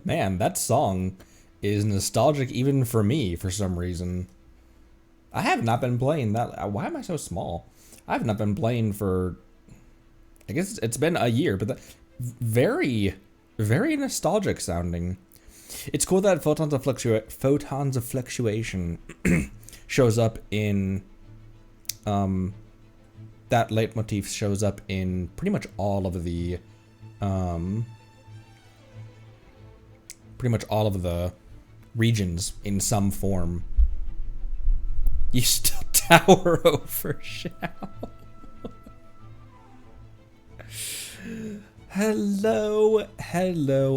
Man, that song is nostalgic even for me for some reason. I have not been playing that. Why am I so small? I have not been playing for. I guess it's been a year, but very, very nostalgic sounding. It's cool that photons of fluctuation shows up in that leitmotif shows up in pretty much all of the regions in some form. You still tower over Shao. Hello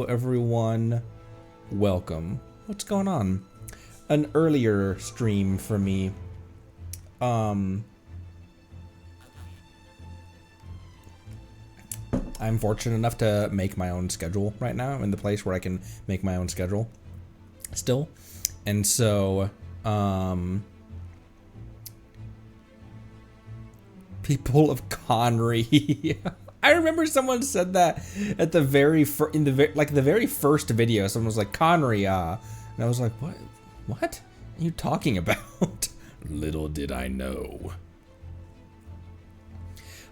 everyone. Welcome. What's going on? An earlier stream for me. I'm fortunate enough to make my own schedule right now. I'm in the place where I can make my own schedule still. And so, people of Connery. I remember someone said that at the very the very first video. Someone was like, Connery, and I was like, what are you talking about? Little did I know.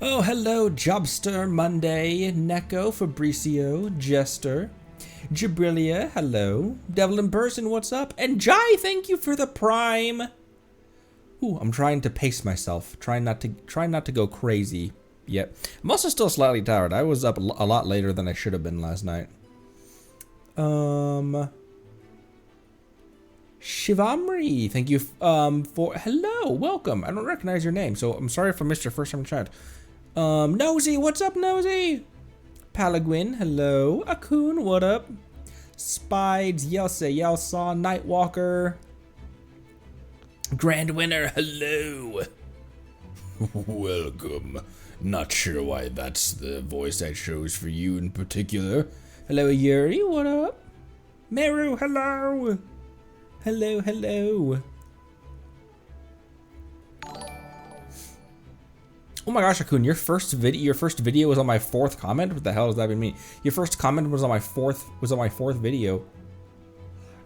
Oh, hello, Jobster Monday, Neko, Fabricio, Jester, Jabrilia, hello, Devil in Person, what's up? And Jai, thank you for the Prime. Ooh, I'm trying to pace myself, trying not to go crazy yet. I'm also still slightly tired. I was up a lot later than I should have been last night. Shivamri, thank you for hello, welcome. I don't recognize your name, so I'm sorry if I missed your first time chat. Nosy, what's up, Nosy? Palagwin, hello. Akun, what up? Spides, Yelsa, Nightwalker. Grand Winner, hello. Welcome. Not sure why that's the voice I chose for you in particular. Hello, Yuri, what up? Meru, hello. Hello. Oh my gosh, Akun, your first video was on my 4th comment? What the hell does that even mean? Your first comment was on my 4th video.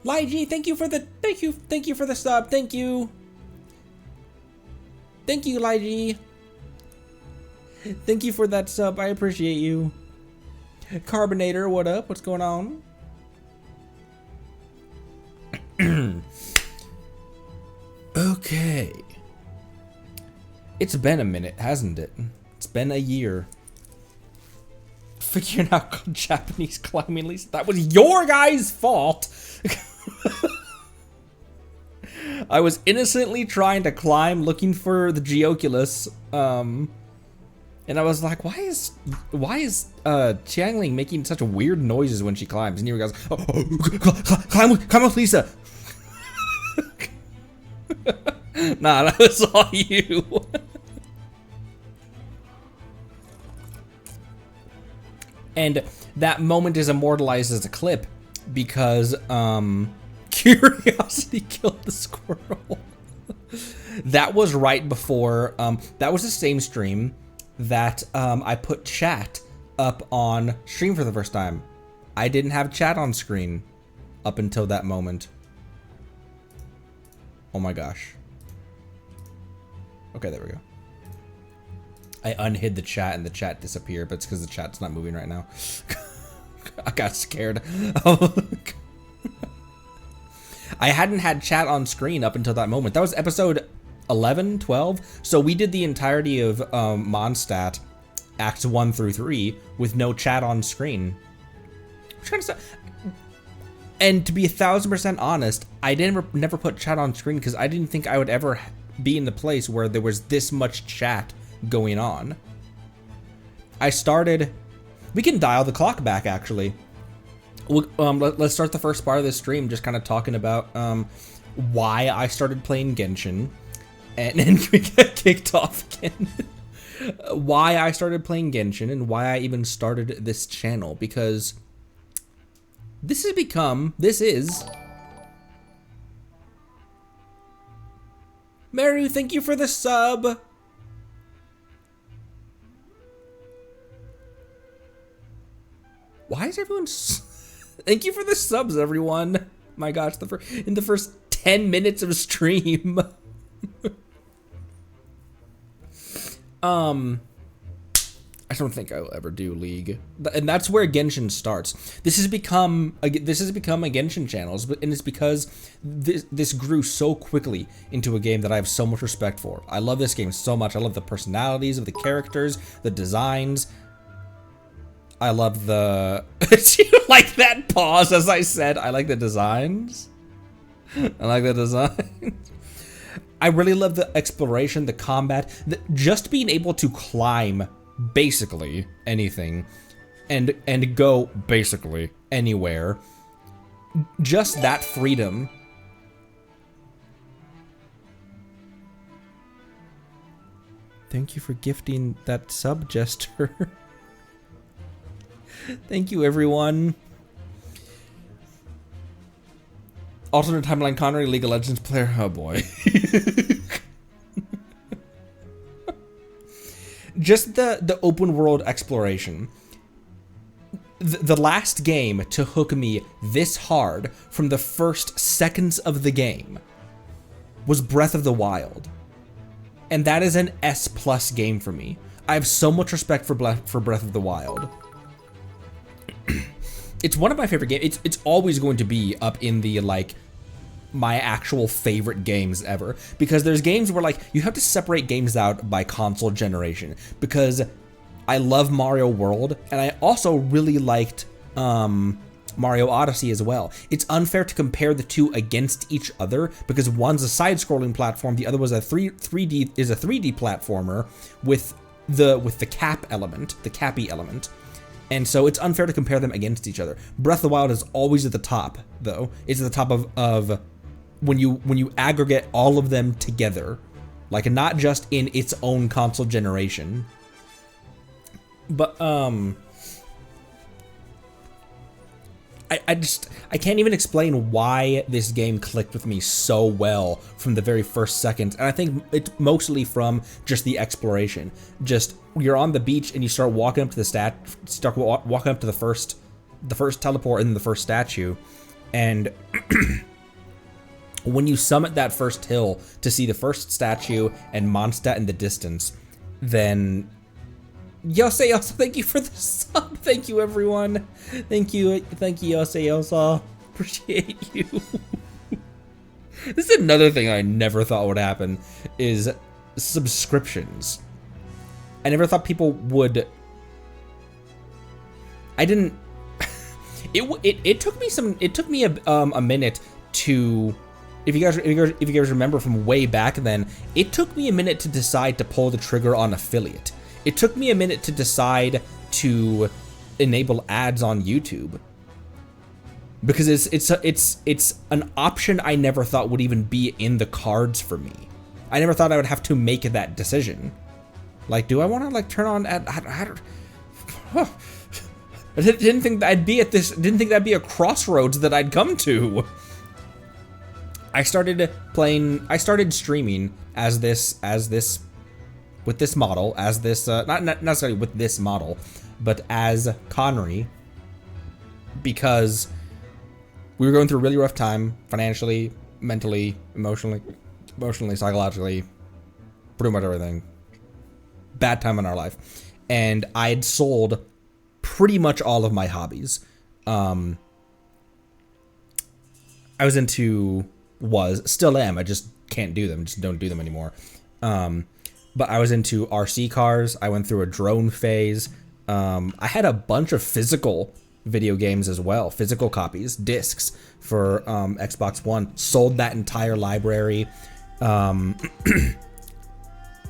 Lyg, thank you for the sub. Thank you, Lyg. Thank you for that sub. I appreciate you. Carbonator, what up? What's going on? Okay. It's been a minute, hasn't it? It's been a year. Figuring out Japanese climbing leads. That was your guys' fault. I was innocently trying to climb, looking for the Geoculus, and I was like, why is Qiangling making such weird noises when she climbs? And you guys, climb with Lisa. Nah, that was all you. And that moment is immortalized as a clip because curiosity killed the squirrel. That was right before that was the same stream that I put chat up on stream for the first time. I didn't have chat on screen up until that moment. Oh my gosh. Okay, there we go. I unhid the chat and the chat disappeared, but it's because the chat's not moving right now. I got scared. I hadn't had chat on screen up until that moment. That was episode 11, 12. So we did the entirety of Mondstadt, acts 1 through 3, with no chat on screen. And to be 1000% honest, I never put chat on screen because I didn't think I would ever be in the place where there was this much chat going on. We can dial the clock back actually. Let's start the first part of this stream just kind of talking about why I started playing Genshin, and then we get kicked off again. Why I started playing Genshin and why I even started this channel, because this is Maru, thank you for the sub. Why is everyone Thank you for the subs, everyone. My gosh, in the first 10 minutes of stream. I don't think I'll ever do League, and that's where Genshin starts. This has become a Genshin channel, and it's because this grew so quickly into a game that I have so much respect for. I love this game so much. I love the personalities of the characters, the designs. I love the like that pause as I said. I like the designs. I like the designs. I really love the exploration, the combat, just being able to climb basically anything and go basically anywhere. Just that freedom. Thank you for gifting that sub, Jester. Thank you, everyone. Alternate timeline Connery, League of Legends player. Oh boy. Just the open world exploration. The last game to hook me this hard from the first seconds of the game was Breath of the Wild. And that is an S+ game for me. I have so much respect for Breath of the Wild. It's one of my favorite games. It's always going to be up in the like my actual favorite games ever, because there's games where like you have to separate games out by console generation, because I love Mario World and I also really liked Mario Odyssey as well. It's unfair to compare the two against each other because one's a side-scrolling platform, the other was a 3D platformer with the cap element, the cappy element. And so it's unfair to compare them against each other. Breath of the Wild is always at the top, though. It's at the top of when you aggregate all of them together, like not just in its own console generation. But I can't even explain why this game clicked with me so well from the very first second, and I think it's mostly from just the exploration. Just you're on the beach and you start walking up to the first teleport and then the first statue, and when you summit that first hill to see the first statue and Mondstadt in the distance, then Yosei, thank you for the sub. Thank you, everyone. Thank you, Yosei. Appreciate you. This is another thing I never thought would happen, is subscriptions. I never thought people would. I didn't. It took me a minute to. If you guys remember from way back then, it took me a minute to decide to pull the trigger on affiliate. It took me a minute to decide to enable ads on YouTube, because it's an option I never thought would even be in the cards for me. I never thought I would have to make that decision. Like, do I want to like turn on ad? I didn't think that'd be at this. Didn't think that'd be a crossroads that I'd come to. I started streaming as this. With this model, as this, not necessarily with this model, but as Connery, because we were going through a really rough time financially, mentally, emotionally, psychologically, pretty much everything. Bad time in our life. And I had sold pretty much all of my hobbies. I still am, I just can't do them, just don't do them anymore. But I was into RC cars. I went through a drone phase. I had a bunch of physical video games as well, physical copies, discs for Xbox One. Sold that entire library. I'm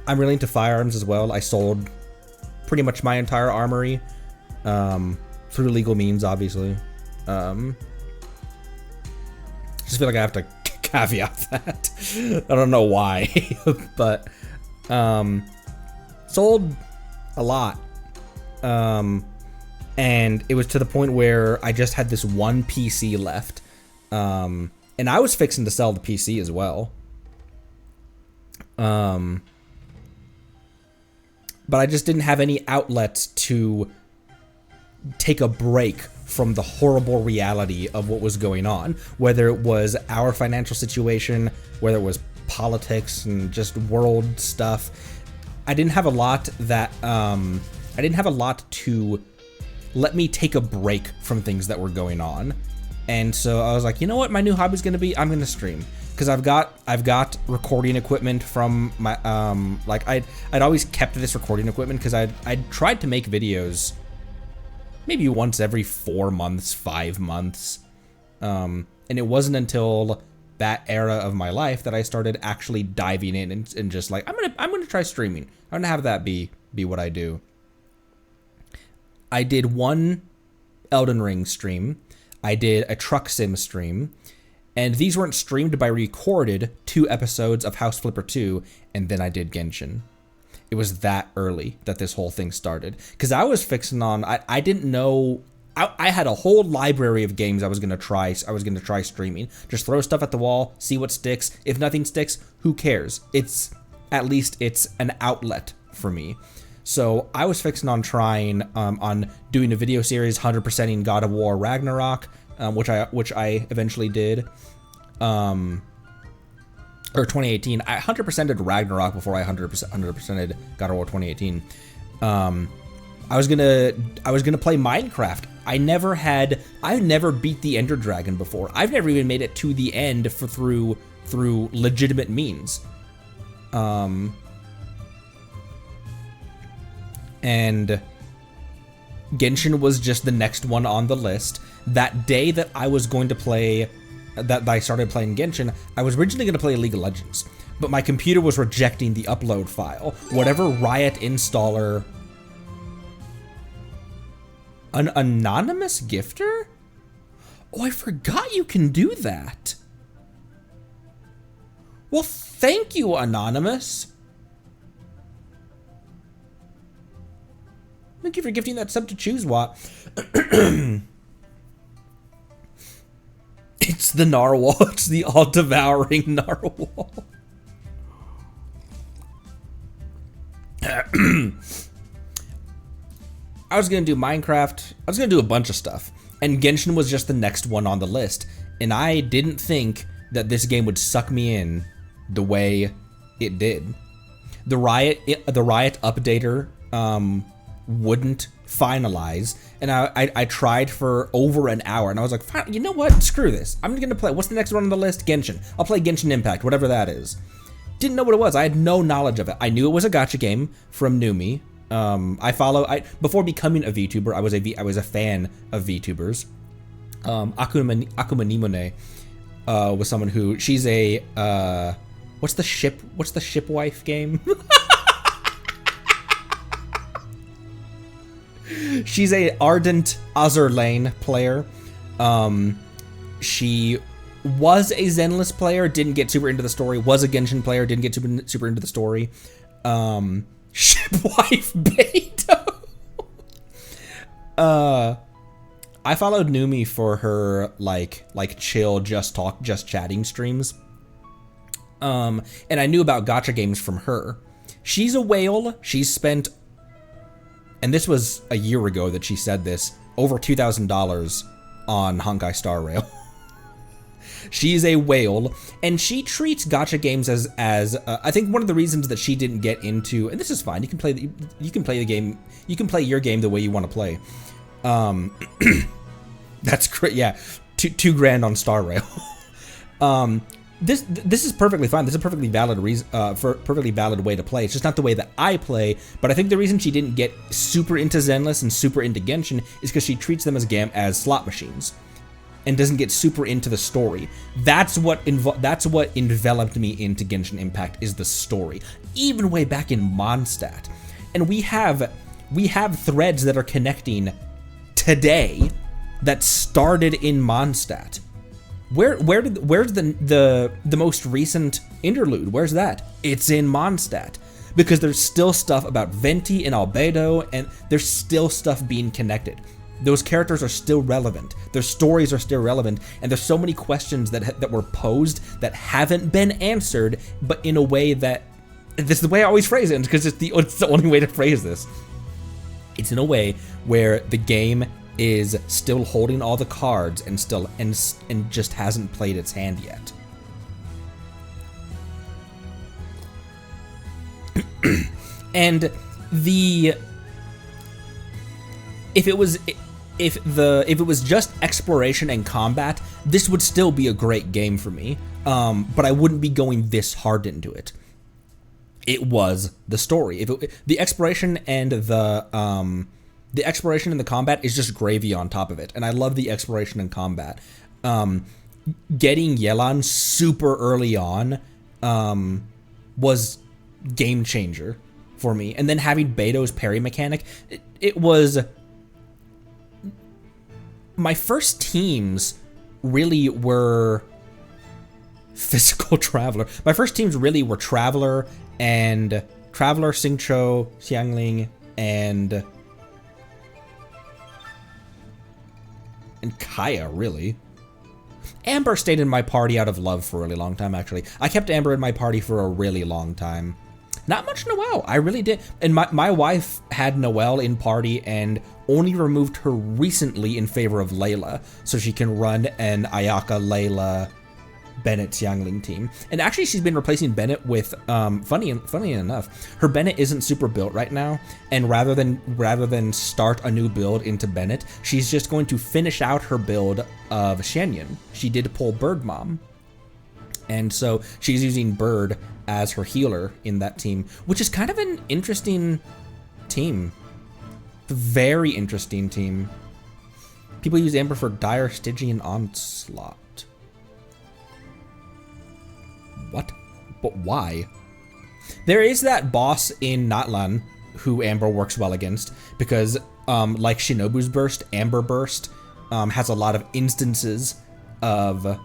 really into firearms as well. I sold pretty much my entire armory through legal means, obviously. Just feel like I have to caveat that. I don't know why, but. Sold a lot. And it was to the point where I just had this one PC left. And I was fixing to sell the PC as well. But I just didn't have any outlets to take a break from the horrible reality of what was going on, whether it was our financial situation, whether it was politics and just world stuff. I didn't have a lot to let me take a break from things that were going on. And so I was like, you know what my new hobby is going to be? I'm going to stream. Because I've got recording equipment from my, like I'd always kept this recording equipment because I'd tried to make videos maybe once every 4 months, 5 months. And it wasn't until that era of my life that I started actually diving in and just like, I'm gonna try streaming. I'm gonna have that be what I do. I did one Elden Ring stream. I did a truck sim stream. And these weren't streamed, but I recorded 2 episodes of House Flipper 2, and then I did Genshin. It was that early that this whole thing started. Because I was fixing on, I didn't know, I had a whole library of games I was gonna try streaming. Just throw stuff at the wall, see what sticks. If nothing sticks, who cares? At least it's an outlet for me. So I was fixing on trying, on doing a video series, 100%ing God of War Ragnarok, which I eventually did, or 2018. I 100%ed Ragnarok before I 100%ed God of War 2018. I was gonna play Minecraft. I never beat the Ender Dragon before. I've never even made it to the end through legitimate means. And Genshin was just the next one on the list. That day that I was going to play, that I started playing Genshin, I was originally going to play League of Legends, but my computer was rejecting the upload file. Whatever Riot installer... An anonymous gifter? Oh, I forgot you can do that. Well, thank you, Anonymous. Thank you for gifting that sub to Choose What. It's the narwhal. It's the all-devouring narwhal. I was going to do Minecraft. I was going to do a bunch of stuff. And Genshin was just the next one on the list. And I didn't think that this game would suck me in the way it did. The Riot updater wouldn't finalize, and I tried for over an hour, and I was like, fine, you know what, screw this, I'm gonna play, what's the next one on the list? Genshin. I'll play Genshin Impact, whatever that is. Didn't know what it was. I had no knowledge of it. I knew it was a gacha game from Numi. Before becoming a VTuber, I was a fan of VTubers. Akuma Nimone was someone who, she's a what's the shipwife game? She's a ardent Azur player. She was a Zenless player, didn't get super into the story. Was a Genshin player, didn't get super into the story. Shipwife Beto. I followed Numi for her like chill, just chatting streams. And I knew about gacha games from her. She's a whale. She's spent, and this was a year ago that she said this, over $2,000 on Honkai Star Rail. She's a whale, and she treats gacha games as I think one of the reasons that she didn't get into, and this is fine, you can play the game, you can play your game the way you want to play. That's great, yeah, two grand on Star Rail. This is perfectly fine. This is a perfectly valid reason, perfectly valid way to play. It's just not the way that I play. But I think the reason she didn't get super into Zenless and super into Genshin is because she treats them as slot machines, and doesn't get super into the story. That's what enveloped me into Genshin Impact, is the story. Even way back in Mondstadt, and we have threads that are connecting today that started in Mondstadt. Where's the most recent interlude? Where's that? It's in Mondstadt, because there's still stuff about Venti and Albedo, and there's still stuff being connected. Those characters are still relevant. Their stories are still relevant, and there's so many questions that were posed that haven't been answered, but in a way that, this is the way I always phrase it, because it's the only way to phrase this. It's in a way where the game is still holding all the cards and just hasn't played its hand yet. And if it was just exploration and combat, this would still be a great game for me. But I wouldn't be going this hard into it. It was the story. The exploration and the combat is just gravy on top of it, and I love the exploration and combat. Getting Yelan super early on was game changer for me, and then having Beto's parry mechanic, it was my first teams really were physical Traveler. My first teams really were Traveler, Xingqiu, Xiangling, and Kaya, really. Amber stayed in my party out of love for a really long time, actually. I kept Amber in my party for a really long time. Not much Noelle, I really did. And my wife had Noelle in party and only removed her recently in favor of Layla, so she can run an Ayaka, Layla, Bennett, Xiangling team. And actually she's been replacing Bennett with, funny enough, her Bennett isn't super built right now, and rather than start a new build into Bennett, she's just going to finish out her build of Shanyan. She did pull Bird Mom, and so she's using Bird as her healer in that team, which is kind of an interesting team. Very interesting team. People use Amber for Dire, Stygian Onslaught. What? But why? There is that boss in Natlan who Amber works well against, because like Shinobu's Burst, Amber Burst has a lot of instances of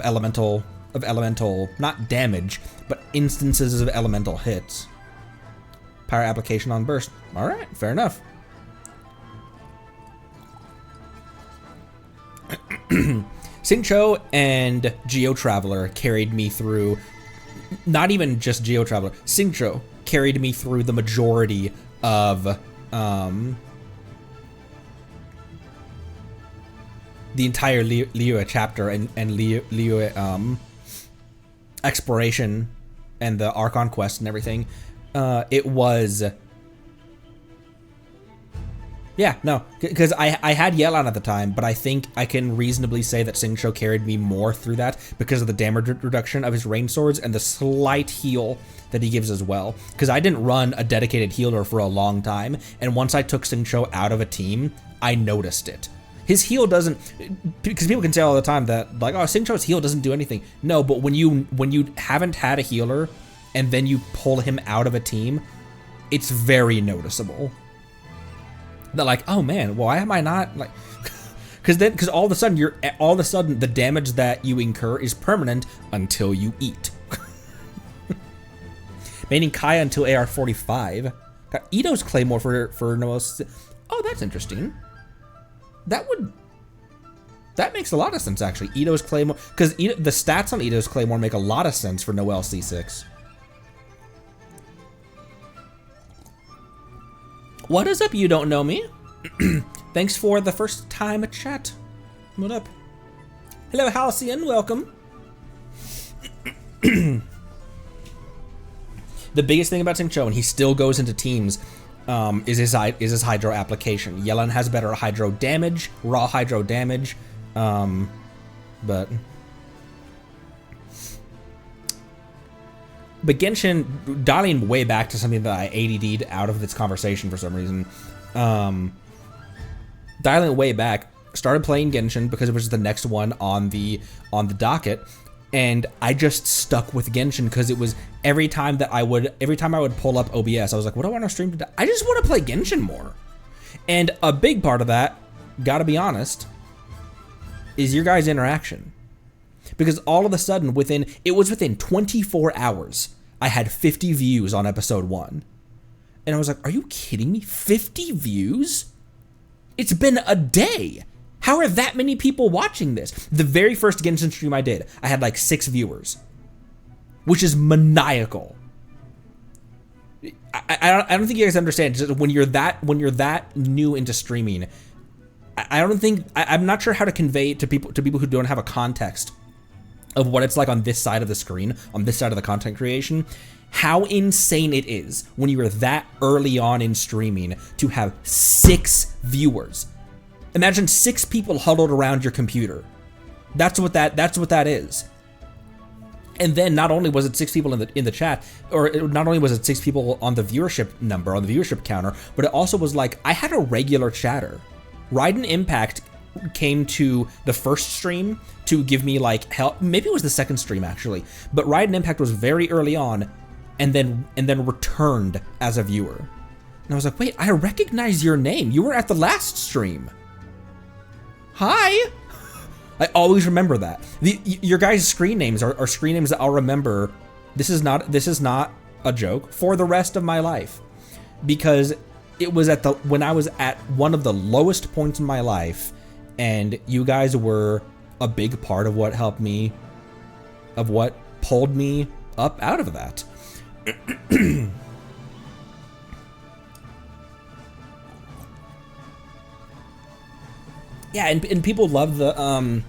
elemental, not damage, but instances of elemental hits. Power application on burst. All right, fair enough. Xingqiu and Geo Traveler carried me through, not even just Geo Traveler, Xingqiu carried me through the majority of the entire Liyue chapter and Liyue exploration and the Archon quest and everything. It was, yeah, no, because I had Yelan at the time, but I think I can reasonably say that Xingqiu carried me more through that because of the damage reduction of his rain swords and the slight heal that he gives as well. Because I didn't run a dedicated healer for a long time, and once I took Xingqiu out of a team, I noticed it. His heal doesn't, because people can say all the time that, like, oh, Xingqiu's heal doesn't do anything. No, but when you haven't had a healer and then you pull him out of a team, it's very noticeable. They're like, oh man, why am I not, like, because all of a sudden the damage that you incur is permanent until you eat. Banning Kaya until AR 45. Got Ito's Claymore for Noelle. Oh, that's interesting. That makes a lot of sense, actually. Ito's Claymore, because the stats on Ito's Claymore make a lot of sense for Noelle C6. What is up, you don't know me? Thanks for the first time chat. What up? Hello, Halcyon, welcome. The biggest thing about Xingqiu, and he still goes into teams, is his hydro application. Yelan has better hydro damage, raw hydro damage, but Genshin, dialing way back to something that I ADD'd out of this conversation for some reason, dialing way back, started playing Genshin because it was the next one on the docket, and I just stuck with Genshin because it was every time I would pull up OBS, I was like, what do I want to stream today? I just want to play Genshin more. And a big part of that, gotta be honest, is your guys' interaction. Because all of a sudden, within 24 hours, I had 50 views on episode 1. And I was like, are you kidding me? 50 views? It's been a day. How are that many people watching this? The very first Genshin stream I did, I had like 6 viewers, which is maniacal. I don't think you guys understand. Just when you're that new into streaming, I don't think I'm not sure how to convey it to people who don't have a context of what it's like on this side of the screen, on this side of the content creation, how insane it is when you are that early on in streaming to have 6 viewers. Imagine 6 people huddled around your computer. That's what that is. And then not only was it 6 people in the chat, or not only was it 6 people on the viewership number, on the viewership counter, but it also was like I had a regular chatter. Raiden Impact came to the first stream to give me like help. Maybe it was the second stream actually, but Raiden Impact was very early on, and then returned as a viewer. And I was like, wait, I recognize your name. You were at the last stream. Hi. I always remember that. Your guys' screen names are screen names that I'll remember. This is not a joke for the rest of my life, because it was when I was at one of the lowest points in my life, and you guys were a big part of what helped me, of what pulled me up out of that. Yeah, and people love the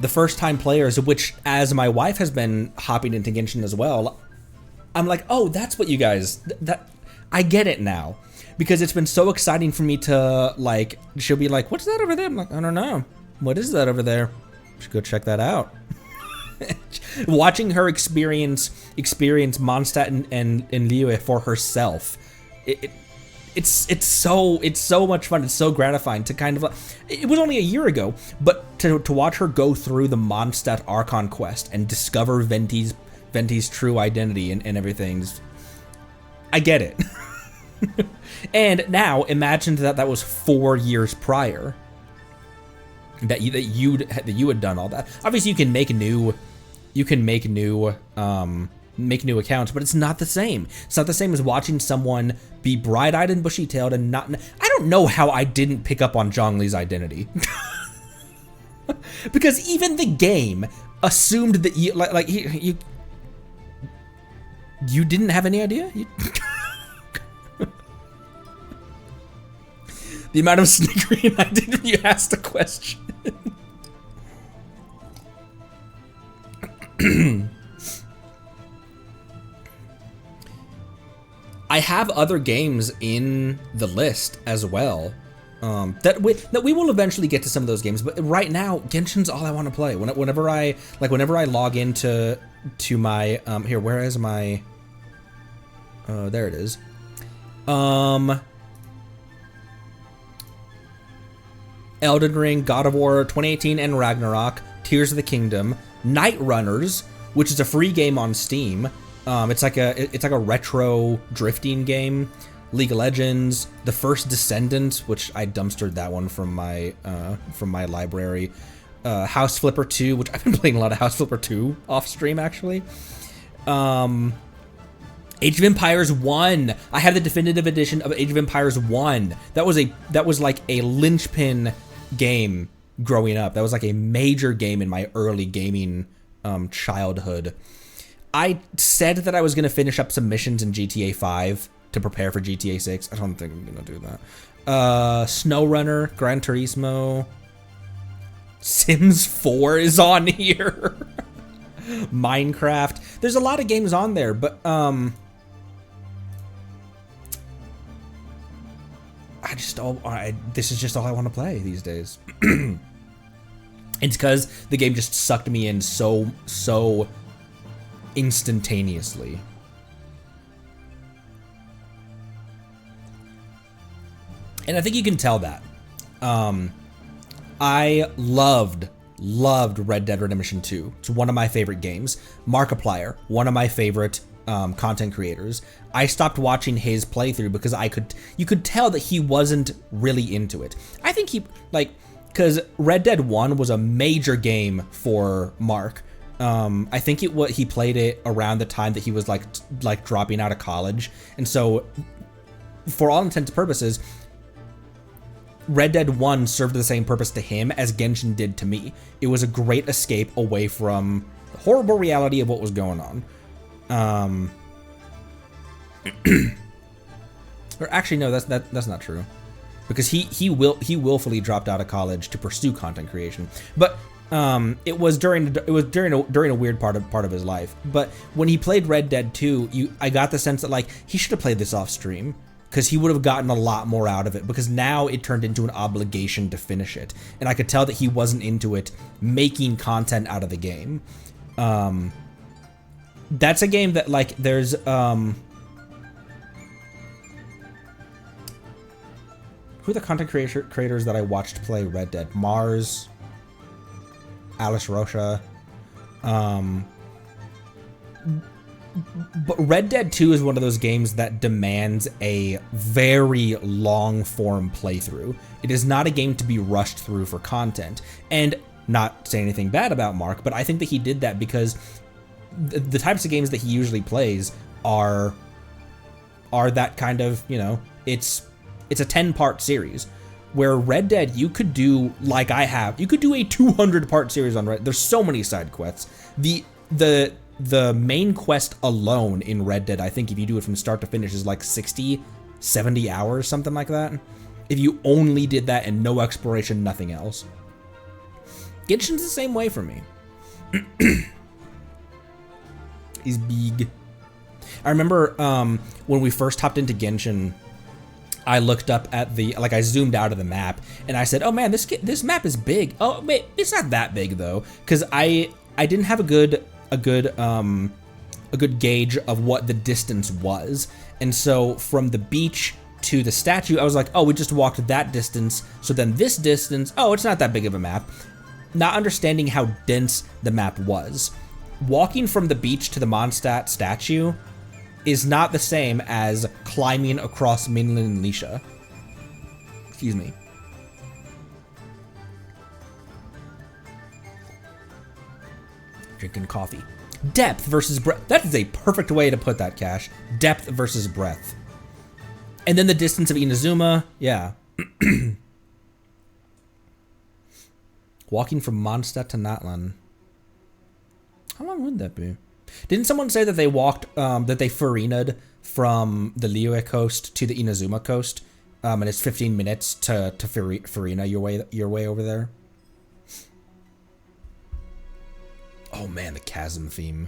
first time players, which as my wife has been hopping into Genshin as well, I'm like, oh, that's what you guys, that I get it now, because it's been so exciting for me to like, she'll be like, what's that over there? I'm like, I don't know. What is that over there? Should go check that out. Watching her experience Mondstadt and Liyue for herself, it's so much fun. It's so gratifying to kind of, it was only a year ago, but to watch her go through the Mondstadt Archon quest and discover Venti's true identity and everything. I get it. And now imagine that was 4 years prior that you had done all that. Obviously you can make new accounts, but it's not the same. It's not the same as watching someone be bright-eyed and bushy-tailed and not. I don't know how I didn't pick up on Zhongli's identity. Because even the game assumed that you didn't have any idea? The amount of snickering I did when you asked a question. I have other games in the list as well, that we will eventually get to some of those games. But right now, Genshin's all I want to play. Whenever I log into my here, where is my? There it is. Elden Ring, God of War 2018 and Ragnarok, Tears of the Kingdom, Night Runners, which is a free game on Steam. It's like a retro drifting game. League of Legends, The First Descendant, which I dumpstered that one from my library. House Flipper 2, which I've been playing a lot of House Flipper 2 off stream actually. Age of Empires 1. I have the definitive edition of Age of Empires 1. That was like a linchpin game growing up. That was like a major game in my early gaming childhood. I said that I was going to finish up some missions in GTA 5 to prepare for GTA 6. I don't think I'm going to do that. SnowRunner, Gran Turismo, Sims 4 is on here. Minecraft. There's a lot of games on there, but this is just all I want to play these days. It's because the game just sucked me in so instantaneously. And I think you can tell that. I loved Red Dead Redemption 2. It's one of my favorite games. Markiplier, one of my favorite content creators. I stopped watching his playthrough because you could tell that he wasn't really into it. I think because Red Dead 1 was a major game for Mark. I think he played it around the time that he was like dropping out of college, and so for all intents and purposes, Red Dead 1 served the same purpose to him as Genshin did to me. It was a great escape away from the horrible reality of what was going on. Or actually, no, that's not true, because he willfully dropped out of college to pursue content creation. But it was during a weird part of his life. But when he played Red Dead 2, I got the sense that like he should have played this off stream, because he would have gotten a lot more out of it, because now it turned into an obligation to finish it, and I could tell that he wasn't into it making content out of the game. That's a game that like there's who are the content creators that I watched play Red Dead? Mars, Alice Rocha. But Red Dead 2 is one of those games that demands a very long form playthrough. It is not a game to be rushed through for content. And not saying anything bad about Mark, but I think that he did that because the types of games that he usually plays are that kind of, you know, it's a 10-part series. Where Red Dead, you could do, like I have, you could do a 200-part series on Red Dead. There's so many side quests. The main quest alone in Red Dead, I think if you do it from start to finish, is like 60, 70 hours, something like that. If you only did that and no exploration, nothing else. Genshin's the same way for me. He's big. I remember when we first hopped into Genshin, I looked up at I zoomed out of the map and I said, "Oh man, this map is big." Oh wait, it's not that big though, because I didn't have a good gauge of what the distance was, and so from the beach to the statue, I was like, "Oh, we just walked that distance." So then this distance, oh, it's not that big of a map. Not understanding how dense the map was. Walking from the beach to the Mondstadt statue is not the same as climbing across mainland Lisha. Excuse me. Drinking coffee. Depth versus breadth. That is a perfect way to put that, Cash. Depth versus breadth. And then the distance of Inazuma. Yeah. Walking from Mondstadt to Natlan. How long would that be? Didn't someone say that they walked, that they Farina'd from the Liyue coast to the Inazuma coast, and it's 15 minutes to Farina your way over there? Oh man, the chasm theme.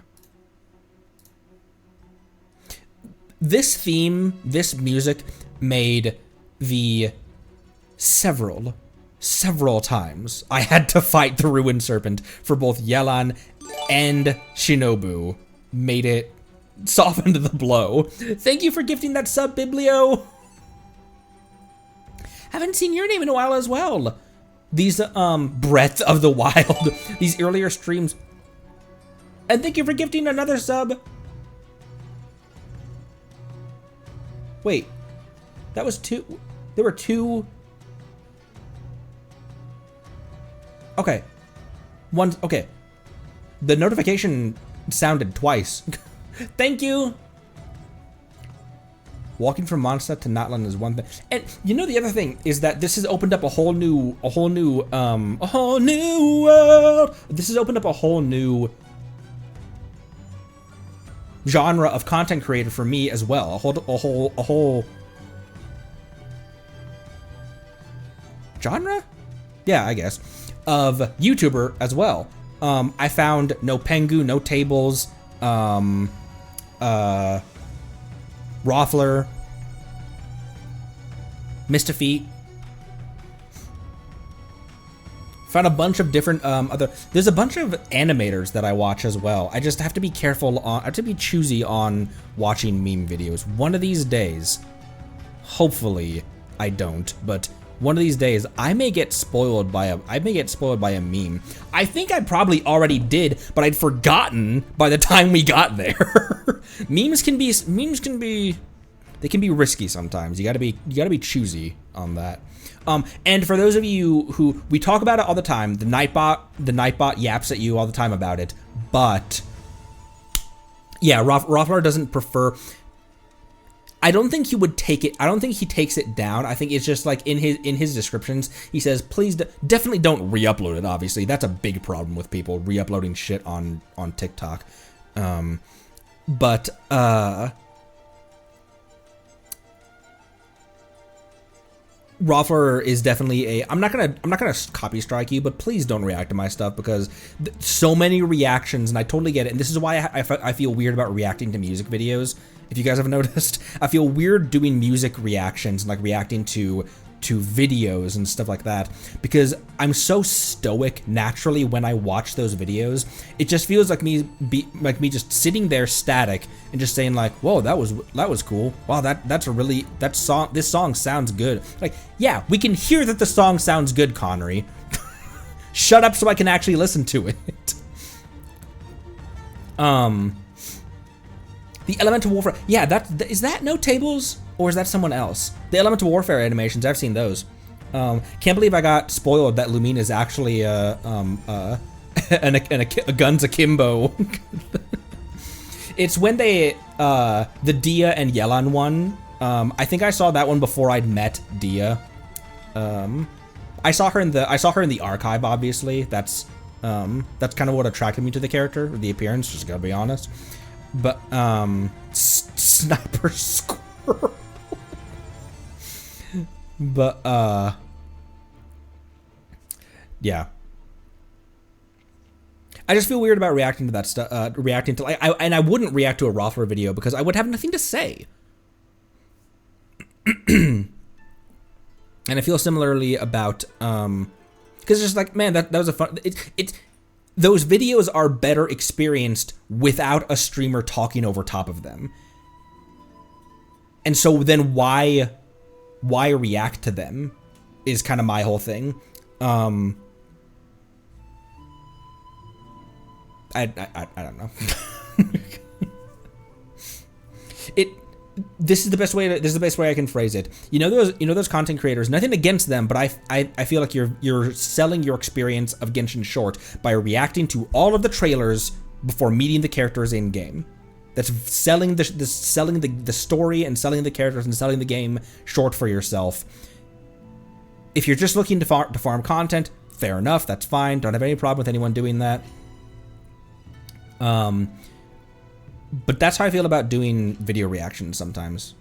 This theme, this music, made the several times I had to fight the Ruined Serpent for both Yelan and Shinobu, made it softened the blow. Thank you for gifting that sub, Biblio. Haven't seen your name in a while as well. These Breath of the Wild, these earlier streams. And thank you for gifting another sub. Wait, that was two. There were two. Okay. One, okay. The notification sounded twice. Thank you. Walking from Mondstadt to Natlan is one thing. And you know the other thing is that this has opened up a whole new world. This has opened up a whole new genre of content creator for me as well. A whole genre? Yeah, I guess. Of YouTuber as well. I found No Pengu, No Tables, Roffler, Mistafeet. Found a bunch of different there's a bunch of animators that I watch as well. I just have to be careful I have to be choosy on watching meme videos. One of these days, hopefully I don't, but one of these days I may get spoiled by a meme. I think I probably already did, but I'd forgotten by the time we got there. Memes can be they can be risky sometimes. You gotta be choosy on that. And for those of you who, we talk about it all the time, the Nightbot yaps at you all the time about it, but yeah, Rothlar doesn't prefer. I don't think he would take it. I don't think he takes it down. I think it's just like in his descriptions, he says, please definitely don't re-upload it. Obviously, that's a big problem with people re-uploading shit on TikTok. Roffler is definitely a. I'm not gonna copy strike you, but please don't react to my stuff because so many reactions, and I totally get it. And this is why I feel weird about reacting to music videos. If you guys have noticed, I feel weird doing music reactions and like reacting to videos and stuff like that because I'm so stoic naturally when I watch those videos. It just feels like me just sitting there static and just saying like, whoa, that was cool. Wow, this song sounds good. Like, yeah, we can hear that the song sounds good, Connery. Shut up so I can actually listen to it. The Elemental Warfare, yeah, is that No Tables? Or is that someone else? The Elemental Warfare animations, I've seen those. Can't believe I got spoiled that Lumine is actually a guns akimbo. It's when they the Dia and Yelan one. I think I saw that one before I'd met Dia. I saw her in the archive. Obviously, that's kind of what attracted me to the character, the appearance. Just gotta be honest. But Sniper Squirrel. But yeah, I just feel weird about reacting to that stuff. And I wouldn't react to a Rothler video because I would have nothing to say. And I feel similarly about because it's just like, man, that was a fun. Those videos are better experienced without a streamer talking over top of them. And so then why react to them is kind of my whole thing. I don't know. This is the best way I can phrase it. You know those content creators, nothing against them, but I feel like you're selling your experience of Genshin short by reacting to all of the trailers before meeting the characters in game. That's selling the story and selling the characters and selling the game short for yourself. If you're just looking to farm content, fair enough, that's fine. Don't have any problem with anyone doing that. But that's how I feel about doing video reactions sometimes.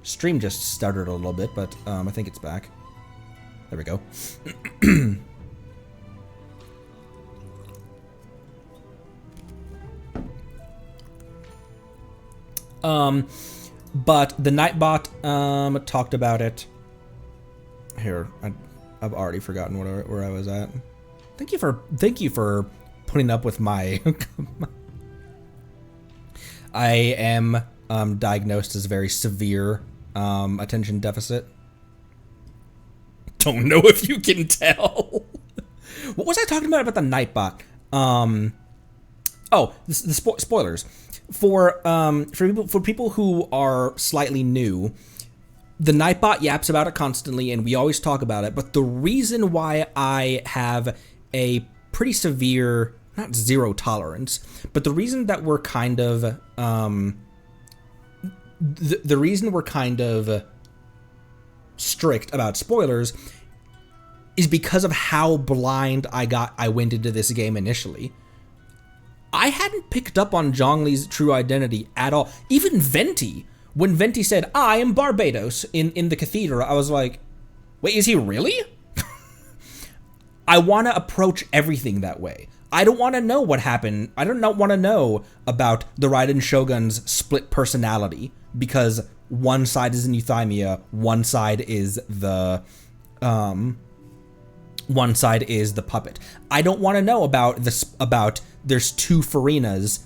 Stream just stuttered a little bit, but I think it's back. There we go. But the Nightbot talked about it. Here, I've already forgotten where I was at. Thank you for putting up with my. I am diagnosed as very severe attention deficit. Don't know if you can tell. What was I talking about the Nightbot? Oh, the spoilers. For people who are slightly new, the Nightbot yaps about it constantly, and we always talk about it. But the reason why I have a pretty severe, not zero tolerance, but the reason that we're kind of the reason we're kind of strict about spoilers is because of how blind I went into this game initially. I hadn't picked up on Zhongli's true identity at all. Even Venti, when Venti said, I am Barbados in the cathedral, I was like, wait, is he really? I want to approach everything that way. I don't want to know what happened. I don't want to know about the Raiden Shogun's split personality because one side is in Euthymia, one side is the puppet. I don't want to know about there's two Farinas.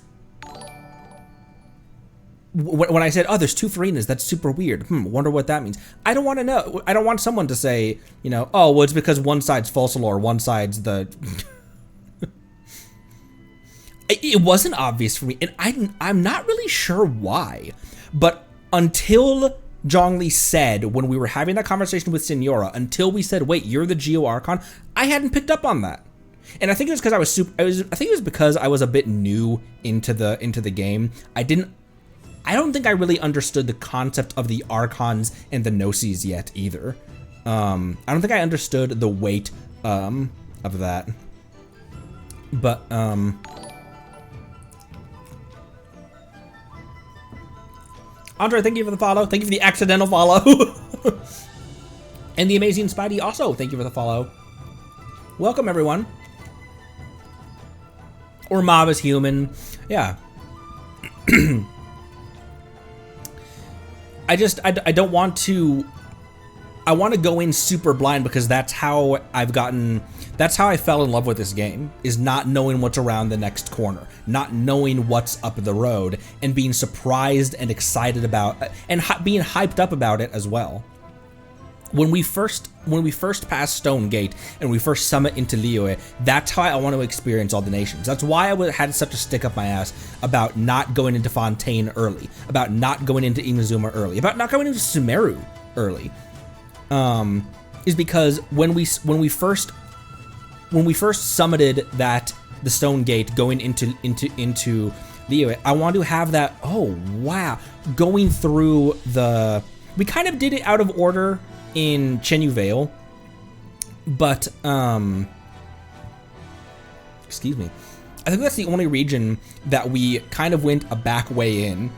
When I said, oh, there's two Farinas, that's super weird. Wonder what that means. I don't want to know. I don't want someone to say, oh, well, it's because one side's Focalor, one side's the... It wasn't obvious for me, and I'm not really sure why. But until Zhongli said, when we were having that conversation with Signora, until we said, wait, you're the Geo Archon, I hadn't picked up on that. And I think it was because I think it was because I was a bit new into the game. I don't think I really understood the concept of the Archons and the Gnosis yet either. I don't think I understood the weight of that. But Andre, thank you for the follow. Thank you for the accidental follow. And the amazing Spidey also, thank you for the follow. Welcome, everyone. Or Mob is Human. Yeah. I don't want to... I want to go in super blind because that's how I fell in love with this game, is not knowing what's around the next corner, not knowing what's up the road, and being surprised and excited about, and being hyped up about it as well. When we first pass Stone Gate and we first summit into Liyue, that's how I want to experience all the nations. That's why I had such a stick up my ass about not going into Fontaine early, about not going into Inazuma early, about not going into Sumeru early. Is because when we first summited the Stone Gate going into Liyue, I want to have that, oh wow, going through we kind of did it out of order in Chenyu Vale, but excuse me, I think that's the only region that we kind of went a back way in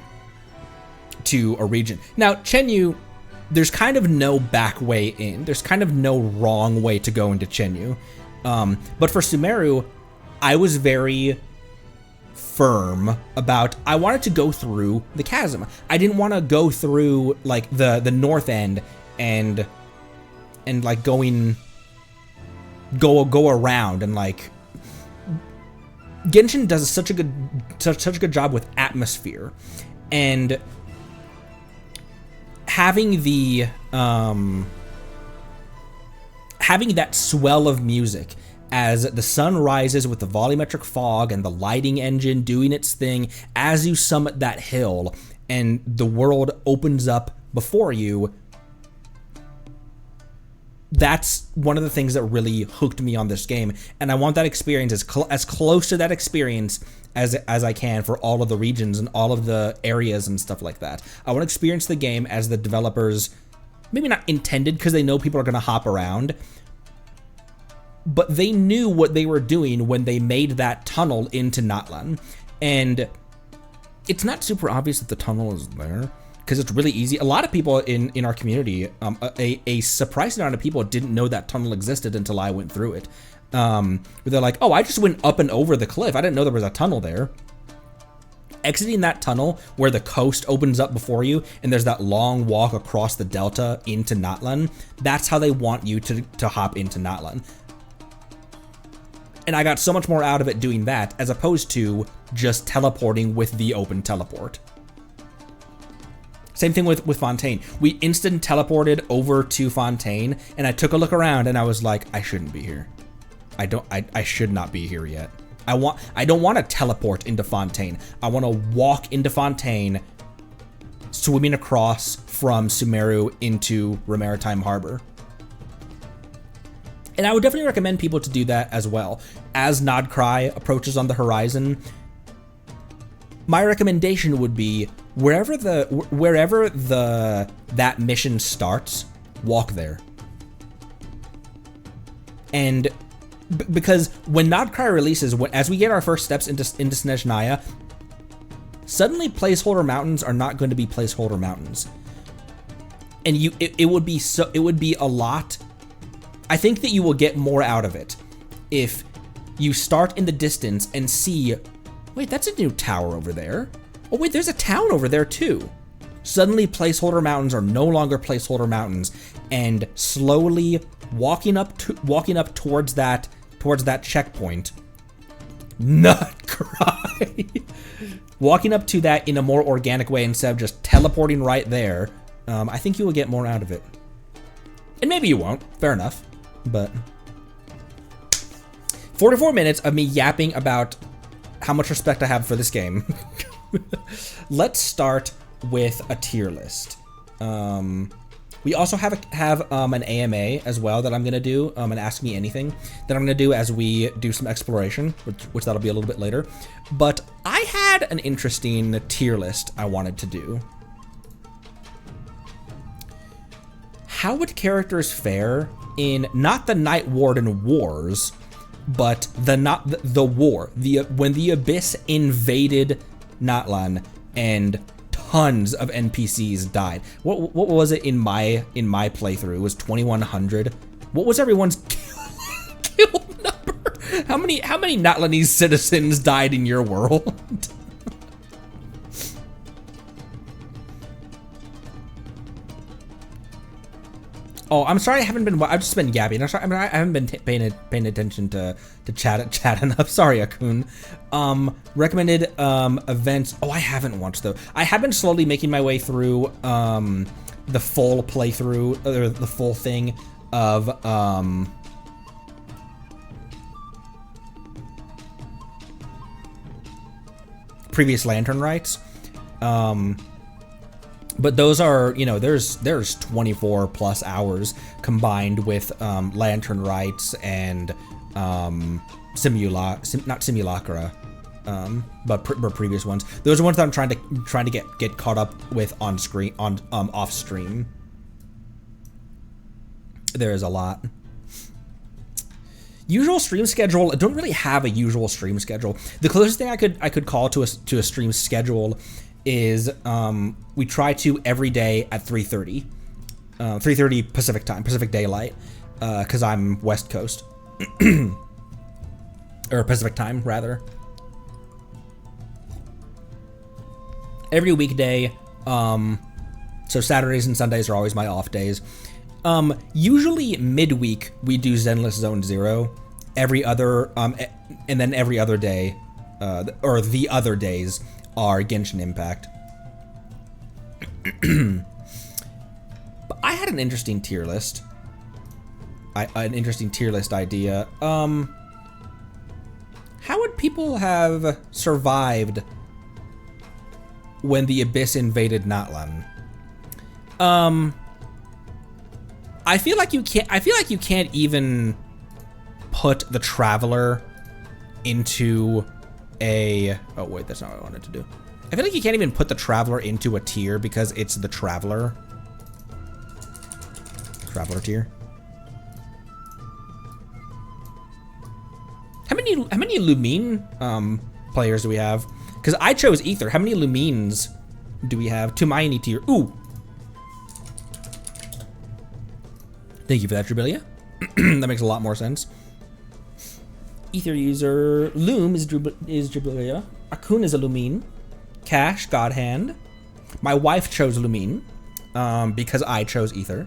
to a region. Now Chenyu, there's kind of no back way in. There's kind of no wrong way to go into Chenyu. But for Sumeru, I was very firm about, I wanted to go through the chasm. I didn't want to go through like the north end and like go around and like, Genshin does such a good job with atmosphere, and having that swell of music as the sun rises with the volumetric fog and the lighting engine doing its thing as you summit that hill and the world opens up before you. That's one of the things that really hooked me on this game, and I want that experience as close to that experience as I can for all of the regions and all of the areas and stuff like that. I want to experience the game as the developers, maybe not intended because they know people are going to hop around, but they knew what they were doing when they made that tunnel into Natlan. And it's not super obvious that the tunnel is there, because it's really easy. A lot of people in our community, a surprising amount of people didn't know that tunnel existed until I went through it. They're like, oh, I just went up and over the cliff. I didn't know there was a tunnel there. Exiting that tunnel where the coast opens up before you and there's that long walk across the delta into Natlan, that's how they want you to hop into Natlan. And I got so much more out of it doing that as opposed to just teleporting with the open teleport. Same thing with Fontaine. We instant teleported over to Fontaine, and I took a look around, and I was like, I shouldn't be here. I should not be here yet. I don't want to teleport into Fontaine. I want to walk into Fontaine, swimming across from Sumeru into Maritime Harbor. And I would definitely recommend people to do that as well. As Nodcry approaches on the horizon, my recommendation would be wherever that mission starts, walk there. And because when Nodcry releases, as we get our first steps into Snezhnaya, suddenly placeholder mountains are not going to be placeholder mountains, and it would be a lot. I think that you will get more out of it if you start in the distance and see, wait, that's a new tower over there. Oh wait, there's a town over there too. Suddenly placeholder mountains are no longer placeholder mountains, and slowly walking up towards that checkpoint, Nutcry, walking up to that in a more organic way instead of just teleporting right there, I think you will get more out of it. And maybe you won't, fair enough, but 44 minutes of me yapping about how much respect I have for this game. Let's start with a tier list. We also have an AMA as well that I'm gonna do, an Ask Me Anything that I'm gonna do as we do some exploration, which that'll be a little bit later. But I had an interesting tier list I wanted to do. How would characters fare in not the Night Warden Wars, but the war, when the Abyss invaded Natlan and tons of NPCs died. What was it in my playthrough? It was 2,100. What was everyone's kill number? How many Natlanese citizens died in your world? Oh, I'm sorry. I've just been yapping. I'm sorry. I haven't been paying attention to chat enough. Sorry, Akun. Recommended events. Oh, I haven't watched though. I have been slowly making my way through the full playthrough, or the full thing of previous Lantern rights. But those are, you know, there's 24 plus hours combined with Lantern rights and not simulacra, but previous ones. Those are ones that I'm trying to get caught up with on screen, off stream. There is a lot. Usual stream schedule. I don't really have a usual stream schedule. The closest thing I could call to a stream schedule is we try to every day at 3:30, 3:30 Pacific time, Pacific Daylight, because I'm West Coast, or Pacific time rather. Every weekday, so Saturdays and Sundays are always my off days. Usually midweek we do Zenless Zone Zero. Every other, and then every other day, or the other days, are Genshin Impact. But I had an interesting tier list. An interesting tier list idea. How would people have survived when the Abyss invaded Natlan? I feel like you can't even put the Traveler into a... Oh, wait, that's not what I wanted to do. I feel like you can't even put the Traveler into a tier because it's the Traveler. Traveler tier. How many Lumine players do we have? Because I chose Ether. How many Lumines do we have? Tumayani tier. Ooh. Thank you for that, Jubilia. That makes a lot more sense. Ether user Loom is Jubilia. Akun is a Lumine. Cash, God Hand. My wife chose Lumine because I chose Ether.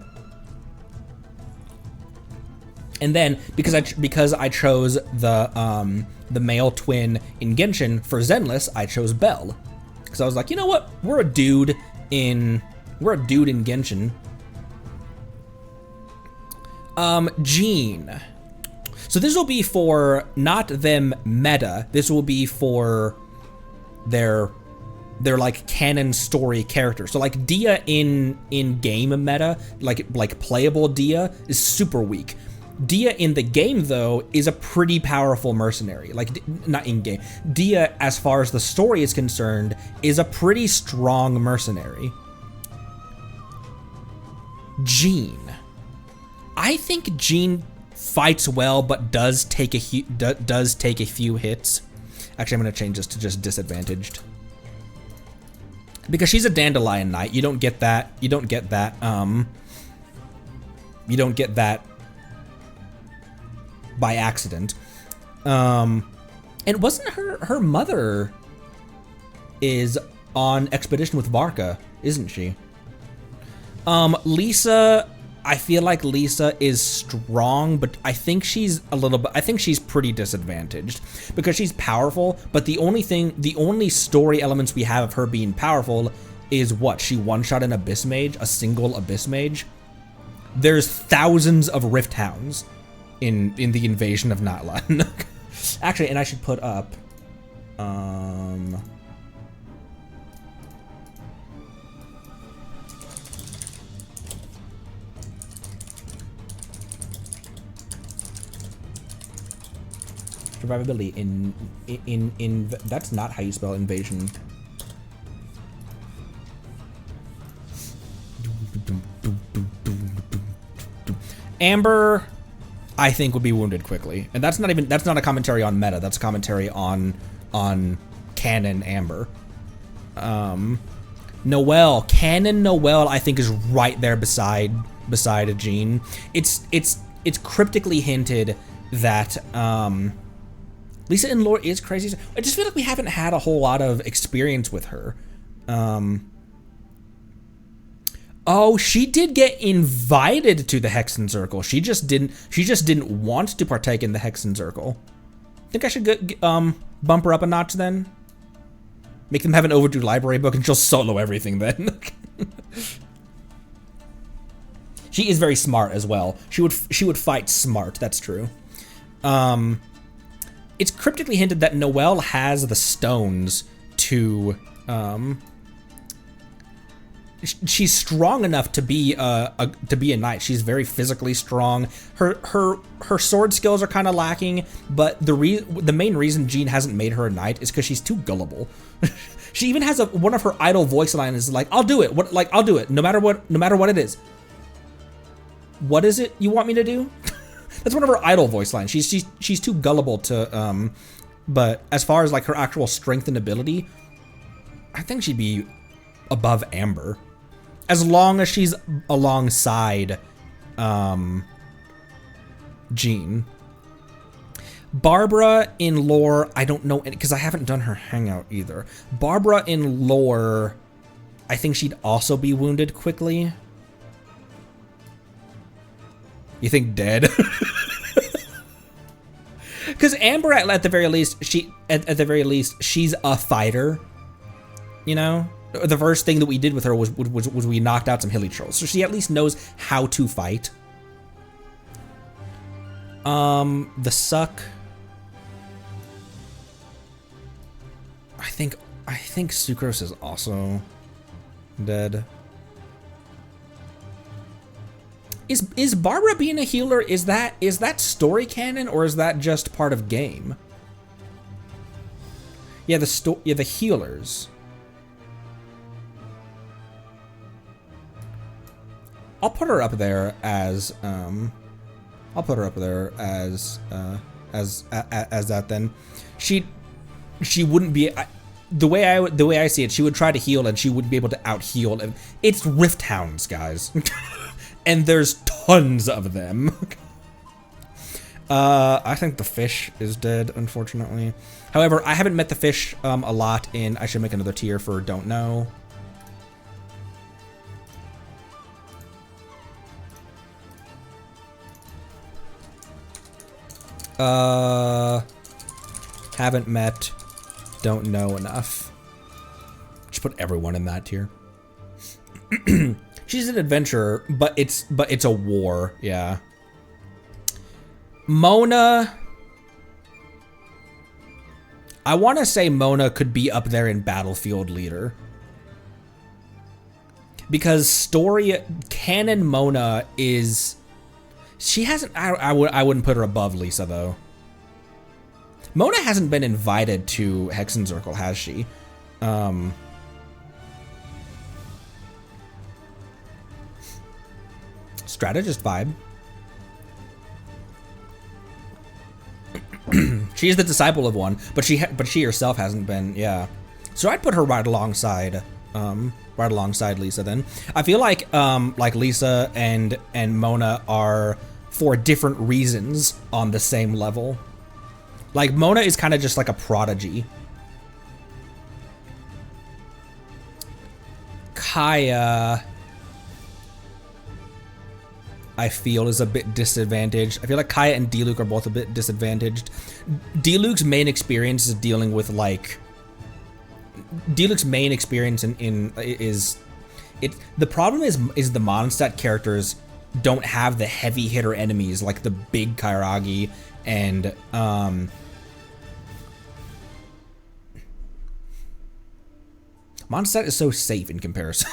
And then because I chose the male twin in Genshin for Zenless, I chose Bell. Because I was like, you know what? We're a dude in Genshin. Jean. So this will be for not them meta. This will be for their like canon story character. So like Dia in game meta, like playable Dia is super weak. Dia in the game though is a pretty powerful mercenary. Like not in game. Dia, as far as the story is concerned, is a pretty strong mercenary. Jean. I think Jean fights well, but does take a few hits. Actually, I'm gonna change this to just disadvantaged because she's a Dandelion Knight. You don't get that. You don't get that. You don't get that by accident. And wasn't her mother is on expedition with Varka, isn't she? Lisa. I feel like Lisa is strong, but I think she's pretty disadvantaged because she's powerful, but the only story elements we have of her being powerful is what? She one-shot an Abyss Mage, a single Abyss Mage. There's thousands of Rift Hounds in the invasion of Natlan. Actually, and I should put up, survivability in that's not how you spell invasion. Amber, I think, would be wounded quickly, and that's not a commentary on meta. That's a commentary on canon Amber. Noelle, canon Noelle, I think is right there beside Jean. It's cryptically hinted that Lisa in lore is crazy. I just feel like we haven't had a whole lot of experience with her. Oh, she did get invited to the Hexen Circle. She just didn't want to partake in the Hexen Circle. Think I should bump her up a notch then? Make them have an overdue library book and she'll solo everything then. She is very smart as well. She would fight smart, that's true. It's cryptically hinted that Noelle has the stones to she's strong enough to be a knight. She's very physically strong. Her sword skills are kind of lacking, but the main reason Jean hasn't made her a knight is because she's too gullible. She even has one of her idle voice lines is like, "I'll do it. I'll do it, no matter what it is." What is it you want me to do? That's one of her idle voice lines. She's too gullible to but as far as like her actual strength and ability, I think she'd be above Amber. As long as she's alongside Jean. Barbara in lore, I don't know, because I haven't done her hangout either. Barbara in lore, I think she'd also be wounded quickly. You think dead? Because Amber, at the very least, she's a fighter. You know, the first thing that we did with her was we knocked out some hilly trolls, so she at least knows how to fight. The suck. I think Sucrose is also dead. Is Barbara being a healer, is that story canon or is that just part of game? Yeah, the healers. I'll put her up there as that then. She wouldn't be the way I see it, she would try to heal and she would be able to out heal. It's Rift Hounds, guys. And there's tons of them. I think the fish is dead, unfortunately. However, I haven't met the fish a lot in, I should make another tier for Don't Know. Haven't met, don't know enough. Just put everyone in that tier. She's an adventurer, but it's a war, yeah. Mona, I want to say Mona could be up there in Battlefield Leader. Because story canon Mona is, she hasn't, I wouldn't put her above Lisa though. Mona hasn't been invited to Hexen Circle, has she? Strategist vibe. She is the disciple of one, but she herself hasn't been. Yeah, so I'd put her right alongside Lisa. Then I feel like Lisa and Mona are for different reasons on the same level. Like Mona is kind of just like a prodigy. Kaya, I feel, is a bit disadvantaged. I feel like Kaya and Diluc are both a bit disadvantaged. Diluc's main experience is dealing with like... Diluc's main experience the problem is the Mondstadt characters don't have the heavy hitter enemies like the big Kairagi and Mondstadt is so safe in comparison.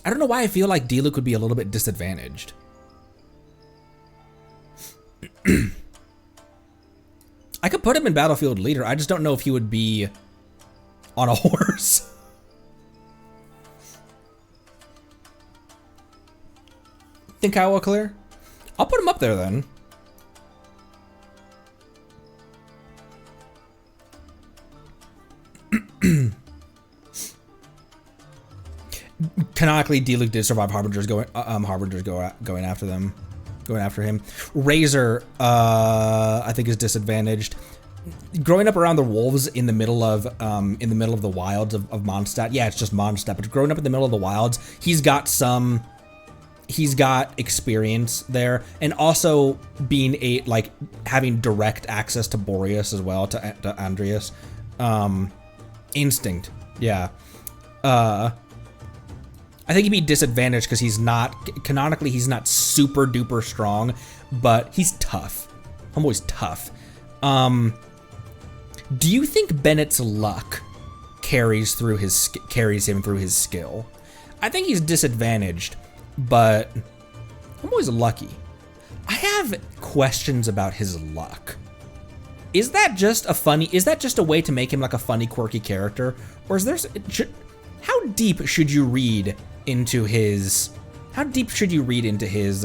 I don't know why I feel like Diluc would be a little bit disadvantaged. I could put him in Battlefield Leader. I just don't know if he would be on a horse. Think I will clear? I'll put him up there then. Canonically, D-Luke did survive Harbinger's going after them, going after him. Razor, I think is disadvantaged. Growing up around the wolves in the middle of the wilds of Mondstadt. Yeah, it's just Mondstadt, but growing up in the middle of the wilds, he's got experience there, and also being having direct access to Boreas as well, to Andreas. Instinct, yeah. I think he'd be disadvantaged because he's canonically super duper strong, but he's tough. Homeboy's tough. Do you think Bennett's luck carries him through his skill? I think he's disadvantaged, but homeboy's lucky. I have questions about his luck. Is that just a way to make him like a funny, quirky character, or is there? How deep should you read into his? How deep should you read into his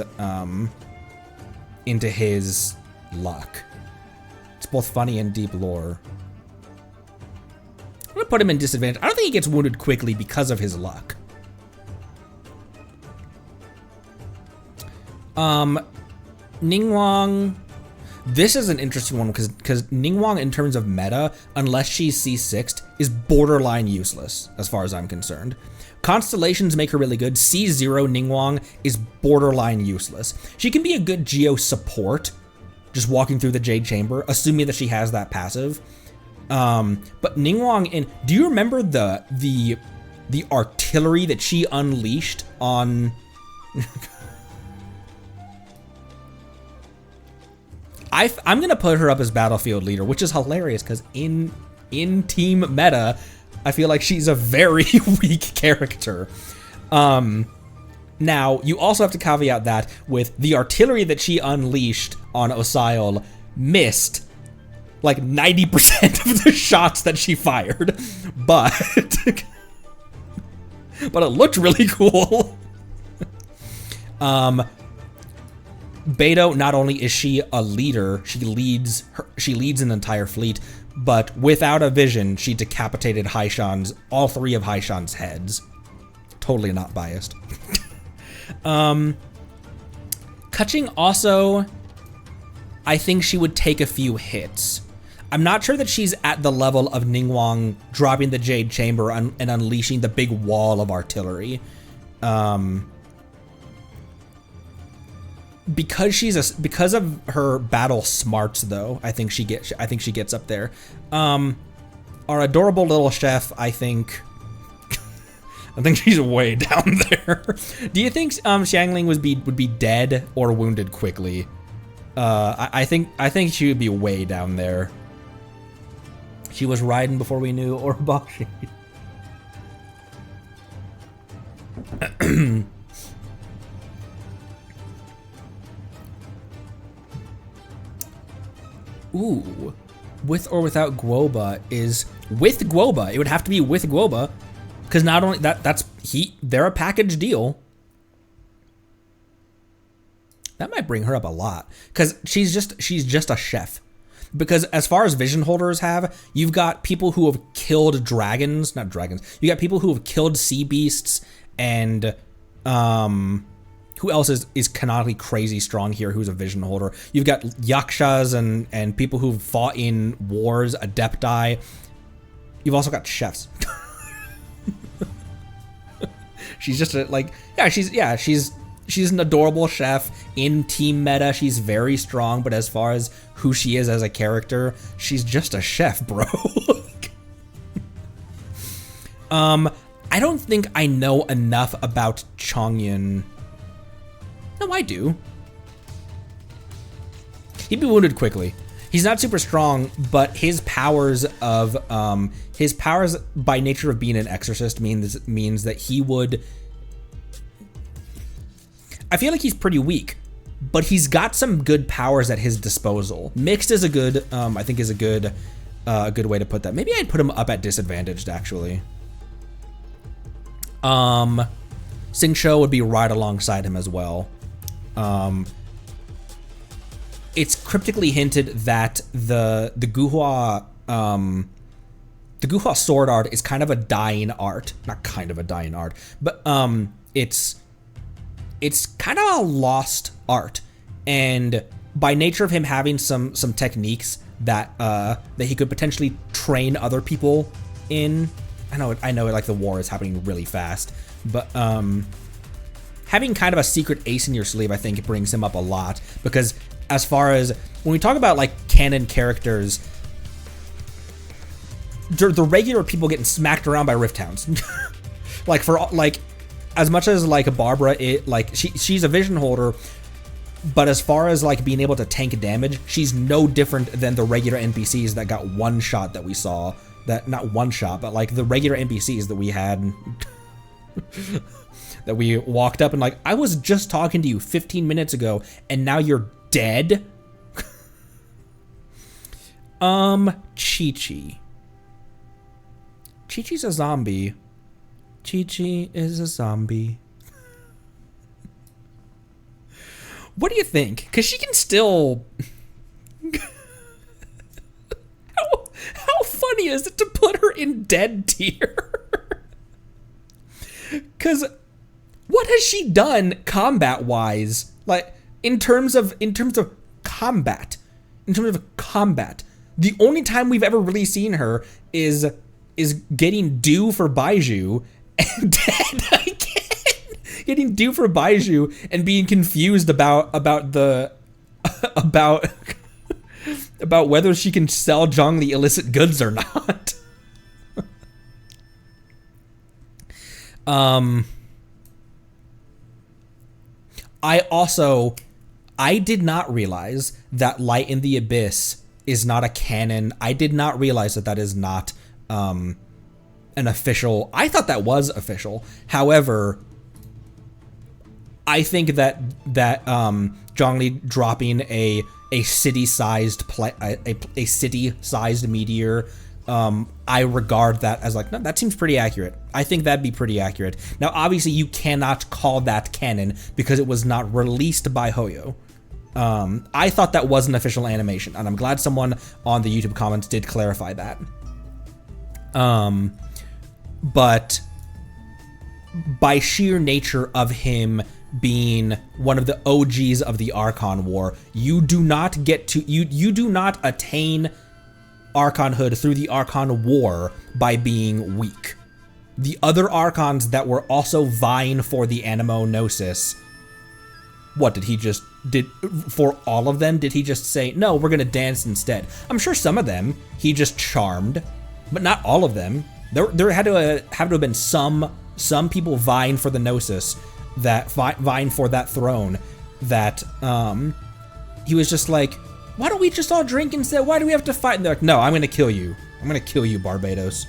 luck? It's both funny and deep lore. I'm gonna put him in disadvantage. I don't think he gets wounded quickly because of his luck. Ningguang. This is an interesting one because Ningguang, in terms of meta, unless she's C6'd, is borderline useless as far as I'm concerned. Constellations make her really good. C0 Ningguang is borderline useless. She can be a good Geo support, just walking through the Jade Chamber, assuming that she has that passive. But Ningguang, do you remember the artillery that she unleashed on? I'm gonna put her up as battlefield leader, which is hilarious because in team meta, I feel like she's a very weak character. Now you also have to caveat that with the artillery that she unleashed on Osial missed like 90% of the shots that she fired, but it looked really cool. Beto, not only is she a leader, she leads an entire fleet, but without a vision, she decapitated all three of Haishan's heads. Totally not biased. Kaching also, I think she would take a few hits. I'm not sure that she's at the level of Ningguang dropping the Jade Chamber and unleashing the big wall of artillery. Because of her battle smarts, though, I think she gets up there. Our adorable little chef, I think she's way down there. Do you think Xiangling would be dead or wounded quickly? I think she would be way down there. She was riding before we knew Orobashi. Ooh, with or without Guoba is with Guoba. It would have to be with Guoba, because not only they're a package deal. That might bring her up a lot, because she's just a chef. Because as far as vision holders you've got people who have killed dragons, not dragons. You got people who have killed sea beasts, and who else is canonically crazy strong here who's a vision holder? You've got yakshas and people who've fought in wars, adepti. You've also got chefs. She's just she's an adorable chef. In team meta, she's very strong, but as far as who she is as a character, she's just a chef, bro. I don't think I know enough about Chongyun. No, I do. He'd be wounded quickly. He's not super strong, but his powers by nature of being an exorcist means that he would. I feel like he's pretty weak, but he's got some good powers at his disposal. Mixed is a good, I think is a good way to put that. Maybe I'd put him up at disadvantaged actually. Xingqiu would be right alongside him as well. it's cryptically hinted that the Guhua sword art is kind of a dying art. Not kind of a dying art, but it's kind of a lost art. And by nature of him having some techniques that he could potentially train other people in. I know like the war is happening really fast, but having kind of a secret ace in your sleeve, I think it brings him up a lot, because as far as when we talk about like canon characters, the regular people getting smacked around by Rift Hounds. Like for like as much as like Barbara, she's a vision holder, but as far as like being able to tank damage, she's no different than the regular NPCs that got one shot that we saw. That not one shot, but like the regular NPCs that we had. That we walked up and like, I was just talking to you 15 minutes ago and now you're dead. Chi-Chi. Chi-Chi's a zombie. Chi-Chi is a zombie. What do you think? Because she can still... How funny is it to put her in dead tier? Because what has she done combat-wise? Like, in terms of combat. The only time we've ever really seen her is getting due for Baiju and dead again. Getting due for Baiju and being confused about whether she can sell Zhongli illicit goods or not. I did not realize that Light in the Abyss is not a canon. I did not realize that is not an official. I thought that was official. However, I think that Zhongli dropping a city-sized meteor, I regard that as like, no, that seems pretty accurate. I think that'd be pretty accurate. Now, obviously, you cannot call that canon because it was not released by Hoyo. I thought that was an official animation, and I'm glad someone on the YouTube comments did clarify that. But by sheer nature of him being one of the OGs of the Archon War, you do not attain Archonhood through the Archon War by being weak. The other Archons that were also vying for the Anemo Gnosis, for all of them, did he just say, no, we're gonna dance instead? I'm sure some of them he just charmed, but not all of them. There had to have been some people vying for the Gnosis, vying for that throne, that he was just like, why don't we just all drink instead? Why do we have to fight? And they're like, no, I'm gonna kill you. I'm gonna kill you, Barbados.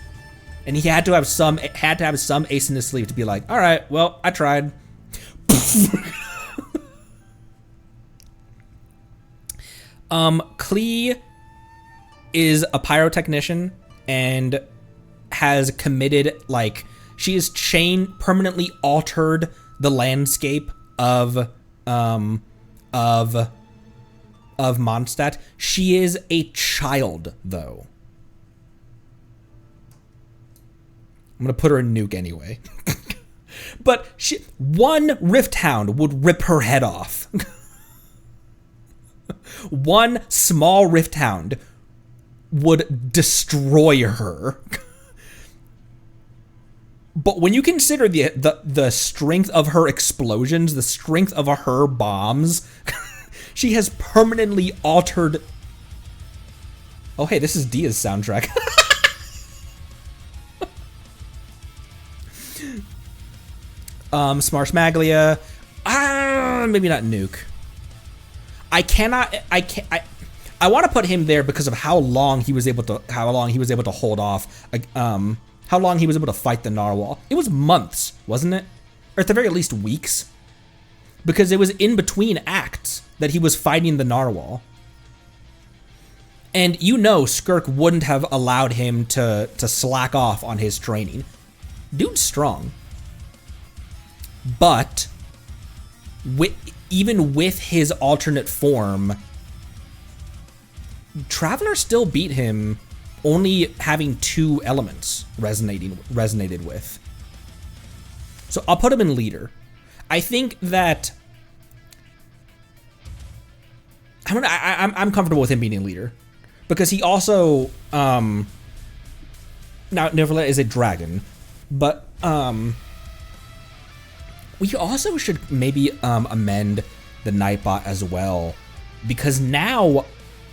And he had to have some ace in his sleeve to be like, all right, well, I tried. Klee is a pyrotechnician and has committed, like, she has permanently altered the landscape of Mondstadt. She is a child, though. I'm gonna put her in nuke anyway. But one Rift Hound would rip her head off. One small Rift Hound would destroy her. But when you consider the strength of her explosions, the strength of her bombs, she has permanently altered... Oh, hey, this is Dia's soundtrack. Smarsh Maglia. Maybe not Nuke. I want to put him there because of how long he was able to hold off, how long he was able to fight the Narwhal. It was months, wasn't it? Or at the very least weeks. Because it was in between acts that he was fighting the Narwhal. And you know Skirk wouldn't have allowed him to slack off on his training. Dude's strong. But even with his alternate form, Traveler still beat him, only having 2 elements resonated with. So I'll put him in leader. I think that I'm comfortable with him being in leader because he also now Nivolet is a dragon, but we also should maybe amend the Nightbot as well, because now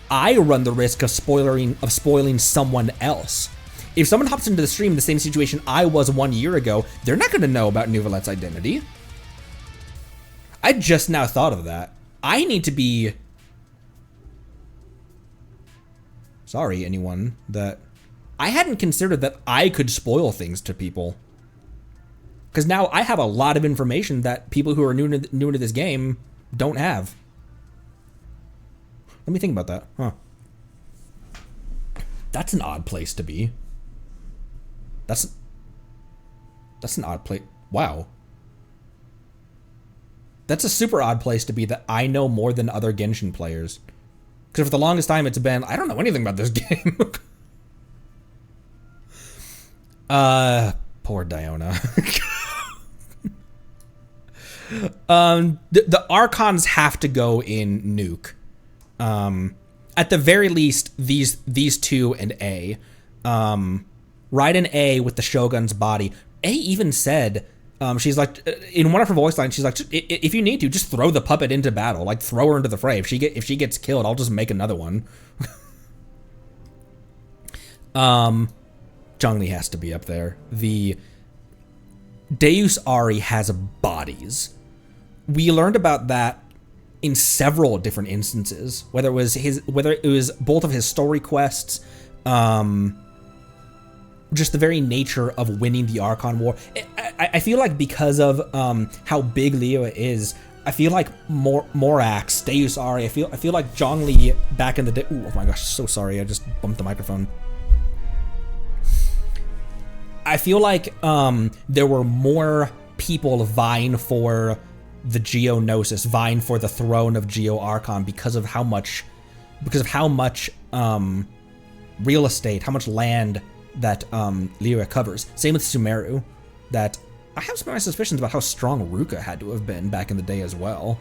I run the risk of spoiling someone else. If someone hops into the stream in the same situation I was 1 year ago, they're not going to know about Nivolet's identity. I just now thought of that. I need to be... Sorry, anyone, that... I hadn't considered that I could spoil things to people. Because now I have a lot of information that people who are new to this game don't have. Let me think about that. Huh. That's an odd place to be. That's an odd place. Wow. That's a super odd place to be, that I know more than other Genshin players. Because for the longest time it's been, I don't know anything about this game. Poor Diona. The Archons have to go in Nuke. At the very least, these 2 and A. Ride an A with the Shogun's body. A even said, she's like, in one of her voice lines, she's like, if you need to, just throw the puppet into battle. Like, throw her into the fray. If she gets killed, I'll just make another one. Zhongli has to be up there. The Deus Ari has bodies. We learned about that in several different instances, whether it was both of his story quests, just the very nature of winning the Archon War. I feel like because of how big Leo is, I feel like Morax, Deus Ari, I feel like Zhongli back in the day. Ooh, oh my gosh, so sorry, I just bumped the microphone. I feel like there were more people vying for the Geonosis, vying for the throne of Geo Archon because of how much real estate, how much land that Liyue covers. Same with Sumeru. That I have some of my suspicions about how strong Ruka had to have been back in the day as well.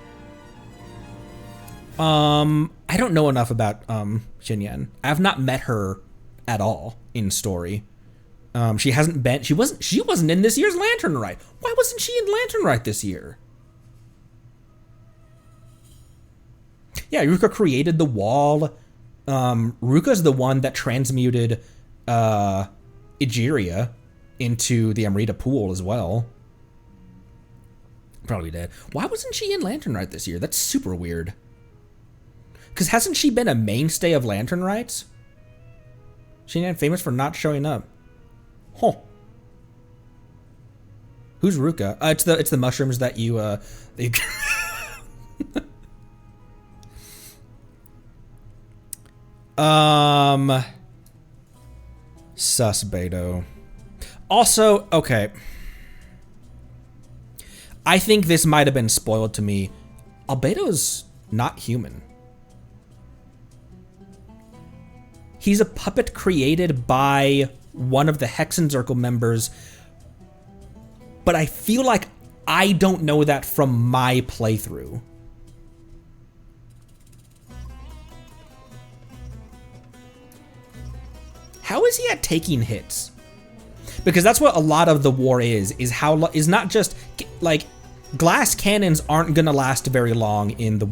I don't know enough about Xinyan. I have not met her at all in story. She wasn't in this year's Lantern Rite. Why wasn't she in Lantern Rite this year? Yeah, Ruka created the wall. Ruka's the one that transmuted Egeria into the Amrita pool as well. Probably did. Why wasn't she in Lantern Rite this year? That's super weird. Because hasn't she been a mainstay of Lantern Rites? She's famous for not showing up. Huh. Who's Ruka? It's the mushrooms that you Sus Beto. Also, okay. I think this might have been spoiled to me. Albedo's not human. He's a puppet created by one of the Hexenzirkel members, but I feel like I don't know that from my playthrough. How is he at taking hits? Because that's what a lot of the war is not just, like, glass cannons aren't gonna last very long in the,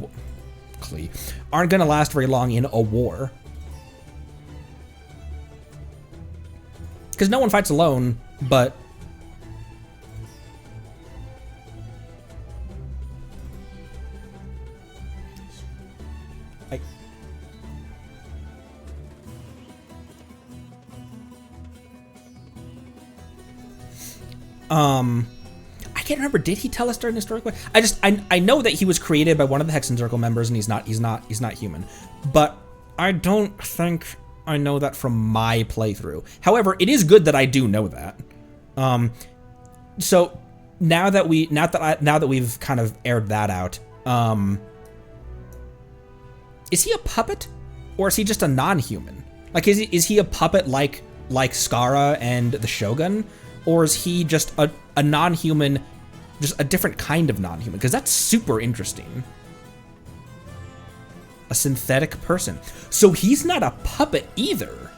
aren't gonna last very long in a war. Because no one fights alone, but I can't remember. Did he tell us during the story quest? I know that he was created by one of the Hexenzirkel members, and he's not human. But I don't think I know that from my playthrough. However, it is good that I do know that. So now that we've kind of aired that out, is he a puppet? Or is he just a non-human? Like, is he a puppet like Skara and the Shogun? Or is he just a non-human, just a different kind of non-human? Because that's super interesting. A synthetic person. So he's not a puppet either.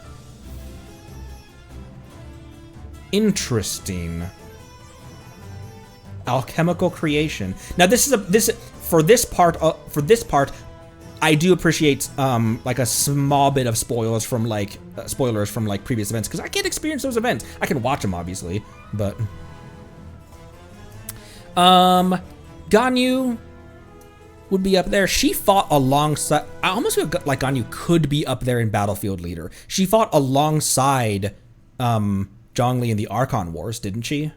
Interesting. Alchemical creation. Now for this part, I do appreciate like a small bit of spoilers from like previous events, because I can't experience those events. I can watch them obviously, but Ganyu would be up there. She fought alongside. I almost feel like Ganyu could be up there in Battlefield Leader. She fought alongside Zhongli in the Archon Wars, didn't she?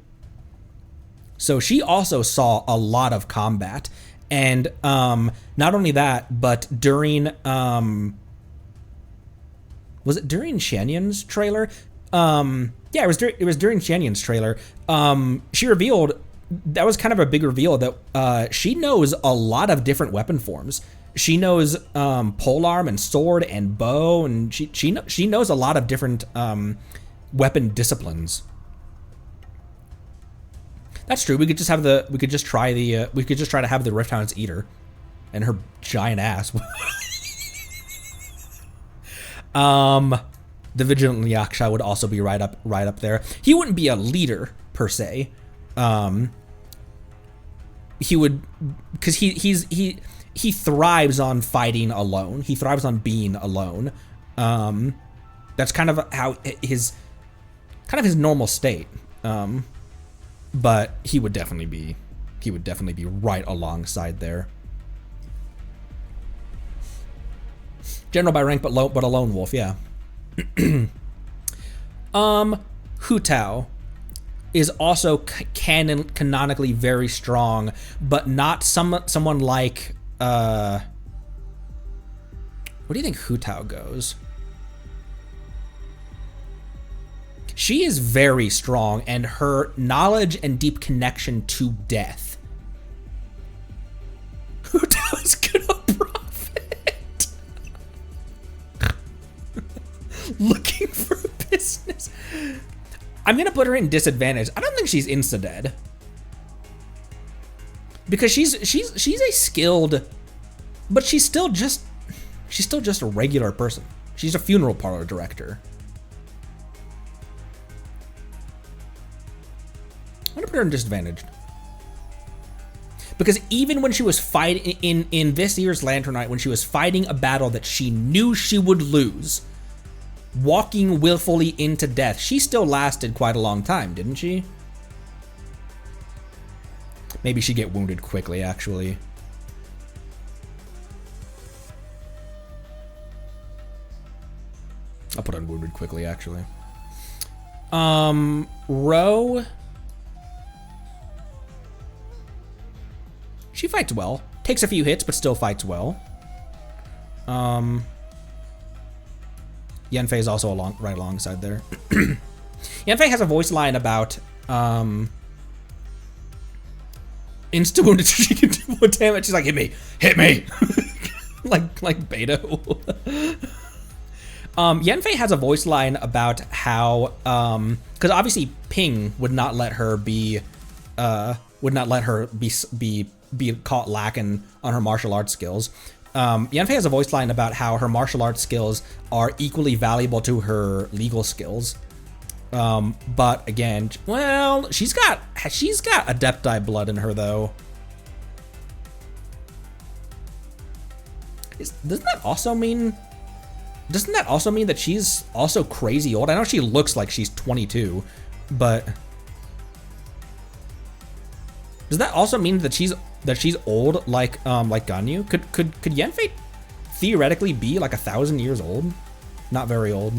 So she also saw a lot of combat. And not only that, but during was it during Shanyun's trailer? Yeah, it was during Shanyun's trailer. She revealed, that was kind of a big reveal, that she knows a lot of different weapon forms. She knows polearm and sword and bow, and she knows a lot of different weapon disciplines. That's true. We could just try to have the Rift Hounds eat her, and her giant ass. The Vigilant Yaksha would also be right up there. He wouldn't be a leader per se. He would, because he thrives on fighting alone. He thrives on being alone. That's kind of how his normal state. But he would definitely be right alongside there. General by rank, but a lone wolf, yeah. Hu Tao is also canonically very strong, but not someone like where do you think Hu Tao goes? She is very strong, and her knowledge and deep connection to death. Hu Tao is gonna profit. Looking for a business. I'm gonna put her in disadvantage. I don't think she's insta-dead, because she's a skilled, but she's still just a regular person. She's a funeral parlor director. I'm gonna put her in disadvantaged, because even when she was fighting in this year's Lantern Night, when she was fighting a battle that she knew she would lose, walking willfully into death, she still lasted quite a long time, didn't she? Maybe she'd get wounded quickly, actually. I'll put on wounded quickly, actually. Ro. She fights well. Takes a few hits, but still fights well. Yanfei is also right alongside there. Yanfei has a voice line about insta wounded. She can do more damage. She's like, hit me, like Beto. Yanfei has a voice line about how because obviously Ping would not let her be caught lacking on her martial arts skills. Yanfei has a voice line about how her martial arts skills are equally valuable to her legal skills. But again, well, she's got Adepti blood in her though. Doesn't that also mean that she's also crazy old? I know she looks like she's 22, but does that also mean that she's old like Ganyu? Could Yanfei theoretically be like 1,000 years old? Not very old.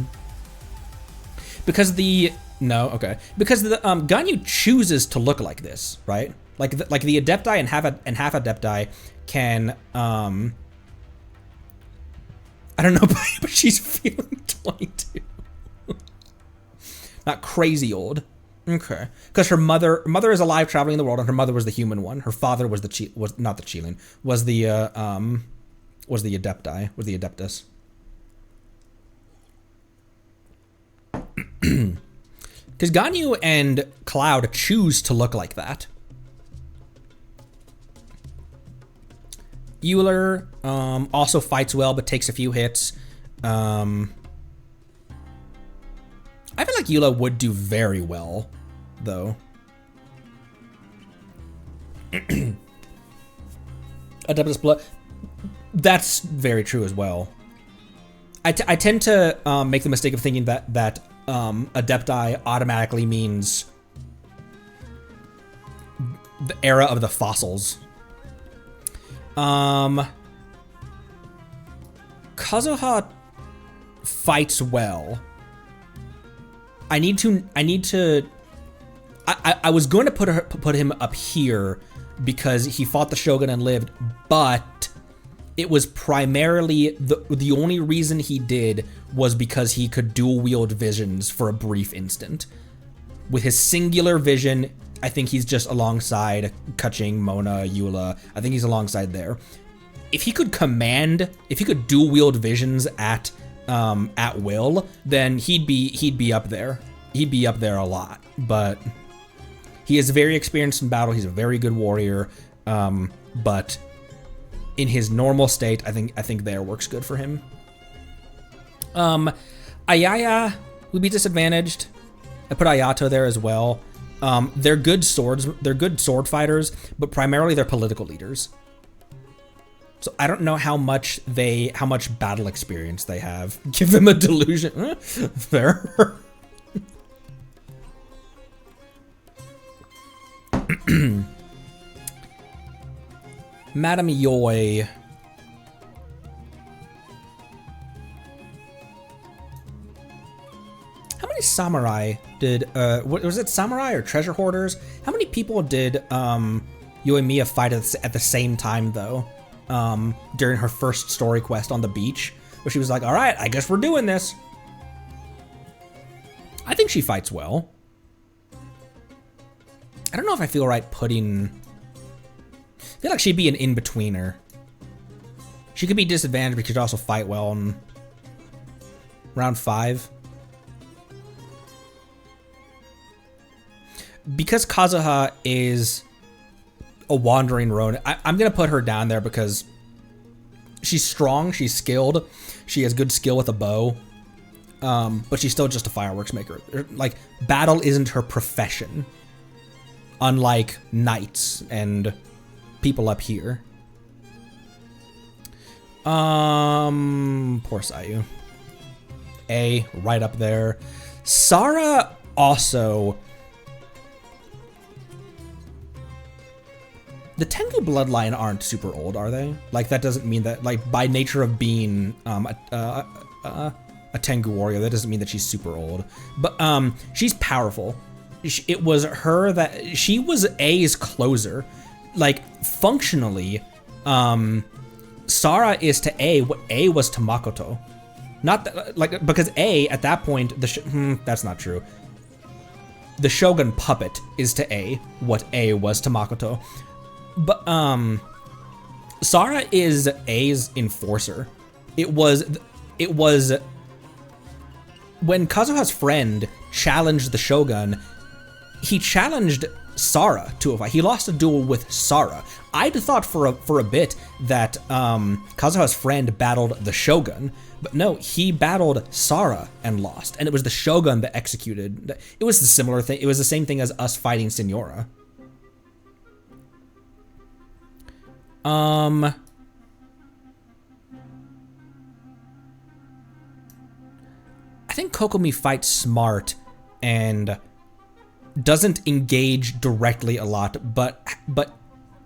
Because because the Ganyu chooses to look like this, right? Like the Adepti and half Adepti can I don't know, but she's feeling 22. Not crazy old. Okay, because her mother is alive, traveling the world, and her mother was the human one. Her father was not the Qilin, was the Adepti, was the Adeptus. Because Ganyu and Cloud choose to look like that. Euler also fights well, but takes a few hits. I feel like Eula would do very well, though. Adeptus Blood. That's very true as well. I tend to make the mistake of thinking that Adepti automatically means the era of the fossils. Kazuha fights well. I was going to put him up here because he fought the Shogun and lived, but it was primarily the only reason he did was because he could dual wield visions for a brief instant. With his singular vision, I think he's just alongside Kaching, Mona, Eula. I think he's alongside there. If he could dual wield visions at will, then he'd be up there. He'd be up there a lot. But he is very experienced in battle. He's a very good warrior. But in his normal state, I think there works good for him. Ayaya would be disadvantaged. I put Ayato there as well. They're good sword fighters, but primarily they're political leaders. So I don't know how much battle experience they have. Give them a delusion. Fair. Madame Yoi. How many samurai did was it samurai or treasure hoarders? How many people did Yoimiya fight at the same time though? During her first story quest on the beach, where she was like, "All right, I guess we're doing this." I think she fights well. I don't know if I feel right putting. I feel like she'd be an in-betweener. She could be disadvantaged, but she could also fight well in round 5. Because Kazuha is a wandering road, I'm going to put her down there because she's strong, she's skilled, she has good skill with a bow, but she's still just a fireworks maker. Like, battle isn't her profession, unlike knights and people up here. Poor Sayu. A, right up there. Sara also. The Tengu bloodline aren't super old, are they? Like, that doesn't mean that, like, by nature of being a Tengu warrior, that doesn't mean that she's super old. But she's powerful. It was her that she was A's closer. Like, functionally, Sara is to A what A was to Makoto. Not that, like, because A at that point that's not true. The Shogun puppet is to A what A was to Makoto. But Sara is A's enforcer. It was when Kazuha's friend challenged the Shogun, he challenged Sara to a fight. He lost a duel with Sara. I'd thought for a bit that Kazuha's friend battled the Shogun, but no, he battled Sara and lost, and it was the Shogun that executed. It was the similar thing. It was the same thing as us fighting Signora. I think Kokomi fights smart and doesn't engage directly a lot, but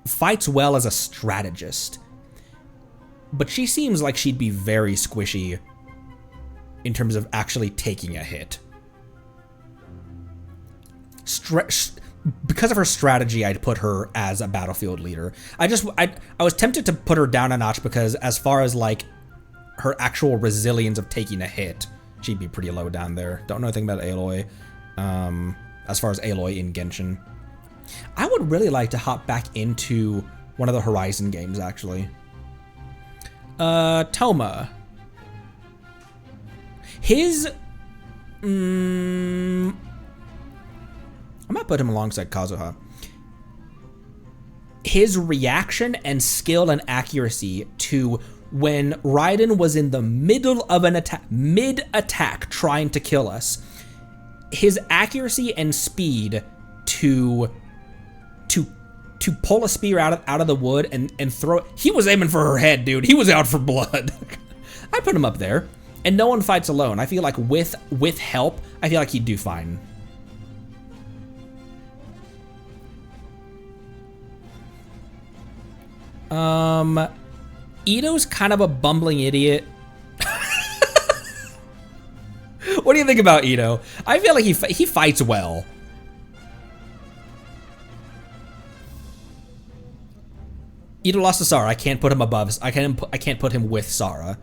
fights well as a strategist. But she seems like she'd be very squishy in terms of actually taking a hit. Because of her strategy, I'd put her as a battlefield leader. I was tempted to put her down a notch because as far as like her actual resilience of taking a hit, she'd be pretty low down there. Don't know anything about Aloy. As far as Aloy in Genshin. I would really like to hop back into one of the Horizon games, actually. Toma. His... put him alongside Kazuha. His reaction and skill and accuracy to when Raiden was in the middle of an attack, mid-attack, trying to kill us, his accuracy and speed to pull a spear out of the wood and throw it. He was aiming for her head, dude. He was out for blood. I put him up there. And no one fights alone. I feel like with help, I feel like he'd do fine. Ito's kind of a bumbling idiot. What do you think about Ito? I feel like he fights well. Ito lost to Sara. I can't put him above. I can't put him with Sara.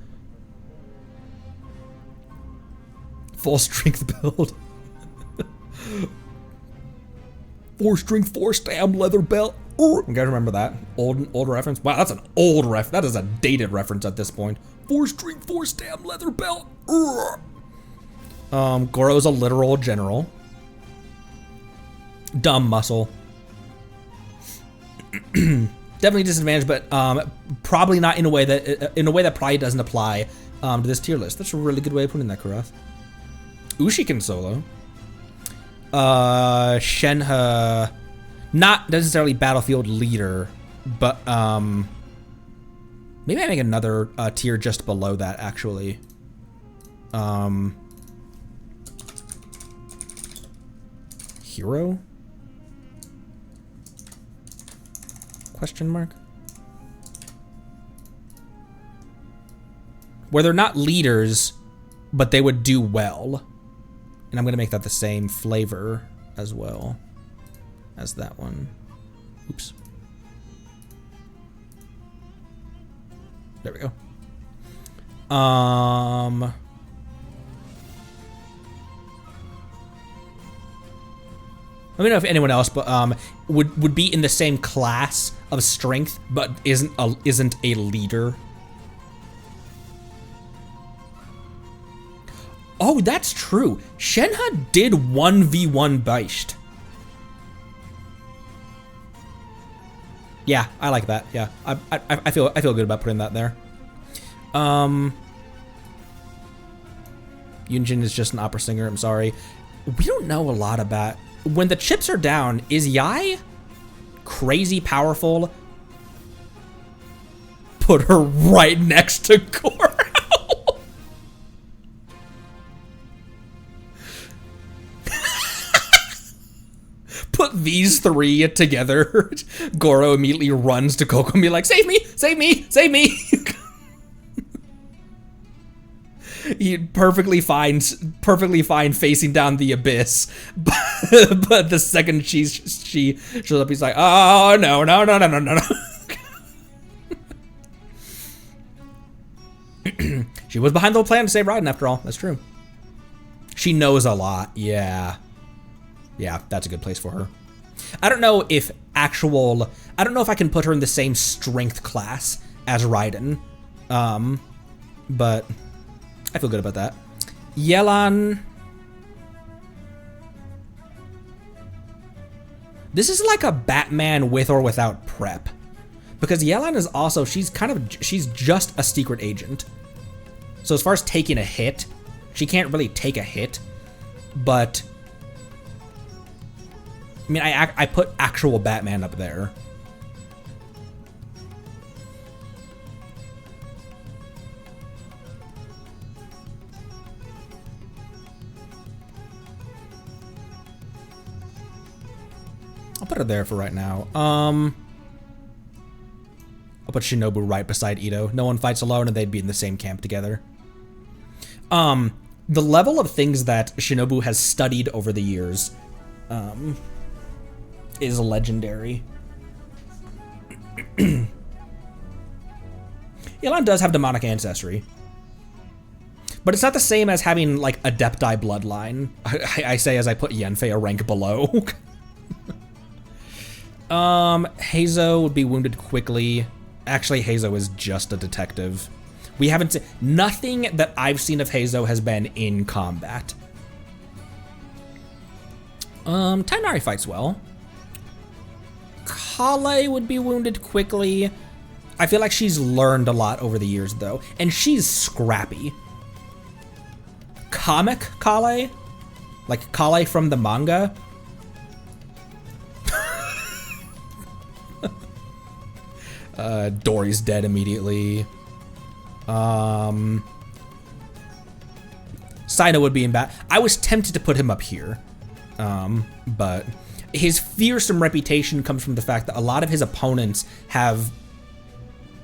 Full strength build. 4 strength, 4 stab, leather belt. Ooh, you guys remember that old reference? Wow, that's an old ref. That is a dated reference at this point. 4 strength, 4 stab, leather belt. Goro's a literal general. Dumb muscle. Definitely disadvantage, but probably not in a way that probably doesn't apply to this tier list. That's a really good way of putting that, Karath. Ushi can solo. Shenhe, not necessarily battlefield leader, but maybe I make another tier just below that, actually. Hero? Question mark? Where they're not leaders, but they would do well. And I'm gonna make that the same flavor as well as that one. Oops. There we go. Let me know if anyone else, but would be in the same class of strength, but isn't a leader. Oh, that's true. Shenhe did 1v1 Beisht. Yeah, I like that. Yeah, I feel good about putting that there. Yunjin is just an opera singer. I'm sorry. We don't know a lot about. When the chips are down, is Yai crazy powerful? Put her right next to Goro. Put these three together. Goro immediately runs to Coco and be like, "Save me! Save me! Save me!" He perfectly fine facing down the abyss, but the second she shows up, he's like, "Oh no no no no no no no." She was behind the whole plan to save Raiden, after all. That's true. She knows a lot. Yeah, that's a good place for her. I don't know if I don't know if I can put her in the same strength class as Raiden, but I feel good about that. Yelan. This is like a Batman with or without prep. Because Yelan is also, she's just a secret agent. So as far as taking a hit, she can't really take a hit. But, I mean, I put actual Batman up there. I'll put her there for right now. I'll put Shinobu right beside Ito. No one fights alone and they'd be in the same camp together. The level of things that Shinobu has studied over the years is legendary. Yelan does have demonic ancestry. But it's not the same as having, like, Adepti bloodline. I say as I put Yenfei a rank below. Heizo would be wounded quickly. Actually, Heizo is just a detective. We haven't seen, nothing that I've seen of Heizo has been in combat. Tainari fights well. Kale would be wounded quickly. I feel like she's learned a lot over the years, though, and she's scrappy. Comic Kale? Like Kale from the manga? Dory's dead immediately. Sino would be in bad. I was tempted to put him up here, but his fearsome reputation comes from the fact that a lot of his opponents have,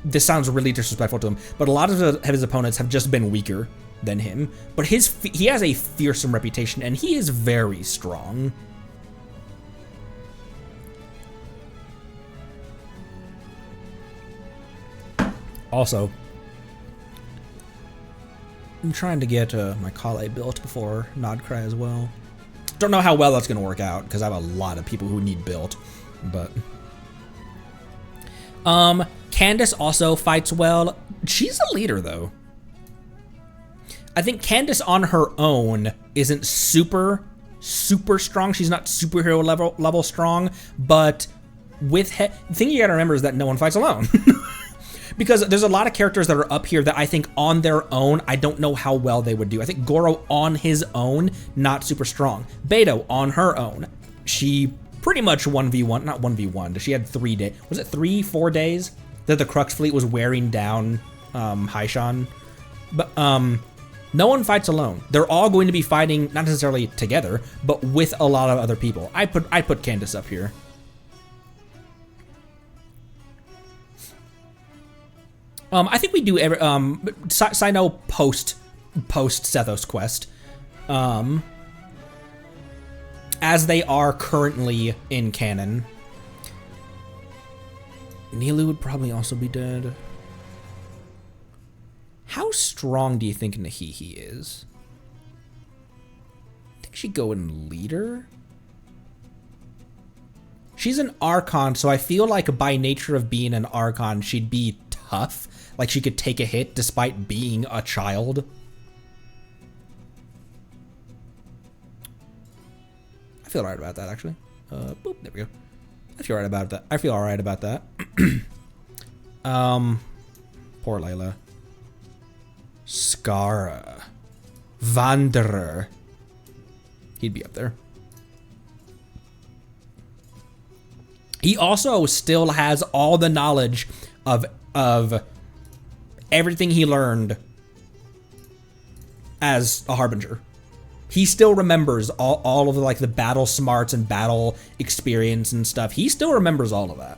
this sounds really disrespectful to him, but a lot of his opponents have just been weaker than him. But he has a fearsome reputation, and he is very strong. Also, I'm trying to get my Kale built before Nodcry as well. Don't know how well that's going to work out, because I have a lot of people who need built, but... Candace also fights well. She's a leader, though. I think Candace on her own isn't super strong. She's not superhero level strong, but with... the thing you gotta remember is that no one fights alone. Because there's a lot of characters that are up here that I think on their own, I don't know how well they would do. I think Goro on his own, not super strong. Beto on her own, she pretty much 1v1, not 1v1, she had 3 days. Was it 3-4 days that the Crux fleet was wearing down Haishan? But no one fights alone. They're all going to be fighting, not necessarily together, but with a lot of other people. I put Candace up here. I think we do every, Sino post Sethos quest, as they are currently in canon. Nilu would probably also be dead. How strong do you think Nahihi is? I think she'd go in leader. She's an Archon, so I feel like by nature of being an Archon, she'd be tough. Like she could take a hit despite being a child. I feel alright about that, actually. Boop, there we go. I feel alright about that. I feel alright about that. Poor Layla. Skara. Wanderer. He'd be up there. He also still has all the knowledge of everything he learned as a Harbinger. He still remembers all of the, like, the battle smarts and battle experience and stuff. He still remembers all of that.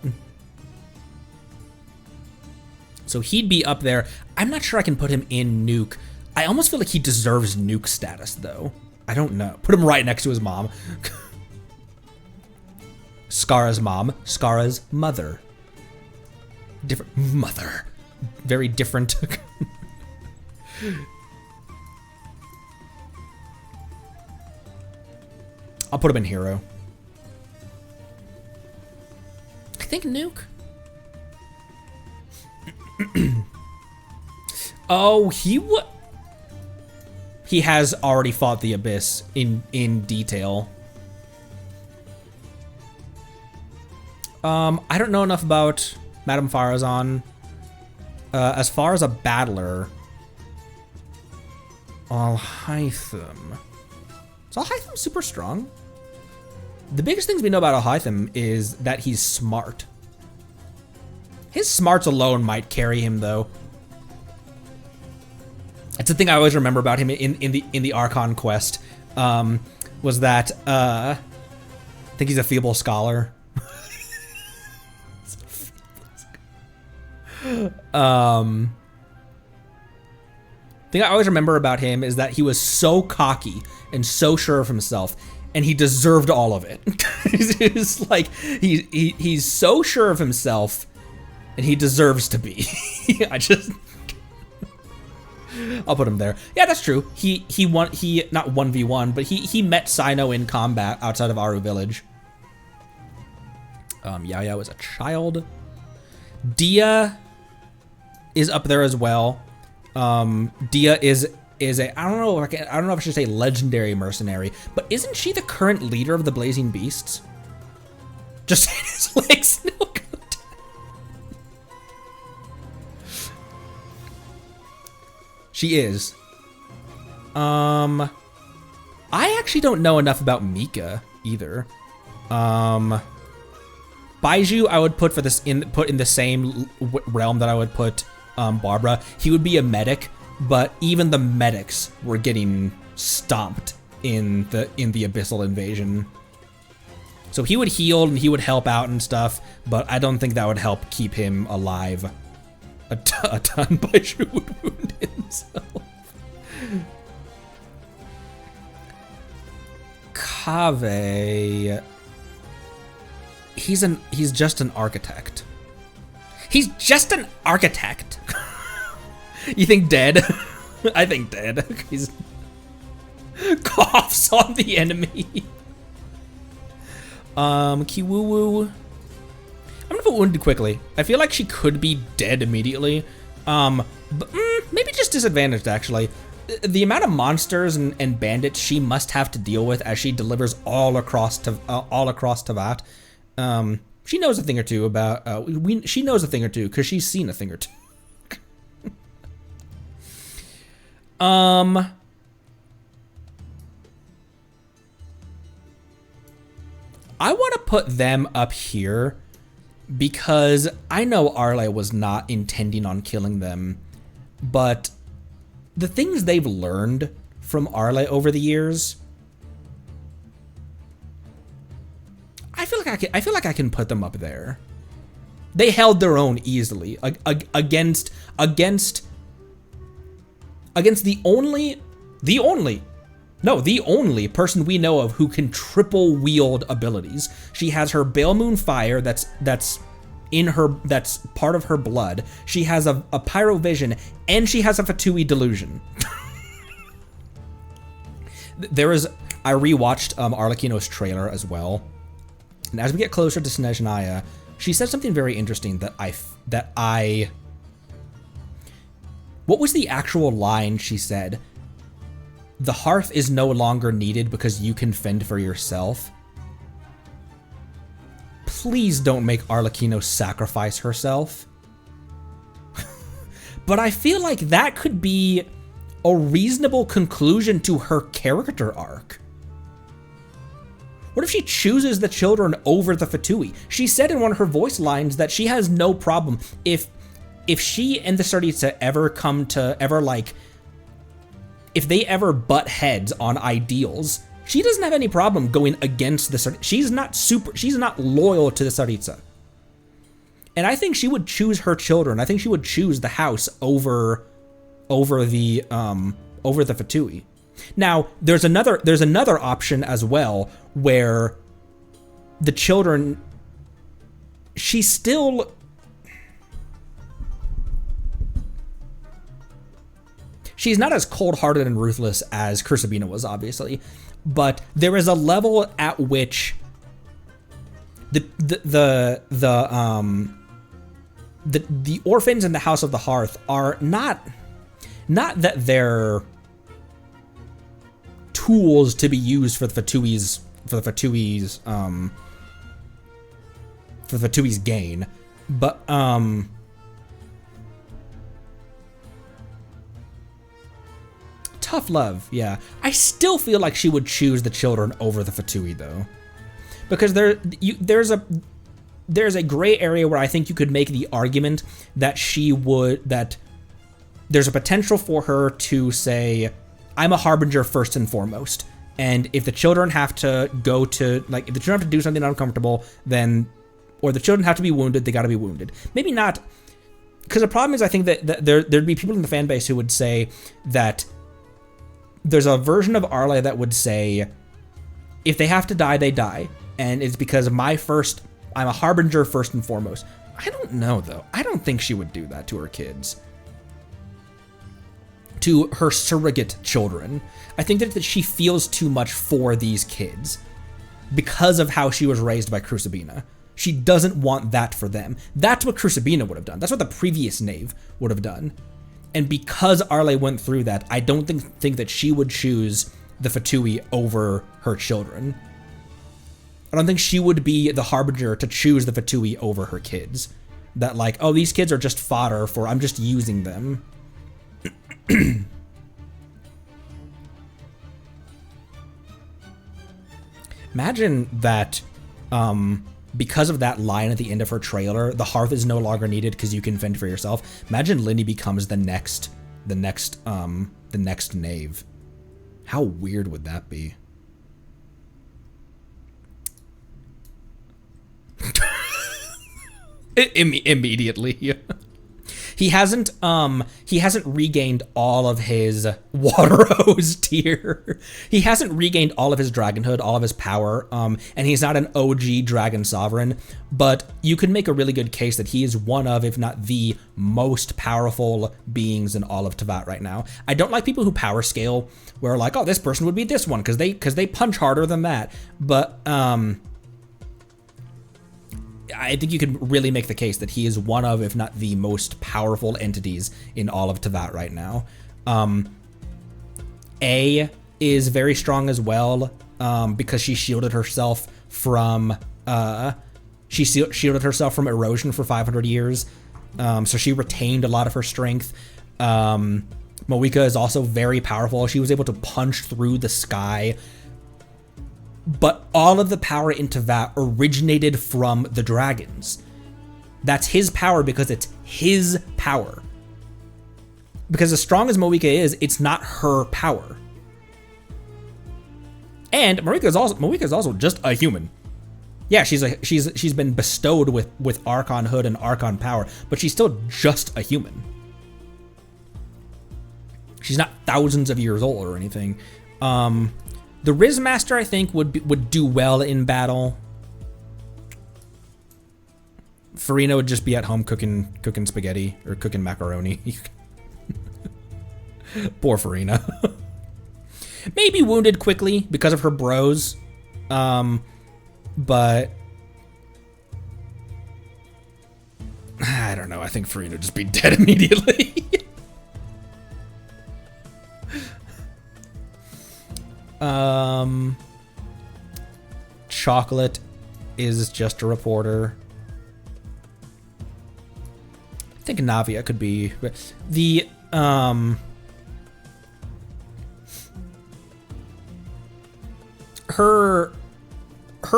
So he'd be up there. I'm not sure I can put him in Nuke. I almost feel like he deserves Nuke status, though. I don't know. Put him right next to his mom. Skara's mom. Skara's mother. Different mother. Very different. I'll put him in hero. I think Nuke. Oh, he has already fought the Abyss in detail. I don't know enough about Madame Farazan. As far as a battler, Alhaitham. Is Alhaitham super strong? The biggest things we know about Alhaitham is that he's smart. His smarts alone might carry him, though. That's the thing I always remember about him in the Archon quest. Was that I think he's a feeble scholar. Thing I always remember about him is that he was so cocky and so sure of himself, and he deserved all of it. It's like he's so sure of himself, and he deserves to be. I'll put him there. Yeah, that's true. He not 1v1, but he met Sino in combat outside of Aru Village. Yaya was a child. Dia is up there as well. Dia is is a I don't know if I should say legendary mercenary, but isn't she the current leader of the Blazing Beasts? Just saying his legs no good. She is. I actually don't know enough about Mika either. Baiju I would put in the same realm that I would put Barbara. He would be a medic, but even the medics were getting stomped in the Abyssal Invasion. So he would heal and he would help out and stuff, but I don't think that would help keep him alive. A ton Baiju would wound himself. Kaveh. He's just an architect. He's just an architect. You think dead? I think dead. He's coughs on the enemy. Kiwoo. I'm gonna put wounded quickly. I feel like she could be dead immediately. But maybe just disadvantaged actually. The amount of monsters and bandits she must have to deal with as she delivers all across Tavat. She knows a thing or two about. She knows a thing or two because she's seen a thing or two. I want to put them up here because I know Arle was not intending on killing them, but the things they've learned from Arle over the years, I feel like I can put them up there. They held their own easily against the only person we know of who can triple wield abilities. She has her Bale Moon Fire that's part of her blood. She has a Pyro Vision, and she has a Fatui Delusion. I rewatched Arlecchino's trailer as well, and as we get closer to Snezhnaya, she said something very interesting what was the actual line she said? The hearth is no longer needed because you can fend for yourself. Please don't make Arlecchino sacrifice herself. But I feel like that could be a reasonable conclusion to her character arc. What if she chooses the children over the Fatui? She said in one of her voice lines that she has no problem if she and the Tsaritsa if they ever butt heads on ideals, she doesn't have any problem going against the Tsaritsa. She's not loyal to the Tsaritsa. And I think she would choose her children. I think she would choose the house over the Fatui. Now, there's another option as well where the children, she's not as cold-hearted and ruthless as Kursabina was, obviously, but there is a level at which the orphans in the House of the Hearth are not that they're tools to be used for the Fatui's gain, but tough love, yeah. I still feel like she would choose the children over the Fatui though, because there's a gray area where I think you could make the argument that that there's a potential for her to say, I'm a harbinger first and foremost, and if the children have to if the children have to do something uncomfortable, or the children have to be wounded, they gotta be wounded. Maybe not, because the problem is I think that there'd be people in the fan base who would say that there's a version of Arle that would say, if they have to die, they die, and it's because I'm a harbinger first and foremost. I don't know though. I don't think she would do that to her kids. To her surrogate children. I think that she feels too much for these kids because of how she was raised by Kursabina. She doesn't want that for them. That's what Kursabina would have done. That's what the previous knave would have done. And because Arle went through that, I don't think that she would choose the Fatui over her children. I don't think she would be the harbinger to choose the Fatui over her kids. That like, oh, these kids are just fodder for, I'm just using them. Imagine that, because of that line at the end of her trailer, the hearth is no longer needed because you can fend for yourself. Imagine Lindy becomes the next knave. How weird would that be? Immediately. He hasn't regained all of his water hose tier. He hasn't regained all of his dragonhood, all of his power, and he's not an OG dragon sovereign, but you could make a really good case that he is one of, if not the most powerful beings in all of Teyvat right now. I don't like people who power scale, where like, oh, this person would be this one because they punch harder than that. But I think you could really make the case that he is one of, if not the most powerful entities in all of Teyvat right now. A is very strong as well, because she shielded herself from erosion for 500 years. So she retained a lot of her strength. Moika is also very powerful. She was able to punch through the sky. But all of the power in Teyvat originated from the dragons. That's his power because it's his power. Because as strong as Moika is, it's not her power. And Moika is also just a human. Yeah, she's been bestowed with Archon Hood and Archon power, but she's still just a human. She's not thousands of years old or anything. The Riz Master, I think, would do well in battle. Farina would just be at home cooking spaghetti or cooking macaroni. Poor Farina. Maybe wounded quickly because of her bros, but I don't know. I think Farina would just be dead immediately. Chocolate is just a reporter. I think Navia could be the her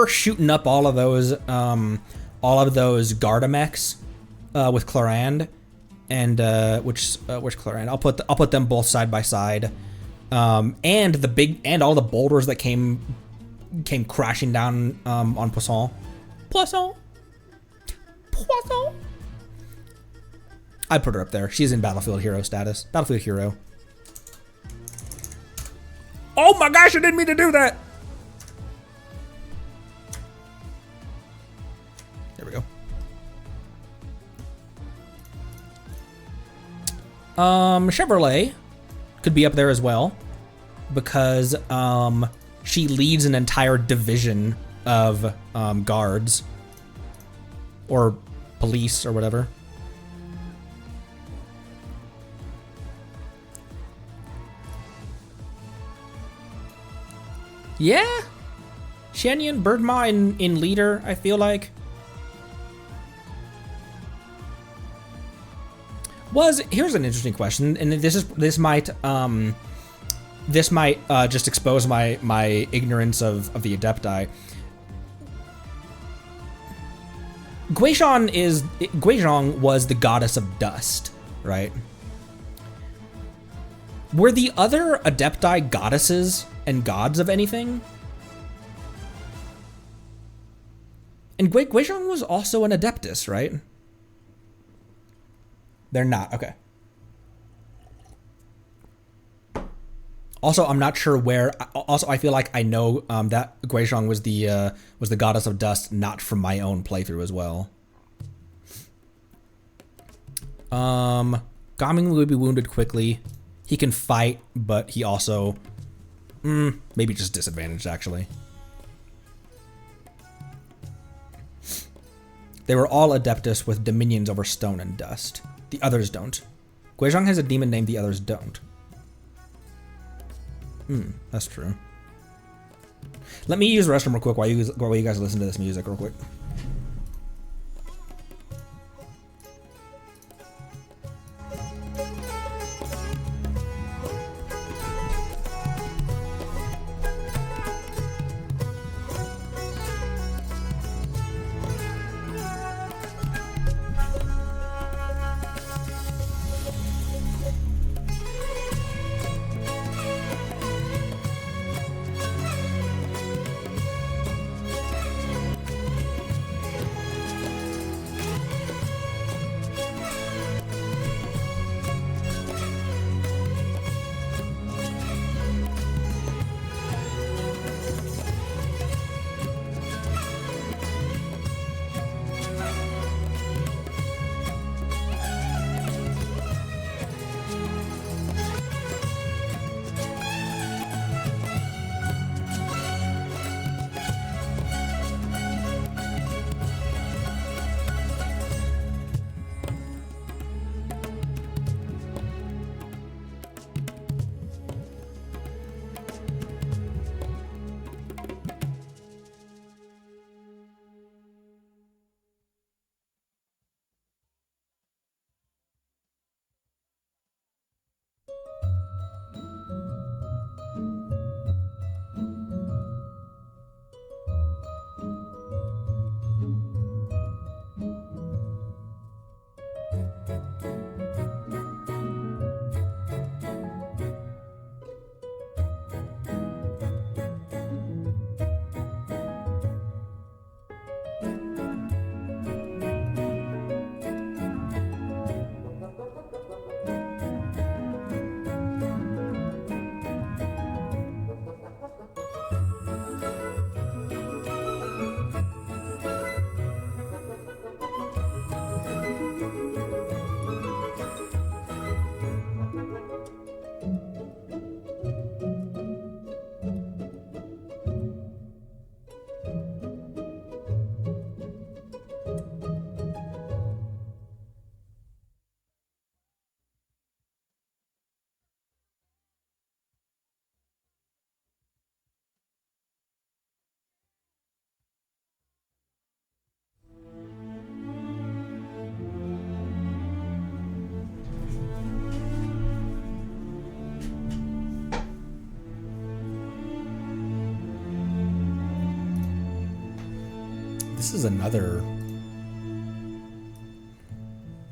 shooting up all of those Gardamex with Clorand and which Clorand? I'll put them both side by side. And all the boulders that came crashing down on Poisson. I'd put her up there. She's in Battlefield Hero status. Battlefield Hero. Oh my gosh, I didn't mean to do that! There we go. Chevrolet could be up there as well, because she leads an entire division of guards or police or whatever. Yeah, Shanyan Birdma in leader, I feel like. Here's an interesting question, and this might just expose my ignorance of the Adepti. Guizhong was the goddess of dust, right? Were the other Adepti goddesses and gods of anything? And Guizhong was also an Adeptus, right? They're not. Okay. Also, I'm not sure where. Also, I feel like I know that Guizhong was the goddess of dust, not from my own playthrough as well. Gaming would be wounded quickly. He can fight, but he also maybe just disadvantaged actually. They were all Adeptus with dominions over stone and dust. The others don't. Guizhong has a demon name the others don't. That's true. Let me use the restroom real quick while you guys listen to this music real quick.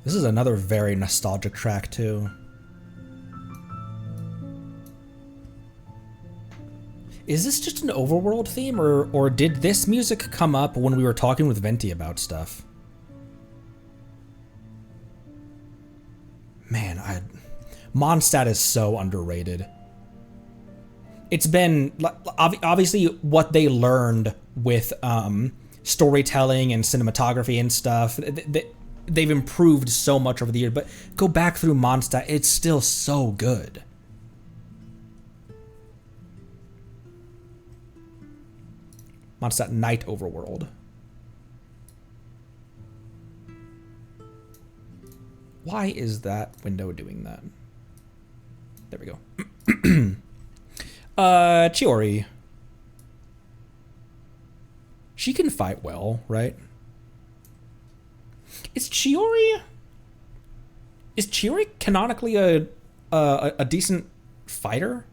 This is another very nostalgic track too. Is this just an overworld theme, or did this music come up when we were talking with Venti about stuff? Man, Mondstadt is so underrated. It's been obviously what they learned with storytelling and cinematography and stuff. They've improved so much over the years, but go back through Mondstadt, it's still so good. Mondstadt Night Overworld. Why is that window doing that? There we go. Chiori. She can fight well, right? Is Chiori canonically a decent fighter?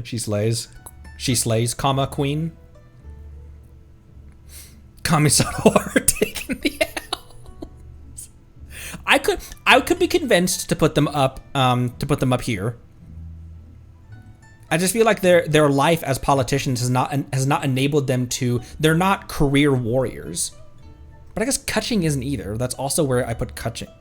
She slays. She slays, comma, queen. Kamisato are taking the L's. I could be convinced to put them up here. I just feel like their life as politicians has not enabled them to. They're not career warriors. But I guess Kaching isn't either. That's also where I put Kaching.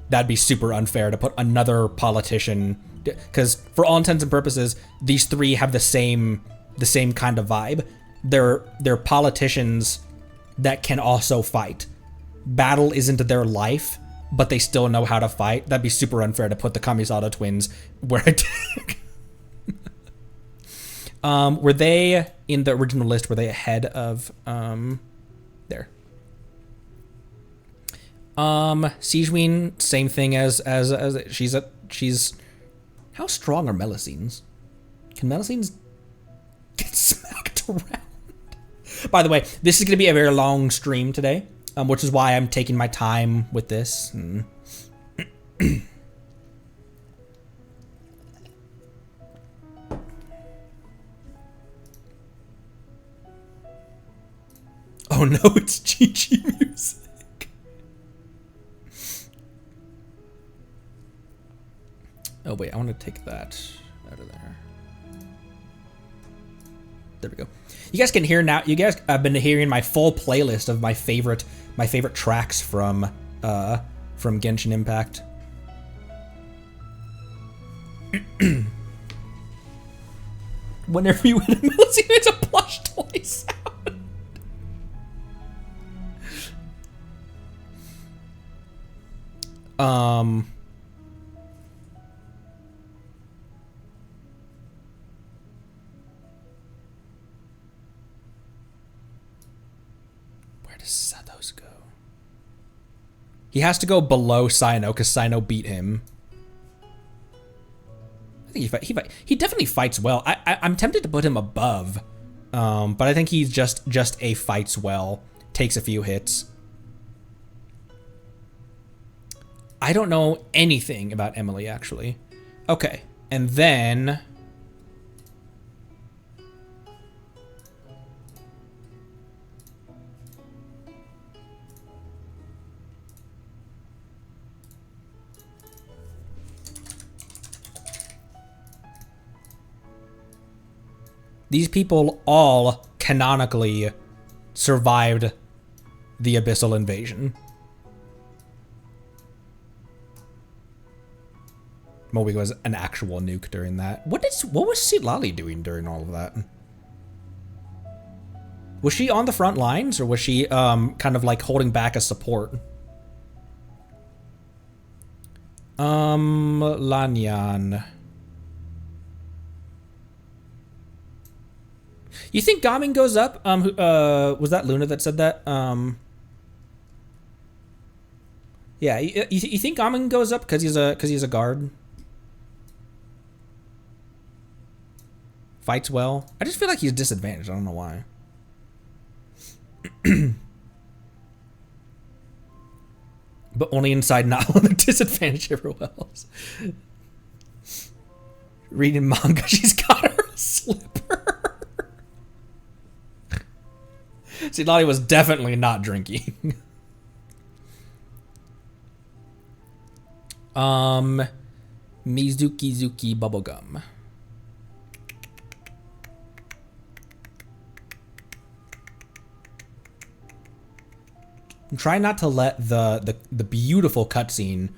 That'd be super unfair to put another politician, because for all intents and purposes, these three have the same kind of vibe. They're politicians that can also fight. Battle isn't their life, but they still know how to fight. That'd be super unfair to put the Kamisato twins where Were they in the original list? Were they ahead of there? Siegeween, same thing as she's. How strong are Melusines? Can Melusines get smacked around? By the way, this is going to be a very long stream today, which is why I'm taking my time with this. Oh no, it's GG music. Oh wait, I want to take that out of there. There we go. You guys can hear now. You guys have been hearing my full playlist of my favorite tracks from Genshin Impact. Whenever you hit a Melusine, it makes a plush toy sound. Where does Sathos go? He has to go below Cyno because Cyno beat him. I think he definitely fights well. I'm tempted to put him above, but I think he's just a fights well, takes a few hits. I don't know anything about Emily, actually. Okay, and then... These people all canonically survived the Abyssal Invasion. Moby was an actual nuke during that. What was Sitlali doing during all of that? Was she on the front lines, or was she kind of like holding back as support? Lanyan. You think Gaming goes up? Was that Luna that said that? Yeah, you think Gaming goes up because he's a guard? Fights well. I just feel like he's disadvantaged. I don't know why. But only inside, not on the disadvantage everywhere else. Reading manga, she's got her slipper. See, Lottie was definitely not drinking. Mizuki Zuki bubblegum. Try not to let the beautiful cutscene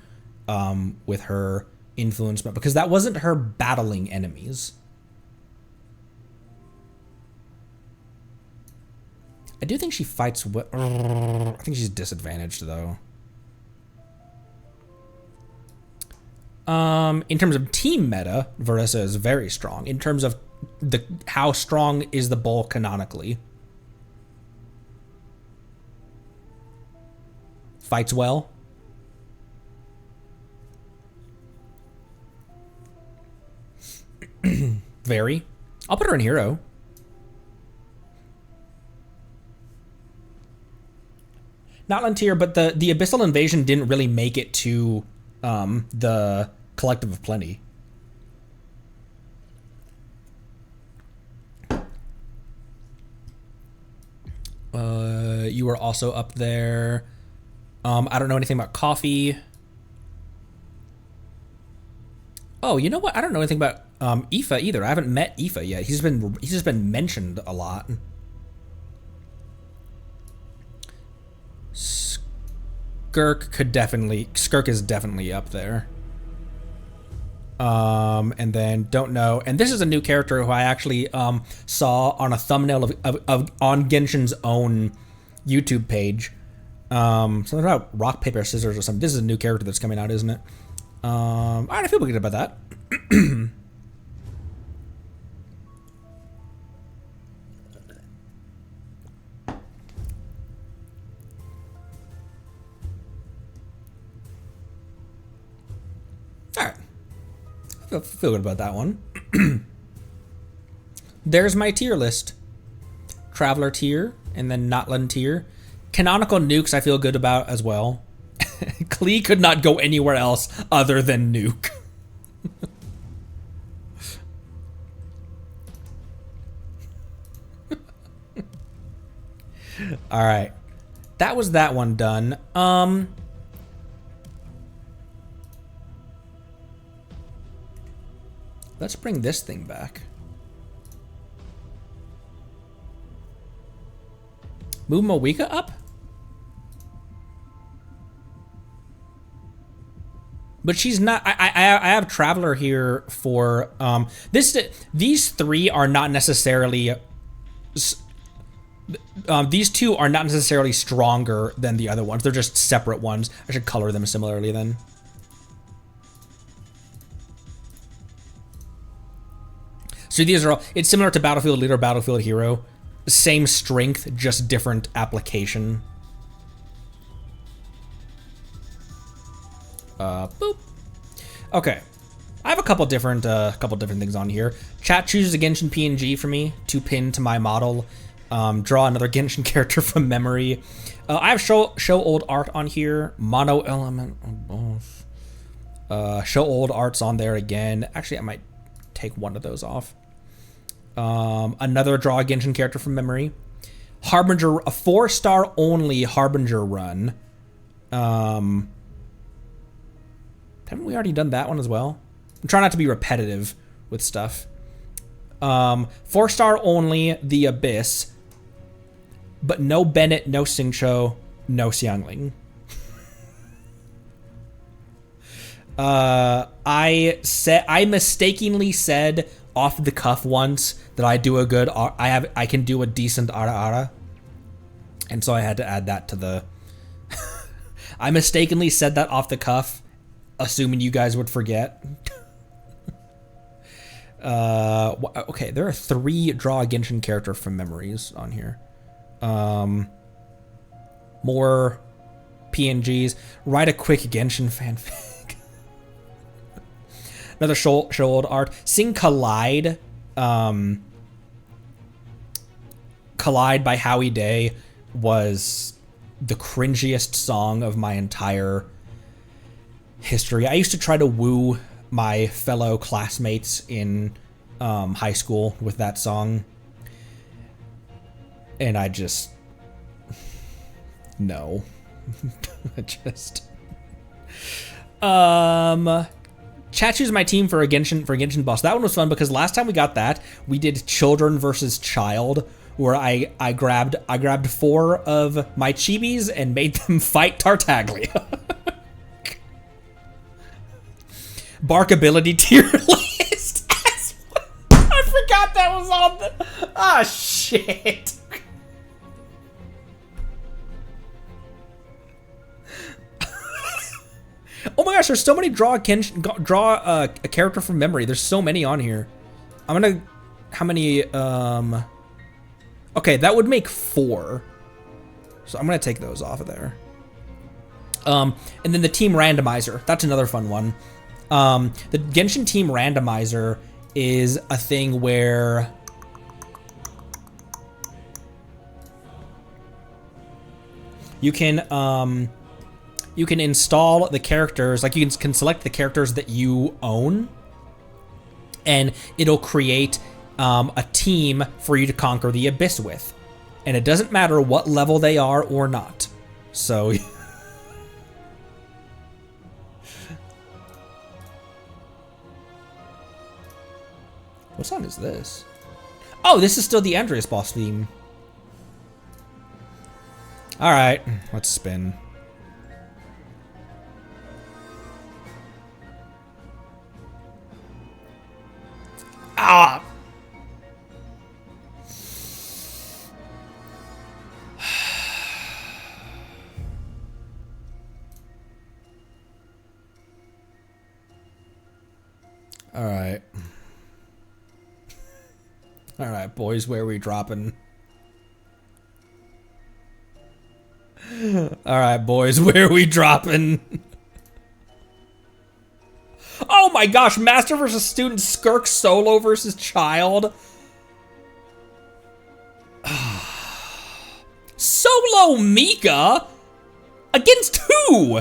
with her influence, because that wasn't her battling enemies. I do think she fights with... I think she's disadvantaged, though. In terms of team meta, Verissa is very strong. In terms of how strong is the bull canonically. Fights well. Very. I'll put her in hero. Not Lantier, but the Abyssal Invasion didn't really make it to the Collective of Plenty. You were also up there. I don't know anything about coffee. Oh, you know what? I don't know anything about Aoife either. I haven't met Aoife yet. He's just been mentioned a lot. Skirk is definitely up there. And then don't know. And this is a new character who I actually saw on a thumbnail of on Genshin's own YouTube page. Something about rock, paper, scissors or something. This is a new character that's coming out, isn't it? Alright, I feel good about that. feel good about that one. There's my tier list. Traveler tier, and then Notland tier. Canonical nukes I feel good about as well. Klee could not go anywhere else other than nuke. All right. That was that one done. Let's bring this thing back. Move Moeka up? But she's not. I have Traveler here for these three are not necessarily. These two are not necessarily stronger than the other ones. They're just separate ones. I should color them similarly then. So these are all. It's similar to Battlefield Leader, Battlefield Hero. Same strength, just different application. Boop. Okay, I have a couple different things on here. Chat chooses a Genshin PNG for me to pin to my model. Draw another Genshin character from memory. I have show old art on here. Mono element. Show old art's on there again. Actually, I might take one of those off. Another draw a Genshin character from memory. Harbinger, a 4-star only Harbinger run. Haven't we already done that one as well? I'm trying not to be repetitive with stuff. 4-star only, The Abyss. But no Bennett, no Xingqiu, no Xiangling. I mistakenly said off the cuff once that I do a good. I can do a decent Ara Ara, and so I had to add that to the. I mistakenly said that off the cuff, assuming you guys would forget. Okay, there are 3 draw a Genshin character from memories on here. More PNGs. Write a quick Genshin fanfic. Another show old art. Sing Collide. Collide by Howie Day was the cringiest song of my entire history. I used to try to woo my fellow classmates in high school with that song. And I just... No. I just... Chat choose my team for a Genshin boss. That one was fun because last time we got that, we did Children versus Child, where I grabbed 4 of my chibis and made them fight Tartaglia. Bark ability tier list. I forgot that was on the... Ah, shit. Oh my gosh, there's so many draw a character from memory. There's so many on here. I'm gonna... How many... Okay, that would make 4. So I'm gonna take those off of there. And then the team randomizer. That's another fun one. The Genshin team randomizer is a thing where... You can install the characters, like you can select the characters that you own, and it'll create a team for you to conquer the Abyss with. And it doesn't matter what level they are or not. So... What song is this? Oh, this is still the Andreas boss theme. Alright, let's spin. Ah! Alright. Alright, boys, where are we dropping? Alright, boys, where are we dropping? Oh my gosh, Master versus Student, Skirk solo versus Child. Solo Mika? Against who?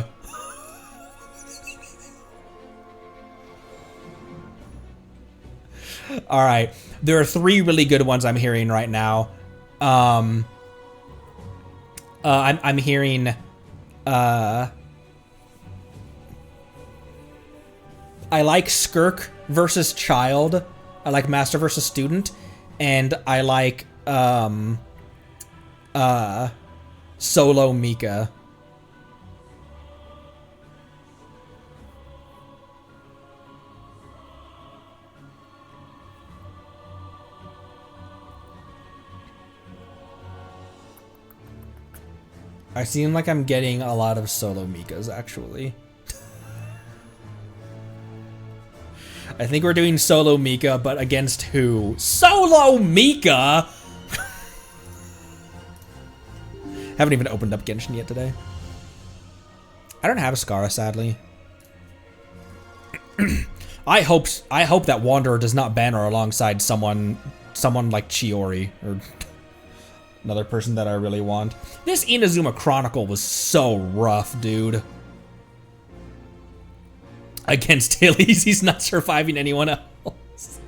All right, there are 3 really good ones I'm hearing right now. I'm hearing, I like Skirk versus Child. I like Master versus Student, and I like Solo Mika. I seem like I'm getting a lot of Solo Mikas, actually. I think we're doing Solo Mika, but against who? Solo Mika?! Haven't even opened up Genshin yet today. I don't have Skara, sadly. I hope that Wanderer does not ban her alongside someone like Chiori or another person that I really want. This Inazuma Chronicle was so rough, dude. Against Hillies, he's not surviving anyone else.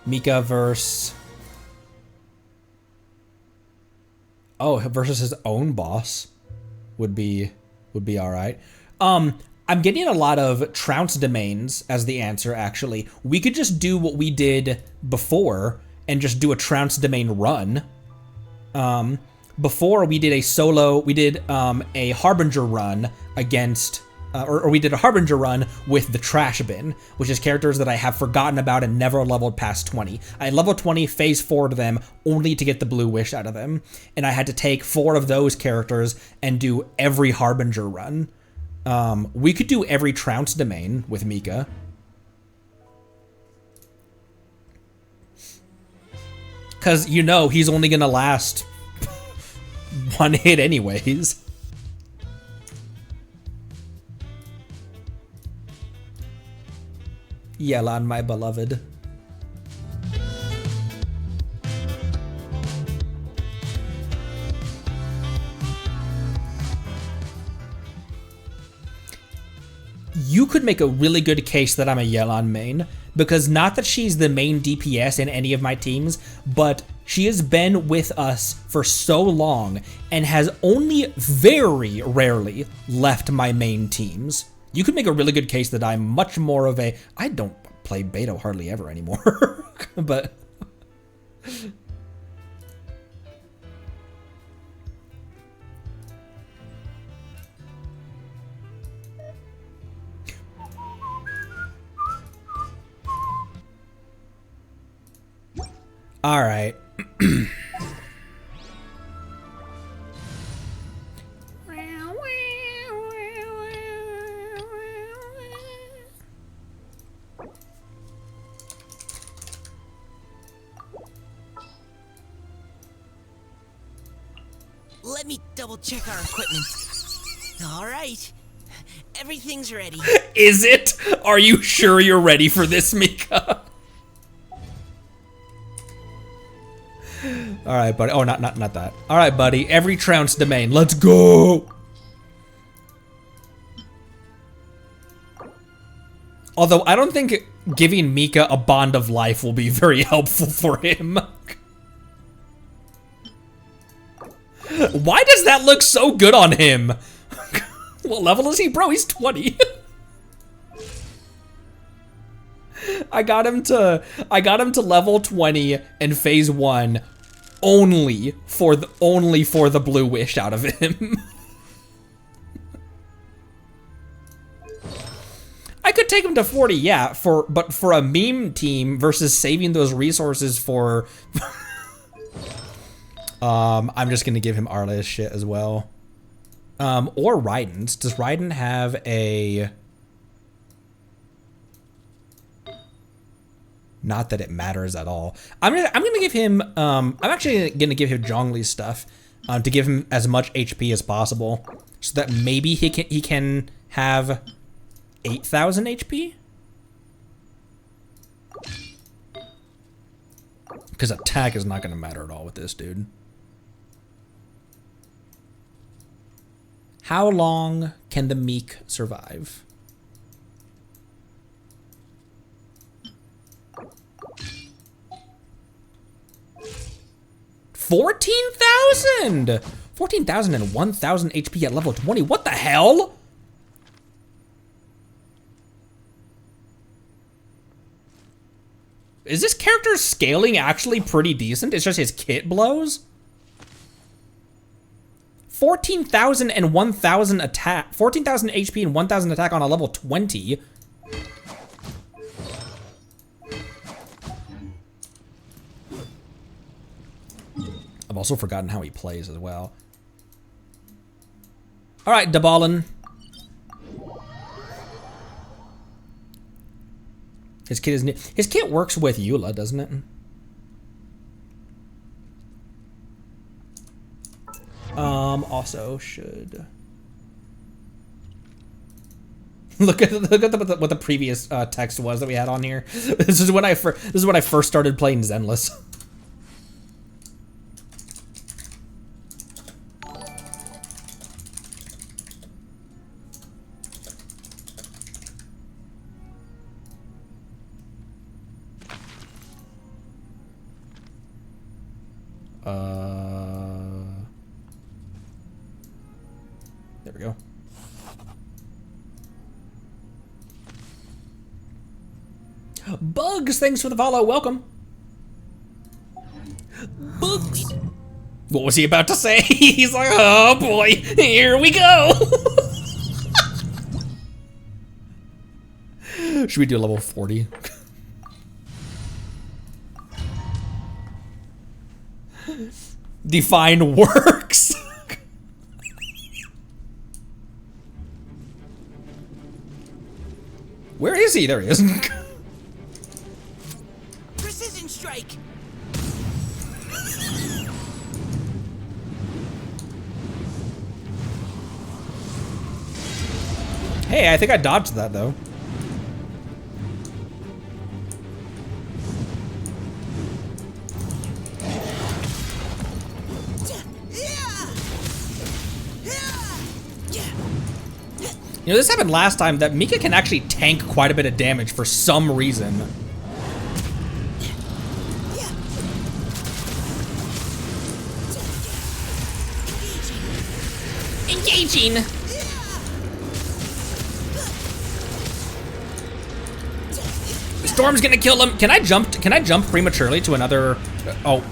Mika versus... Oh, versus his own boss would be alright. I'm getting a lot of Trounce domains as the answer, actually. We could just do what we did before and just do a Trounce domain run. Before we did a Harbinger run against, or we did a Harbinger run with the Trash Bin, which is characters that I have forgotten about and never leveled past 20. I leveled 20, phase 4 to them, only to get the Blue Wish out of them. And I had to take 4 of those characters and do every Harbinger run. We could do every Trounce domain with Mika. Because, you know, he's only gonna last 1 hit anyways. Yelan, my beloved. You could make a really good case that I'm a Yelan main, because not that she's the main DPS in any of my teams, but she has been with us for so long and has only very rarely left my main teams. You could make a really good case that I'm much more of a... I don't play Beto hardly ever anymore, but... All right. Let me double check our equipment. All right. Everything's ready. Is it? Are you sure you're ready for this, Mika? All right, buddy. Oh, not that. All right, buddy. Every Trounce domain. Let's go. Although I don't think giving Mika a bond of life will be very helpful for him. Why does that look so good on him? What level is he, bro? He's 20. I got him to level 20 in phase 1 only for the Blue Wish out of him. I could take him to 40, yeah, but for a meme team versus saving those resources for I'm just gonna give him Arlia's shit as well. Or Raiden's. Does Raiden have a Not that it matters at all. I'm gonna give him. I'm actually gonna give him Zhongli's stuff to give him as much HP as possible, so that maybe he can have 8,000 HP. Because attack is not gonna matter at all with this dude. How long can the meek survive? 14,000! 14,000 and 1,000 HP at level 20. What the hell? Is this character's scaling actually pretty decent? It's just his kit blows? 14,000 and 1,000 attack. 14,000 HP and 1,000 attack on a level 20. I've also forgotten how he plays as well. All right, Dabalin. His kit is new. His kit works with Eula, doesn't it? Also should look at what the previous text was that we had on here. This is when I first started playing Zenless. There we go. Bugs, thanks for the follow. Welcome. Bugs. What was he about to say? He's like, oh boy, here we go. Should we do level 40? Define works. Where is he? There he is. Precision strike. Hey, I think I dodged that though. You know, this happened last time, that Mika can actually tank quite a bit of damage for some reason. Engaging! Storm's gonna kill him. Can I jump prematurely to another? Oh.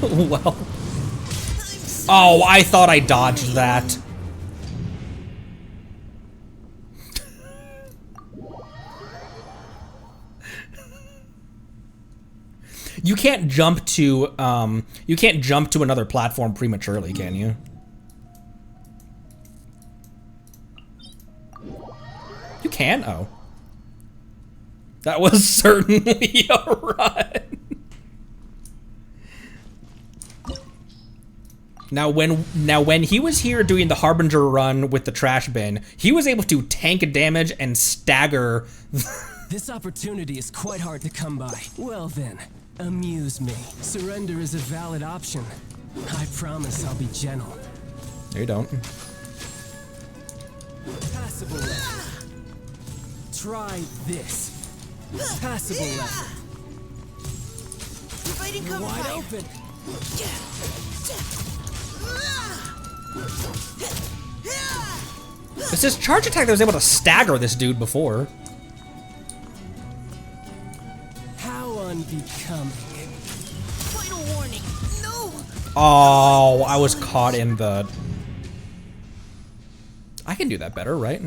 Well. Oh, I thought I dodged that. You can't jump to another platform prematurely, can you? You can? Oh. That was certainly a run. Now when he was here doing the Harbinger run with the trash bin, he was able to tank damage and stagger. This opportunity is quite hard to come by. Well then, amuse me. Surrender is a valid option. I promise I'll be gentle. No, you don't. Passable left. Try this. Passable left. Fighting cover Wide fire. open. It's his charge attack that was able to stagger this dude before. How unbecoming. Final warning. No. Oh, I was caught in the... I can do that better, right?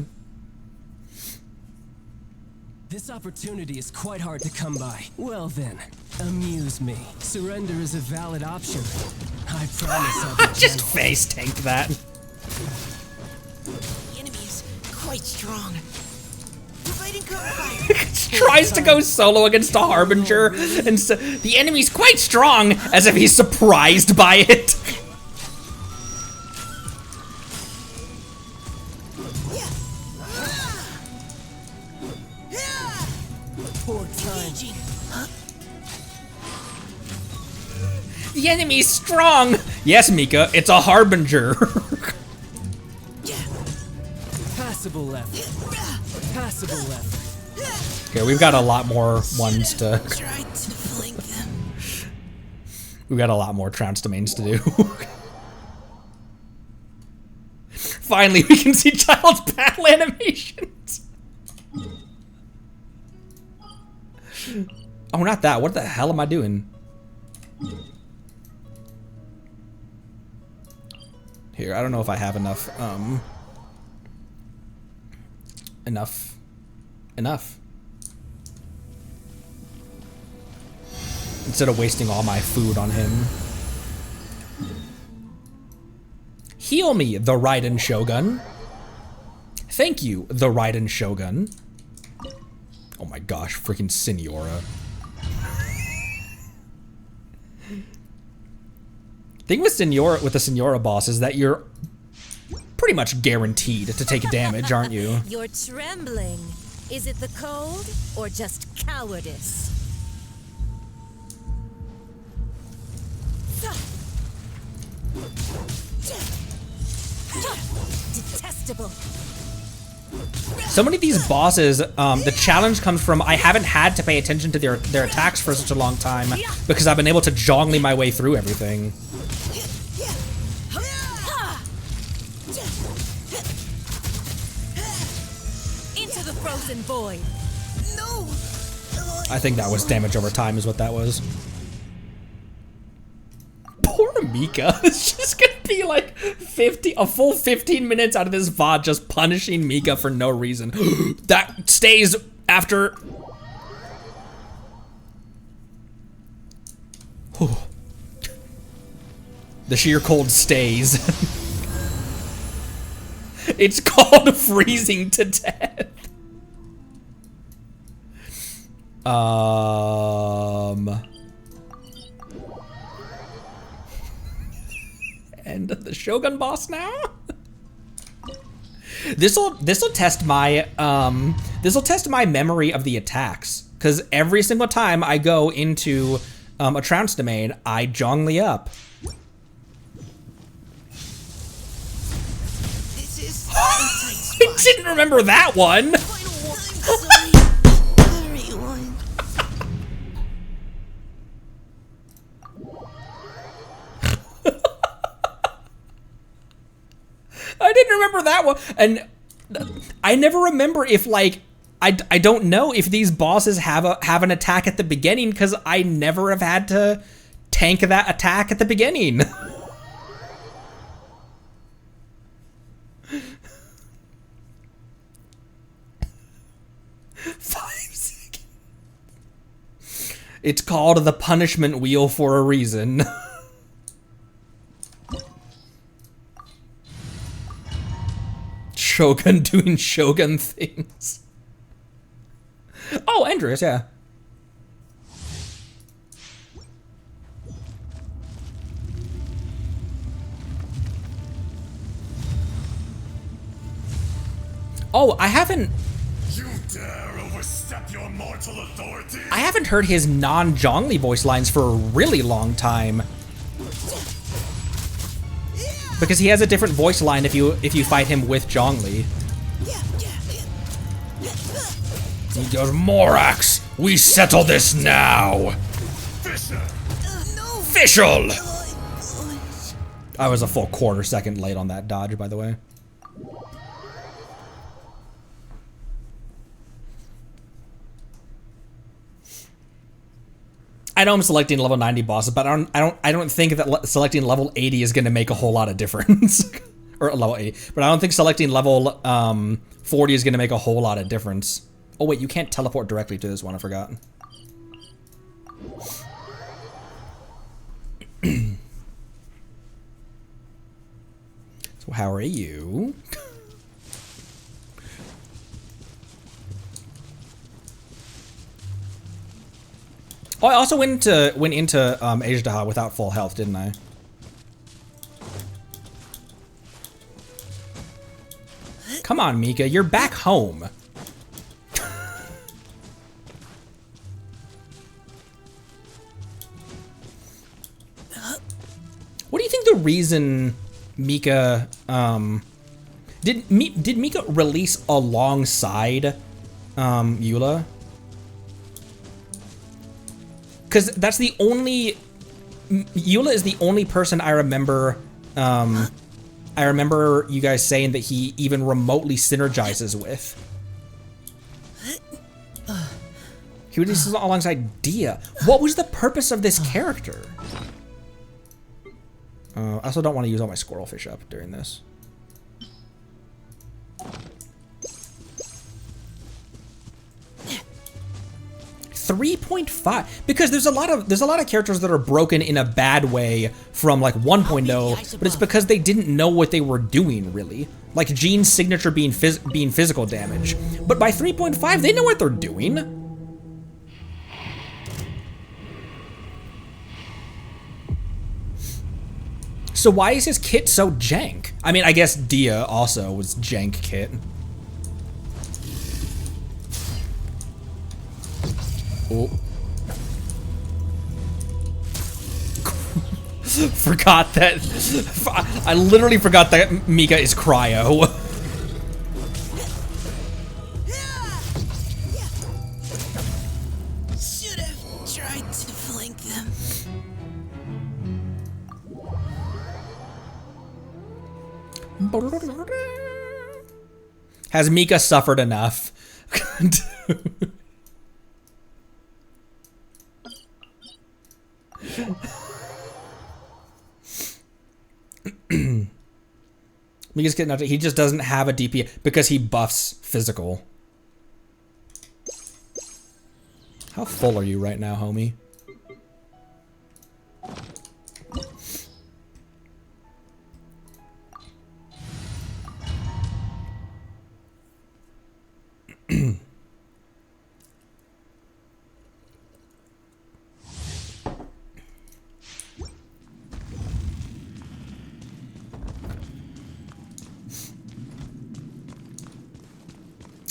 This opportunity is quite hard to come by. Well then, amuse me. Surrender is a valid option. I promise I'll be Just gentle. face tanked that. The enemy is quite strong. Providing cover fire. Tries to go solo against a Harbinger, and so the enemy's quite strong, as if he's surprised by it. Poor time. Engaging. The enemy's strong. Yes, Mika, it's a Harbinger. Passable left. Passable left. Okay, we've got a lot more ones to. Tried to flank them. We've got a lot more Trounce domains to do. Finally, we can see Child's battle animations. Oh, not that. What the hell am I doing? Here, I don't know if I have enough, enough. Instead of wasting all my food on him. Heal me, the Raiden Shogun. Thank you, the Raiden Shogun. Oh my gosh, freaking Senora. Thing with the Senora boss is that you're pretty much guaranteed to take damage, aren't you? You're trembling. Is it the cold or just cowardice? Detestable. So many of these bosses, the challenge comes from I haven't had to pay attention to their attacks for such a long time because I've been able to jongly my way through everything. Into the frozen void. No. I think that was damage over time is what that was. Poor Mika. It's just gonna be like a full 15 minutes out of this VOD just punishing Mika for no reason. That stays after. The sheer cold stays. It's called freezing to death. And the Shogun boss now? This'll test my memory of the attacks, because every single time I go into a Trounce domain, I jongly up. This is I didn't remember that one. sorry. Everyone. I didn't remember that one, and I never remember if like I don't know if these bosses have an attack at the beginning because I never have had to tank that attack at the beginning. 5 seconds. It's called the punishment wheel for a reason. Shogun doing Shogun things. Oh, Andreas, yeah. Oh, I haven't dare overstep your mortal authority? I haven't heard his non-Zhongli voice lines for a really long time. Because he has a different voice line if you fight him with Zhongli. He goes, Morax, we settle this now. Fisher! Official! I was a full quarter second late on that dodge, by the way. I know I'm selecting level 90 bosses, but I don't think that selecting level 80 is going to make a whole lot of difference. Or level 80. But I don't think selecting level 40 is going to make a whole lot of difference. Oh wait, you can't teleport directly to this one, I forgot. So How are you? Oh, I also went into Ajdaha without full health, didn't I? Come on, Mika, you're back home. What do you think the reason Mika did Mika release alongside Eula? Because that's the only Eula is the only person I remember. I remember you guys saying that he even remotely synergizes with. He releases alongside Dia. What was the purpose of this character? I also don't want to use all my squirrel fish up during this. .5 because there's a lot of characters that are broken in a bad way from like 1.0, but it's because they didn't know what they were doing really. Like Jean's signature being physical damage, but by 3.5 they know what they're doing. So why is his kit so jank? I mean, I guess Dia also was jank kit. Oh. Forgot that. I literally forgot that Mika is cryo. Should have tried to flank them. Has Mika suffered enough? Mika's getting out. He just doesn't have a DP because he buffs physical. How full are you right now, homie?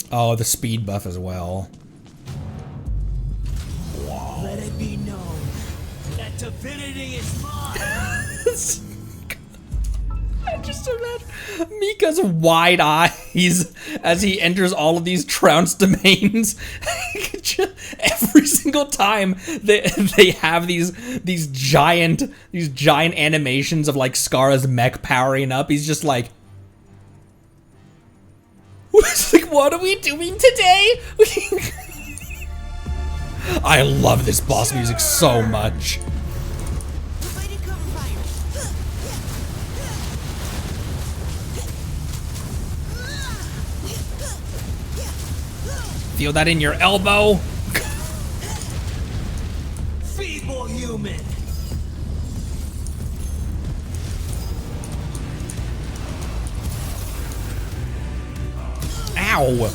Oh, the speed buff as well. Let it be known that divinity is mine. I just imagine Mika's wide eyes as he enters all of these trounced domains. Every single time they have these giant animations of like Scar's mech powering up, he's just like, like, what are we doing today? I love this boss music so much. Feel that in your elbow? Feeble human. Ow!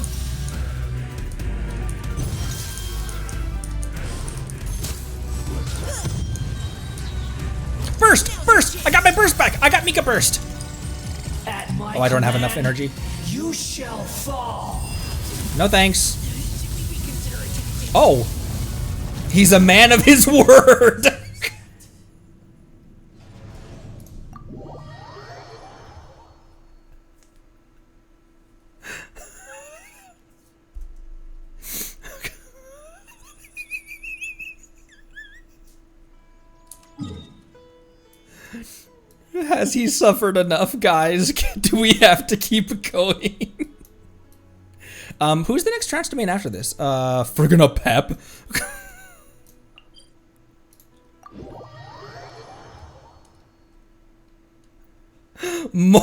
Burst! Burst! I got my burst back! I got Mika burst! Oh, I don't have enough energy. You shall fall. No thanks. Oh! He's a man of his word! Has he suffered enough, guys? Do we have to keep going? Who's the next trance domain after this? Friggin' a Pep. More.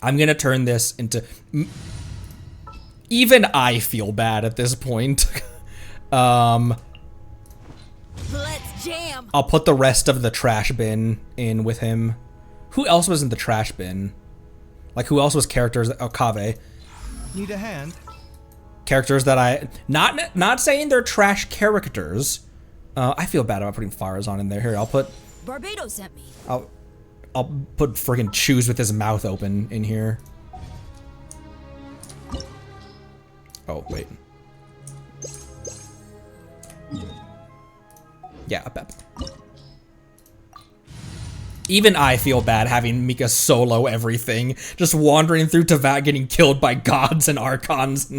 I'm gonna turn this into. Even I feel bad at this point. jam. I'll put the rest of the trash bin in with him. Who else was in the trash bin? Like, who else was characters? Oh, Kave. Need a hand? Characters that I... Not saying they're trash characters. I feel bad about putting Farazan in there. Here, I'll put... Barbados sent me. I'll put friggin' Choose with his mouth open in here. Oh, wait. Yeah, Pep. Even I feel bad having Mika solo everything. Just wandering through Teyvat getting killed by gods and archons.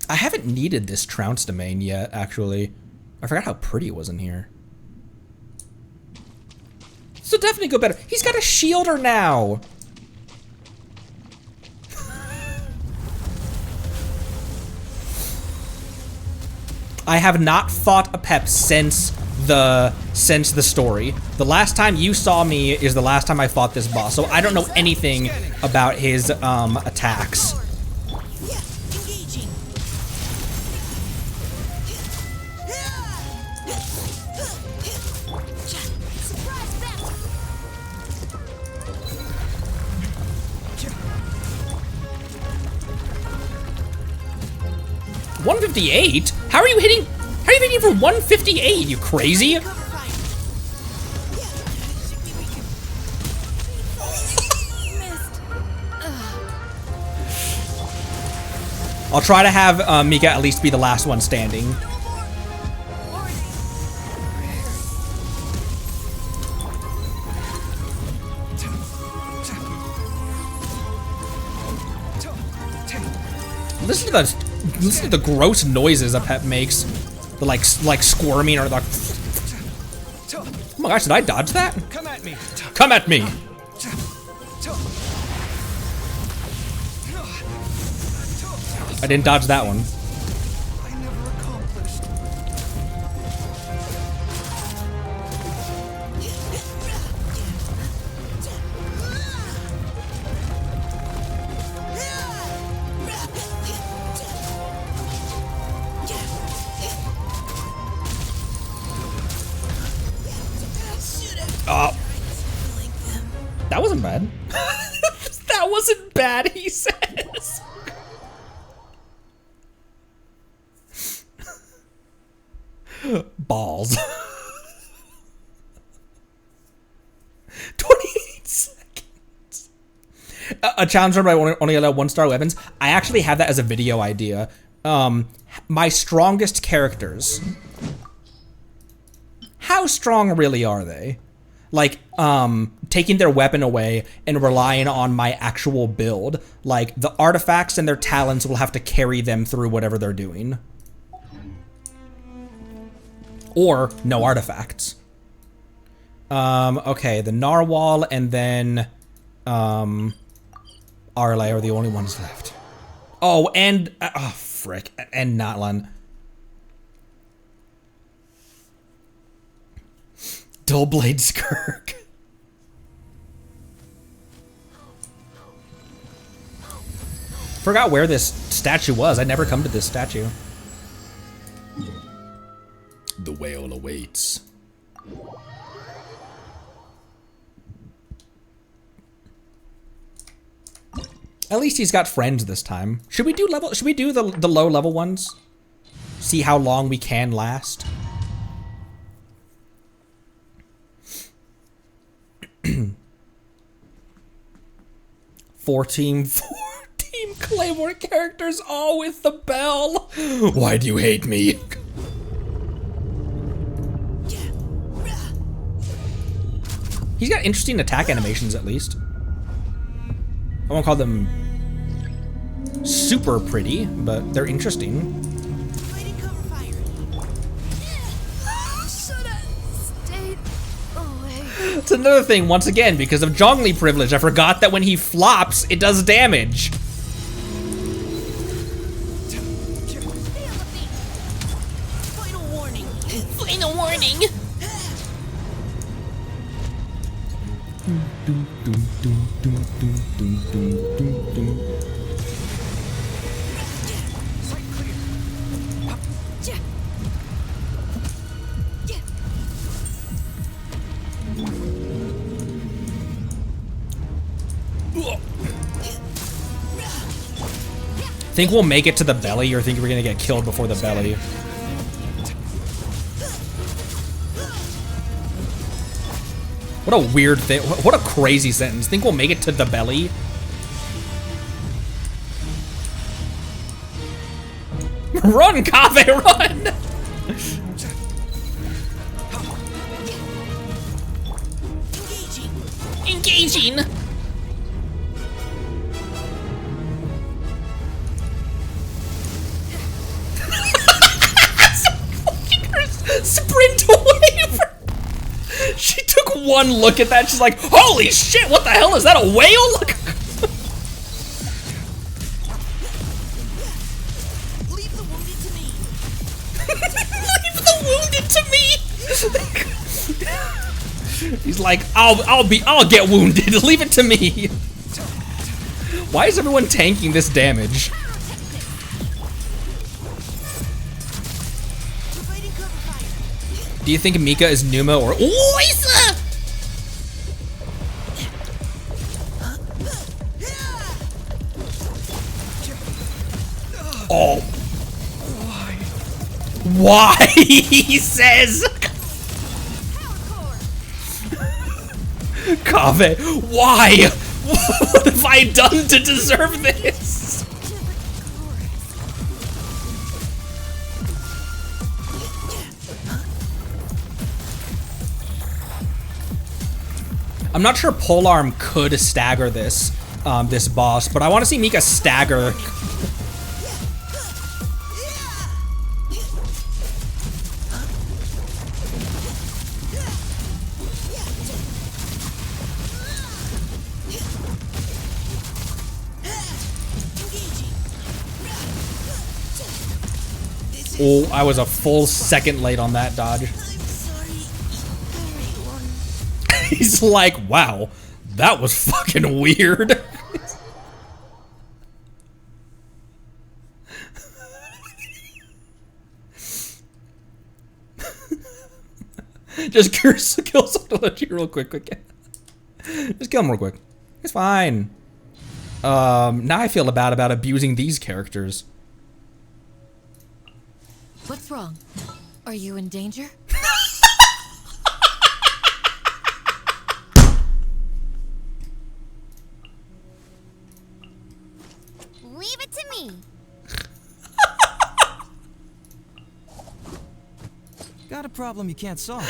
I haven't needed this Trounce domain yet, actually. I forgot how pretty it was in here. So definitely go better. He's got a shielder now! I have not fought a Pep since the story. The last time you saw me is the last time I fought this boss, so I don't know anything about his attacks. Engaging. Surprise back. 158? How are you hitting? How are you hitting for 158? You crazy? Cover fire. Missed. I'll try to have Mika at least be the last one standing. Listen to the gross noises a Pep makes. The like squirming or like. Oh my gosh! Did I dodge that? Come at me. Come at me! I didn't dodge that one. I never accomplished. Oh, that wasn't bad. That wasn't bad, he says. Balls. 28 seconds. A challenge where I only allow 1-star weapons. I actually have that as a video idea. My strongest characters. How strong really are they? Like, taking their weapon away and relying on my actual build. Like, the artifacts and their talents will have to carry them through whatever they're doing. Or no artifacts. Okay, the Narwhal and then Arle are the only ones left. Oh, and oh frick, and Natlan. Dullblade Skirk. Forgot where this statue was. I'd never come to this statue. The whale awaits. At least he's got friends this time. Should we do the low level ones? See how long we can last. 14 Claymore characters, all with the bell. Why do you hate me? He's got interesting attack animations, at least. I won't call them super pretty, but they're interesting. Lighting cover fire. Should have stayed away. It's another thing, once again, because of Zhongli privilege, I forgot that when he flops, it does damage. Final warning. Final warning. Sight clear. Think we'll make it to the belly, or think we're gonna get killed before the belly? What a weird thing. What a crazy sentence. Think we'll make it to the belly? Run, Kave, run! Engaging! Sprint away from... She took one look at that, she's like, holy shit, what the hell, is that a whale? Leave the wounded to me. Leave the wounded to me! He's like, I'll get wounded, leave it to me. Why is everyone tanking this damage? Do you think Mika is Numa or Oisa? Oh. Why? He says. Kave, why? What have I done to deserve this? I'm not sure Polearm could stagger this this boss, but I want to see Mika stagger. Oh, I was a full second late on that dodge. He's like, wow, that was fucking weird. Just kill Sotology real quick. Just kill him real quick. It's fine. Now I feel bad about abusing these characters. What's wrong? Are you in danger? Leave it to me. Got a problem you can't solve.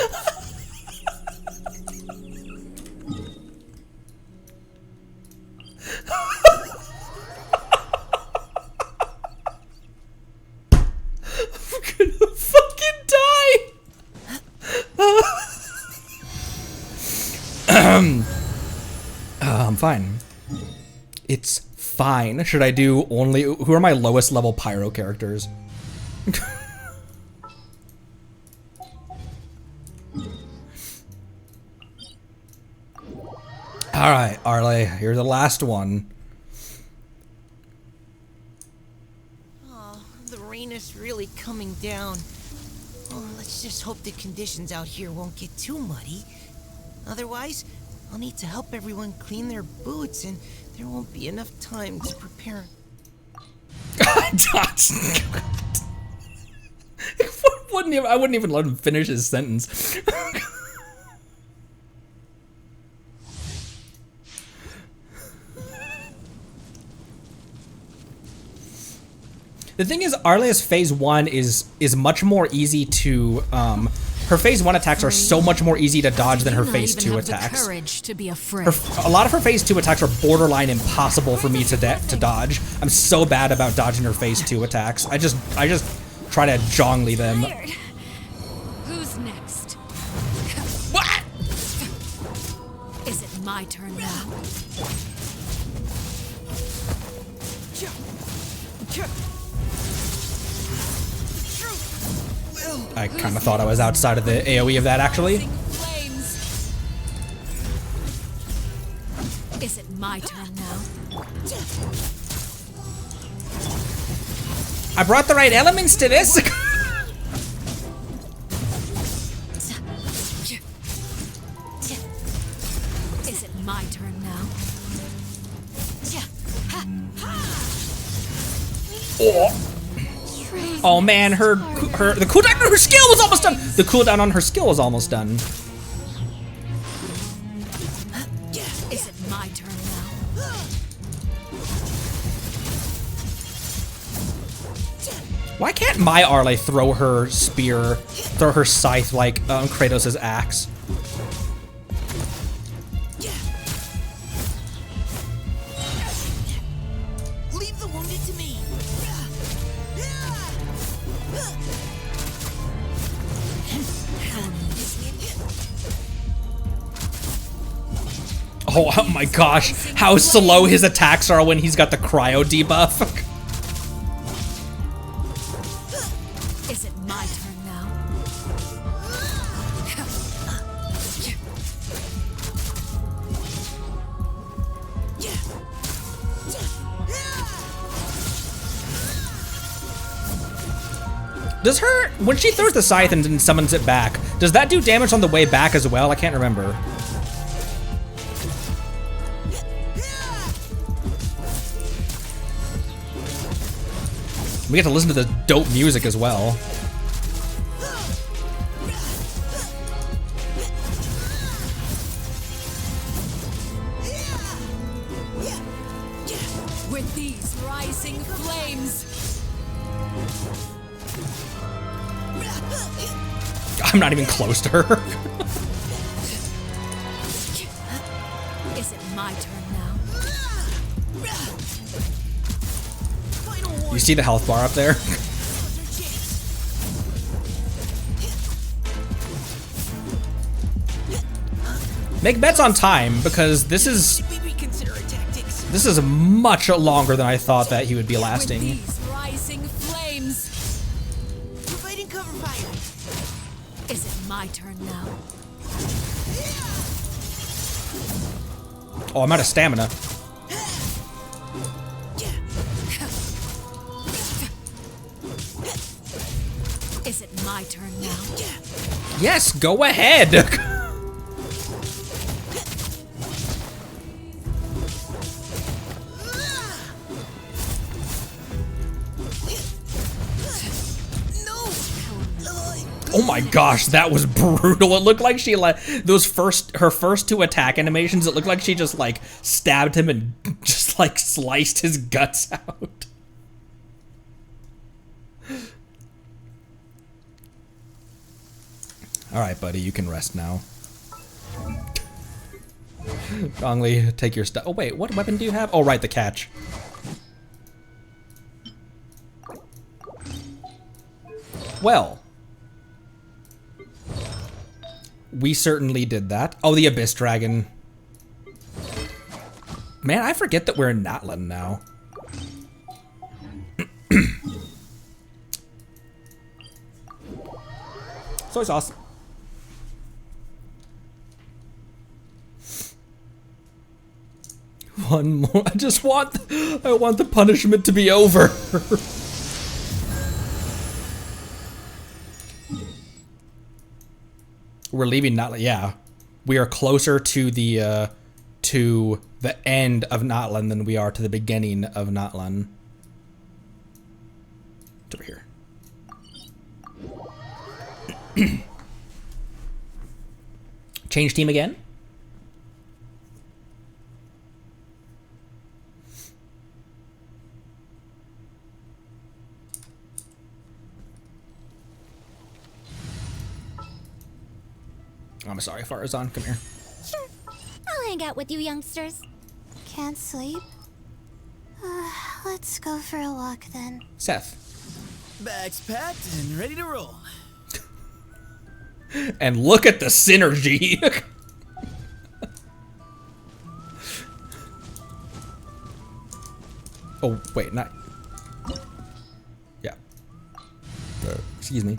I'm gonna fucking die. I'm fine. It's fine. Should I do only... Who are my lowest level pyro characters? Alright, Arle, you're the last one. Oh, the rain is really coming down. Oh, let's just hope the conditions out here won't get too muddy. Otherwise, I'll need to help everyone clean their boots, and there won't be enough time to prepare. I wouldn't even let him finish his sentence. The thing is, Arlea's phase 1 is much more easy to, her phase 1 attacks are so much more easy to dodge than her phase 2 attacks. Courage to be afraid. A lot of her phase 2 attacks are borderline impossible for me to dodge. I'm so bad about dodging her phase 2 attacks. I just try to jongly them. Who's next? What? Is it my turn now? I kind of thought I was outside of the AoE of that, actually. Is it my turn now? I brought the right elements to this. Is it my turn now? Oh man, the cooldown on her skill was almost done. The cooldown on her skill was almost done. Is it my turn now? Why can't my Arle throw her spear, throw her scythe like Kratos' axe? Leave the wounded to me. Oh my gosh, how slow his attacks are when he's got the cryo debuff. Is it my turn now? Does her, when she throws the scythe and then summons it back, does that do damage on the way back as well? I can't remember. We get to listen to the dope music as well. With these rising flames. I'm not even close to her. Is it my turn now? You see the health bar up there? Make bets on time, because this is much longer than I thought that he would be lasting. With these rising flames. Providing cover fire. Is it my turn now? Oh, I'm out of stamina. Is it my turn now? Yes, go ahead. Oh my gosh, that was brutal. It looked like she like her first two attack animations, it looked like she just like stabbed him and just like sliced his guts out. All right, buddy, you can rest now. Gongli, take your stuff. Oh wait, what weapon do you have? Oh right, the catch. Well, we certainly did that. Oh, the Abyss Dragon. Man, I forget that we're in Natlan now. Soy sauce. One more. I want the punishment to be over. We're leaving Natlan. Yeah, we are closer to the end of Natlan than we are to the beginning of Natlan. It's over here. Change team again. I'm sorry, Farazan, come here. Sure. I'll hang out with you youngsters. Can't sleep? Let's go for a walk then. Seth. Bags packed and ready to roll. And look at the synergy. Oh, wait, not... Yeah. Excuse me.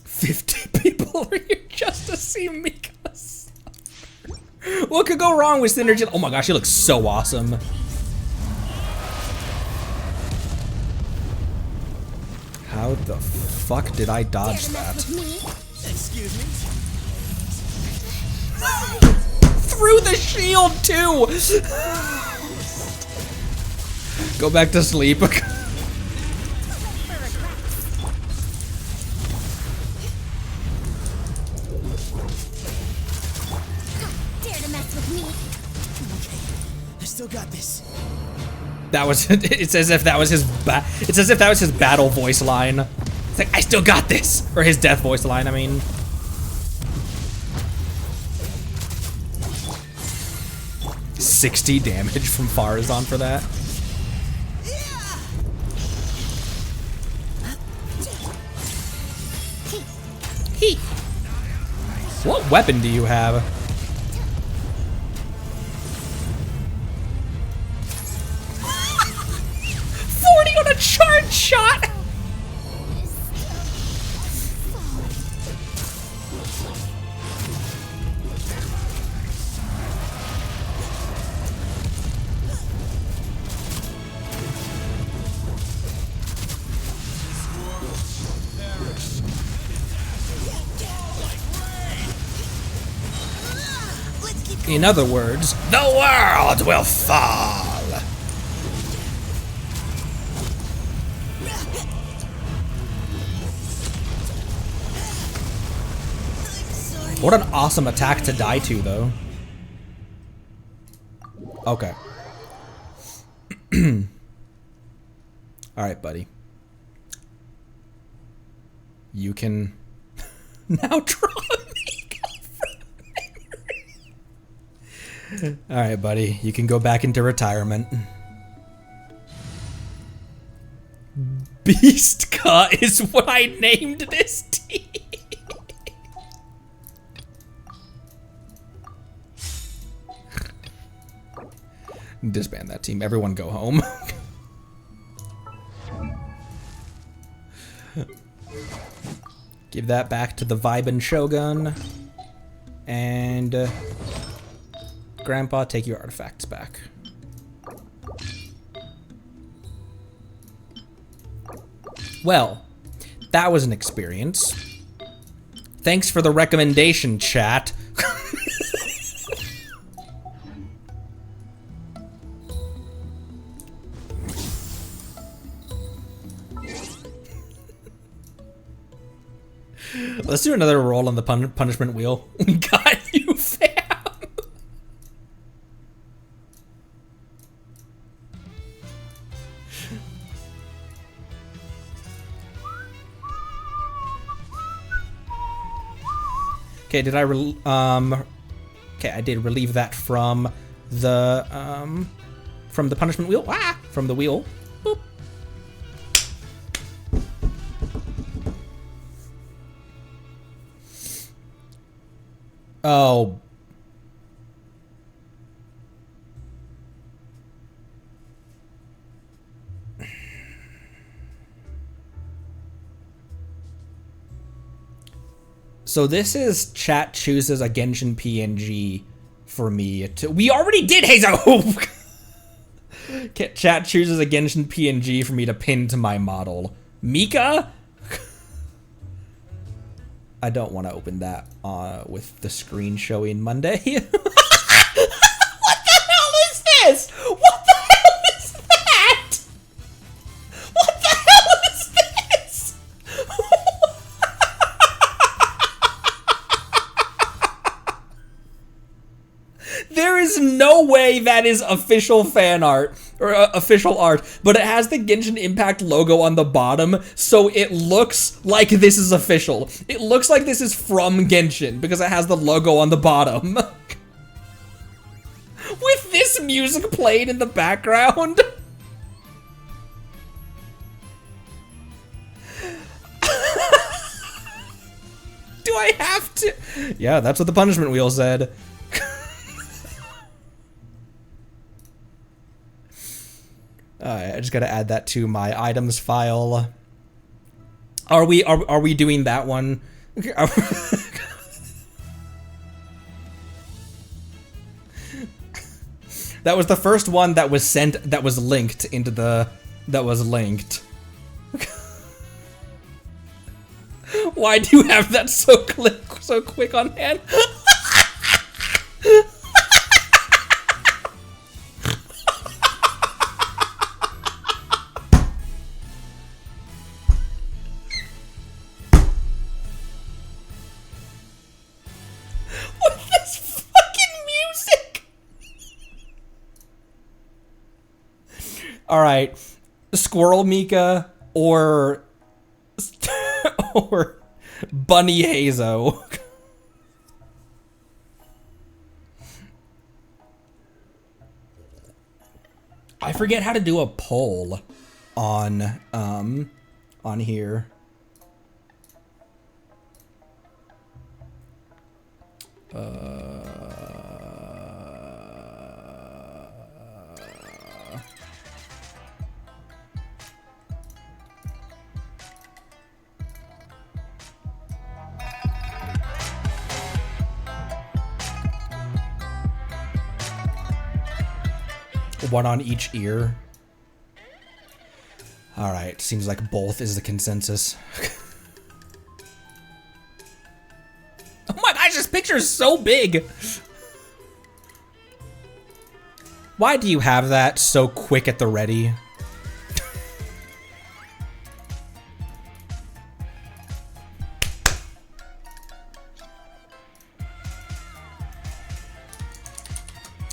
50 people are here just to see Mika suffer. What could go wrong with synergy? Oh my gosh, he looks so awesome. How the fuck did I dodge that? Excuse me. Through the shield too. Go back to sleep. I still got this. That was. It's as if that was his. It's as if that was his battle voice line. It's like I still got this, or his death voice line. I mean. $60 damage from Farazan for that. What weapon do you have? On a charge shot. In other words, the world will fall. What an awesome attack to die to, though. Okay. Alright, buddy. You can now draw me from memory. Alright, buddy. You can go back into retirement. Beast Cut is what I named this team. Disband that team. Everyone go home. Give that back to the Vibin Shogun. And Grandpa, take your artifacts back. Well, that was an experience. Thanks for the recommendation, chat. Let's do another roll on the punishment wheel. We got you, fam. Okay, did I okay, I did relieve that from the punishment wheel. Ah, from the wheel. Boop. Oh. So this is chat chooses a Genshin PNG for me to— we already did, Hazel! Chat chooses a Genshin PNG for me to pin to my model. Mika? I don't want to open that with the screen showing Monday. What the hell is this? What the hell is that? What the hell is this? There is no way that is official fan art, or official art, but it has the Genshin Impact logo on the bottom, so it looks like this is official. It looks like this is from Genshin, because it has the logo on the bottom. With this music playing in the background. Do I have to? Yeah, that's what the punishment wheel said. Alright, I just gotta add that to my items file. Are we doing that one? That was the first one that was sent, that was linked into the, that was linked. Why do you have that so quick on hand? All right, Squirrel Mika or or Bunny Hazo. I forget how to do a poll on here. One on each ear. All right, seems like both is the consensus. Oh my gosh, this picture is so big. Why do you have that so quick at the ready?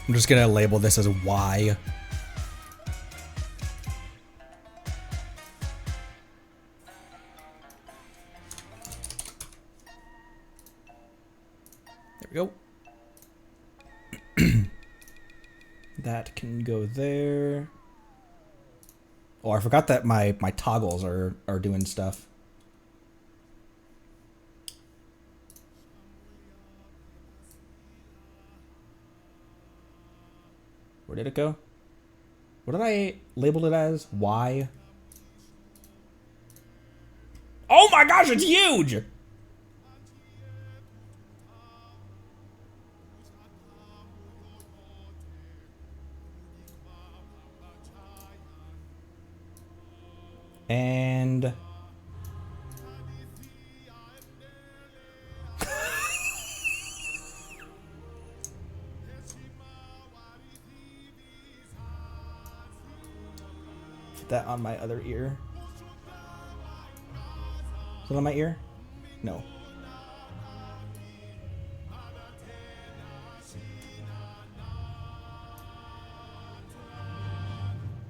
I'm just gonna label this as Y. There we go. That can go there. Oh, I forgot that my toggles are doing stuff. Where did it go? What did I label it as? Y? Oh my gosh, it's huge! And... put that on my other ear. Is it on my ear? No.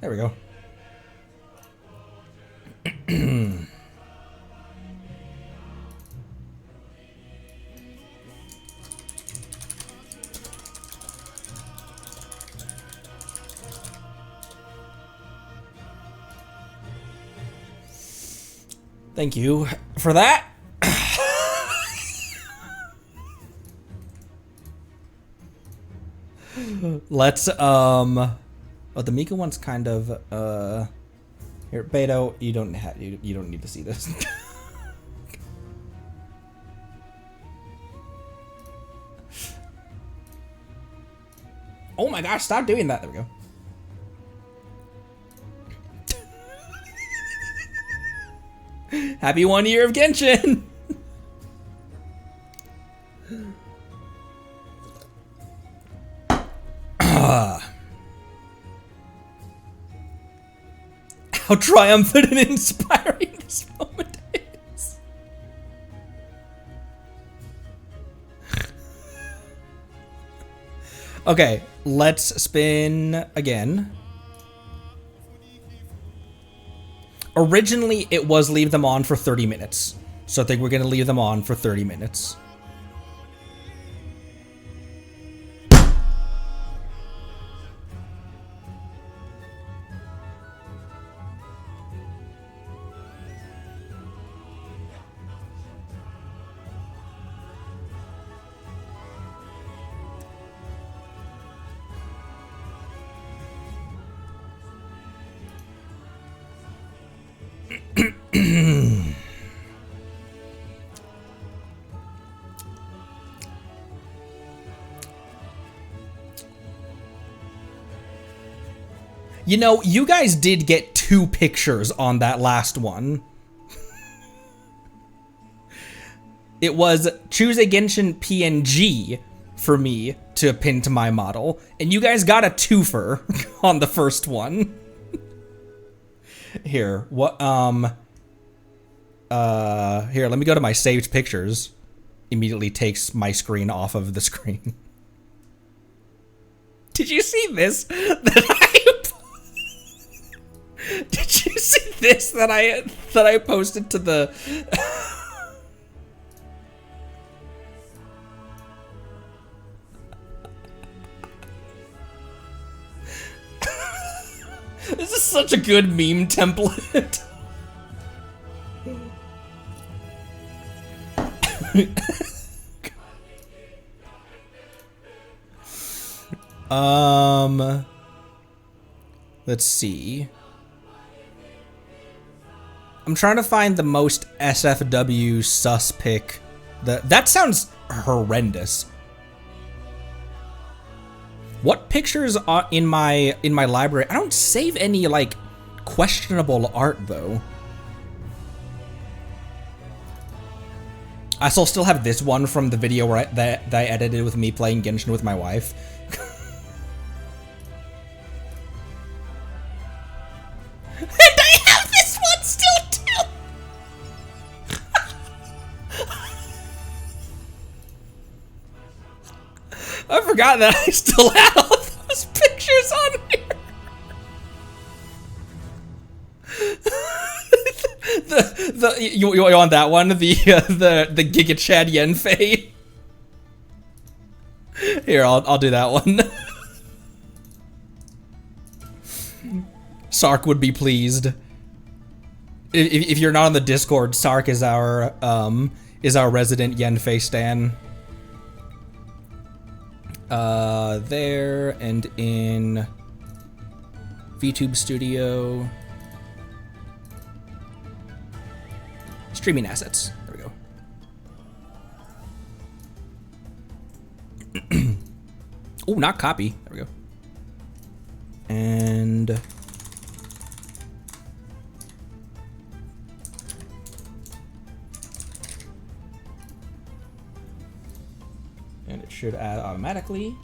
There we go. Thank you for that. Let's oh, the Mika one's kind of here, Beto, you don't need to see this. Oh my gosh, stop doing that. There we go. Happy 1 year of Genshin! How triumphant and inspiring this moment is. Okay, let's spin again. Originally, it was leave them on for 30 minutes. So I think we're going to leave them on for 30 minutes. You know, you guys did get 2 pictures on that last one. It was choose a Genshin PNG for me to pin to my model, and you guys got a twofer on the first one. Here, what, here, let me go to my saved pictures. Immediately takes my screen off of the screen. Did you see this? this that I posted to the This is such a good meme template. Let's see. I'm trying to find the most SFW sus pick. That sounds horrendous. What pictures are in my library? I don't save any like questionable art though. I still have this one from the video where that I edited with me playing Genshin with my wife. And I have this one still too. I forgot that I still had all those pictures on here. You want that one? The Giga Chad Yenfei. Here, I'll do that one. Sark would be pleased. If you're not on the Discord, Sark is our resident Yenfei stan. There and in VTube Studio. Streaming assets. There we go. Oh, not copy. There we go. And it should add automatically.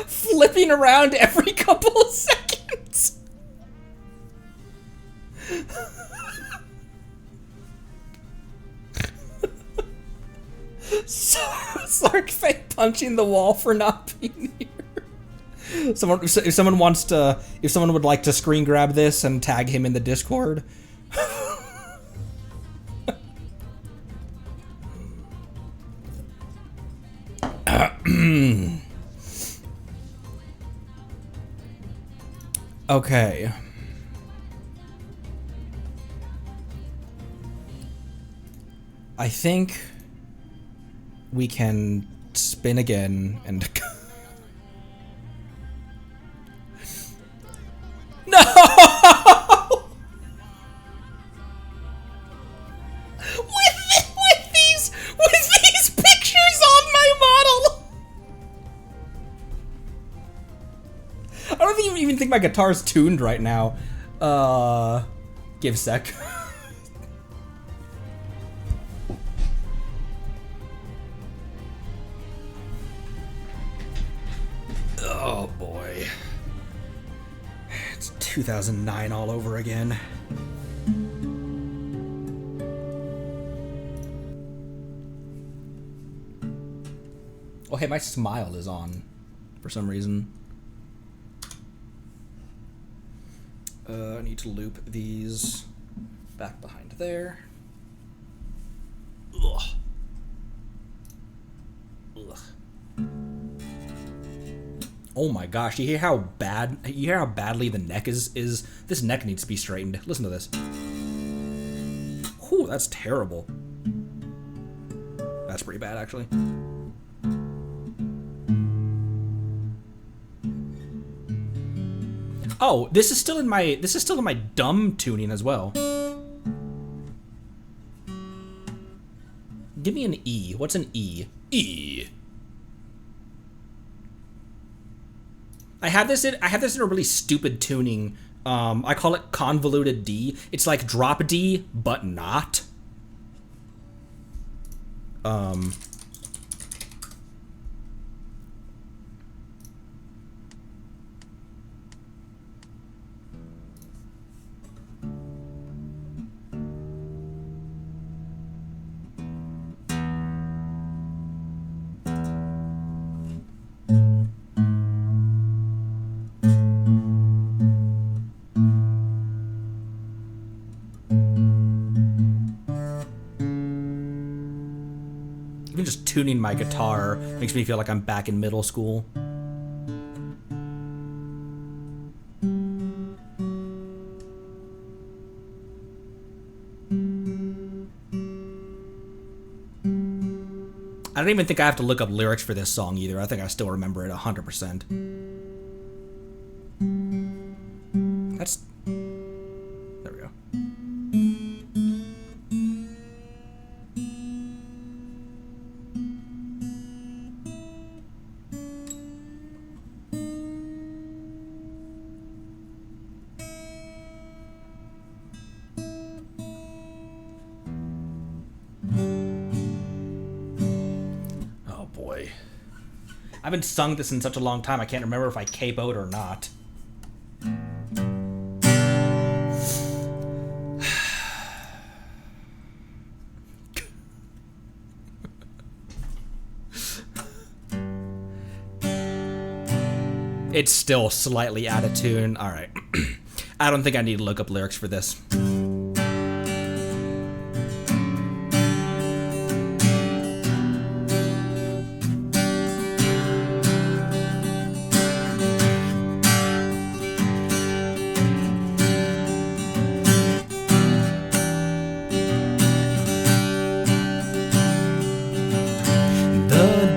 Flipping around every couple of seconds. Sark fake punching the wall for not being here. If someone would like to screen grab this and tag him in the Discord. Okay. I think we can spin again and No! With these pictures on my model. I don't even think my guitar's tuned right now. Give a sec. Oh boy. It's 2009 all over again. Oh hey, my smile is on for some reason. I need to loop these back behind there. Ugh. Ugh. Oh my gosh, you hear how badly the neck is? This neck needs to be straightened. Listen to this. Whew, that's terrible. That's pretty bad actually. Oh, this is still in my dumb tuning as well. Give me an E. What's an E? E. I have this in a really stupid tuning. I call it convoluted D. It's like drop D, but not. tuning my guitar makes me feel like I'm back in middle school. I don't even think I have to look up lyrics for this song either. I think I still remember it 100%. That's... There we go. Boy. I haven't sung this in such a long time, I can't remember if I capoed or not. It's still slightly out of tune. Alright. I don't think I need to look up lyrics for this.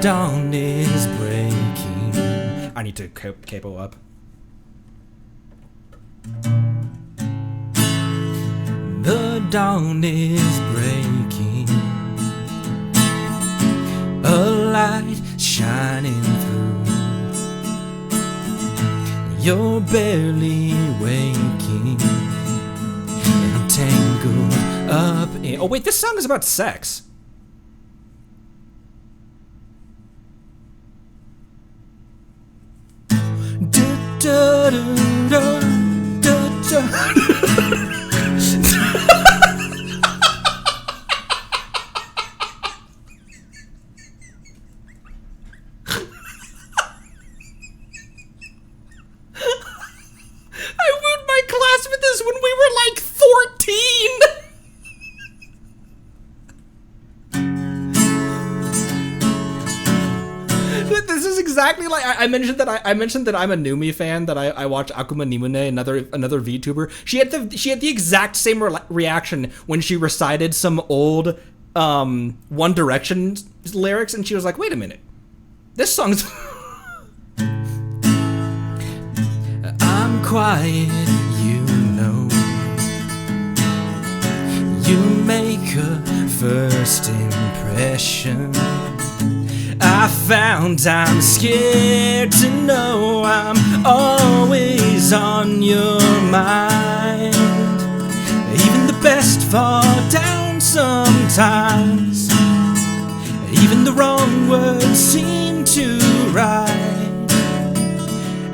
Dawn is breaking. I need to capo up. The dawn is breaking. A light shining through. You're barely waking. And tangled up in... Oh wait, this song is about sex. Da, da, da, da, da. I wooed my class with this when we were like 14. This is exactly like I mentioned that I mentioned that I'm a Numi fan, that I watch Akuma Nimune, another VTuber. She had the exact same reaction when she recited some old One Direction lyrics, and she was like, "Wait a minute, this song's." I'm quiet, you know. You make a first impression. I found I'm scared to know I'm always on your mind. Even the best fall down sometimes. Even the wrong words seem to ride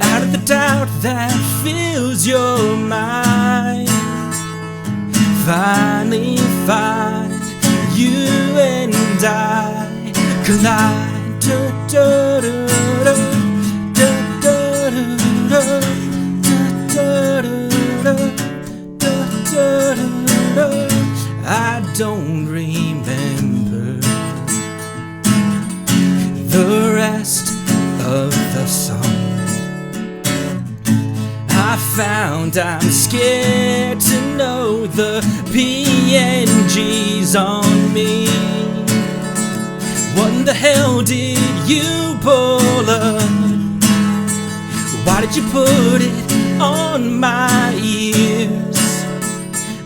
out of the doubt that fills your mind. Finally find you and I collide. Da, da, da, da, da, da, da, da, da, da. I don't remember the rest of the song. I found I'm scared to know the PNG's on me. What in the hell did you pull up? Why did you put it on my ears?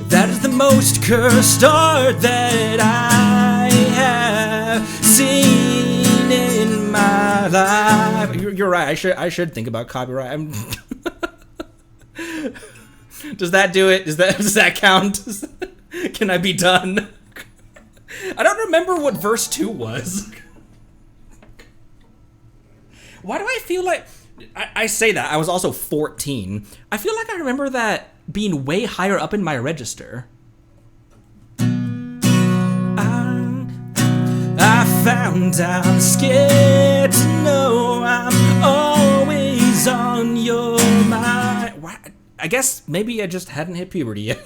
That is the most cursed art that I have seen in my life. You're right. I should think about copyright. Does that do it? Does that count? Can I be done? I don't remember what verse 2 was. Why do I feel like... I say that. I was also 14. I feel like I remember that being way higher up in my register. I found I'm scared to know I'm always on your mind. I guess maybe I just hadn't hit puberty yet.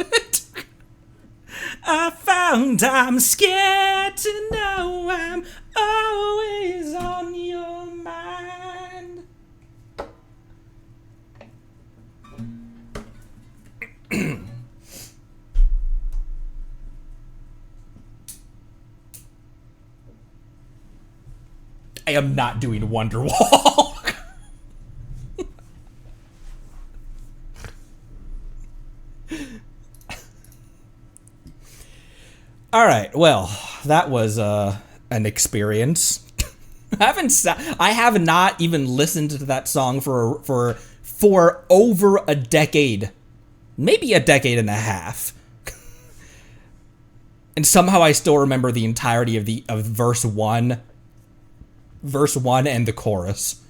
I found around, I'm scared to know I'm always on your mind. I am not doing Wonderwall. All right, well, that was an experience. I have not even listened to that song for over a decade, maybe a decade and a half, and somehow I still remember the entirety of verse one and the chorus.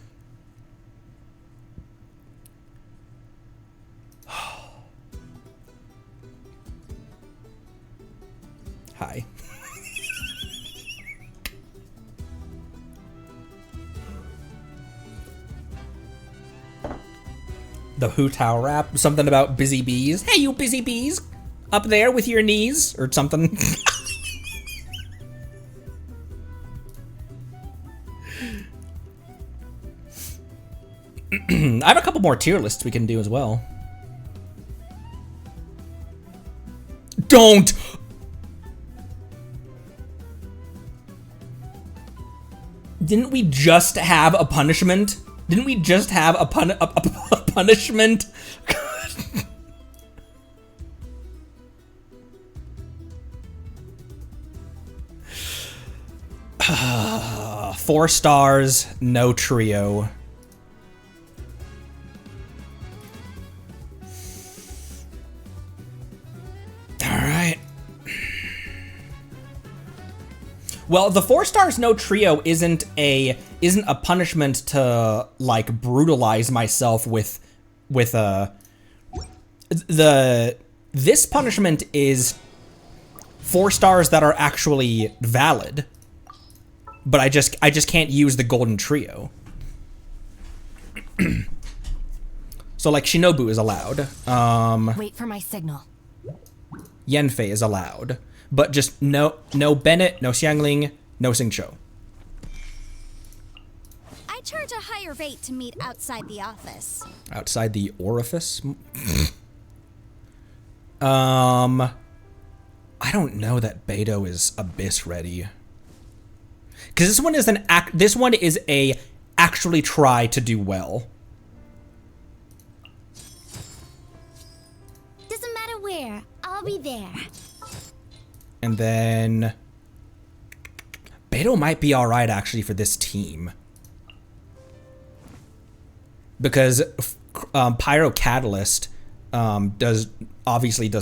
Hi. The Hu Tao rap, something about busy bees. Hey, you busy bees, up there with your knees, or something. I have a couple more tier lists we can do as well. Don't! Didn't we just have a punishment? Didn't we just have a punishment? Four stars, no trio. Alright. Well, the 4 stars no trio isn't a punishment to like brutalize myself with this punishment is 4 stars that are actually valid. But I just can't use the golden trio. So like Shinobu is allowed. Wait for my signal. Yanfei is allowed. But just no Bennett, no Xiangling, no Xingqiu. I charge a higher rate to meet outside the office. Outside the orifice? I don't know that Beidou is Abyss ready. Cause this one is a actually try to do well. Doesn't matter where, I'll be there. And then Beidou might be alright actually for this team. Because Pyro Catalyst does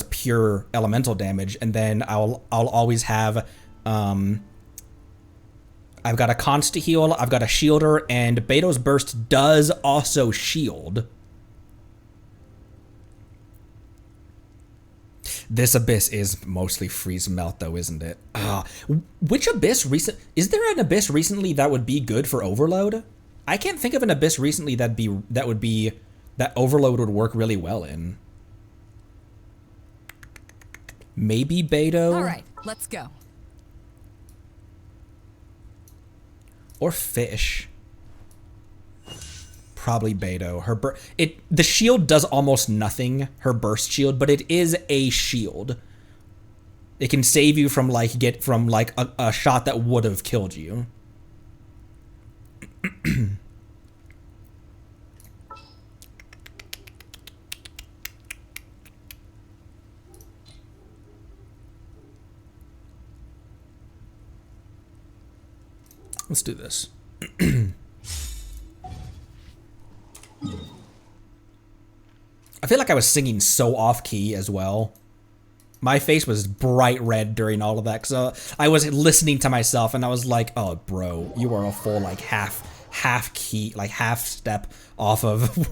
pure elemental damage, and then I'll always have I've got a Consta heal, I've got a shielder, and Beidou's burst does also shield. This Abyss is mostly freeze melt though, isn't it? Which Abyss is there an Abyss recently that would be good for Overload? I can't think of an Abyss recently that Overload would work really well in. Maybe Beidou? All right, let's go. Or Fish. Probably Beidou. The shield does almost nothing, her burst shield, but it is a shield. It can save you from a shot that would have killed you. Let's do this. I feel like I was singing so off key as well. My face was bright red during all of that because I was listening to myself and I was like, "Oh, bro, you are a full like half key, like half step off of."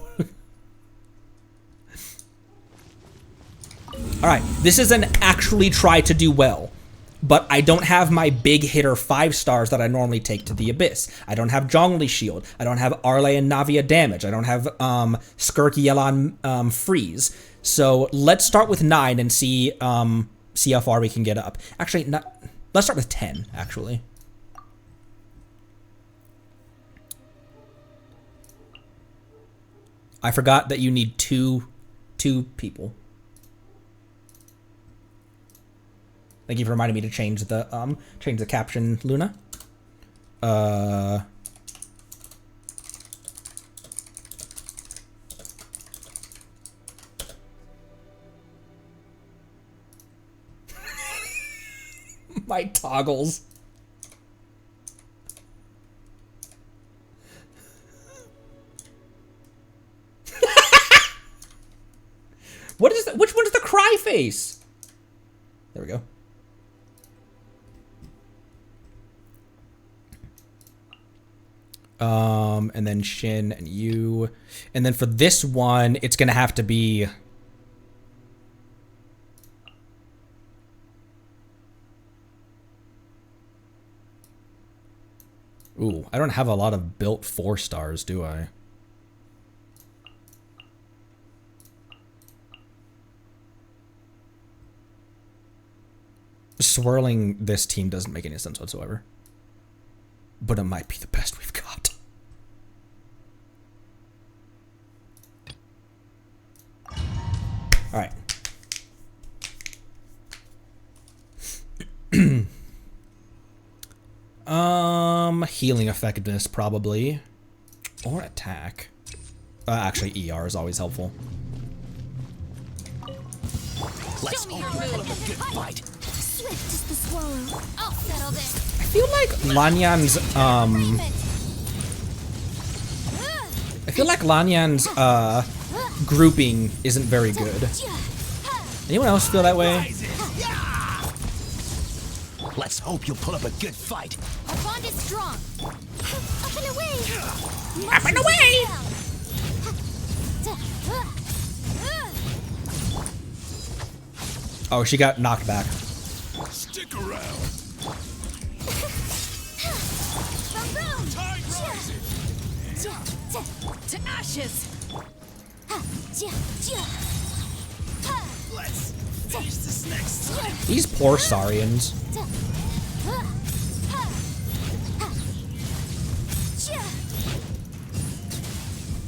All right, this is an actually try to do well. But I don't have my big hitter 5 stars that I normally take to the Abyss. I don't have Zhongli shield. I don't have Arle and Navia damage. I don't have Skirk Yelan freeze. So let's start with 9 and see see how far we can get up. Actually, not. Let's start with 10, actually. I forgot that you need two people. Thank you for reminding me to change the caption, Luna. My toggles. What is that? Which one is the cry face? There we go. And then Shin and you. And then for this one, it's gonna have to be... Ooh, I don't have a lot of built 4 stars, do I? Swirling this team doesn't make any sense whatsoever. But it might be the best we've got. Alright. Healing effectiveness, probably. Or attack. Actually, ER is always helpful. Let's hope you put up a good fight. Swift is the swallow. I'll settle this. I feel like Lanyan's, grouping isn't very good. Anyone else feel that way? Let's hope you'll put up a good fight. Our bond is strong. Up and away. Up and away! Oh, she got knocked back. Stick around. Tide rising. To ashes! Let's finish this next time. These poor Saurians.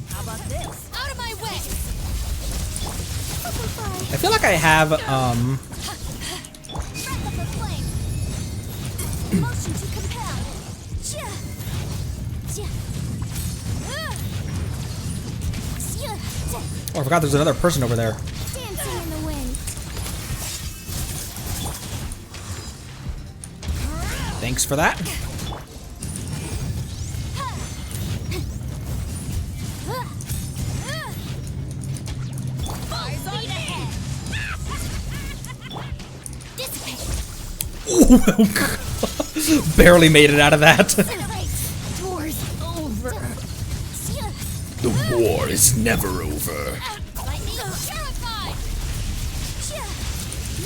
How about this? Out of my way. I feel like I have, Breath of the flame. Motion to compel. Oh, I forgot there's another person over there. Dancing in the wind. Thanks for that. Eyes on ahead. Dissipate. Barely made it out of that. Incinerate. War's over. The war is never over. Lightning purified.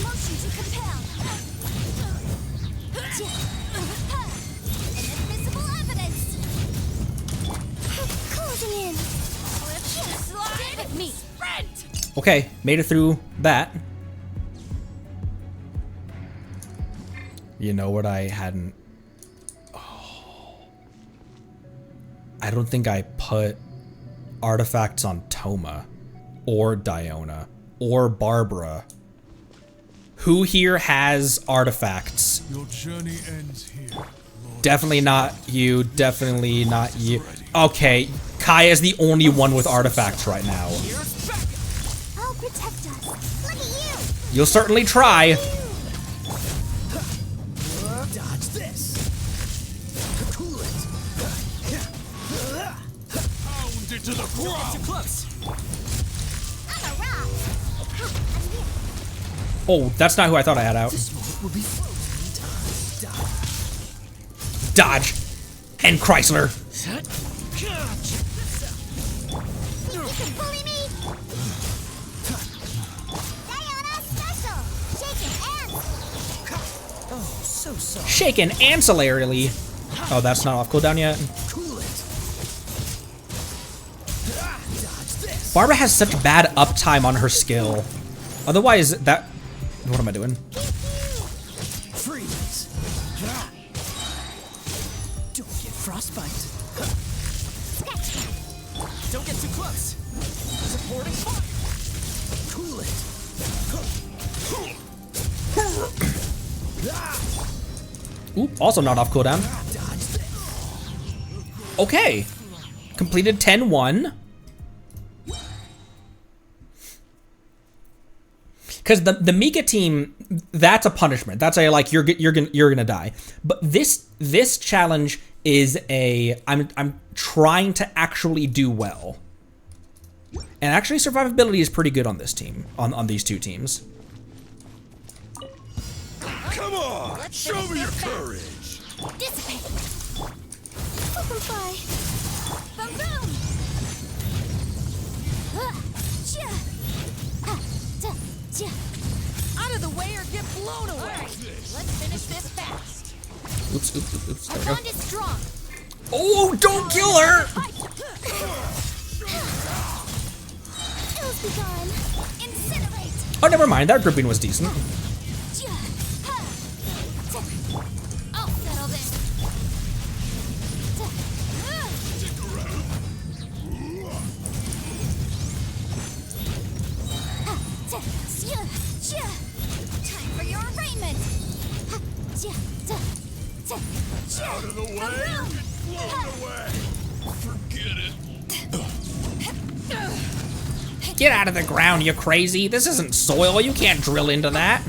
Motion to compel. Inadmissible evidence. Closing in. Slide with me. Sprint. Okay, made it through that. You know what I hadn't... Oh. I don't think I put artifacts on Toma or Diona or Barbara. Who here has artifacts? Your journey ends here. Lord. Definitely not you. Definitely not you. Okay, Kaya's the only one with artifacts right now. I'll protect us. Look at you. You'll certainly try. Dodge this. Cool it. Pound it to the ground. Too close. I'm a rock. Oh, that's not who I thought I had out. This moment will be frozen in time. Dodge. And Chrysler. You can bully me. Diana special. Shaken and Oh, so sorry. Shaken ancillarily. Oh, that's not off cooldown yet. Cool it. Dodge this. Barbara has such bad uptime on her skill. Otherwise, that... What am I doing? keep Oop, also not off cooldown. Okay. Completed 10-1. Because the Mika team, that's a punishment. That's a like you're gonna die. But this challenge is a I'm trying to actually do well. And actually survivability is pretty good on this team, on these two teams. Come on! Show me your courage! Dissipate. Fly. Boom boom. Out of the way or get blown away. Let's finish this fast. Oops, oops, oops, oops. Our There we go. bond is strong. Oh, don't kill her! Ills be gone. Incinerate. Oh, never mind. That grouping was decent. I'll settle this. Time for your arraignment. Out of the way or get blown away! Forget it! Get out of the ground, you crazy. This isn't soil. You can't drill into that.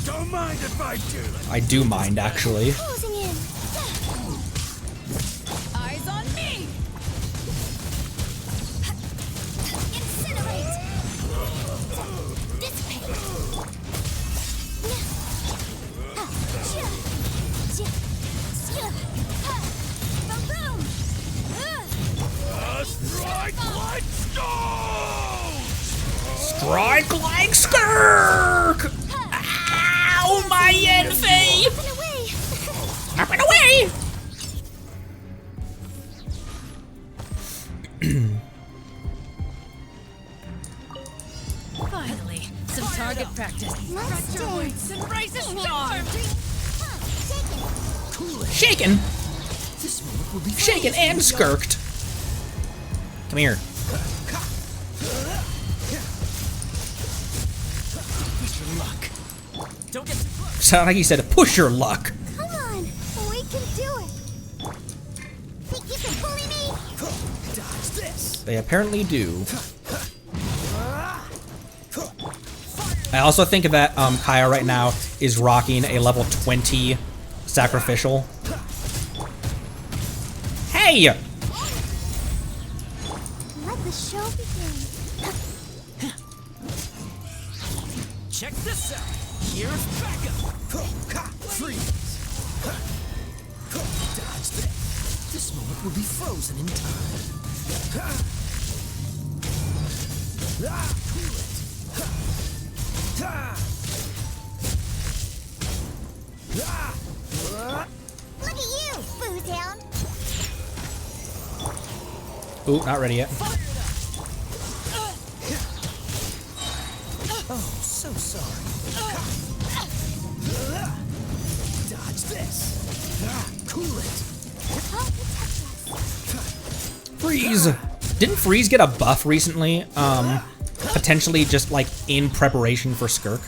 Don't mind if I do! I do mind, actually. Closing in. Eyes on me. Incinerate. Dissipate. Boom. Strike like stones! Strike like skirk! Ow, my Yenfei! Up and away. Up and away! Finally, some target practice. Let's dance. And rise a storm. Shaken! This moment will be Shaken and skirked. Come here. Push your luck. Don't get too close. Sound like he said, push your luck. Come on. We can do it. Think you can bully me? Dodge this. They apparently do. I also think that Kaya right now is rocking a level 20 sacrificial. Hey! Let the show begin. Check this out. Here's backup. Freeze. Dodge this. This moment will be frozen in time. Cool it. Look at you, Bootown. Ooh, not ready yet. Oh, so sorry. Dodge this. Cool it. Freeze! Didn't Freeze get a buff recently? Potentially just like in preparation for Skirk.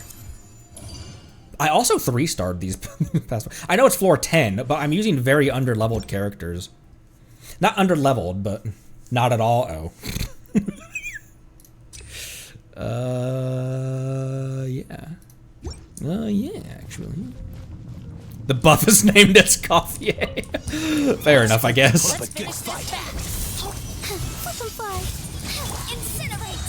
I also 3-starred these past. I know it's floor 10, but I'm using very underleveled characters. Not underleveled, but not at all. Oh. Yeah. Yeah, actually. The buff is named as Coffee. Fair enough, I guess. Let's finish this fast. Fly. Incinerate.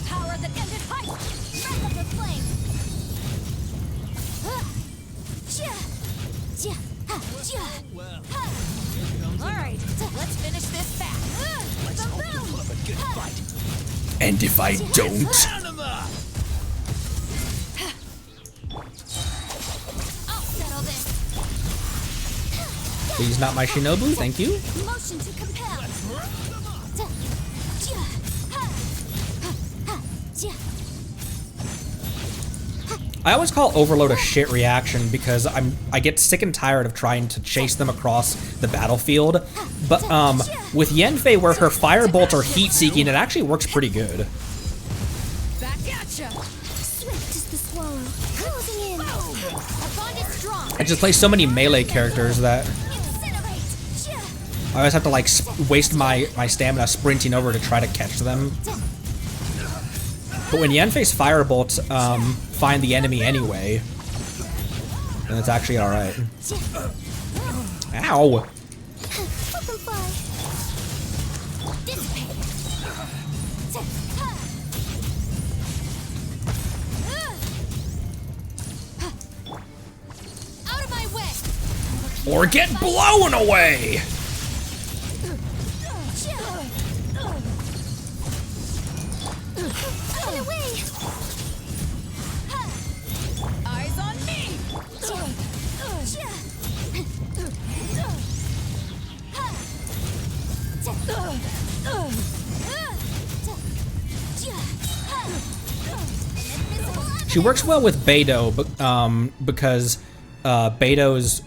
Power that ended height. Wrap up the flame. All right, let's finish this fast. Let's hope you put up a good fight. And if I don't, Round 'em up. I'll settle this. please not my Shinobu, thank you. Motion to compel. I always call Overload a shit reaction because I get sick and tired of trying to chase them across the battlefield. But with Yenfei, where her fire bolts are heat seeking, it actually works pretty good. Back at ya. Swift as the swallow. Closing in. Our bond is strong. I just play so many melee characters that I always have to like waste my stamina sprinting over to try to catch them. But when Yanfei's firebolts find the enemy anyway, then it's actually alright. Ow! Out of my way! Or get blown away! Eyes on me! She works well with Beidou, because Beidou's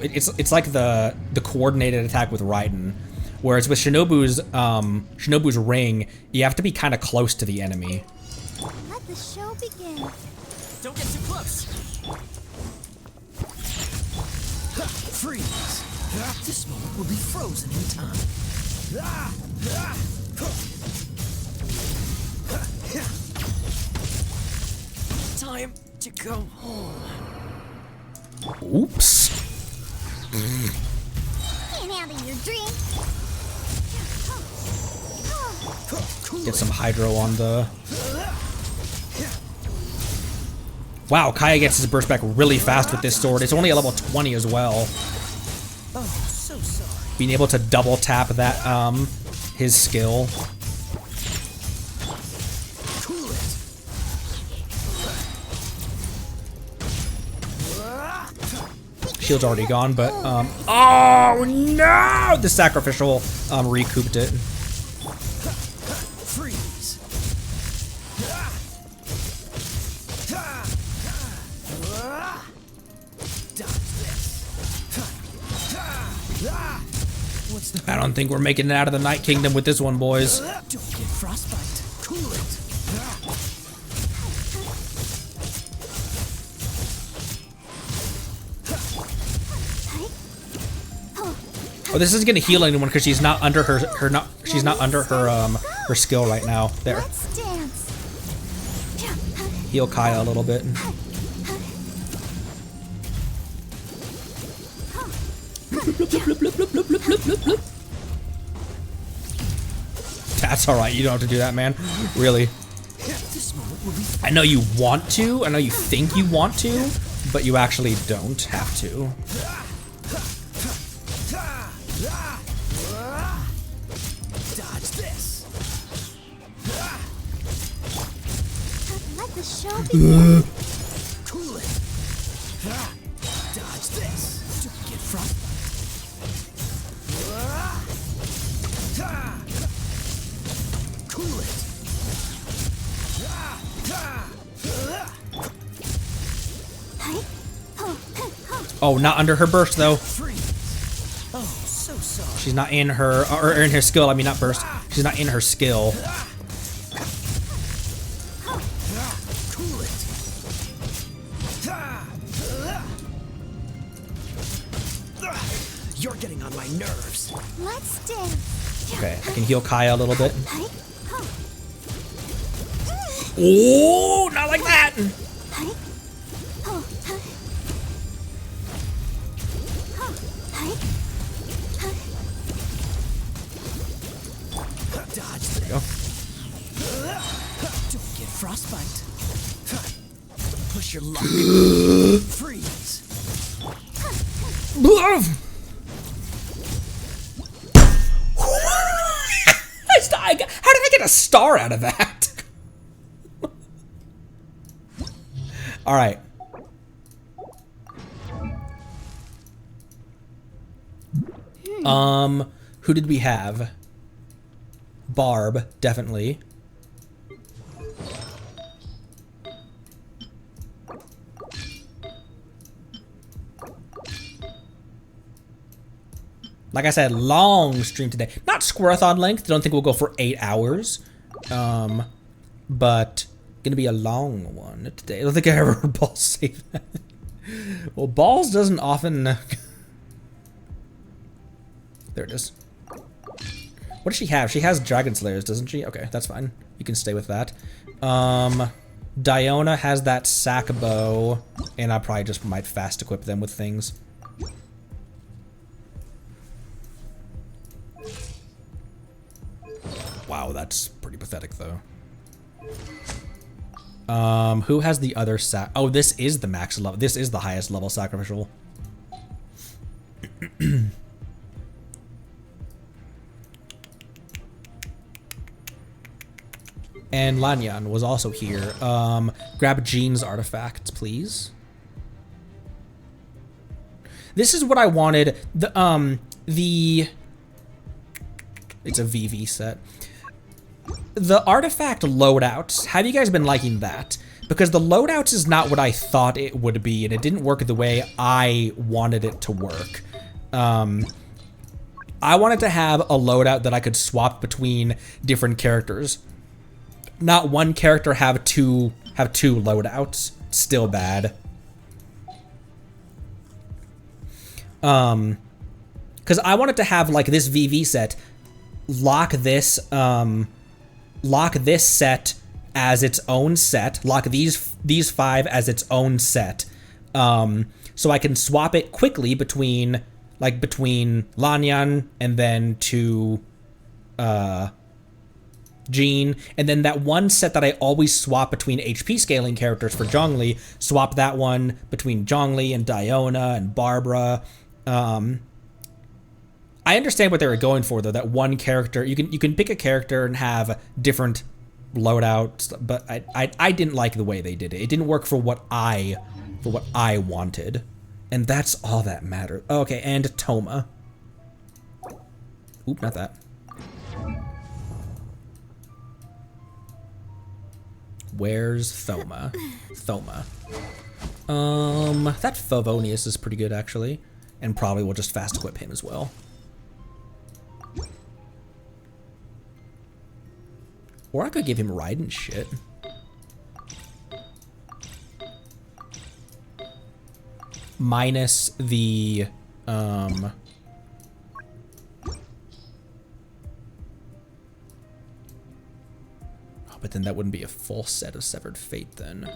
it's like the coordinated attack with Raiden, whereas with Shinobu's ring, you have to be kind of close to the enemy. Let the show begin. Don't get too close. Freeze. This moment will be frozen in time. Time to go home. Oops. Can't handle your dream. Get some hydro on the... Wow, Kaya gets his burst back really fast with this sword. It's only a level 20 as well. Oh, so sorry. Being able to double tap that, his skill. Cool it. Shield's already gone, but, oh no! The sacrificial, recouped it. Freeze. What's the I don't think we're making it out of the Night Kingdom with this one, boys. Don't get frostbite. Cool it. Oh, this isn't gonna heal anyone because she's not under her skill right now. There. Let's dance. Heal Kaya a little bit. That's alright, you don't have to do that, man. Really. This moment will be I know you want to, I know you think you want to, but you actually don't have to. dodge this. Let the show begin. Cool it. Dodge this. Don't get frostbite. Cool it. Oh, not under her burst though. Freeze. Oh, so sorry. She's not in her, or in her skill, I mean not burst. She's not in her skill. Cool it. You're getting on my nerves. Let's dance. Okay, I can heal Kaya a little bit. Oh, not like that! Dodge this. Go. Don't get frostbite. Push your luck. Freeze. How did I get a star out of that? All right. Who did we have? Barb, definitely. Like I said, long stream today. Not Squirrelathon length. Don't think we'll go for 8 hours. But gonna be a long one today. I don't think I ever heard Paul say that. Well, balls doesn't often. There it is. What does she have? She has Dragon Slayers, doesn't she? Okay, that's fine. You can stay with that. Diona has that sack bow, and I probably just might fast equip them with things. Wow, that's pretty pathetic, though. Who has the other sac? Oh, this is the max level. This is the highest level sacrificial. And Lanyan was also here. Grab Jean's artifacts, please. This is what I wanted. It's a VV set. The artifact loadouts, have you guys been liking that? Because the loadouts is not what I thought it would be, and it didn't work the way I wanted it to work. I wanted to have a loadout that I could swap between different characters. Not one character have two loadouts. Still bad. Because I wanted to have like this VV set, lock this set as its own set, lock these 5 as its own set, so I can swap it quickly between Lanyan and then to Jean, and then that one set that I always swap between HP scaling characters for Zhongli, swap that one between Zhongli and Diona and Barbara. I understand what they were going for though. That one character, you can pick a character and have different loadouts, but I didn't like the way they did it. It didn't work for what I wanted, and that's all that mattered. Okay, and Toma. Oop, not that. Where's Thoma? Thoma. That Favonius is pretty good actually, and probably we'll just fast equip him as well. Or I could give him Raiden shit. Minus the, oh, but then that wouldn't be a full set of Severed Fate then.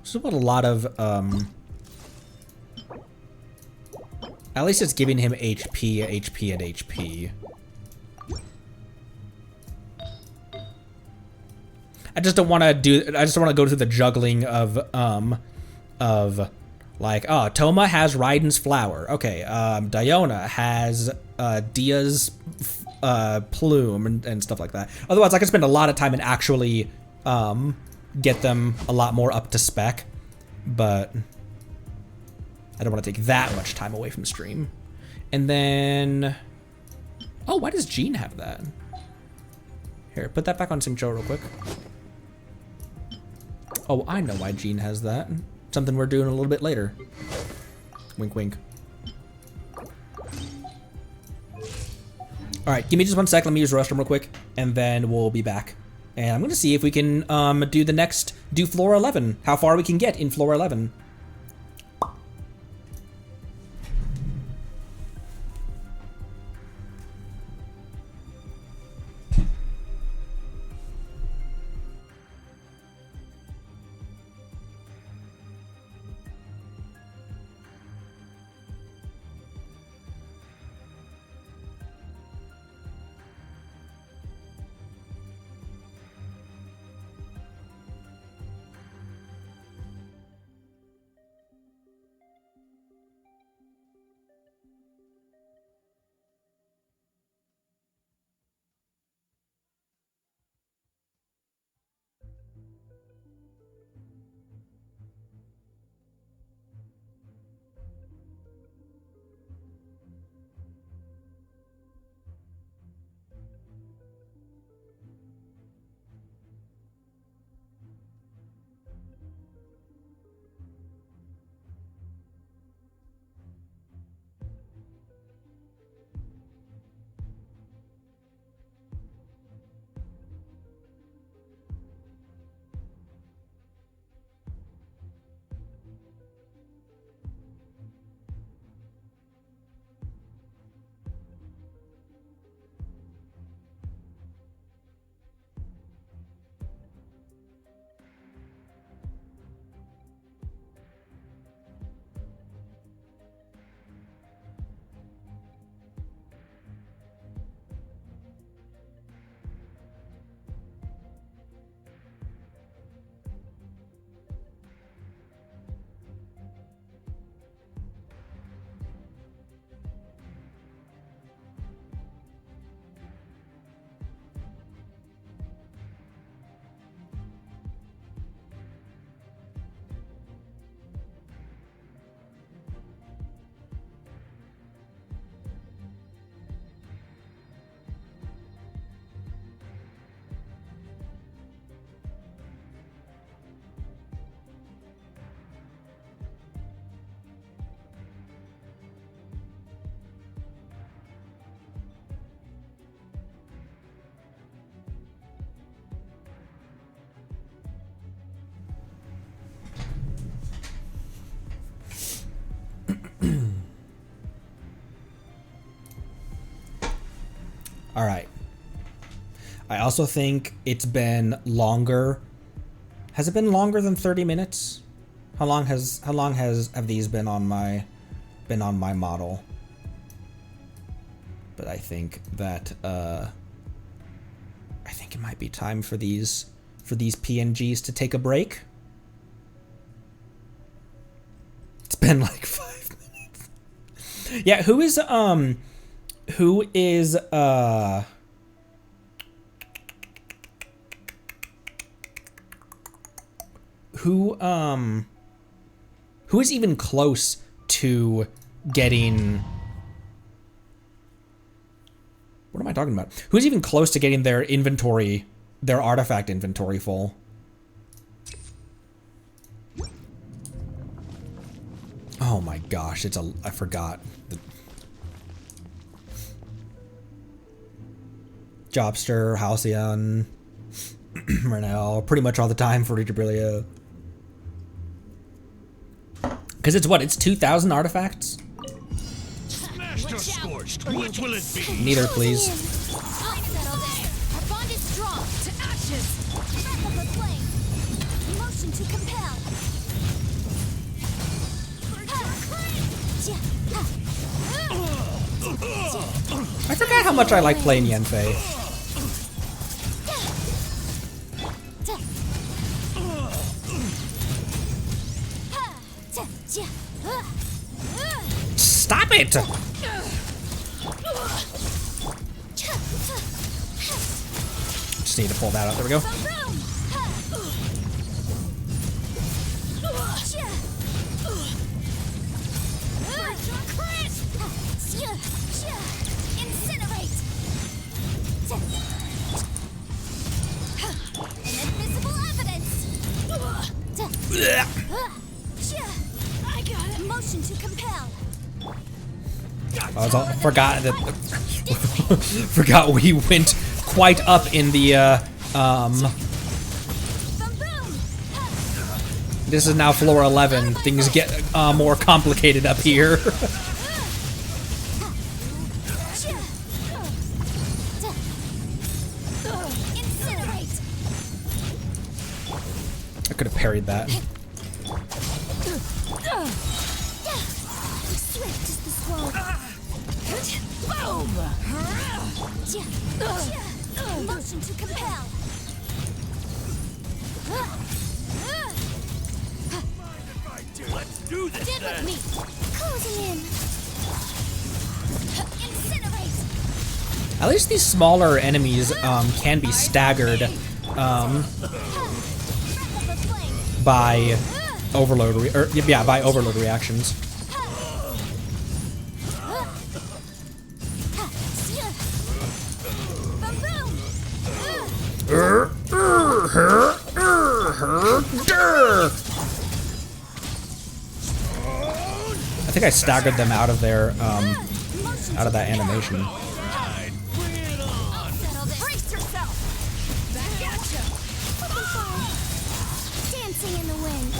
So what a lot of, at least it's giving him HP, HP, and HP. I just don't want to go through the juggling of like, oh, Toma has Raiden's flower. Okay, Diona has Dia's plume and stuff like that. Otherwise, I could spend a lot of time and actually get them a lot more up to spec, but I don't want to take that much time away from stream. And then, oh, why does Jean have that? Here, put that back on Xingqiu real quick. Oh, I know why Jean has that. Something we're doing a little bit later. Wink, wink. All right, give me just 1 sec. Let me use the restroom real quick, and then we'll be back. And I'm gonna see if we can do floor 11. How far we can get in floor 11. All right. I also think it's been longer. Has it been longer than 30 minutes? How long have these been on my model? But I think that I think it might be time for these PNGs to take a break. It's been like 5 minutes. Yeah, who is even close to getting... What am I talking about? Who's even close to getting their inventory, their artifact inventory full? Oh my gosh, I forgot. Jobster, Halcyon, Renell, pretty much all the time for Regibrilia. Because it's what? It's 2,000 artifacts? Smashed or scorched? Which will it be? Neither, please. I'll settle this. Our bond is strong. To ashes. Breath of the flame. Motion to compel. I forgot how much I like playing Yanfei. Stop it! Just need to pull that out. There we go. Incinerate! Inadmissible evidence! I got it. Motion to compel. Forgot we went quite up in the This is now floor 11. Things get more complicated up here. I could have parried that. Swift is the sword. Motion to compel. Let's do this Get with then. me. Closing in. Incinerate. At least these smaller enemies can be staggered Breath of the flame. by by overload reactions. I think I staggered them out of their out of that animation. Brace yourself. Back at ya. Dancing in the wind.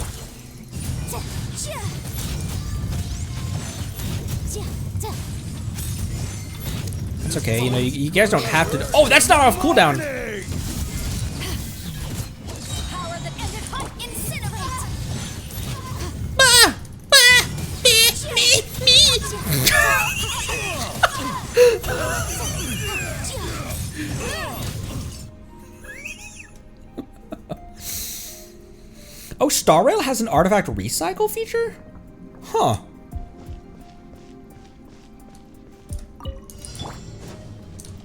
It's okay, you know, you guys don't have to. Oh, that's not off cooldown. Power that ended hunt. Incinerate. Oh, Star Rail has an artifact recycle feature? Huh.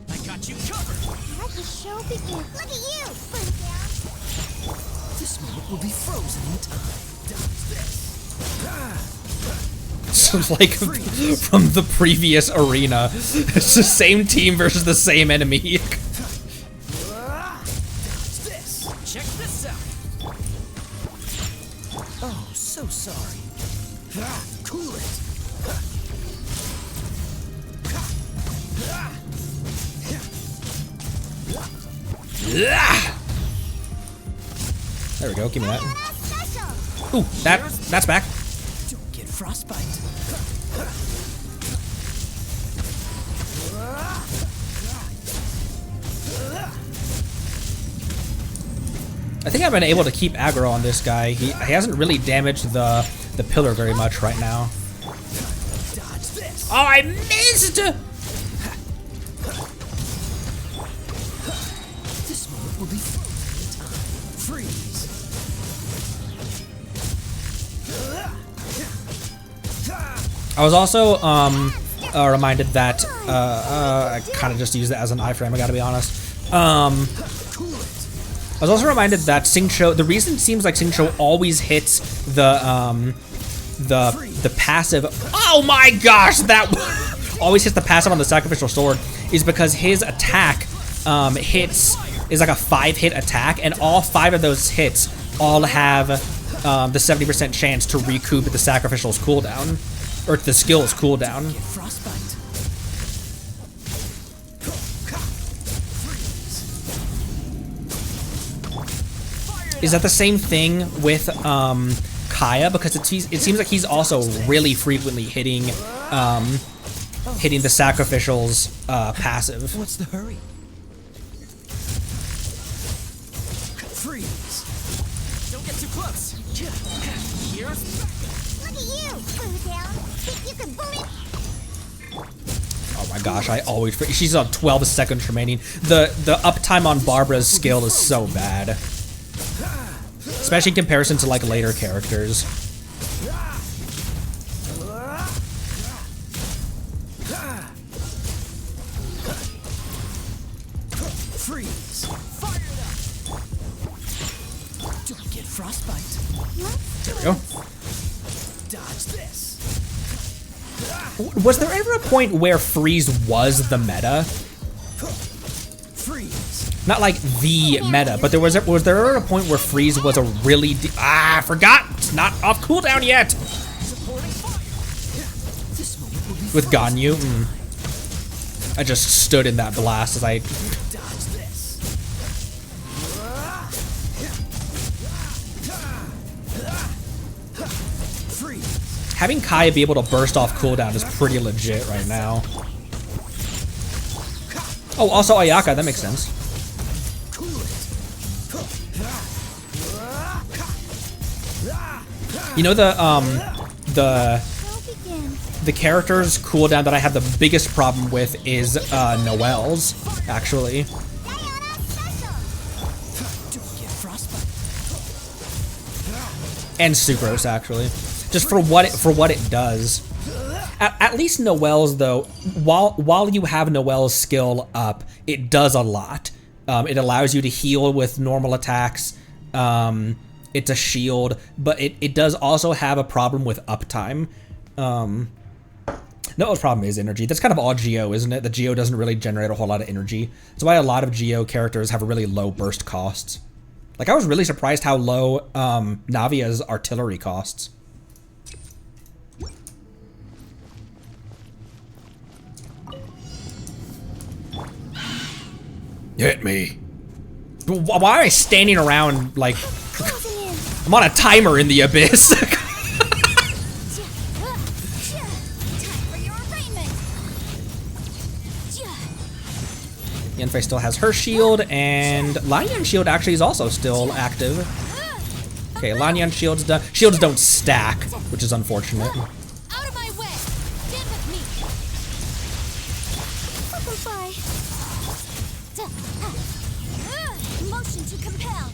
I got you covered. Let the show begin. Look at you. This moment will be frozen in time. It's like from the previous arena. It's the same team versus the same enemy. Check this out. Oh, so sorry. Cool it. There we go. Give me that. Special. Ooh, that's back. Don't get frostbite. I think I've been able to keep aggro on this guy. He hasn't really damaged the pillar very much right now. Oh, I missed! This moment will be freeze. I was also reminded that I kind of just used it as an iframe. I gotta be honest. I was also reminded that Xingqiu. The reason it seems like Xingqiu always hits the passive. Oh my gosh, that always hits the passive on the sacrificial sword is because his attack is like a 5-hit attack, and all 5 of those hits all have the 70% chance to recoup the sacrificial's cooldown. Or the skill's cooldown. Is that the same thing with Kaya? Because it seems like he's also really frequently hitting the sacrificial's passive. What's the hurry? Freeze. Don't get too close. Here's Look at you, Bootown. Think you can bully? Oh my gosh, I always forget. She's on 12 seconds remaining. The uptime on Barbara's skill is so bad. Especially in comparison to like later characters. Freeze. Fire it up. Don't get frostbite. There we go. Dodge this. Was there ever a point where freeze was the meta? Freeze. Not like the meta, but was there ever a point where freeze was a really I forgot. It's not off cooldown yet. This moment will be With Ganyu, I just stood in that blast as I. dodge this. Freeze. Having Kaya be able to burst off cooldown is pretty legit right now. Oh, also Ayaka, that makes sense. You know the character's cooldown that I have the biggest problem with is Noelle's, actually. And Sucrose, actually. Just for what it does. At least Noelle's, though, while you have Noelle's skill up, it does a lot. It allows you to heal with normal attacks. It's a shield, but it does also have a problem with uptime. Noelle's problem is energy. That's kind of all Geo, isn't it? The Geo doesn't really generate a whole lot of energy. That's why a lot of Geo characters have really low burst costs. Like, I was really surprised how low Navia's artillery costs. Hit me. Why am I standing around like I'm on a timer in the abyss? Time for your arraignment. Yanfei still has her shield, and Lanyan's shield actually is also still active. Okay, Lanyan's shield's done. Shields don't stack, which is unfortunate. Out of my way. Stand with me. Bye. Motion to compel.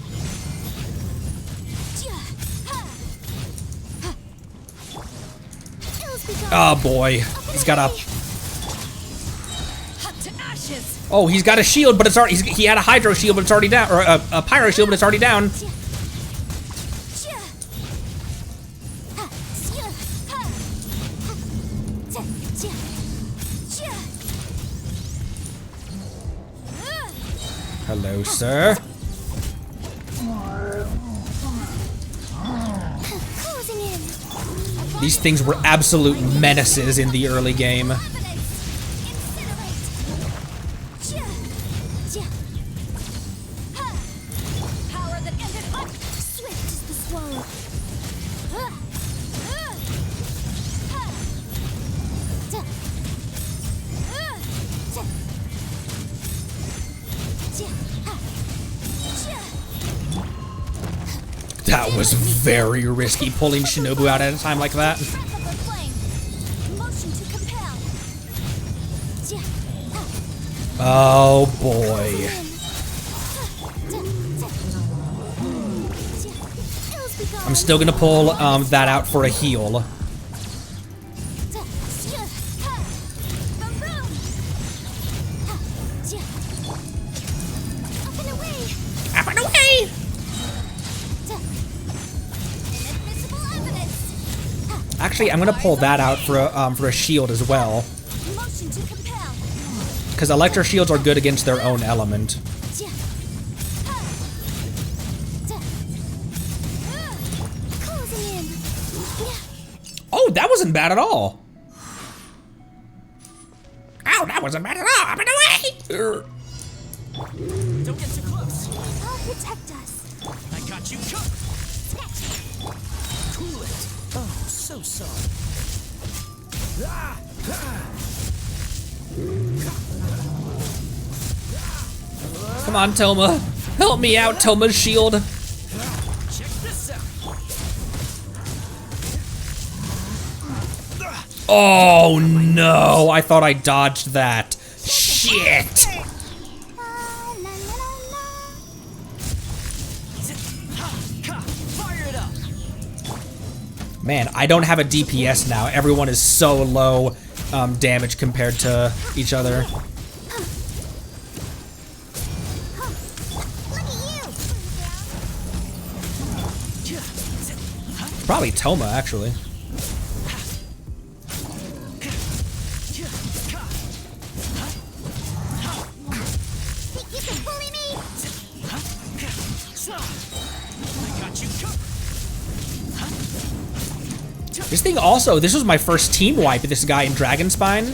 Oh boy, he's got a. Oh, he's got a shield, but it's already. He had a hydro shield, but it's already down, or a pyro shield, but it's already down. Hello, sir. These things were absolute menaces in the early game. That was very risky, pulling Shinobu out at a time like that. Breath of the flame. Motion to compel. Oh boy. I'm still gonna pull that out for a heal. Up and away! Actually, I'm gonna pull that out for a shield as well, Motion to compel. because electro shields are good against their own element. Closing in. Oh, that wasn't bad at all. Ow, that wasn't bad at all. Up and away! Don't get too close. I'll protect us. I got you covered. Cool it. Oh, so sorry. Come on, Toma. Help me out, Toma's shield. Check this out. Oh no, I thought I dodged that. Shit. Fire it up. Man, I don't have a DPS now. Everyone is so low damage compared to each other. Probably Toma, actually. This thing also, this was my first team wipe, this guy in Dragonspine,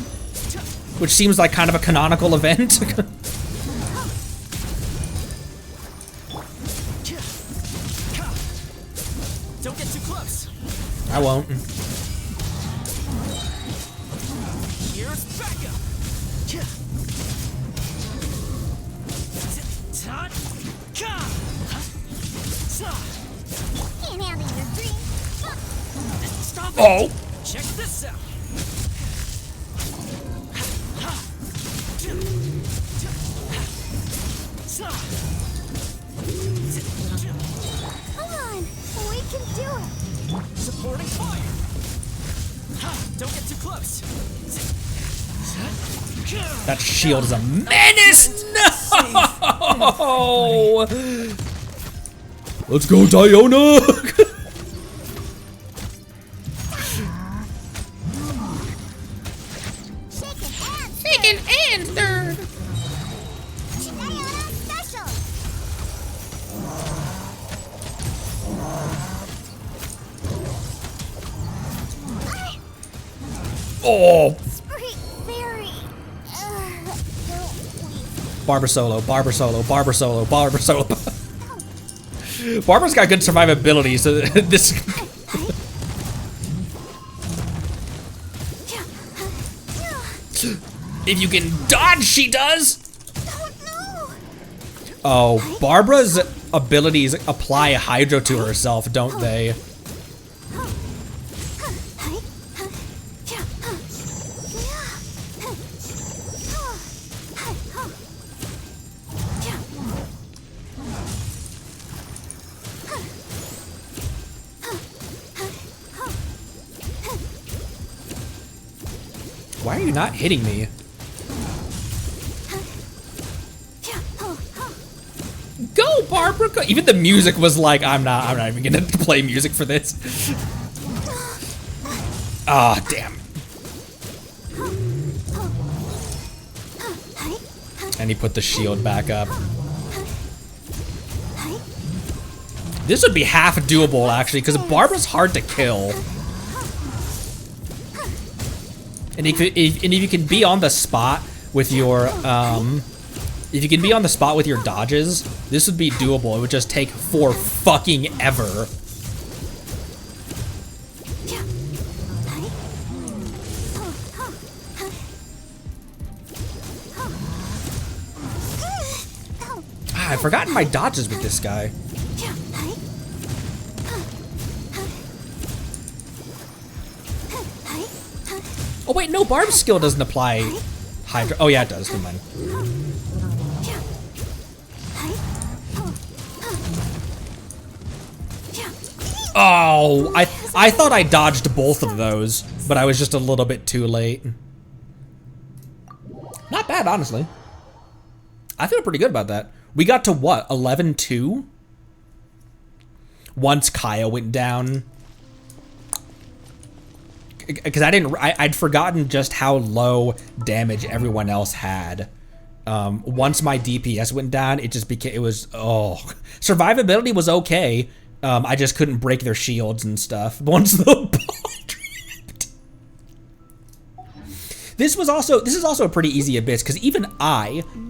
which seems like kind of a canonical event. Don't get too close. I won't. Here's backup. Can't handle your dream. Stop it. Oh! Check this out. Come on. We can do it. Supporting fire. Don't get too close. That shield is a menace! No! Let's go, Diona! Second and third. Diana special. Oh! Spree fairy. Barber solo, Barber solo, Barber solo, Barber solo. Barbara's got good survivability, so this. If you can dodge, she does! Oh, Barbara's abilities apply hydro to herself, don't they? Why are you not hitting me? Go, Barbara! Go. Even the music was like, I'm not even gonna play music for this. Ah, damn. And he put the shield back up. This would be half doable, actually, because Barbara's hard to kill. And if you can be on the spot with your, if you can be on the spot with your dodges, this would be doable. It would just take for fucking ever. Ah, I've forgotten my dodges with this guy. Oh wait, no, Barb's skill doesn't apply Hydra. Oh yeah, it does. Never mind. Oh, I thought I dodged both of those, but I was just a little bit too late. Not bad, honestly. I feel pretty good about that. We got to what, 11-2? Once Kaya went down. Because I'd forgotten just how low damage everyone else had. Once my DPS went down, it just became, survivability was okay. I just couldn't break their shields and stuff. Once the ball dropped. This is also a pretty easy abyss, because even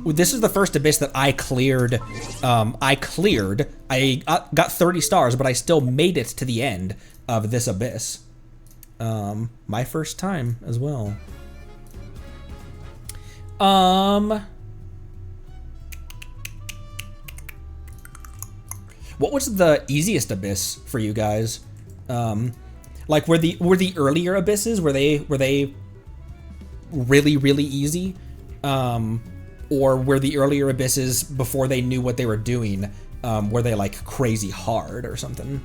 this is the first abyss that I cleared. I got 30 stars, but I still made it to the end of this abyss. My first time as well. What was the easiest abyss for you guys? Like were the earlier abysses, were they really, really easy? Or were the earlier abysses, before they knew what they were doing, were they like crazy hard or something?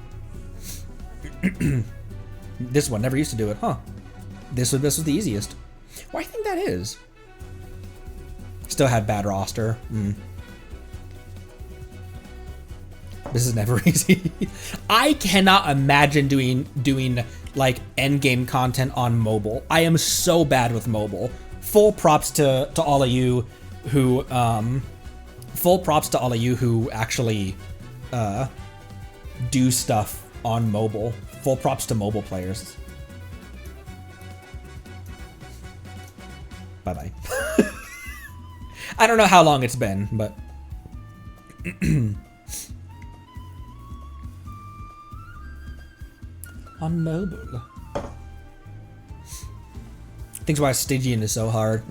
This one never used to do it, huh? This was the easiest. Why do you think that is? Still had bad roster. This is never easy. I cannot imagine doing like endgame content on mobile. I am so bad with mobile. Full props to all of you who actually do stuff on mobile. Full props to mobile players. Bye-bye. I don't know how long it's been, but on mobile. Thinks why Stygian is so hard.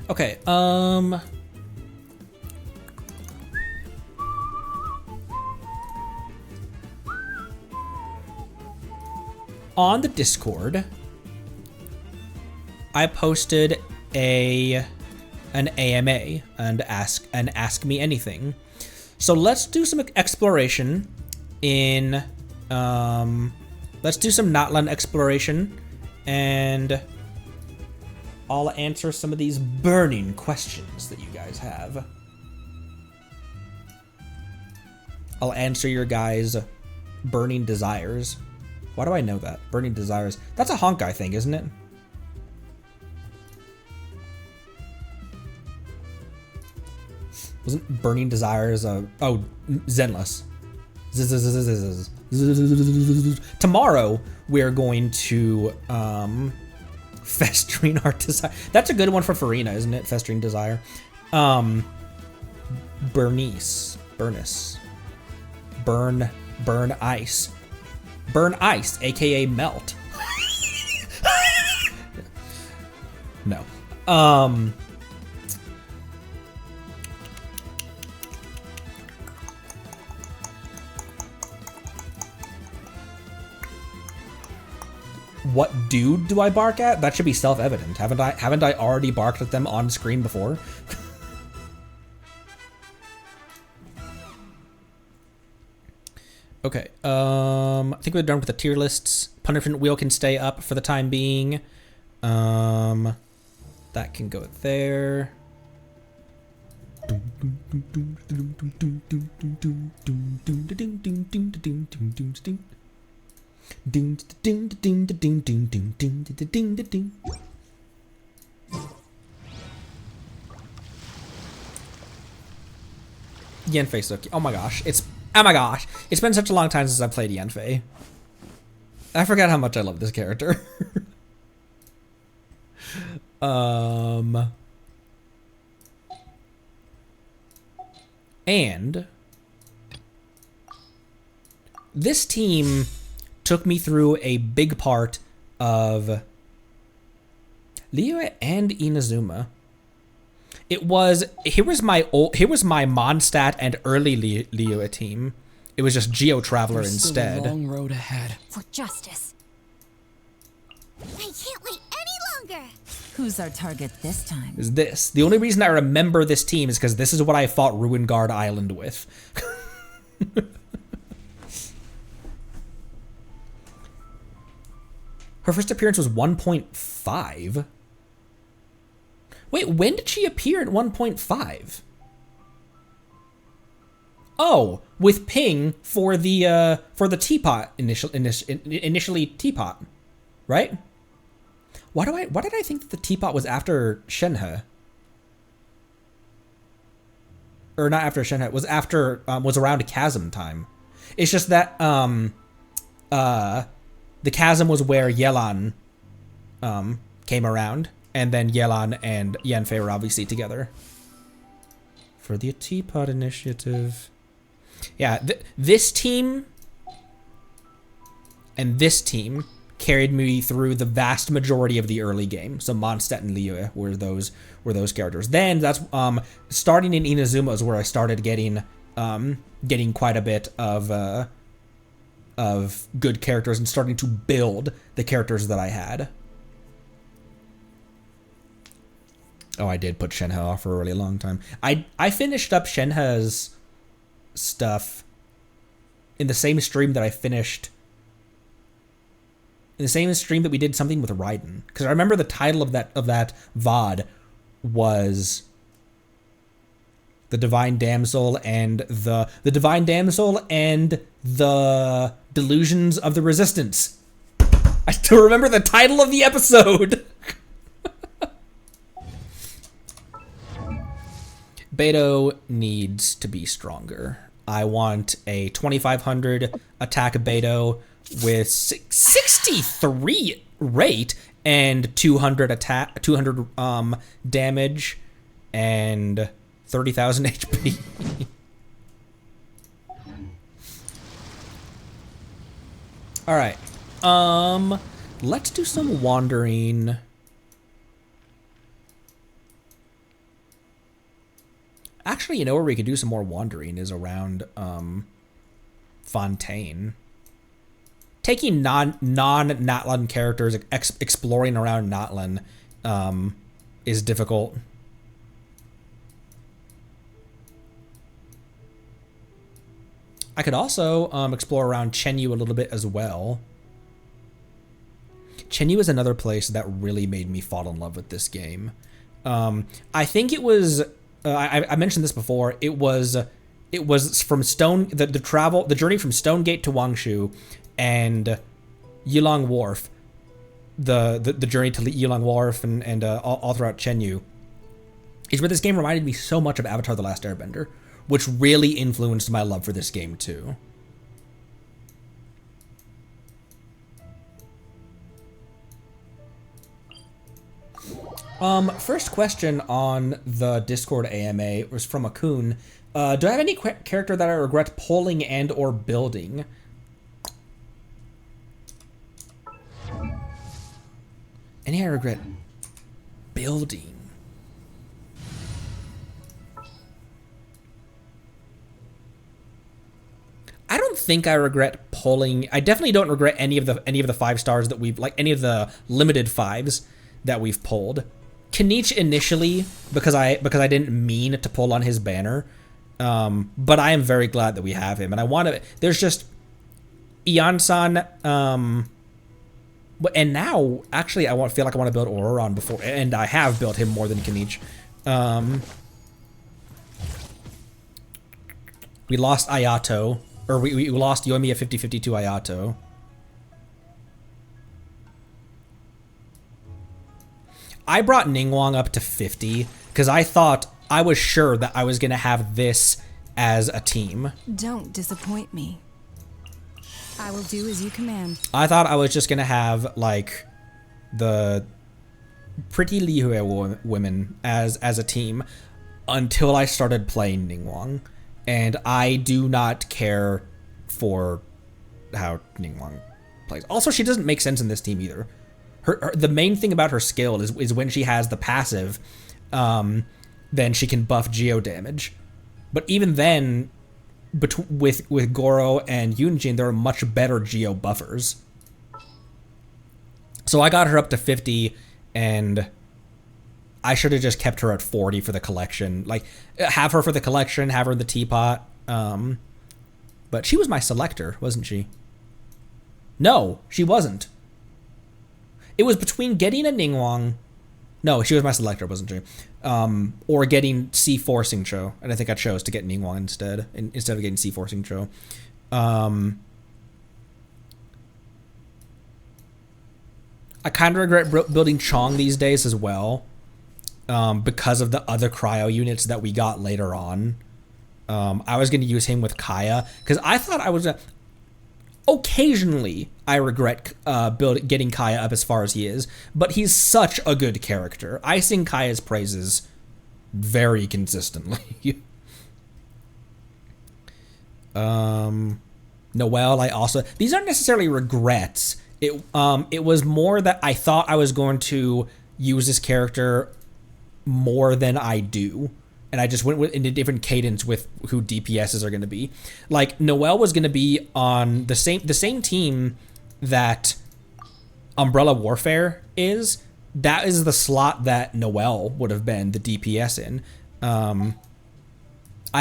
Okay, on the Discord, I posted an AMA and ask me anything. So let's do some exploration in let's do some Notland exploration, and I'll answer some of these burning questions that you guys have. I'll answer your guys' burning desires. Why do I know that? Burning desires. That's a Honkai thing, isn't it? Wasn't burning desires oh, Zenless. Tomorrow we're going to Festering Art Desire. That's a good one for Farina, isn't it? Festering Desire. Burnice. Burn Ice. Burn Ice, aka Melt. No. What dude do I bark at? That should be self-evident. Haven't I already barked at them on screen before? Okay, I think we're done with the tier lists. Punishment wheel can stay up for the time being. That can go there. Yanfei Suki. Oh my gosh, it's been such a long time since I played Yanfei. I forgot how much I love this character. And this team took me through a big part of Liyue and Inazuma. It was here was my Mondstadt and early Liyue team. It was just Geo Traveler There's instead. still a long road ahead. For justice. I can't wait any longer. Who's our target this time? Is this. The only reason I remember this team is because this is what I fought Ruin Guard Island with. Her first appearance was 1.5. Wait, when did she appear at 1.5? Oh, with Ping for the teapot initially teapot, right? Why did I think that the teapot was after Shenhe? Or not after Shenhe, it was after was around chasm time. It's just that the chasm was where Yelan came around, and then Yelan and Yanfei were obviously together. For the Teapot Initiative. Yeah, this team and this team carried me through the vast majority of the early game. So Mondstadt and Liyue were those characters. Then that's starting in Inazuma is where I started getting quite a bit of good characters and starting to build the characters that I had. Oh, I did put Shenhe off for a really long time. I finished up Shenhe's stuff in the same stream that I finished. In the same stream that we did something with Raiden, because I remember the title of that VOD was the Divine Damsel and the Divine Damsel and the Delusions of the Resistance. I still remember the title of the episode. Beto needs to be stronger. I want a 2500 attack Beto with 63 rate and 200 attack, 200 damage and 30,000 HP. All right. Let's do some wandering. Actually, you know where we could do some more wandering is around Fontaine. Taking non-Natlan characters, exploring around Natlan is difficult. I could also explore around Chenyu a little bit as well. Chenyu is another place that really made me fall in love with this game. I think it was... I mentioned this before. It was from the journey from Stonegate to Wangshu, and Yilong Wharf, the journey to Yilong Wharf and all throughout Chenyu, is where this game reminded me so much of Avatar: The Last Airbender, which really influenced my love for this game too. First question on the Discord AMA was from Akun. Do I have any character that I regret pulling and or building? Any I regret building? I don't think I regret pulling. I definitely don't regret any of the 5 stars that we've, like, any of the limited 5s that we've pulled. Kanich initially, because I didn't mean to pull on his banner, but I am very glad that we have him, and I want to. There's just Ian-san, and now actually I feel like I want to build Auroron before, and I have built him more than Kanich. We lost Ayato, or we lost Yoimiya 50-50 to Ayato. I brought Ningguang up to 50 because I was sure that I was going to have this as a team. Don't disappoint me. I will do as you command. I thought I was just going to have, like, the pretty Liyue women as a team until I started playing Ningguang. And I do not care for how Ningguang plays. Also, she doesn't make sense in this team either. The main thing about her skill is when she has the passive, then she can buff geo damage. But even then, with Goro and Yunjin, there are much better geo buffers. So I got her up to 50, and I should have just kept her at 40 for the collection. Like, have her for the collection, have her in the teapot. But she was my selector, wasn't she? No, she wasn't. It was between getting a Ningguang. No, she was my selector, wasn't she? Or getting C4 Xingqiu. And I think I chose to get Ningguang instead of getting C4 Xingqiu. I kind of regret building Chong these days as well. Because of the other cryo units that we got later on. I was going to use him with Kaya. Because I thought I was... Occasionally, I regret getting Kaya up as far as he is, but he's such a good character. I sing Kaya's praises very consistently. Noelle, I also... These aren't necessarily regrets. It was more that I thought I was going to use this character more than I do. And I just went in a different cadence with who DPSs are going to be. Like, Noelle was going to be on the same team that Umbrella Warfare is. That is the slot that Noelle would have been the DPS in. I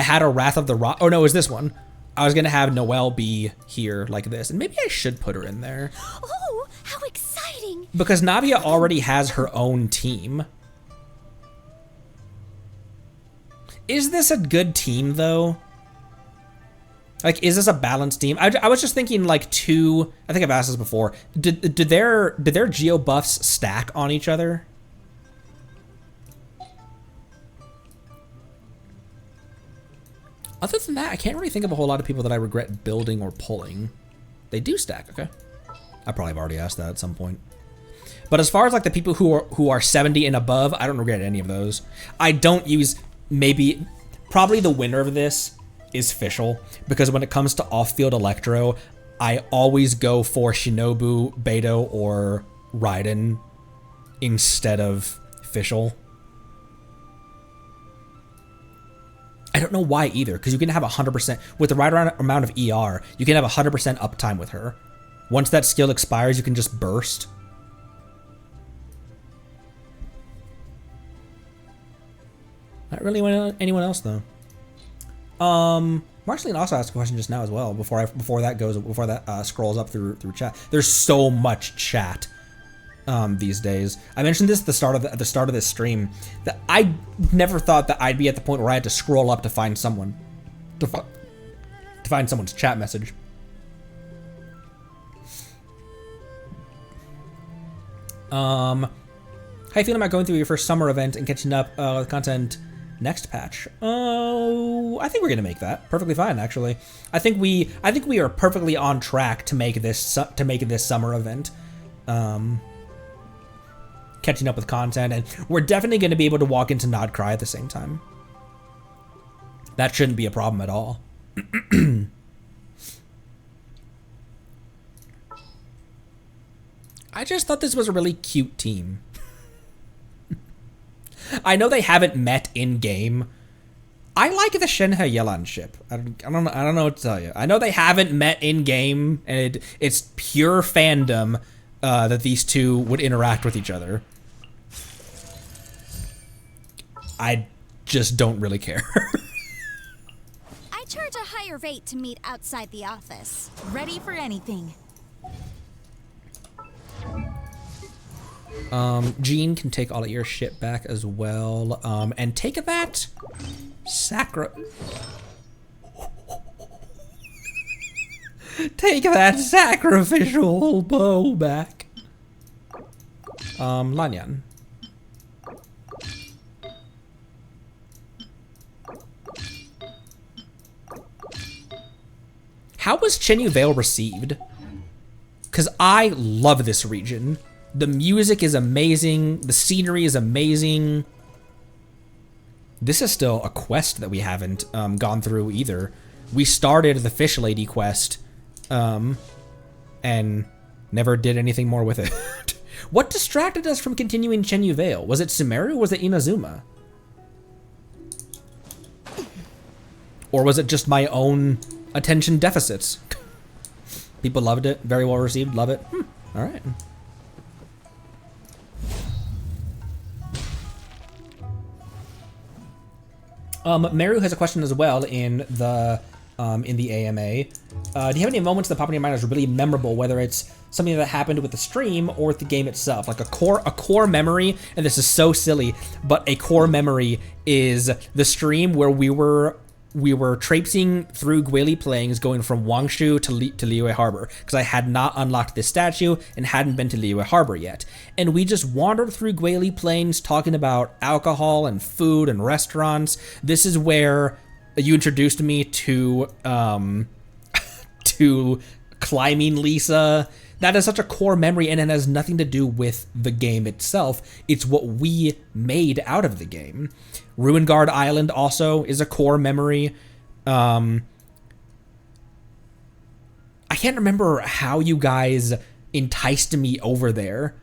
had a Wrath of the Rock. Oh, no, it was this one. I was going to have Noelle be here like this. And maybe I should put her in there. Oh, how exciting! Because Navia already has her own team. Is this a good team, though? Like, is this a balanced team? I was just thinking, like, two... I think I've asked this before. Did their geo buffs stack on each other? Other than that, I can't really think of a whole lot of people that I regret building or pulling. They do stack, okay. I probably have already asked that at some point. But as far as, like, the people who are 70 and above, I don't regret any of those. I don't use... Probably the winner of this is Fischl, because when it comes to off-field Electro, I always go for Shinobu, Beidou, or Raiden instead of Fischl. I don't know why either, because you can have 100%, with the right amount of ER, you can have 100% uptime with her. Once that skill expires, you can just burst. Not really anyone else though. Marceline also asked a question just now as well. Before that scrolls up through chat. There's so much chat these days. I mentioned this at the start of this stream that I never thought that I'd be at the point where I had to scroll up to find someone to find someone's chat message. How you feeling about going through your first summer event and catching up with content? Next patch. Oh, I think we're gonna make that perfectly fine. Actually, I think we are perfectly on track to make this summer event. Catching up with content, and we're definitely gonna be able to walk into Nod Cry at the same time. That shouldn't be a problem at all. I just thought this was a really cute team. I know they haven't met in game. I like the Shenhe Yelan ship. I don't know what to tell you. I know they haven't met in game, and it's pure fandom that these two would interact with each other. I just don't really care. I charge a higher rate to meet outside the office. Ready for anything. Jean can take all of your shit back as well. And take that take that sacrificial bow back. Lanyan. How was Chenyu Vale received? Because I love this region. The music is amazing. The scenery is amazing. This is still a quest that we haven't gone through either. We started the Fish Lady quest and never did anything more with it. What distracted us from continuing Chenyu Vale? Was it Sumeru or was it Inazuma? Or was it just my own attention deficits? People loved it. Very well received. Love it. All right. Meru has a question as well in the AMA. Do you have any moments that pop in your mind as really memorable, whether it's something that happened with the stream or with the game itself? Like a core memory, and this is so silly, but a core memory is the stream where we were traipsing through Guili Plains, going from Wangshu to Liyue Harbor, because I had not unlocked this statue and hadn't been to Liyue Harbor yet. And we just wandered through Guili Plains talking about alcohol and food and restaurants. This is where you introduced me to to climbing Lisa. That is such a core memory, and it has nothing to do with the game itself. It's what we made out of the game. Ruinguard Island also is a core memory. I can't remember how you guys enticed me over there,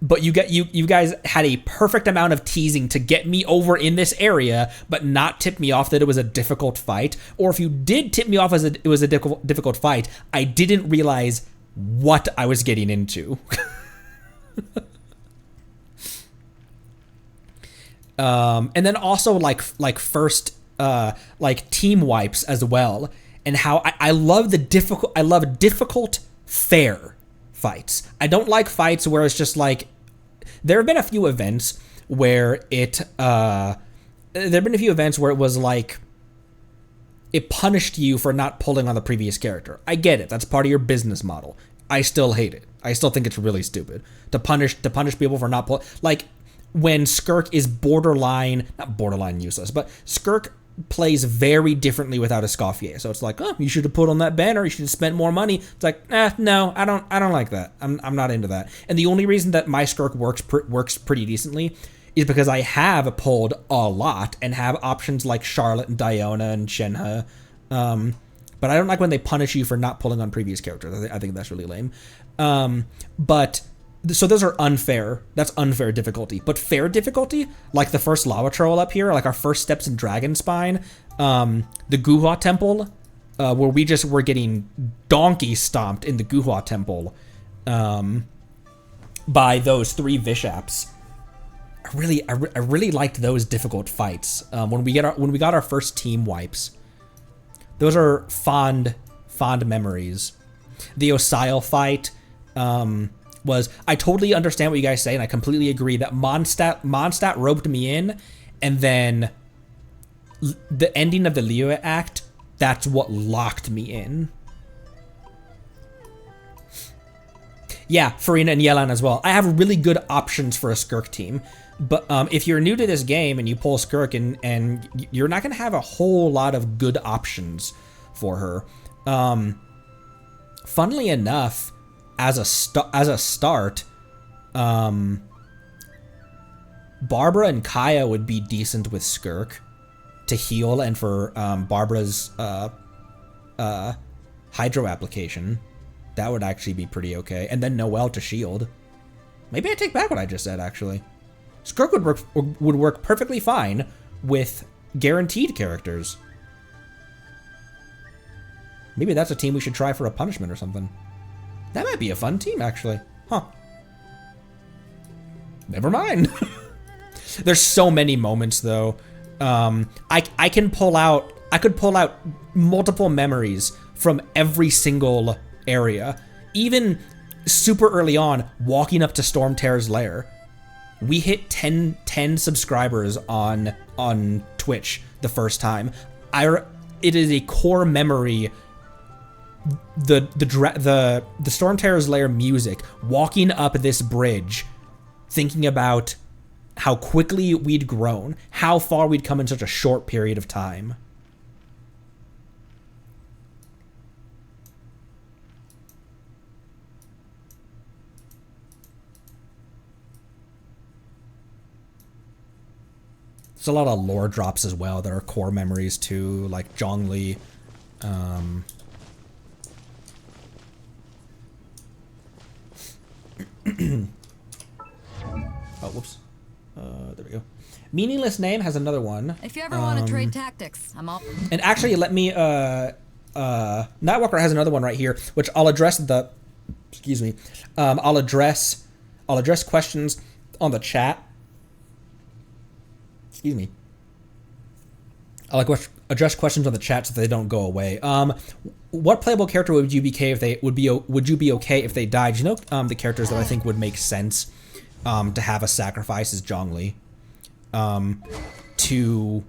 but you guys had a perfect amount of teasing to get me over in this area, but not tip me off that it was a difficult fight. Or if you did tip me off as it was a difficult fight, I didn't realize what I was getting into. And then also like first team wipes as well, and how I love difficult fair fights. I don't like fights where it's just like, there have been a few events where it was like it punished you for not pulling on the previous character. I get it. That's part of your business model. I still hate it. I still think it's really stupid to punish people for not pulling. Like when Skirk is not borderline useless, but Skirk plays very differently without Escoffier. So it's like, oh, you should have put on that banner. You should have spent more money. It's like, no, I don't like that. I'm not into that. And the only reason that my Skirk works pretty decently is because I have pulled a lot and have options like Charlotte and Diona and Shenhe. But I don't like when they punish you for not pulling on previous characters. I think that's really lame. So those are unfair. That's unfair difficulty. But fair difficulty, like the first lava troll up here, like our first steps in Dragonspine, the Guhua Temple, where we just were getting donkey stomped in the Guhua Temple by those 3 Vishaps. I really liked those difficult fights. When we got our first team wipes, those are fond memories. The Osial fight I totally understand what you guys say, and I completely agree that Mondstadt roped me in, and then the ending of the Liyue act, that's what locked me in. Yeah, Farina and Yelan as well. I have really good options for a Skirk team, but if you're new to this game and you pull Skirk, and you're not going to have a whole lot of good options for her. Funnily enough, as a start, Barbara and Kaya would be decent with Skirk to heal, and for Barbara's Hydro application, that would actually be pretty okay. And then Noelle to shield. Maybe I take back what I just said, actually. Skirk would work perfectly fine with guaranteed characters. Maybe that's a team we should try for a punishment or something. That might be a fun team, actually. Huh. Never mind. There's so many moments, though. I could pull out multiple memories from every single area. Even super early on, walking up to Stormterror's lair. We hit 10 subscribers on Twitch the first time. It is a core memory. The Stormterror's lair music, walking up this bridge, thinking about how quickly we'd grown, how far we'd come in such a short period of time. There's a lot of lore drops as well that are core memories too, like Zhongli. Oh, whoops. There we go. Meaningless Name has another one. If you ever want to trade tactics, I'm all. And actually, let me. Nightwalker has another one right here, which I'll address the. Excuse me. I'll address questions on the chat. Excuse me. I'll address questions on the chat so they don't go away. What playable character would you be okay if they would you be okay if they died? You know, the characters that I think would make sense to have a sacrifice is Zhongli. To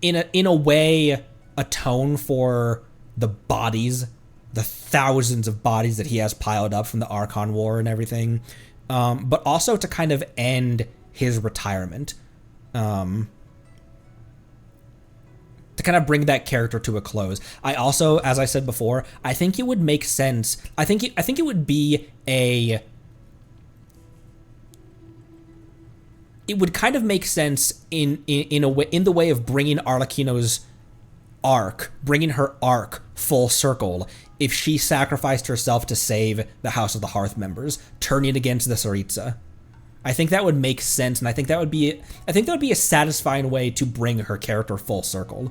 in a way atone for the bodies, the thousands of bodies that he has piled up from the Archon War and everything, but also to kind of end his retirement, to kind of bring that character to a close. I also, as I said before, I think it would make sense. I think it would be a. It would kind of make sense in a way, in the way of bringing Arlecchino's arc, bringing her arc full circle, if she sacrificed herself to save the House of the Hearth members, turning against the Tsaritsa. I think that would make sense, and I think that would be a satisfying way to bring her character full circle.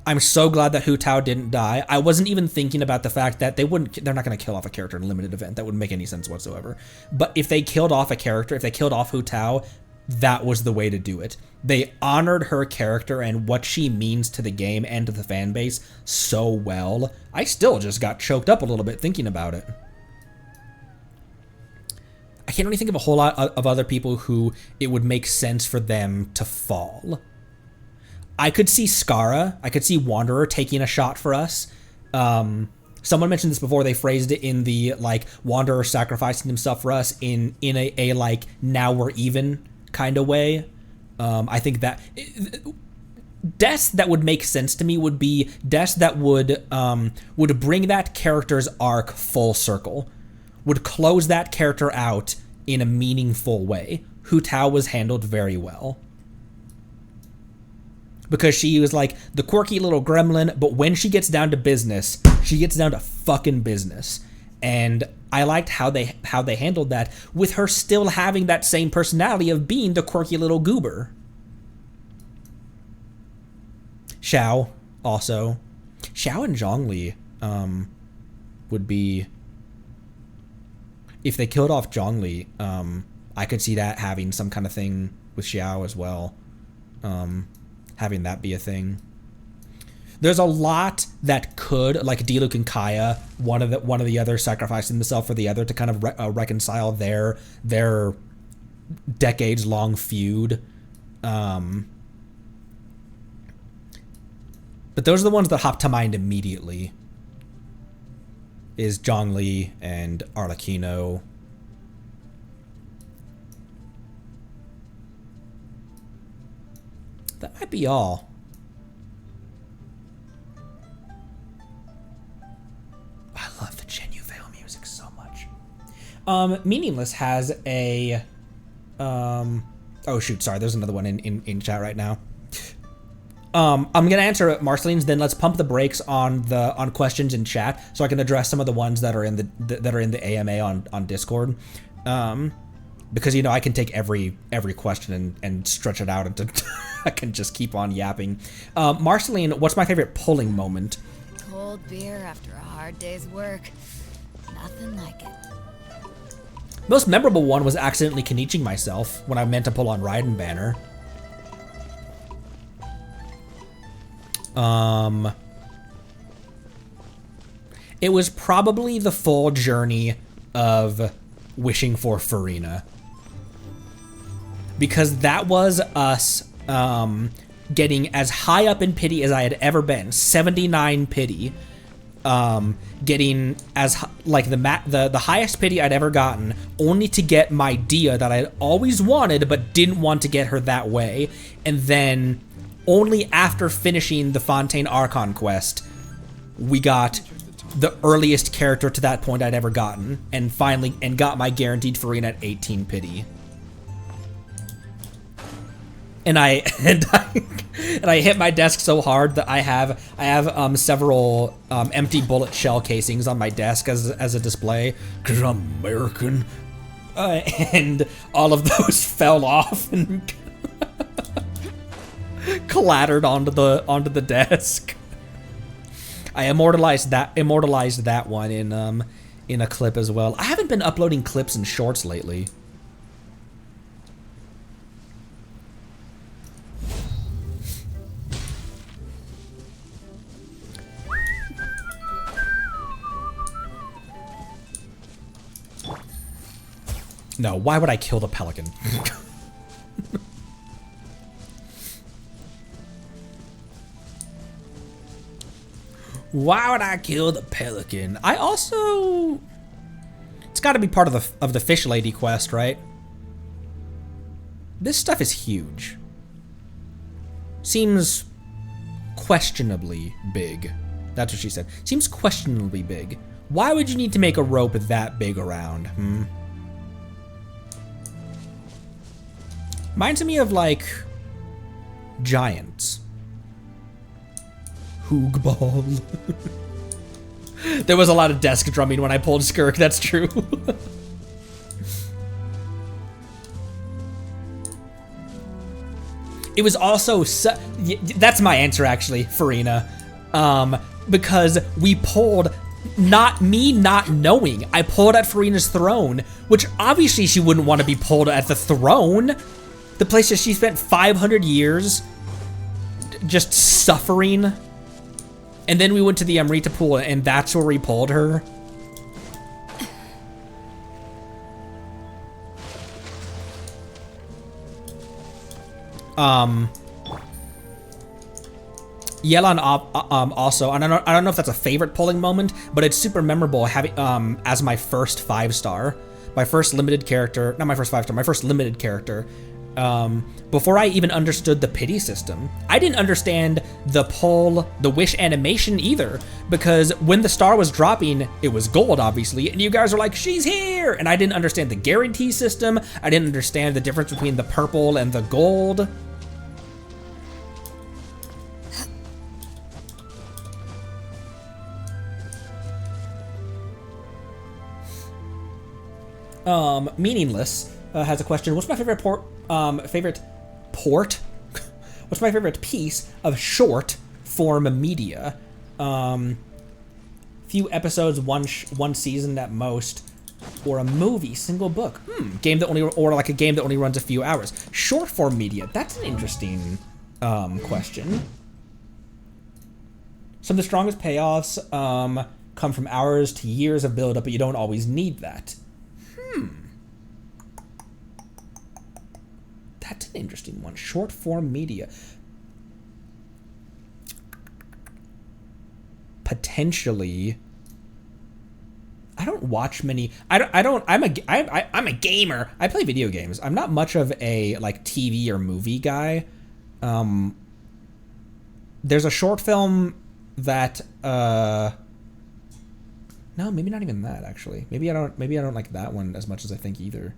I'm so glad that Hu Tao didn't die. I wasn't even thinking about the fact that they're not going to kill off a character in a limited event. That wouldn't make any sense whatsoever. But if they killed off a character, if they killed off Hu Tao, that was the way to do it. They honored her character and what she means to the game and to the fan base so well. I still just got choked up a little bit thinking about it. I can't really think of a whole lot of other people who it would make sense for them to fall. I could see Skara, I could see Wanderer taking a shot for us. Someone mentioned this before. They phrased it in the like Wanderer sacrificing himself for us in a like now we're even kind of way. I think that deaths that would make sense to me would be deaths that would bring that character's arc full circle, would close that character out in a meaningful way. Hu Tao was handled very well. Because she was like the quirky little gremlin, but when she gets down to business, she gets down to fucking business. And I liked how they handled that, with her still having that same personality of being the quirky little goober. Xiao also. Xiao and Zhongli would be, if they killed off Zhongli, I could see that having some kind of thing with Xiao as well. Having that be a thing. There's a lot that could, like Diluc and Kaya, one of the other sacrificing themselves for the other to kind of reconcile their decades-long feud. But those are the ones that hop to mind immediately. Is Zhongli and Arlecchino. That might be all. I love the Genu Veil music so much. Meaningless has a oh shoot, sorry, there's another one in chat right now. I'm gonna answer Marceline's, then let's pump the brakes on questions in chat so I can address some of the ones that are in the AMA on Discord. Because you know I can take every question and stretch it out into I can just keep on yapping. Marceline, what's my favorite pulling moment? Cold beer after a hard day's work. Nothing like it. Most memorable one was accidentally Keniching myself when I meant to pull on Raiden Banner. It was probably the full journey of wishing for Farina. Because that was us getting as high up in pity as I had ever been, 79 pity. Getting as like the highest pity I'd ever gotten, only to get my Dia that I'd always wanted but didn't want to get her that way, and then only after finishing the Fontaine Archon quest, we got the earliest character to that point I'd ever gotten, and finally got my guaranteed Farina at 18 pity. And I hit my desk so hard that I have several empty bullet shell casings on my desk as a display, 'cause I'm American. and all of those fell off and clattered onto the desk. I immortalized that one in a clip as well. I haven't been uploading clips and shorts lately. No, why would I kill the pelican? Why would I kill the pelican? I also... It's got to be part of the fish lady quest, right? This stuff is huge. Seems questionably big. That's what she said. Seems questionably big. Why would you need to make a rope that big around? Reminds me of, like, giants. Hoogball. There was a lot of desk drumming when I pulled Skirk, that's true. It was also... That's my answer, actually, Farina. Because we pulled... Not knowing. I pulled at Farina's throne, which obviously she wouldn't want to be pulled at the throne. The place that she spent 500 years just suffering. And then we went to the Amrita pool, and that's where we pulled her. Yelan also, and I don't know if that's a favorite pulling moment, but it's super memorable having as my first 5-star, my first limited character, not my first 5-star, my first limited character. Before I even understood the pity system, I didn't understand the wish animation either, because when the star was dropping, it was gold, obviously, and you guys are like, she's here! And I didn't understand the guarantee system, I didn't understand the difference between the purple and the gold. Meaningless has a question. What's my favorite port? What's my favorite piece of short form media? Few episodes, one season at most, or a movie, single book. Game that like a game that only runs a few hours. Short form media. That's an interesting question. Some of the strongest payoffs come from hours to years of build up, but you don't always need that. That's an interesting one. Short form media. Potentially. I don't watch many. I'm a gamer. I play video games. I'm not much of a like TV or movie guy. There's a short film that no, maybe not even that actually. Maybe I don't like that one as much as I think either.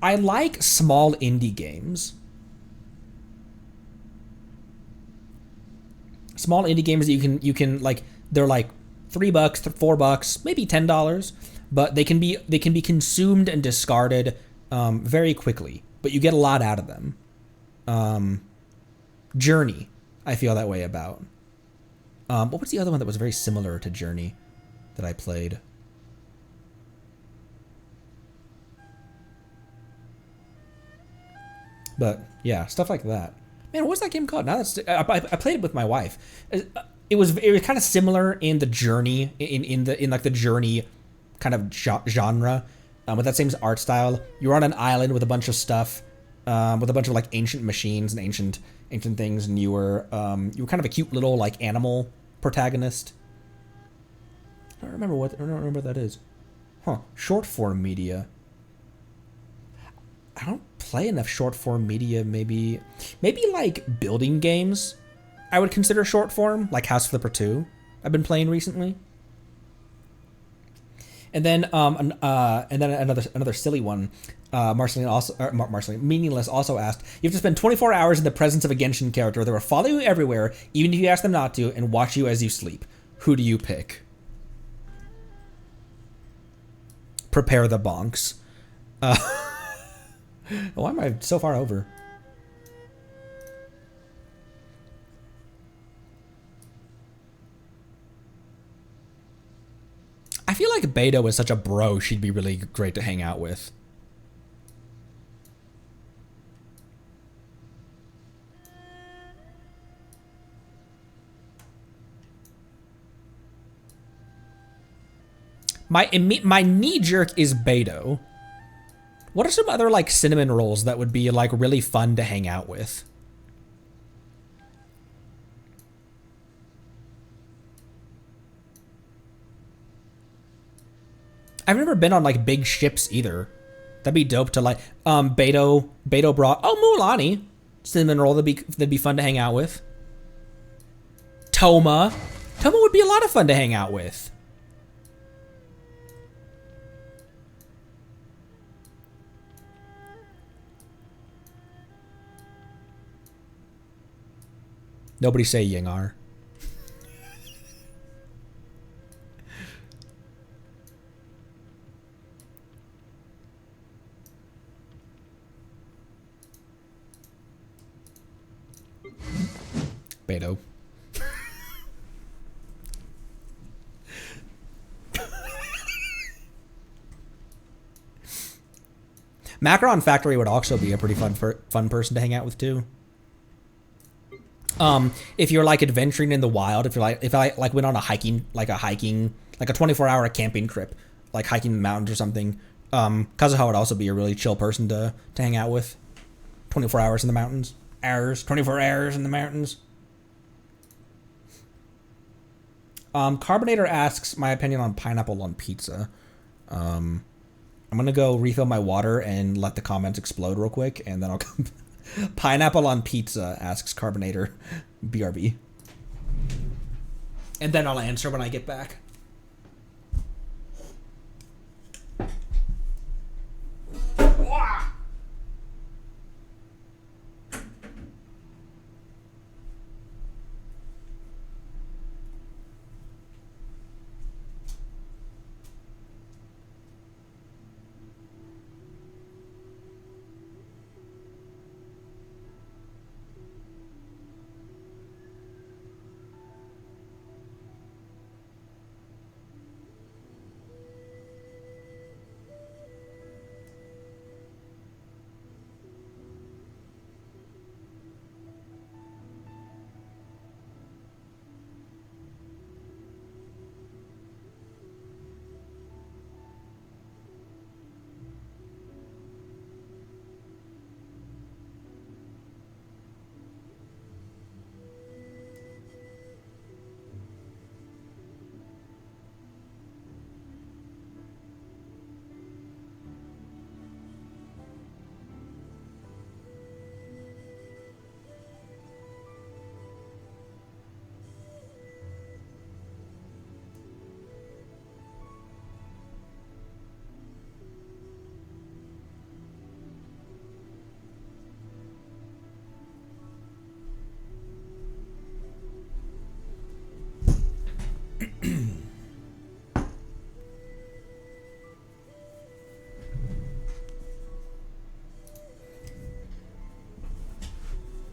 I like small indie games. Small indie games that you can like, they're like $3, $4, maybe $10, but they can be consumed and discarded very quickly, but you get a lot out of them. Journey, I feel that way about. What was the other one that was very similar to Journey that I played? But yeah, stuff like that. Man, what was that game called? Now that's I played it with my wife. It was kind of similar in the Journey in like the Journey kind of genre, with that same art style. You're on an island with a bunch of stuff, with a bunch of like ancient machines and ancient things, and you were kind of a cute little like animal protagonist. I don't remember what that is. Short form media. I don't play enough short form media. Maybe like building games I would consider short form, like House Flipper 2 I've been playing recently. And then another silly one. Marceline Meaningless also asked, you have to spend 24 hours in the presence of a Genshin character that will follow you everywhere, even if you ask them not to, and watch you as you sleep. Who do you pick? prepare the bonks. Why am I so far over? I feel like Beto is such a bro, she'd be really great to hang out with. My knee jerk is Beto. What are some other like cinnamon rolls that would be like really fun to hang out with? I've never been on like big ships either. That'd be dope to like Beto brought Mulan cinnamon roll that'd be fun to hang out with. Toma would be a lot of fun to hang out with. Nobody say Yingar. Beto. Macaron Factory would also be a pretty fun person to hang out with too. If you're like adventuring in the wild, if I like went on a 24-hour camping trip, like hiking the mountains or something, Kazuha would also be a really chill person to hang out with. 24 hours in the mountains. 24 hours in the mountains. Carbonator asks my opinion on pineapple on pizza. I'm gonna go refill my water and let the comments explode real quick, and then I'll come. Pineapple on pizza, asks Carbonator. BRB. And then I'll answer when I get back.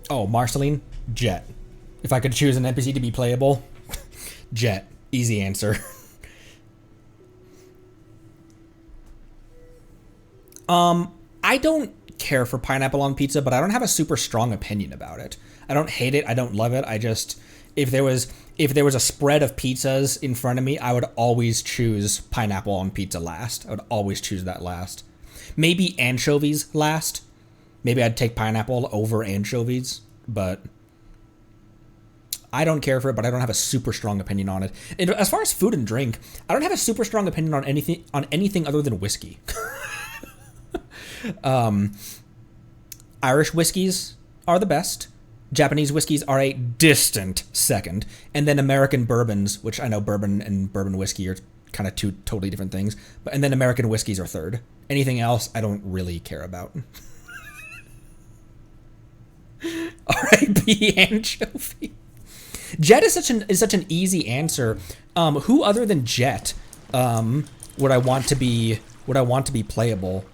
Oh, Marceline? Jet. If I could choose an NPC to be playable, Jet. Easy answer. I don't care for pineapple on pizza, but I don't have a super strong opinion about it. I don't hate it. I don't love it. I just, if there was a spread of pizzas in front of me, I would always choose pineapple on pizza last. I would always choose that last. Maybe anchovies last. Maybe I'd take pineapple over anchovies, but I don't care for it, but I don't have a super strong opinion on it. And as far as food and drink, I don't have a super strong opinion on anything other than whiskey. Irish whiskeys are the best. Japanese whiskeys are a distant second. And then American bourbons, which I know bourbon and bourbon whiskey are kind of two totally different things. And then American whiskeys are third. Anything else, I don't really care about. R.I.P. anchovy. Jet is such an easy answer. Who other than Jet would I want to be would I want to be playable?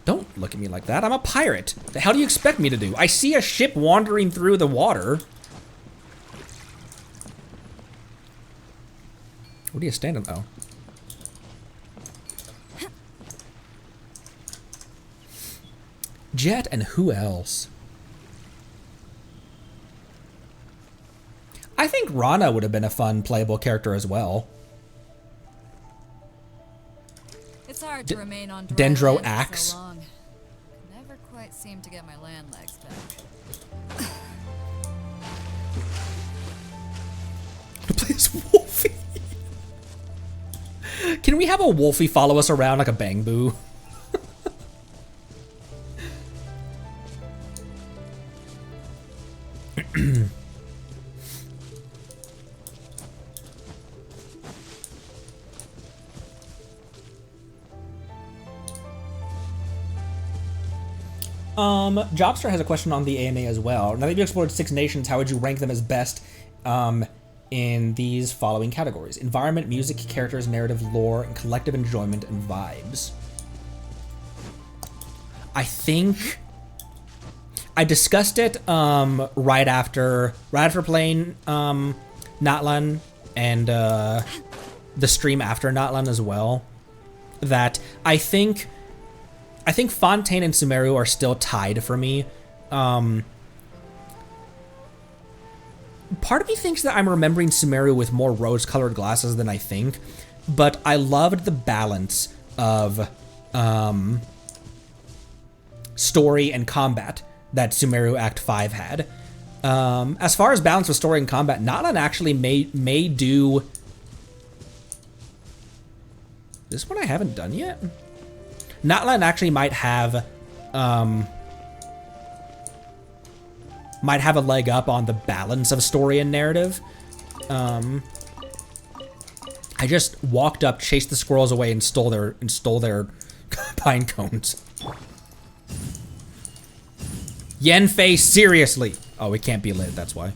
Don't look at me like that. I'm a pirate. The hell do you expect me to do? I see a ship wandering through the water. What are you standing? Oh. Jet and who else? I think Rana would have been a fun playable character as well. It's hard to remain on dry Dendro land for Axe. so long. Never quite seem to get my land legs back. To play as Wolfie. Can we have a Wolfie follow us around like a Bang Boo? Jobster has a question on the AMA as well. Now that you've explored 6 nations, how would you rank them as best in these following categories? Environment, music, characters, narrative, lore, and collective enjoyment and vibes. I think I discussed it right after playing Natlan and the stream after Natlan as well. That I think Fontaine and Sumeru are still tied for me. Part of me thinks that I'm remembering Sumeru with more rose-colored glasses than I think, but I loved the balance of story and combat that Sumeru Act 5 had. As far as balance of story and combat, Natlan actually may do... Is this one I haven't done yet? Natlan actually might have a leg up on the balance of story and narrative. I just walked up, chased the squirrels away, and stole their pine cones. Yenfei, seriously! Oh, it can't be lit, that's why.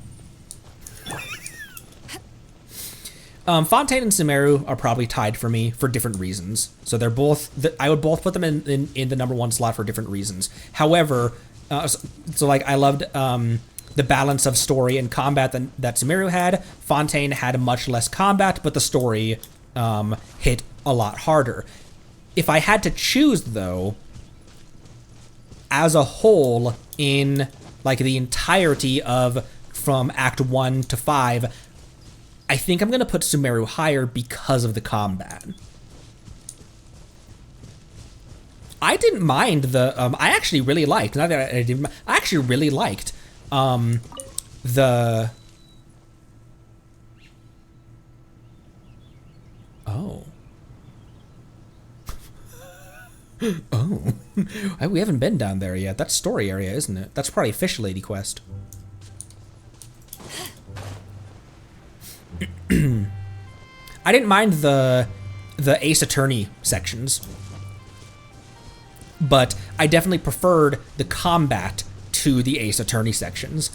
Fontaine and Sumeru are probably tied for me for different reasons. So they're both, I would both put them in the #1 slot for different reasons. However, so like I loved the balance of story and combat that Sumeru had. Fontaine had much less combat, but the story hit a lot harder. If I had to choose though, as a whole in like the entirety of from Act 1 to 5, I think I'm going to put Sumeru higher because of the combat. I didn't mind the, I actually really liked, not that I didn't, I actually really liked, the, oh. Oh. We haven't been down there yet. That's story area, isn't it? That's probably Fish Lady quest. I didn't mind the Ace Attorney sections, but I definitely preferred the combat to the Ace Attorney sections.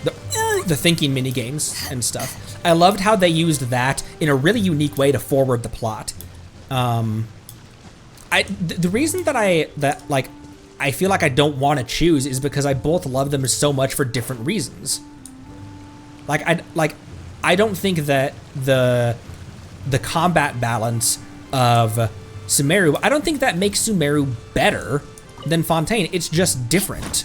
The thinking minigames and stuff. I loved how they used that in a really unique way to forward the plot. The reason that I feel like I don't want to choose is because I both love them so much for different reasons. I don't think that the combat balance of Sumeru, I don't think that makes Sumeru better than Fontaine. It's just different.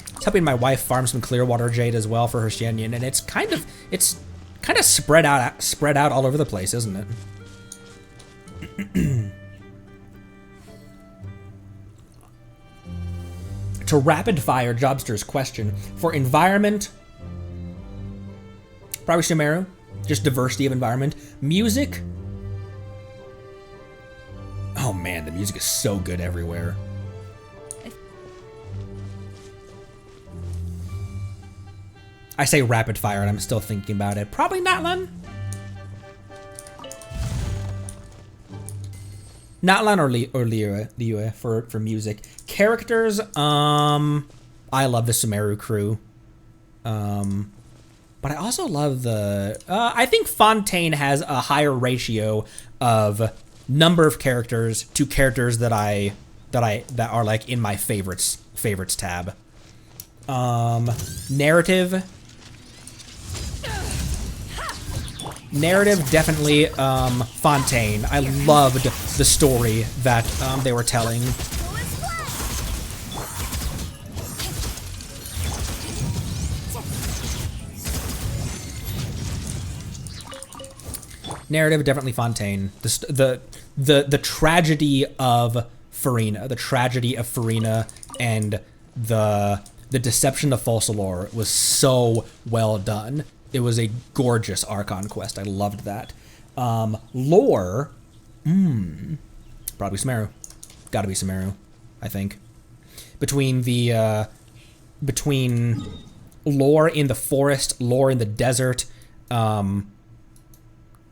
I was helping my wife farm some Clearwater Jade as well for her Shenyan, and it's kind of spread out all over the place, isn't it? To rapid fire Jobster's question, for environment, probably Sumeru, just diversity of environment. Music, oh man, the music is so good everywhere. I say rapid fire and I'm still thinking about it. Probably Natlan. Natlan or Liyue for music. Characters, I love the Sumeru crew. But I also love the. I think Fontaine has a higher ratio of number of characters to characters that are like in my favorites tab. Narrative. Narrative, definitely Fontaine. I loved the story that they were telling. Narrative, definitely Fontaine. The tragedy of Farina, and the deception of Focalors was so well done. It was a gorgeous Archon quest. I loved that. Lore, probably Sumeru. Gotta be Sumeru, I think. Between lore in the forest, lore in the desert,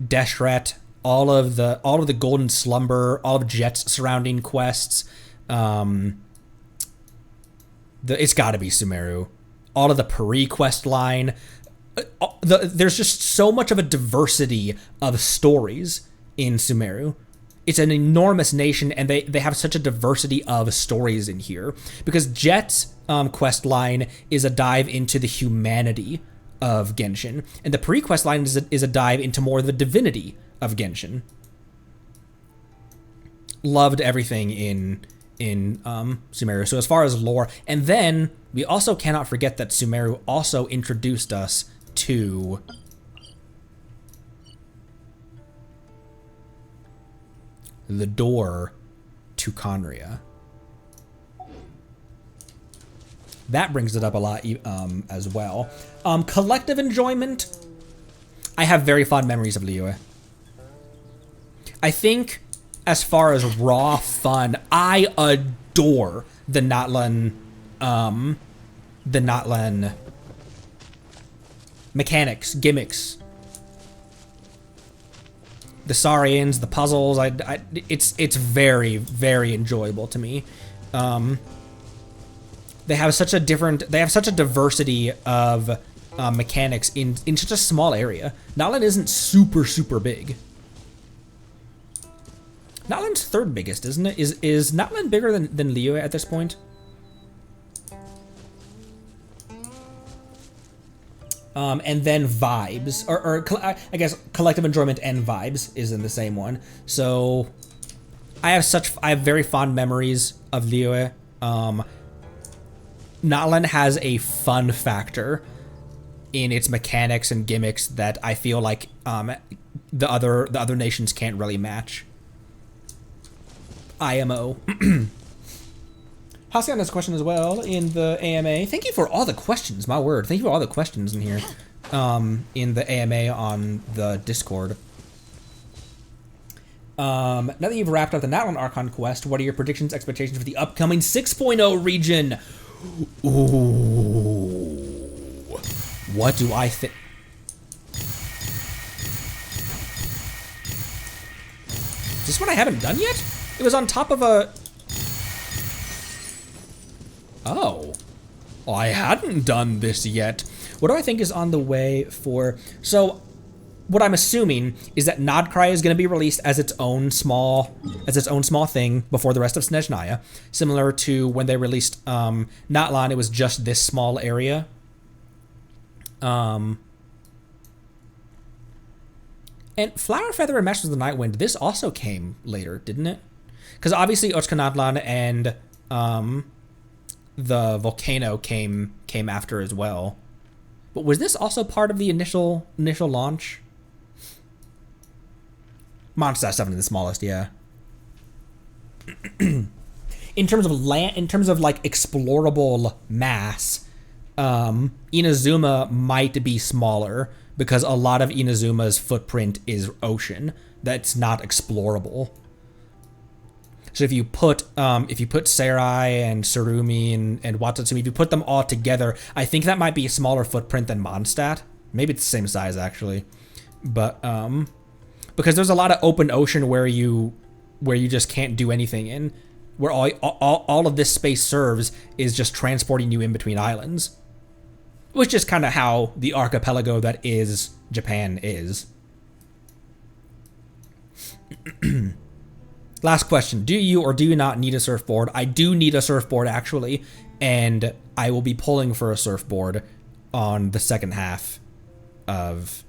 Deshret, all of the Golden Slumber, all of Jet's surrounding quests. It's got to be Sumeru. All of the Paris quest line. There's just so much of a diversity of stories in Sumeru. It's an enormous nation, and they have such a diversity of stories in here. Because Jet's quest line is a dive into the humanity of Genshin, and the pre-quest line is a dive into more of the divinity of Genshin. Loved everything in Sumeru. So as far as lore, and then we also cannot forget that Sumeru also introduced us to the door to Conria. That brings it up a lot as well. Collective enjoyment. I have very fond memories of Liyue. I think as far as raw fun, I adore the Natlan mechanics, gimmicks, the Saurians, the puzzles. It's very, very enjoyable to me. They have such a diversity of mechanics in such a small area. Natlan isn't super big. Natlan's third biggest, isn't it? Is Natlan bigger than Liyue at this point? And then vibes, or I guess collective enjoyment and vibes is in the same one. So I have very fond memories of Liyue. Natlan has a fun factor in its mechanics and gimmicks that I feel like the other nations can't really match. IMO. Hasan has a question as well in the AMA. Thank you for all the questions, my word. Thank you for all the questions in here in the AMA on the Discord. Now that you've wrapped up the Natlan Archon quest, what are your predictions, expectations for the upcoming 6.0 region? Ooh. What do I think? Is this one I haven't done yet? It was on top of a... Oh, I hadn't done this yet. What do I think is on the way for... So, what I'm assuming is that Nodcry is going to be released as its own small thing before the rest of Snezhnaya. Similar to when they released Natlan, it was just this small area. And Flower Feather and Masters of the Nightwind, this also came later, didn't it? Because obviously Ochkanatlan and the Volcano came after as well. But was this also part of the initial launch? Mondstadt 7 is the smallest, yeah. in terms of like explorable mass, Inazuma might be smaller because a lot of Inazuma's footprint is ocean that's not explorable. So if you put Serai and Surumi and Watatsumi, if you put them all together, I think that might be a smaller footprint than Mondstadt. Maybe it's the same size actually, but because there's a lot of open ocean where you just can't do anything in, where all of this space serves is just transporting you in between islands. which is kind of how the archipelago that is Japan is. Last question. Do you or do you not need a surfboard? I do need a surfboard, actually, and I will be pulling for a surfboard on the second half of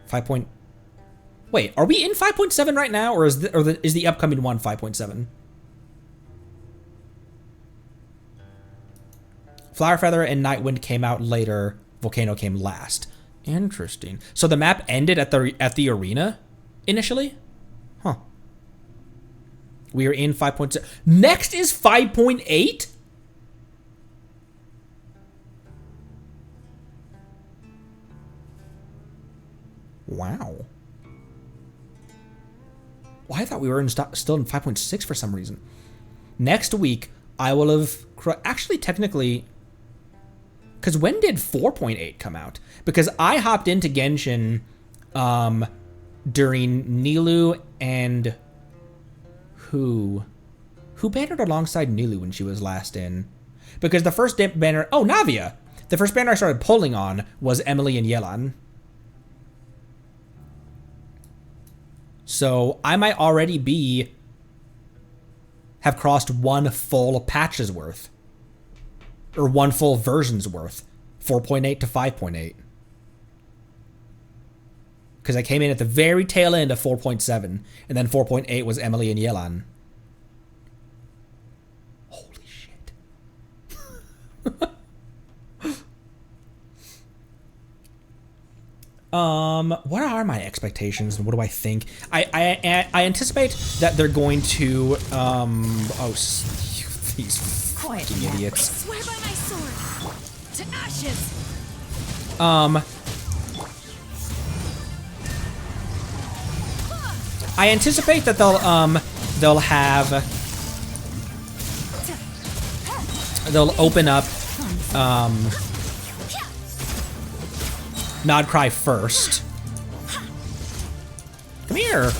5. Wait, are we in 5.7 right now, or is the upcoming one 5.7? Flower Feather and Nightwind came out later. Volcano came last. Interesting. So the map ended at the arena initially? Huh. We are in 5.7. Next is 5.8? Wow. Well, I thought we were still in 5.6 for some reason. Next week, I will have... Actually, technically... Because when did 4.8 come out? Because I hopped into Genshin during Nilu and... Who bannered alongside Nilu when she was last in? Because the first banner... Oh, Navia! The first banner I started pulling on was Emily and Yelan. So I might already have crossed one full patch's worth. Or one full version's worth. 4.8 to 5.8. Because I came in at the very tail end of 4.7. And then 4.8 was Emily and Yelan. Holy shit. What are my expectations and what do I think? I anticipate that they're going to, these fucking idiots. Swear by my sword. To ashes. I anticipate that they'll open up, Nod Cry first. Come here.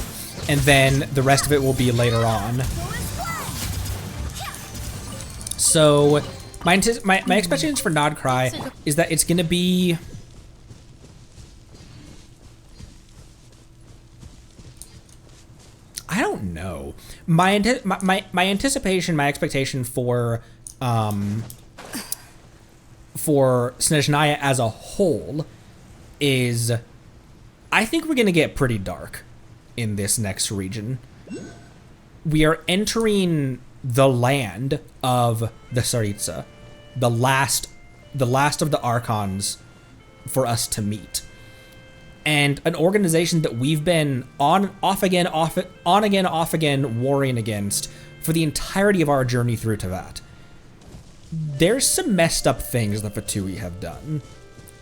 And then the rest of it will be later on. So, my expectations for Nod Cry is that it's gonna be... I don't know. My anticipation, my expectation for Snezhnaya as a whole is, I think we're gonna get pretty dark in this next region. We are entering the land of the Tsaritsa, the last of the Archons for us to meet, and an organization that we've been on again, off again, warring against for the entirety of our journey through Teyvat. There's some messed up things the Fatui have done,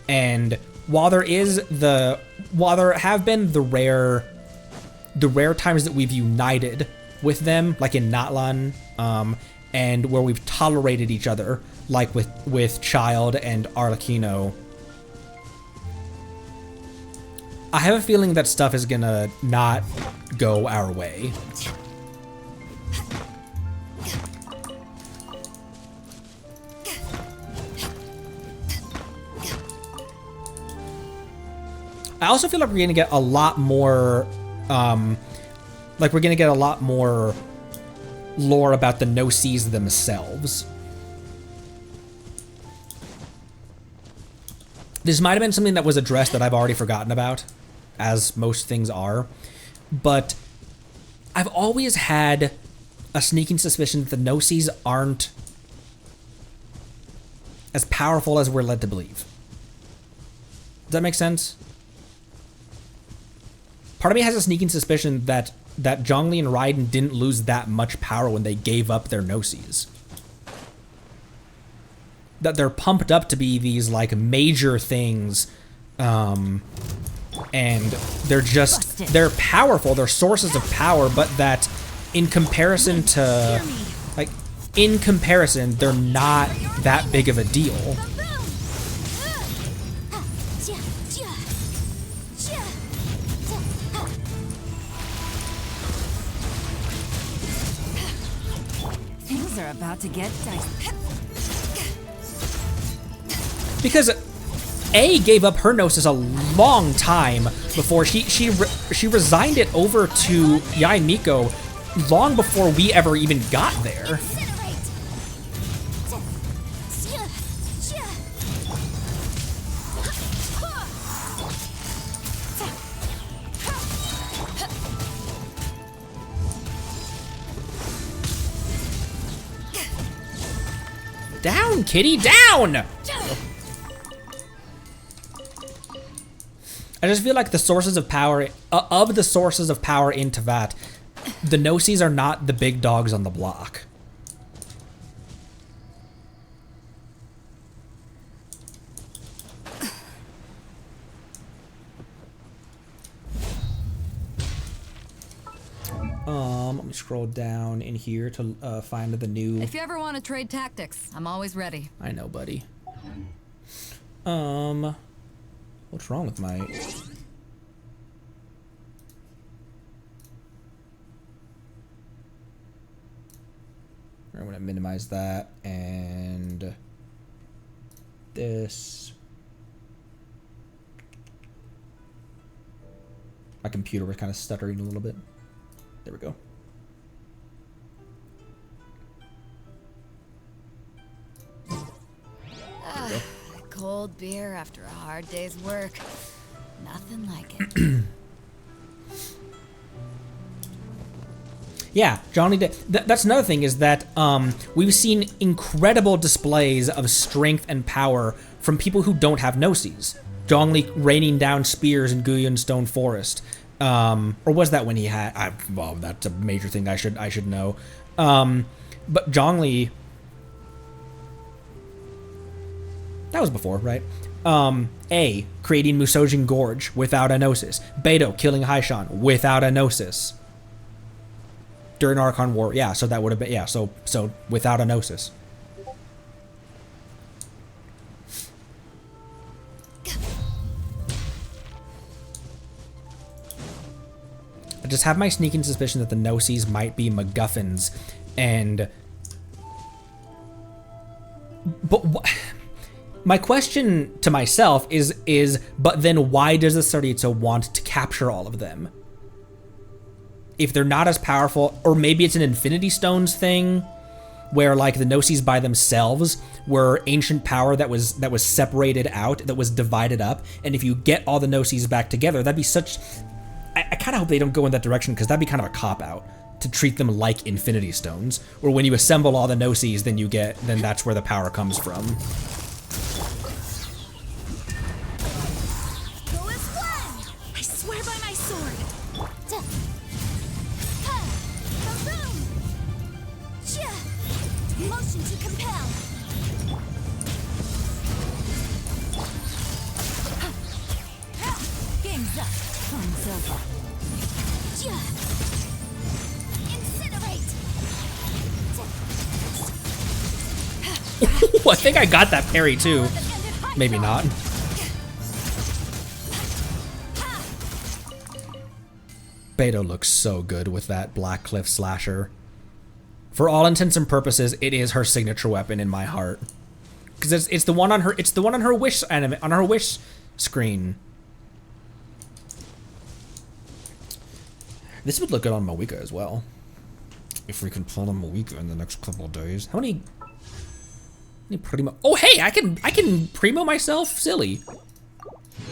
and while there have been the rare times that we've united with them, like in Natlan, and where we've tolerated each other, like with Child and Arlecchino, I have a feeling that stuff is gonna not go our way. I also feel like we're gonna get a lot more, lore about the No-Seas themselves. This might have been something that was addressed that I've already forgotten about, as most things are, but I've always had a sneaking suspicion that the No-Seas aren't as powerful as we're led to believe. Does that make sense? Part of me has a sneaking suspicion that Zhongli and Raiden didn't lose that much power when they gave up their No-Seas. That they're pumped up to be these, like, major things, and they're powerful, they're sources of power, but that in comparison, they're not that big of a deal. Things are about to get dicey. Because A gave up her Gnosis a long time before she resigned it over to Yai Miko long before we ever even got there. Down, kitty, down! I just feel like the sources of power, of the sources of power in Teyvat, the Gnosis are not the big dogs on the block. Let me scroll down in here to find the new... If you ever want to trade tactics, I'm always ready. I know, buddy. What's wrong with my... I'm gonna minimize that and this. My computer was kind of stuttering a little bit. There we go. Cold beer after a hard day's work. Nothing like it. Yeah, Johnny. That's another thing is that we've seen incredible displays of strength and power from people who don't have Gnosis. Zhongli raining down spears in Guyan Stone Forest, or was that when he had? Well, that's a major thing I should know. But Zhongli, that was before, right? A, creating Musojin Gorge without a Gnosis. Beidou killing Haishan without a Gnosis. During Archon War, yeah, so that would have been, yeah, so without a Gnosis. I just have my sneaking suspicion that the Gnosis might be MacGuffins, and... But my question to myself is, but then why does the Tsaritsa want to capture all of them? If they're not as powerful, or maybe it's an Infinity Stones thing, where like the Gnosis by themselves were ancient power that was separated out, that was divided up, and if you get all the Gnosis back together, that'd be such... I kind of hope they don't go in that direction, because that'd be kind of a cop-out to treat them like Infinity Stones, where when you assemble all the Gnosis, then that's where the power comes from. I swear by my sword. Motion to compel. Game's up. Time's over. Incinerate. I think I got that parry too. Maybe not. Beidou looks so good with that Black Cliff Slasher. For all intents and purposes, it is her signature weapon in my heart. Because it's the one on her wish anime, on her wish screen. This would look good on Moika as well. If we can pull on Moika in the next couple of days. How many primo? Oh hey, I can primo myself silly.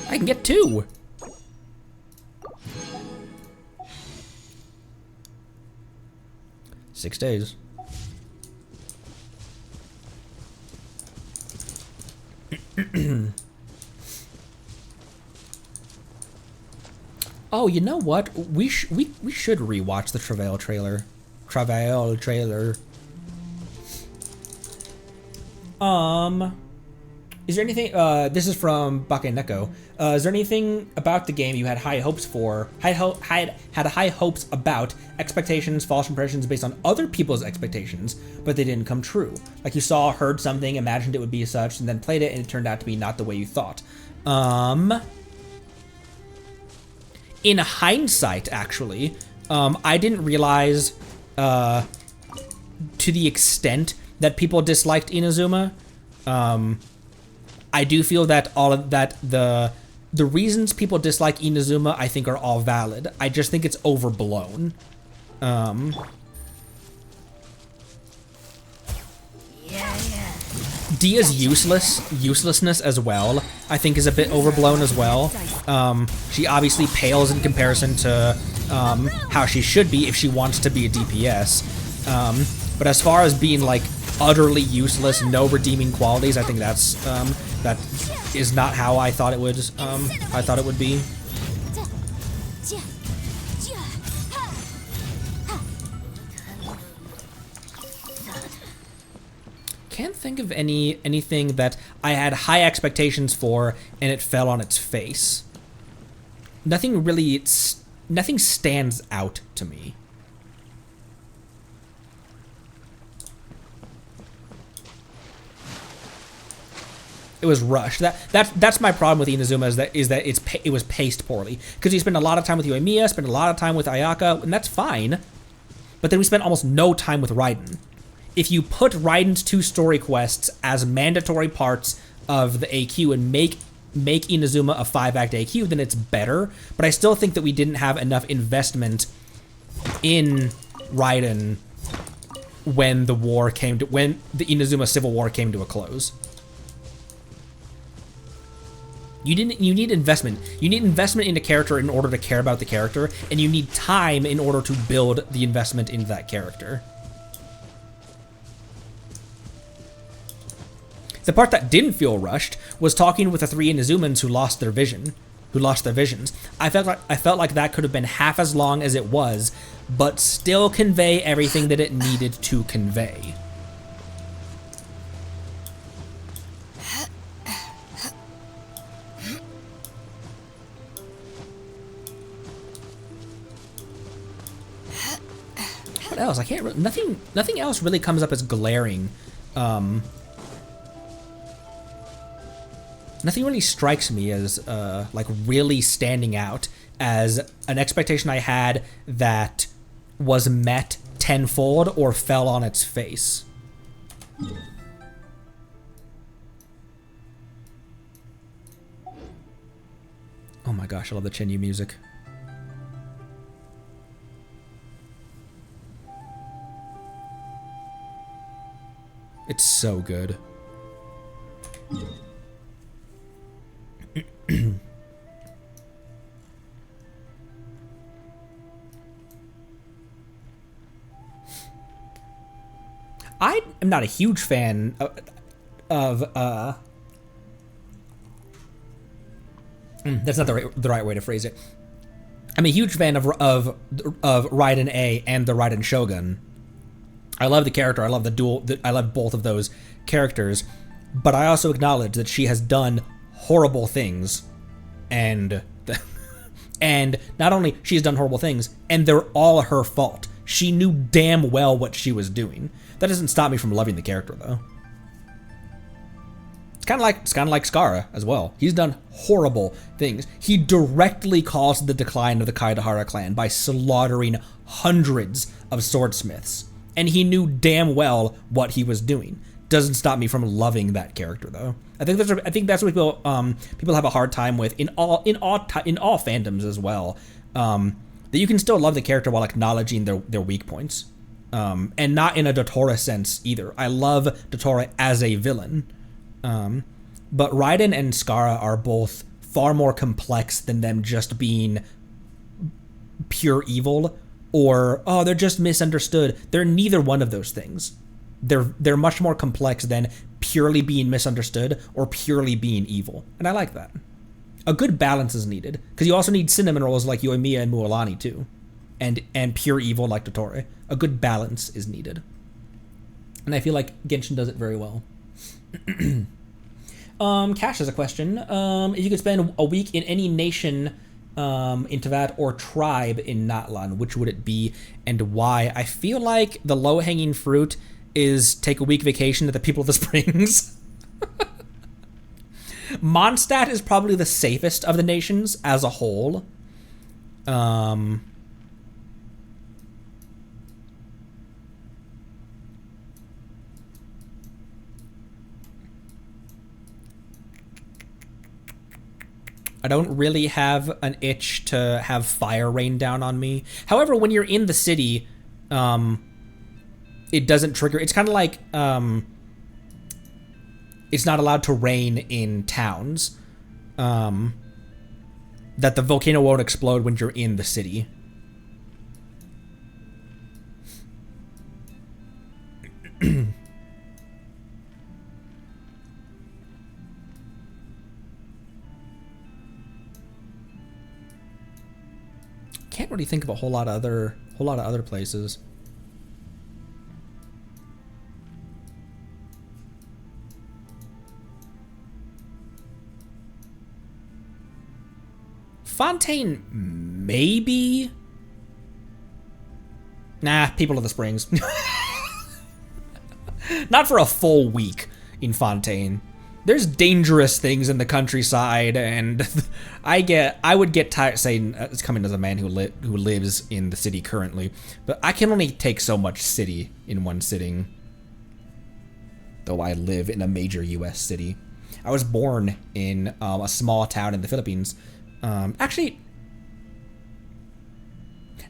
I can get 2. Six days. Oh, you know what? We should rewatch the Travail trailer. Is there anything? This is from Bakeneko. Is there anything about the game you had high hopes for? Had high hopes about, expectations, false impressions based on other people's expectations, but they didn't come true. Like you saw, heard something, imagined it would be such, and then played it, and it turned out to be not the way you thought. In hindsight, actually, I didn't realize to the extent that people disliked Inazuma. I do feel that all of that the reasons people dislike Inazuma I think are all valid. I just think it's overblown. Dia's uselessness as well, I think is a bit overblown as well. She obviously pales in comparison to how she should be if she wants to be a DPS. But as far as being like utterly useless, no redeeming qualities, I think that is not how I thought it would. I thought it would be. Can't think of anything that I had high expectations for and it fell on its face. Nothing really. Nothing stands out to me. It was rushed. That's my problem with Inazuma is that it was paced poorly, because you spend a lot of time with Yoimiya, spend a lot of time with Ayaka, and that's fine. But then we spent almost no time with Raiden. If you put Raiden's 2 story quests as mandatory parts of the AQ and make Inazuma a 5-act AQ, then it's better. But I still think that we didn't have enough investment in Raiden when the Inazuma Civil War came to a close. You need investment. You need investment in the character in order to care about the character, and you need time in order to build the investment in that character. The part that didn't feel rushed was talking with the 3 Inazumans who lost their visions. I felt like that could have been half as long as it was, but still convey everything that it needed to convey. What else? I can't. Nothing else really comes up as glaring. Nothing really strikes me as like really standing out as an expectation I had that was met tenfold or fell on its face. Oh my gosh, I love the Chinyu music. It's so good. I am not a huge fan of that's not the right way to phrase it. I'm a huge fan of Raiden A and the Raiden Shogun. I love the character. I love I love both of those characters, but I also acknowledge that she has done horrible things, and not only she's done horrible things, and they're all her fault. She knew damn well what she was doing. That doesn't stop me from loving the character, though. It's kind of like Skara as well. He's done horrible things. He directly caused the decline of the Kaedahara clan by slaughtering hundreds of swordsmiths, and he knew damn well what he was doing. Doesn't stop me from loving that character, though. I think that's what people have a hard time with in all fandoms as well. That you can still love the character while acknowledging their weak points, and not in a Dotora sense either. I love Dotora as a villain, but Raiden and Skara are both far more complex than them just being pure evil or they're just misunderstood. They're neither one of those things. They're much more complex than purely being misunderstood or purely being evil, and I like that. A good balance is needed, because you also need cinnamon rolls like Yoimiya and Mualani too, and pure evil like Dottore. A good balance is needed, and I feel like Genshin does it very well. Cash has a question. If you could spend a week in any nation in Teyvat or tribe in Natlan, which would it be and why? I feel like the low-hanging fruit is take a week vacation at the People of the Springs. Mondstadt is probably the safest of the nations as a whole. I don't really have an itch to have fire rain down on me. However, when you're in the city, it doesn't trigger. It's kind of like it's not allowed to rain in towns. That the volcano won't explode when you're in the city. Can't really think of a whole lot of other places. Fontaine, maybe? Nah, People of the Springs. Not for a full week in Fontaine. There's dangerous things in the countryside, and I would get tired saying it's coming as a man who lives in the city currently, but I can only take so much city in one sitting. Though I live in a major U.S. city, I was born in a small town in the Philippines. Actually,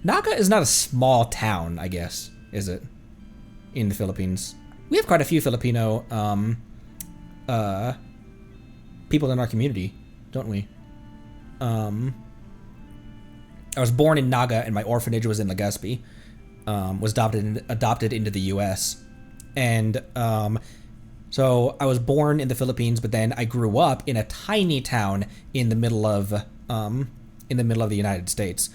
Naga is not a small town, I guess, is it? In the Philippines, we have quite a few Filipino people in our community, don't we? I was born in Naga, and my orphanage was in Legazpi. Was adopted into the U.S. and so I was born in the Philippines, but then I grew up in a tiny town in the middle of the United States,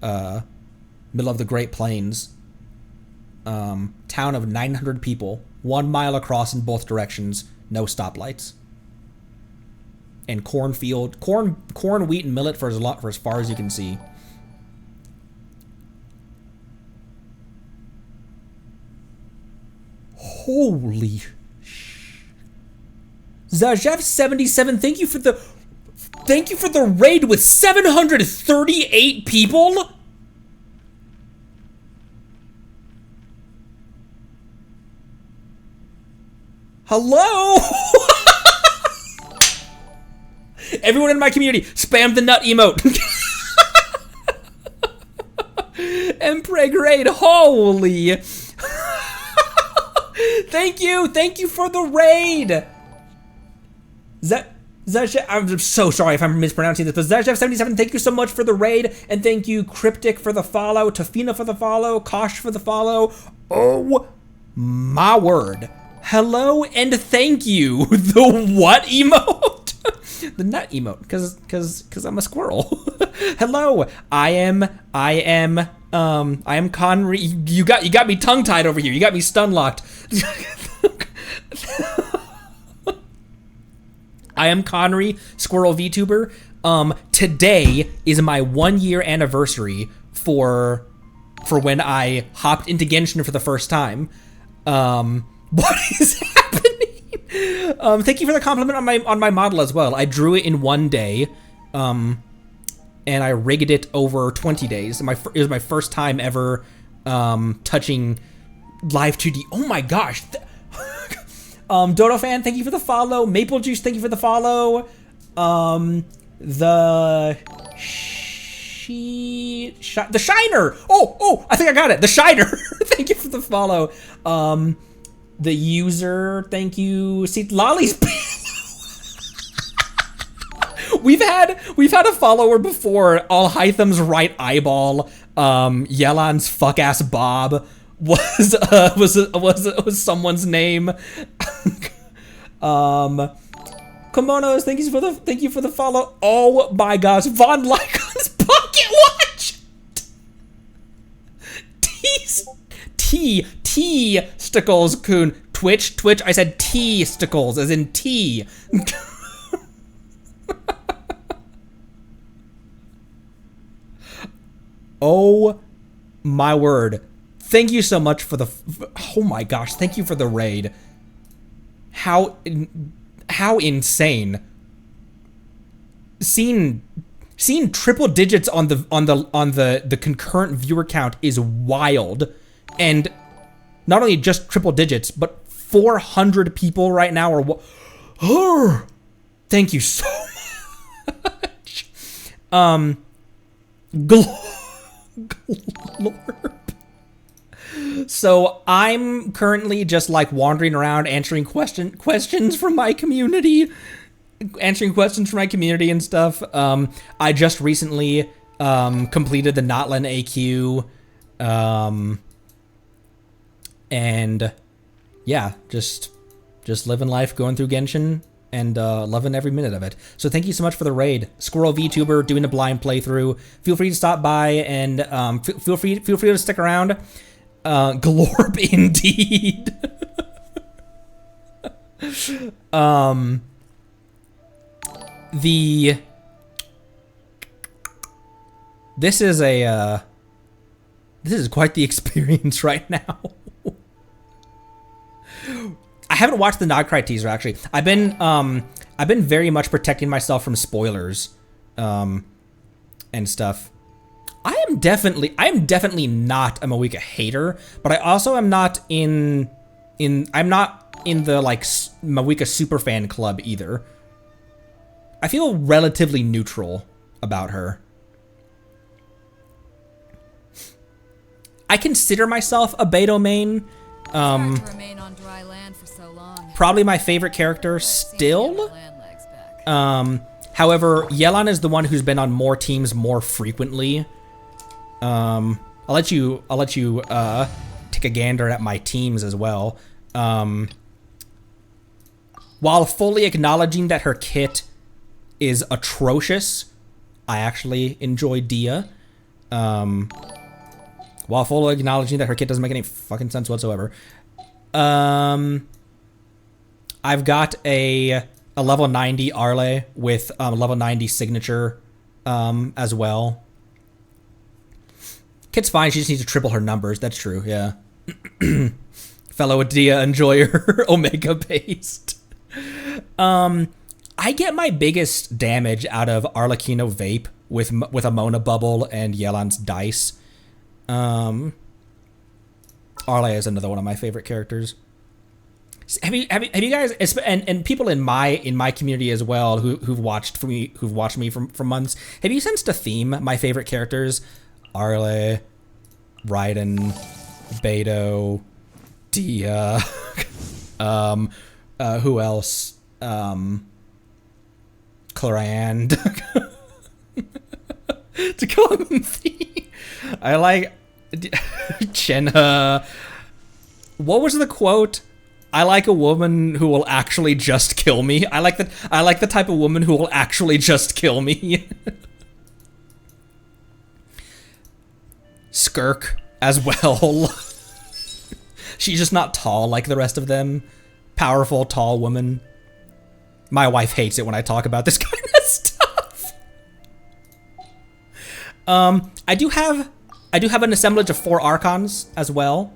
middle of the Great Plains. Town of 900 people, 1 mile across in both directions, no stoplights, and corn, wheat, and millet for as far as you can see. Holy Zajev77, thank you for the raid with 738 people. Hello. Everyone in my community, spam the nut emote. Empreg raid, holy. Thank you for the raid. I'm so sorry if I'm mispronouncing this, but Zajev77, thank you so much for the raid, and thank you Cryptic for the follow, Tafina for the follow, Kosh for the follow. Oh my word. Hello and thank you. The what emote? The nut emote, cause I'm a squirrel. Hello, I am Conry. You got me tongue tied over here. You got me stun locked. I am Conry, Squirrel VTuber. Today is my 1 year anniversary for when I hopped into Genshin for the first time. What is happening? Thank you for the compliment on my model as well. I drew it in 1 day, and I rigged it over 20 days. It was my first time ever touching live 2D. Oh my gosh. Dodo fan, thank you for the follow. Maple Juice, thank you for the follow. The Shiner. Oh, I think I got it. The Shiner. Thank you for the follow. The user, thank you. See, Lolly's. We've had a follower before. All Hytham's right eyeball. Yelan's fuck ass Bob was someone's name. Kimonos, thank you for the follow. Oh my gosh, Von Lycon's pocket watch. T Stickles Coon. Twitch, I said T Stickles as in T. Oh my word. Thank you so much for the oh my gosh, thank you for the raid. How insane. Seeing triple digits on the concurrent viewer count is wild. And not only just triple digits, but 400 people right now are thank you so much. Glorp. So I'm currently just like wandering around answering questions from my community, and stuff. I just recently completed the Notland AQ, and yeah, just living life, going through Genshin, and loving every minute of it. So thank you so much for the raid, Squirrel VTuber doing a blind playthrough. Feel free to stop by and feel free to stick around. Glorp indeed. This is quite the experience right now. I haven't watched the Nodcry teaser actually. I've been very much protecting myself from spoilers, and stuff. I am definitely not a Moeka hater, but I also am not I'm not in the like Moeka superfan club either. I feel relatively neutral about her. I consider myself a Beidou main. Probably my favorite character still. However, Yelan is the one who's been on more teams more frequently. I'll let you take a gander at my teams as well. While fully acknowledging that her kit is atrocious, I actually enjoy Dia. While fully acknowledging that her kit doesn't make any fucking sense whatsoever. I've got a level 90 Arle with level 90 signature as well. Kit's fine, she just needs to triple her numbers. That's true, yeah. Fellow Dia enjoyer, Omega based. I get my biggest damage out of Arlecchino Vape with a Mona Bubble and Yelan's Dice. Arle is another one of my favorite characters. Have you guys, and people in my community as well who've watched me for months, have you sensed a theme? My favorite characters: Arle, Raiden, Beidou, Dia, who else? Clarand. To call him theme. I like Chenha. What was the quote? I like a woman who will actually just kill me. I like the type of woman who will actually just kill me. Skirk as well. She's just not tall like the rest of them. Powerful, tall woman. My wife hates it when I talk about this kind of stuff. I do have an assemblage of 4 Archons as well.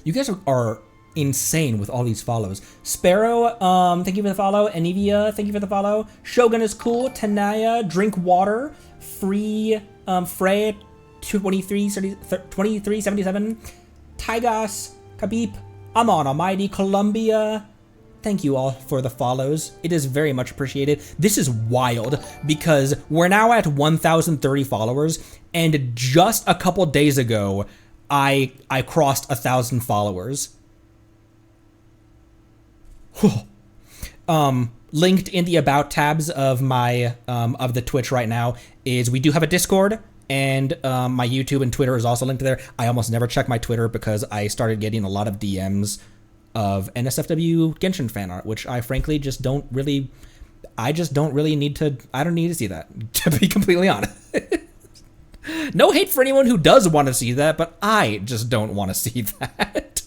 You guys are insane with all these follows. Sparrow, thank you for the follow. Anivia, thank you for the follow. Shogun is cool. Tanaya, Drink Water. Free, Frey, 2377. Tygas, Khabib, Amon Almighty, Columbia. Thank you all for the follows. It is very much appreciated. This is wild because we're now at 1,030 followers, and just a couple days ago, I crossed 1,000 followers. Linked in the about tabs of my of the Twitch right now is we do have a Discord, and my YouTube and Twitter is also linked there. I almost never check my Twitter because I started getting a lot of DMs of NSFW Genshin fan art, which I frankly just don't really need to. I don't need to see that, to be completely honest. No hate for anyone who does want to see that, but I just don't want to see that.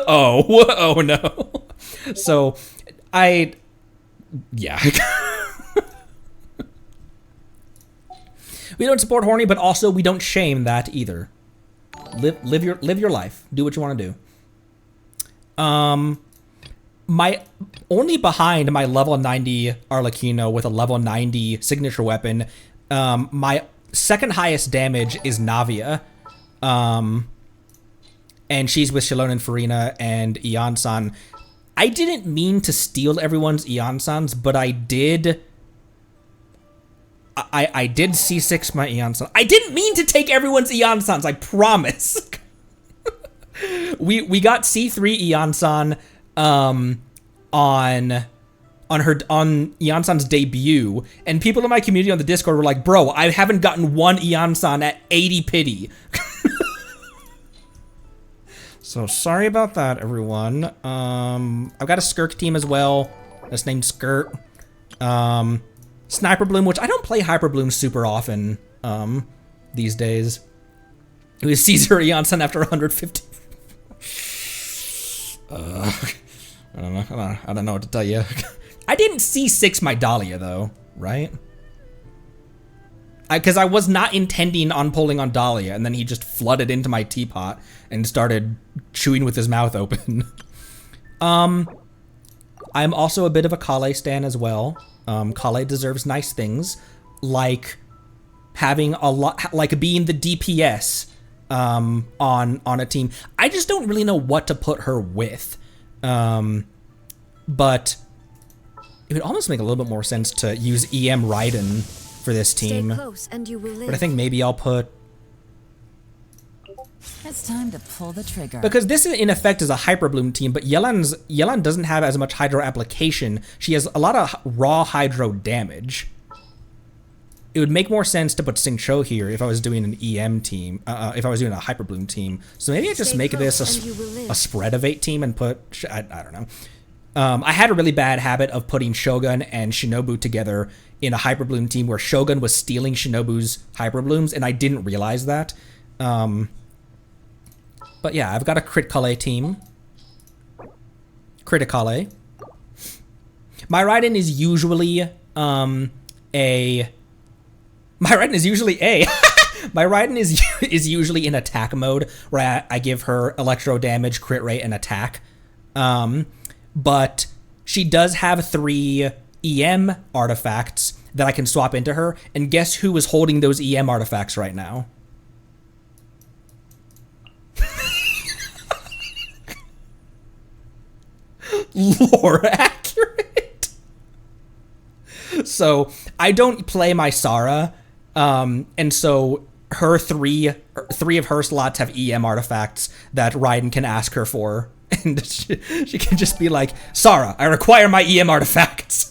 Oh no. So, yeah. We don't support horny, but also we don't shame that either. Live your life. Do what you want to do. My only behind my level 90 Arlecchino with a level 90 signature weapon, my second highest damage is Navia. And she's with Shalon and Farina and Ian-san. I didn't mean to steal everyone's Eon-sans, but I did. I did C6 my Eon-sans. I didn't mean to take everyone's Eon-sans, I promise. we got C3 Eon-san on Eon-san's debut, and people in my community on the Discord were like, bro, I haven't gotten one Eon-san at 80 pity. So sorry about that, everyone. I've got a Skirk team as well. That's named Skirt. Sniper Bloom, which I don't play Hyper Bloom super often these days. It was Caesar Eon-san after 150. I don't know what to tell you. I didn't C6 my Dahlia though, right? Because I was not intending on pulling on Dahlia, and then he just flooded into my teapot and started chewing with his mouth open. I'm also a bit of a Kale stan as well. Kale deserves nice things, like having a lot, like being the DPS on a team. I just don't really know what to put her with, but it would almost make a little bit more sense to use EM Raiden for this team. Stay close and you will live. But I think maybe I'll put... It's time to pull the trigger. Because this in effect is a Hyper Bloom team, but Yelan doesn't have as much Hydro application. She has a lot of raw Hydro damage. It would make more sense to put Xingqiu here if I was doing an EM team, if I was doing a Hyper Bloom team. So maybe I just make this a spread of 8 team and put... I don't know. I had a really bad habit of putting Shogun and Shinobu together in a Hyper Bloom team where Shogun was stealing Shinobu's Hyper Blooms, and I didn't realize that. But yeah, I've got a Crit Kale team. Criticale. My Raiden is usually My Raiden is usually in attack mode, where I give her electro damage, crit rate, and attack. But she does have 3 EM artifacts that I can swap into her, and guess who is holding those EM artifacts right now? Lore accurate. So I don't play my Sara, and so her three of her slots have EM artifacts that Raiden can ask her for. And she can just be like, Sara, I require my EM artifacts.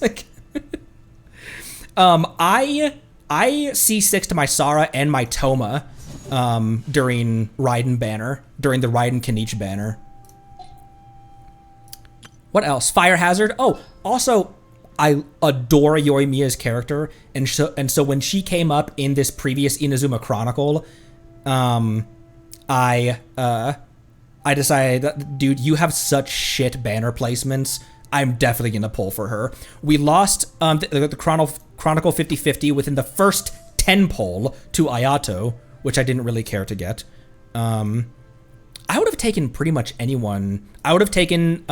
I C6 to my Sara and my Toma during the Raiden Kenichi banner. What else? Fire Hazard. Oh, also, I adore Yoimiya's character, and so when she came up in this previous Inazuma Chronicle, I decided that, dude, you have such shit banner placements. I'm definitely gonna pull for her. We lost the Chronicle 50/50 within the first 10 pull to Ayato, which I didn't really care to get. I would have taken pretty much anyone. I would have taken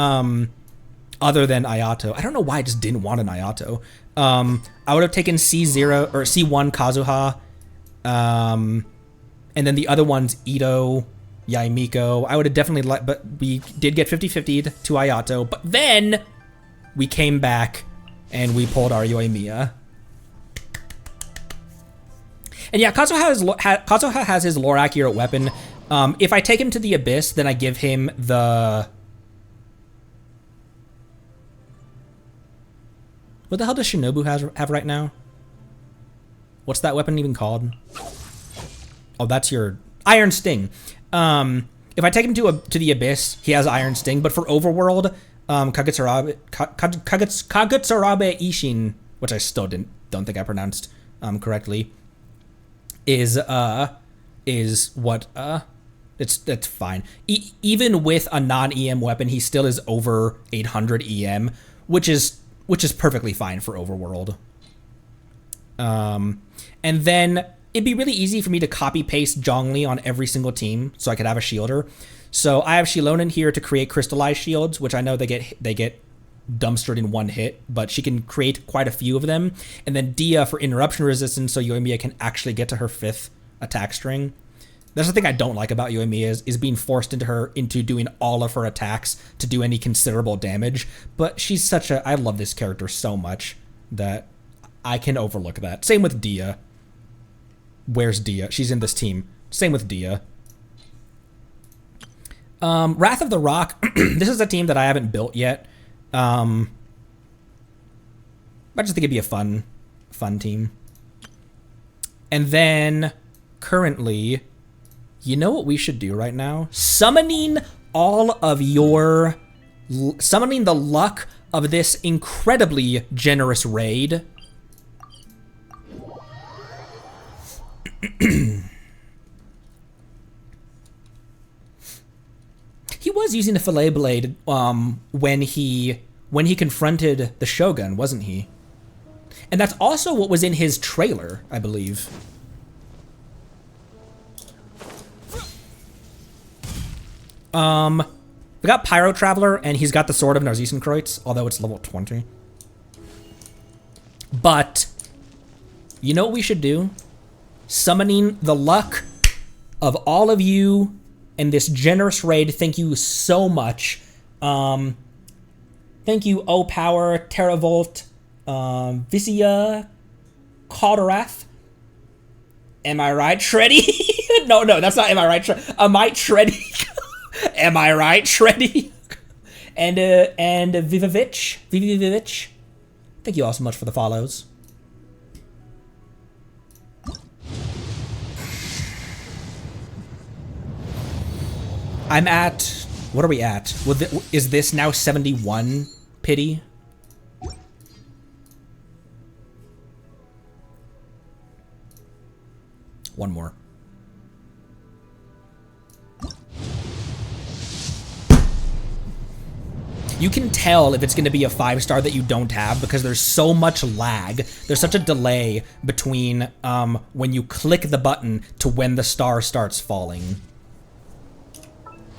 other than Ayato. I don't know why I just didn't want an Ayato. I would have taken C0 or C1 Kazuha, and then the other one's Ito, Yaimiko. I would have definitely but we did get 50/50'd to Ayato, but then we came back and we pulled our Yoimiya. And yeah, Kazuha has his lore accurate weapon. If I take him to the Abyss, then I give him the... What the hell does Shinobu have right now? What's that weapon even called? Oh, that's your Iron Sting. If I take him to the Abyss, he has Iron Sting. But for Overworld, Kagetsurabe Ishin, which I still don't think I pronounced correctly, is what it's fine. Even with a non-EM weapon, he still is over 800 EM, which is perfectly fine for Overworld. And then it'd be really easy for me to copy paste Zhongli on every single team, so I could have a shielder. So I have Shilonen here to create crystallized shields, which I know they get dumpstered in one hit, but she can create quite a few of them. And then Dia for interruption resistance, so Yoimiya can actually get to her 5th attack string. That's the thing I don't like about Yoimiya is being forced into doing all of her attacks to do any considerable damage. But she's such a... I love this character so much that I can overlook that. Same with Dia. Where's Dia? She's in this team. Same with Dia. Wrath of the Rock. This is a team that I haven't built yet. I just think it'd be a fun team. And then currently, you know what we should do right now? Summoning the luck of this incredibly generous raid. He was using a fillet blade when he confronted the Shogun, wasn't he? And that's also what was in his trailer, I believe. We got Pyro Traveler, and he's got the Sword of Narzisenkreuz, although it's level 20. But, you know what we should do? Summoning the luck of all of you in this generous raid. Thank you so much. Thank you, O Power, Terravolt, Visia, Calderath. Am I right, Shreddy? No, that's not Am I right, Shreddy? Am I Shreddy? Am I right, Shreddy? and Vivivich. Thank you all so much for the follows. I'm at... What are we at? Is this now 71 pity? One more. You can tell if it's going to be a 5-star that you don't have because there's so much lag. There's such a delay between when you click the button to when the star starts falling.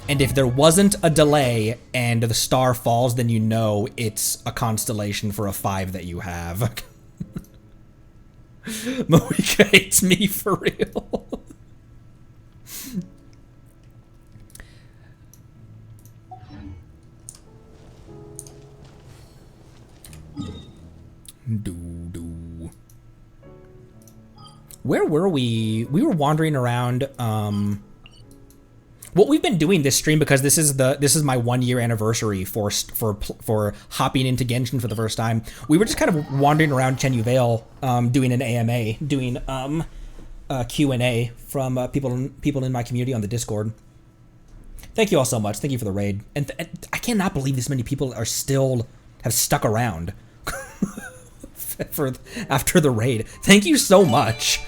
And if there wasn't a delay and the star falls, then you know it's a constellation for a 5 that you have. Moika hates me for real. Where were we? We were wandering around. What we've been doing this stream, because this is my 1-year anniversary for hopping into Genshin for the first time. We were just kind of wandering around Chenyu Vale, doing an AMA, doing Q&A from people in my community on the Discord. Thank you all so much. Thank you for the raid, and I cannot believe this many people have stuck around after the raid. Thank you so much.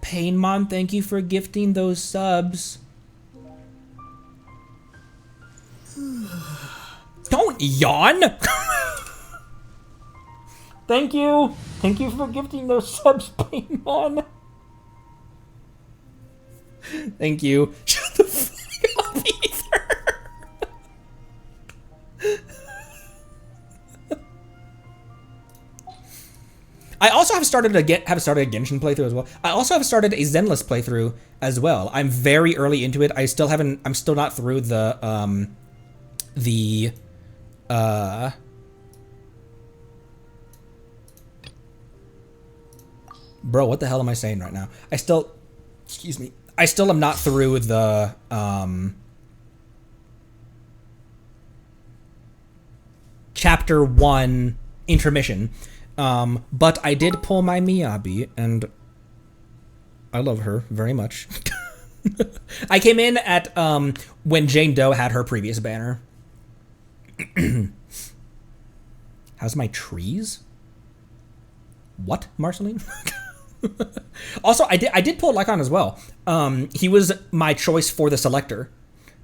Painmon, thank you for gifting those subs. Don't yawn! Thank you! Thank you for gifting those subs, Painmon. Thank you. Shut the fuck up, Ether! I also have started a Genshin playthrough as well. I also have started a Zenless playthrough as well. I'm very early into it. I'm still not through the bro, what the hell am I saying right now? Excuse me. I still am not through the chapter 1 intermission. But I did pull my Miyabi, and I love her very much. I came in at when Jane Doe had her previous banner. How's my trees? What, Marceline? Also, I did pull Lycon as well. He was my choice for the selector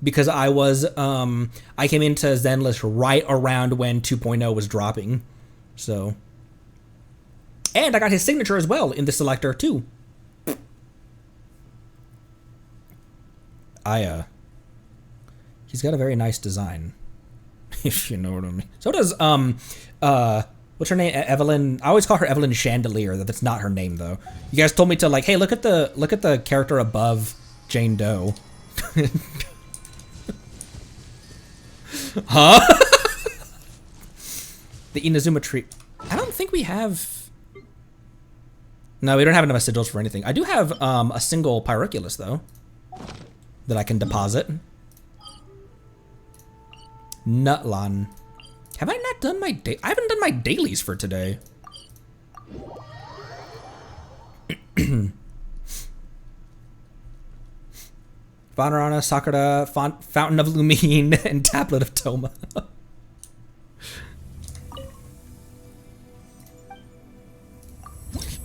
because I came into Zenless right around when 2.0 was dropping, so. And I got his signature as well in the selector too. He's got a very nice design. If you know what I mean. So does what's her name? Evelyn. I always call her Evelyn Chandelier. That's not her name though. You guys told me to like, hey, look at the character above Jane Doe. Huh? The Inazuma tree. I don't think we have. No, we don't have enough sigils for anything. I do have a single Pyroculus though that I can deposit. Nutlan. Have I not done my I haven't done my dailies for today. Vanarana, Sakura, Fountain of Lumine, and Tablet of Toma.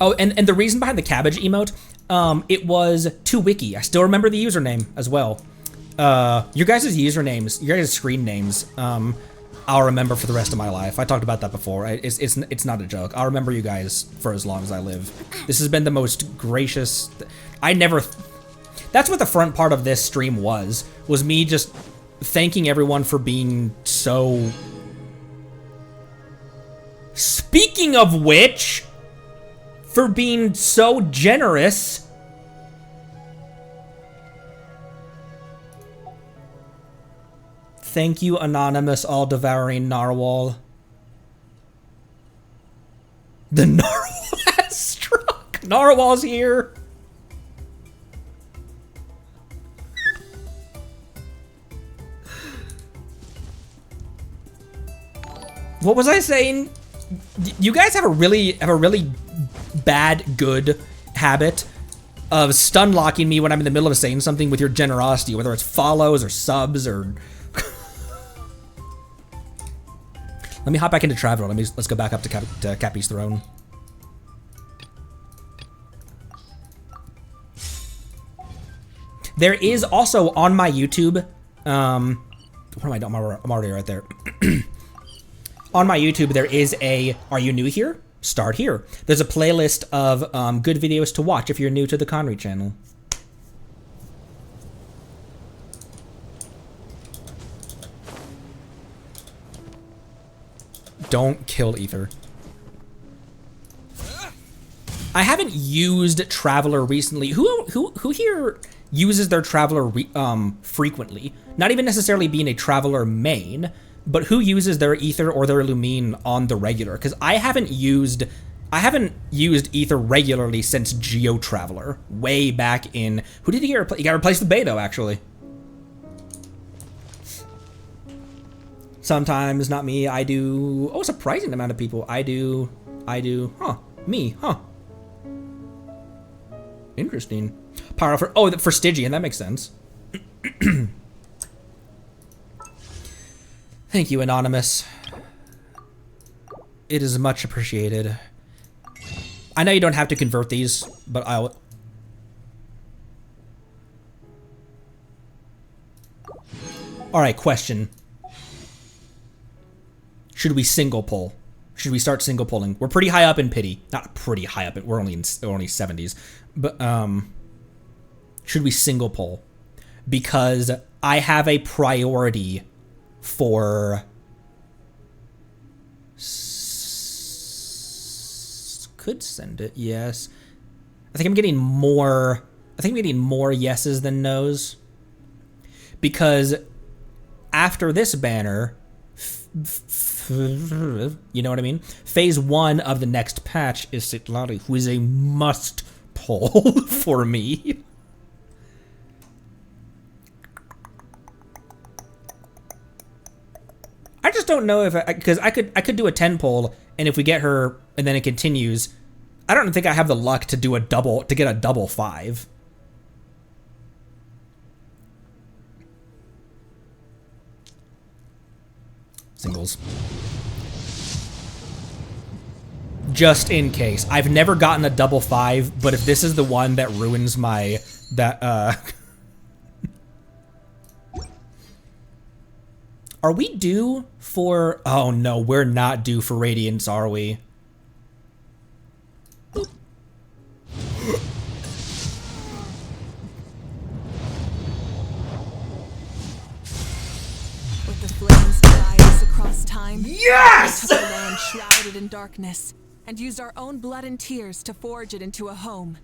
Oh, and the reason behind the cabbage emote, it was 2wiki. I still remember the username as well. Your guys' usernames, your guys' screen names, I'll remember for the rest of my life. I talked about that before. It's not a joke. I'll remember you guys for as long as I live. This has been the most gracious. That's what the front part of this stream was me just thanking everyone for being so. Speaking of which, for being so generous. Thank you, anonymous, all-devouring narwhal. The narwhal has struck. Narwhal's here. What was I saying? You guys have a really bad good habit of stun locking me when I'm in the middle of saying something with your generosity, whether it's follows or subs or. Let me hop back into Traveler. Let's go back up to Cappy's throne. There is also on my YouTube. What am I doing? I'm already right there. On my YouTube, there is a. Are you new here? Start here. There's a playlist of good videos to watch if you're new to the Conry channel. Don't kill Ether. I haven't used Traveler recently. Who here uses their Traveler frequently? Not even necessarily being a Traveler main, but who uses their Ether or their Lumine on the regular? Because I haven't used Ether regularly since Geo Traveler, way back in. Who did he get replaced? He got replaced with Beto, actually. Sometimes, not me, I do. Oh, a surprising amount of people. I do. Huh. Me, huh. Interesting. Power for, oh, for Stygian, that makes sense. Thank you, Anonymous. It is much appreciated. I know you don't have to convert these, but I'll. Alright, question. Should we single pull? Should we start single pulling? We're pretty high up in pity. Not pretty high up. We're only 70s. But should we single pull? Because I have a priority for. Could send it. Yes. I think I'm getting more. I think I'm getting more yeses than nos. Because after this banner. You know what I mean? Phase 1 of the next patch is Citlali, who is a must pull for me. I just don't know if because I could do a 10 pull, and if we get her and then it continues, I don't think I have the luck to do a double to get a double 5. Singles. Just in case. I've never gotten a double 5, but if this is the one that ruins my Are we due for oh no, we're not due for Radiance, are we? With the flames fly as shrouded in darkness, and used our own blood and tears to forge it into a home.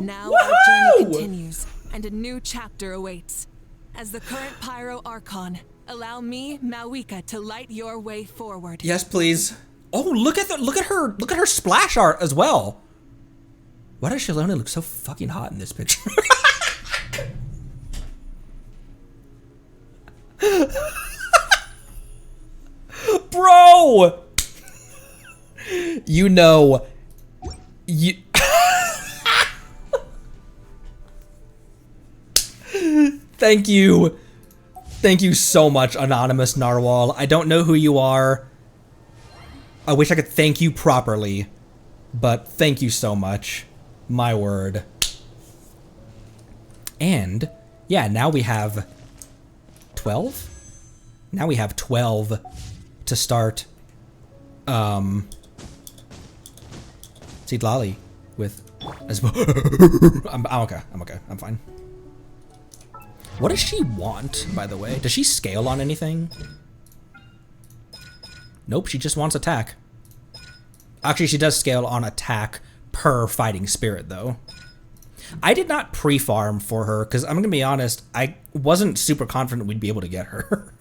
Now our journey continues, and a new chapter awaits. As the current Pyro Archon, allow me, Malwika, to light your way forward. Yes, please. Oh, look at her splash art as well. Why does Shalona look so fucking hot in this picture? Bro! You know, you... Thank you. Thank you so much, Anonymous Narwhal. I don't know who you are. I wish I could thank you properly, but thank you so much. My word. And, yeah, now we have 12? Now we have 12 to start, Seedlali with, I'm okay, I'm fine. What does she want, by the way? Does she scale on anything? Nope, she just wants attack. Actually, she does scale on attack per fighting spirit, though. I did not pre-farm for her, because I'm going to be honest, I wasn't super confident we'd be able to get her.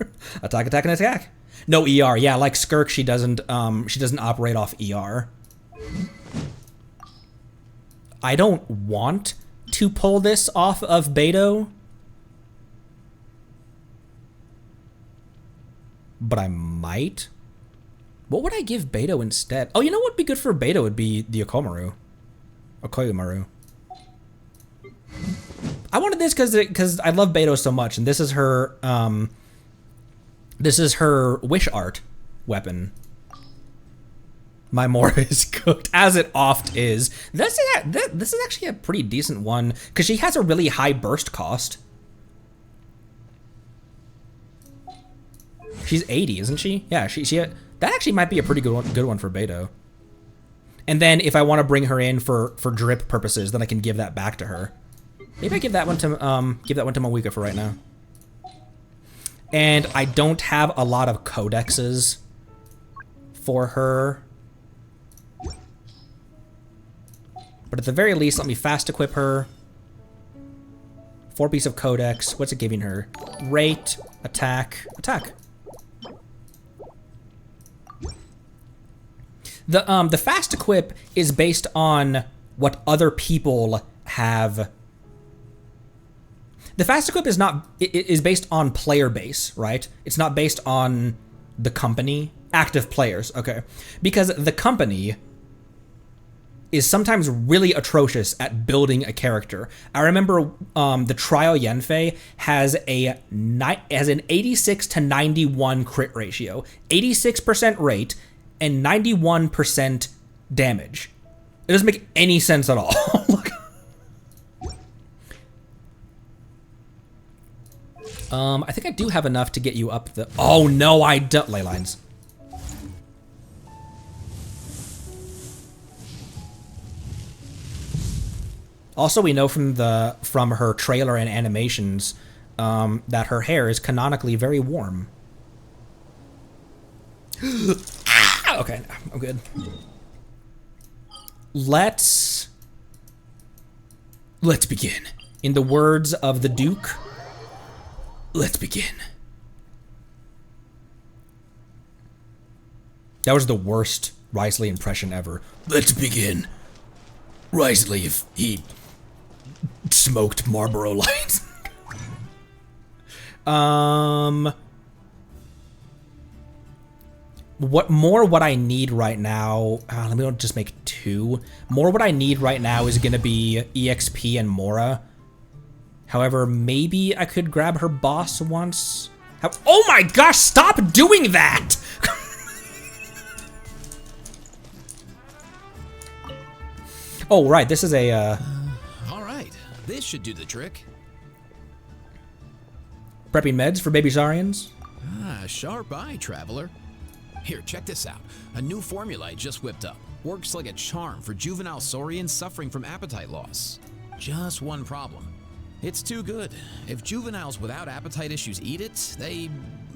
Attack, attack, and attack. No ER. Yeah, like Skirk, she doesn't operate off ER. I don't want to pull this off of Beto, but I might. What would I give Beto instead? Oh, you know what would be good for Beto would be the Okomaru. Okoyomaru. I wanted this because I love Beto so much, and this is her wish art weapon. My Mora is cooked, as it oft is. This is actually a pretty decent one because she has a really high burst cost. She's 80, isn't she? Yeah, that actually might be a pretty good one for Beto. And then if I want to bring her in for drip purposes, then I can give that back to her. Maybe I give that one to Malwika for right now. And I don't have a lot of codexes for her. But at the very least, let me fast equip her. 4 piece of codex. What's it giving her? Rate, attack, attack. The fast equip is based on what other people have. The fast equip is based on player base, right? It's not based on the company, active players, okay? Because the company is sometimes really atrocious at building a character. I remember the Trial Yenfei has an 86 to 91 crit ratio, 86% rate, and 91% damage. It doesn't make any sense at all. Look. I think I do have enough to get you up the... Oh, no, I don't. Ley lines. Also, we know from her trailer and animations that her hair is canonically very warm. Okay, I'm good. Let's begin. In the words of the Duke, let's begin. That was the worst Risley impression ever. Let's begin. Risley, if he smoked Marlboro Lights. What I need right now, let me just make 2. What I need right now is gonna be EXP and Mora. However, maybe I could grab her boss once. Oh my gosh, stop doing that! Oh, right, this is a, Alright, this should do the trick. Prepping meds for baby Zarians? Ah, sharp eye, traveler. Here, check this out. A new formula I just whipped up. Works like a charm for juvenile saurians suffering from appetite loss. Just one problem. It's too good. If juveniles without appetite issues eat it,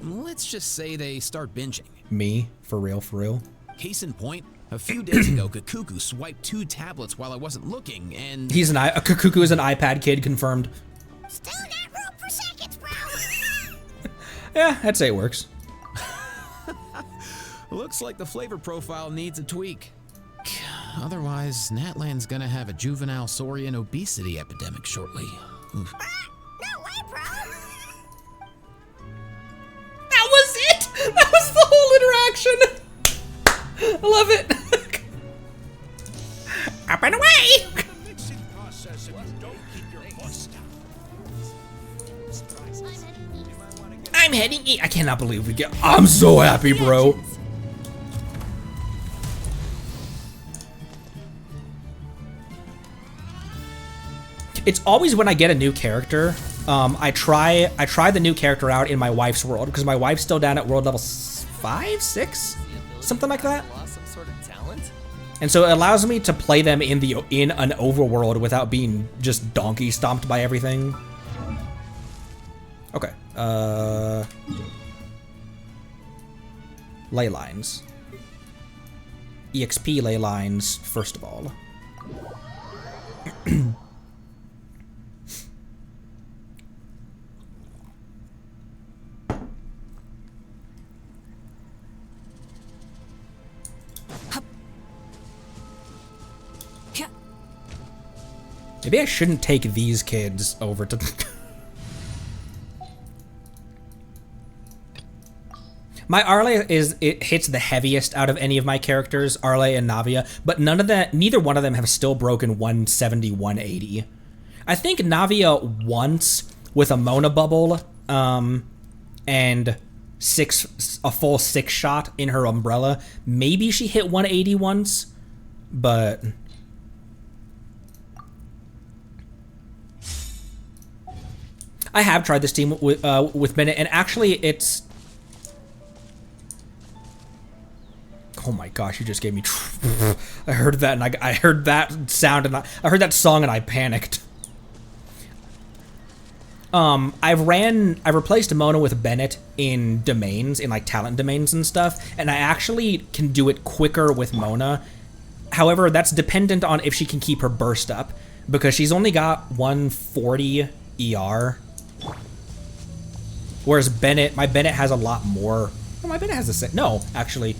let's just say they start binging. Me? For real, for real? Case in point, a few days ago, Kakuku swiped 2 tablets while I wasn't looking, and... Kakuku is an iPad kid, confirmed. Still in that room for seconds, bro. Yeah, I'd say it works. Looks like the flavor profile needs a tweak. Otherwise, Natlan's gonna have a juvenile saurian obesity epidemic shortly. Oof. No way, bro. That was it! That was the whole interaction! I love it! Up and away! I'm heading east. I cannot believe we get. I'm so happy, bro. It's always when I get a new character, I try the new character out in my wife's world because my wife's still down at world level 5, 6, something like that. And so it allows me to play them in an overworld without being just donkey stomped by everything. Okay. Ley lines. EXP ley lines, first of all. Maybe I shouldn't take these kids over to... My Arle it hits the heaviest out of any of my characters, Arle and Navia, but neither one of them have still broken 170, 180. I think Navia once with a Mona bubble, and a full 6 shot in her umbrella. Maybe she hit 180 once, but I have tried this team with Bennett, and actually it's... Oh my gosh, you just gave me... I heard that, and I heard that sound, and I heard that song, and I panicked. I've replaced Mona with Bennett in domains, in like talent domains and stuff, and I actually can do it quicker with Mona. However, that's dependent on if she can keep her burst up, because she's only got 140 ER. Whereas my Bennett has a lot more. Oh, my Bennett has the same. No, actually.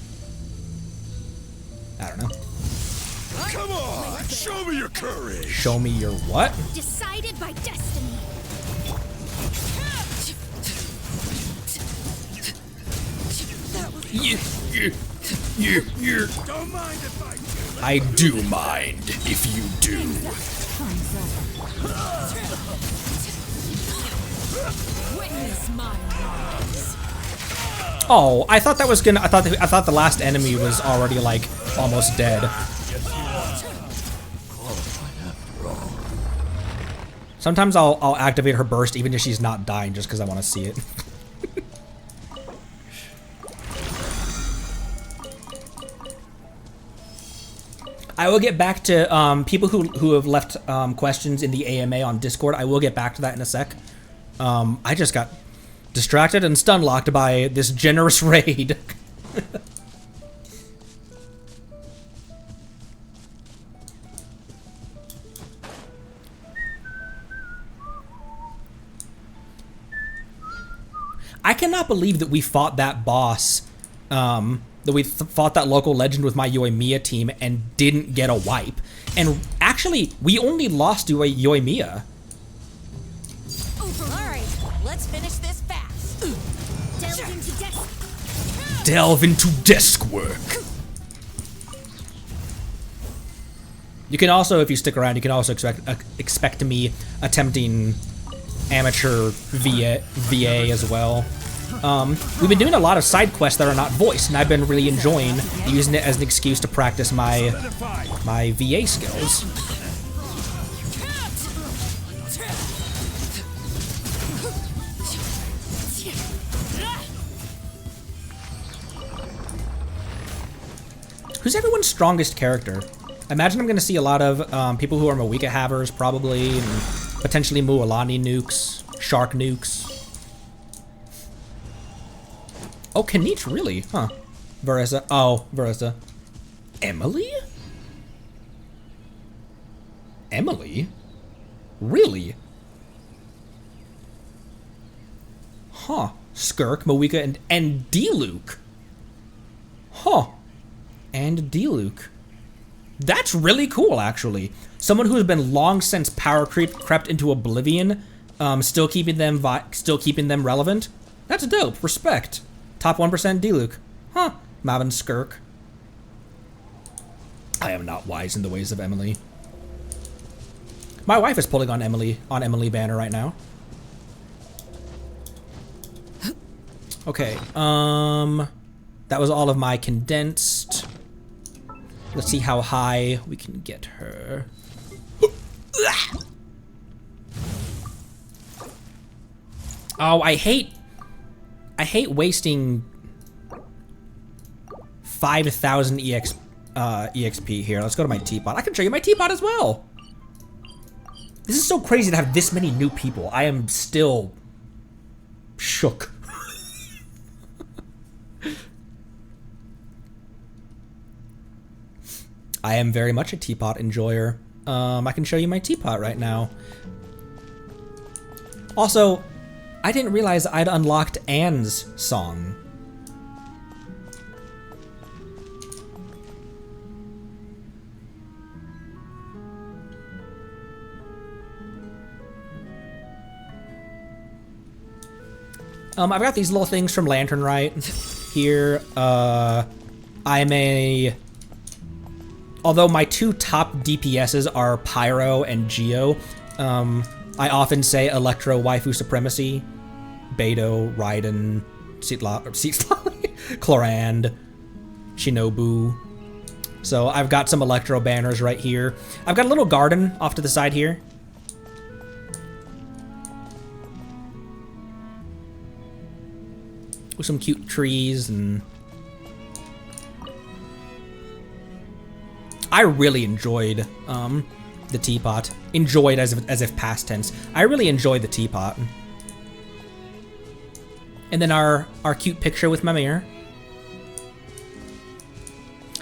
I don't know. Come on, show me your courage. Show me your what? Decided by destiny. Yeah. Don't mind if I do. I do mind if you do. Witness my rise. Oh, I thought that was gonna. I thought the last enemy was already like almost dead. Sometimes I'll activate her burst even if she's not dying just because I want to see it. I will get back to people who have left questions in the AMA on Discord. I will get back to that in a sec. I just got distracted and stun locked by this generous raid. I cannot believe that we fought that boss, that we fought that local legend with my Yoimiya team and didn't get a wipe. And actually, we only lost to Yoimiya. Alright, let's finish this fast. Delve into desk work. You can also, if you stick around, you can also expect me attempting amateur VA as well. We've been doing a lot of side quests that are not voiced, and I've been really enjoying using it as an excuse to practice my VA skills. Who's everyone's strongest character? I imagine I'm going to see a lot of people who are Moika havers, probably, and potentially Mualani nukes, Shark nukes. Oh, Kanich, really? Huh. Vereza. Oh, Vereza. Emily? Emily? Really? Huh. Skirk, Moeka, and D-Luke. Huh. And D-Luke. That's really cool, actually. Someone who has been long since power crept into oblivion, still keeping them relevant. That's dope. Respect. Top 1% D-Luke. Huh. Mavin Skirk. I am not wise in the ways of Emily. My wife is pulling on Emily banner right now. Okay, that was all of my condensed. Let's see how high we can get her. Oh, I hate wasting 5,000 EXP here. Let's go to my teapot. I can show you my teapot as well. This is so crazy to have this many new people. I am still shook. I am very much a teapot enjoyer. I can show you my teapot right now. Also, I didn't realize I'd unlocked Anne's song. I've got these little things from Lantern Rite here. Although my two top DPSs are Pyro and Geo, I often say Electro Waifu Supremacy, Beto, Raiden, Clorand, Shinobu. So I've got some Electro banners right here. I've got a little garden off to the side here. With some cute trees and... I really enjoyed the teapot. Enjoyed as if past tense. I really enjoyed the teapot. And then our cute picture with Mimir.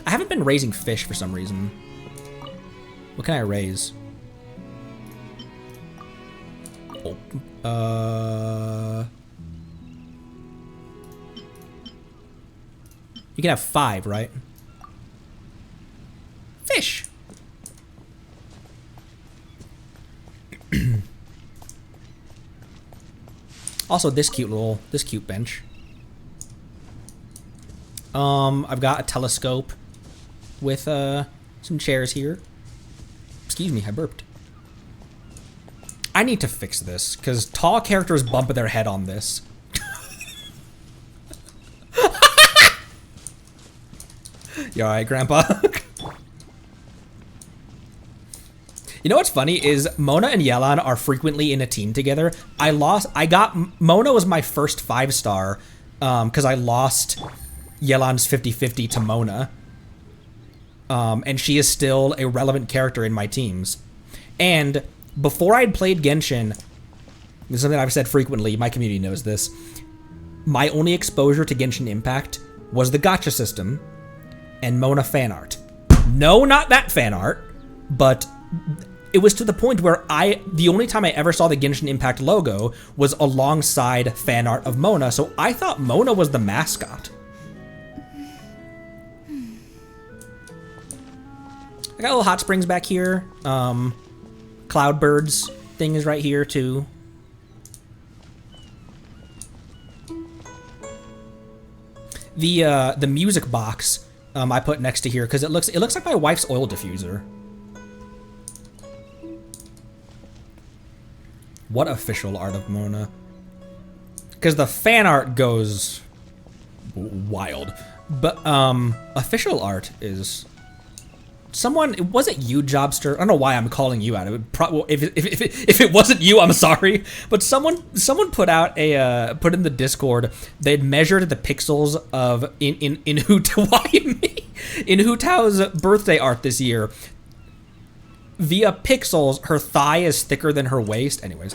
I haven't been raising fish for some reason. What can I raise? You can have 5, right? Fish. Also, this cute bench. I've got a telescope with some chairs here. Excuse me, I burped. I need to fix this because tall characters bump their head on this. You alright, Grandpa? You know what's funny is Mona and Yelan are frequently in a team together. Mona was my first 5-star because I lost Yelan's 50-50 to Mona. And she is still a relevant character in my teams. And before I'd played Genshin, this is something I've said frequently, my community knows this, my only exposure to Genshin Impact was the gacha system and Mona fan art. No, not that fan art, but it was to the point where the only time I ever saw the Genshin Impact logo was alongside fan art of Mona, so I thought Mona was the mascot. I got little hot springs back here. Cloudbird's thing is right here too. The music box I put next to here because it looks like my wife's oil diffuser. What official art of Mona? Because the fan art goes wild, but official art is someone. Was it you, Jobster? I don't know why I'm calling you out. If it wasn't you, I'm sorry. But someone put out put in the Discord. They'd measured the pixels of in Hu Tao's birthday art this year. Via pixels, her thigh is thicker than her waist. Anyways.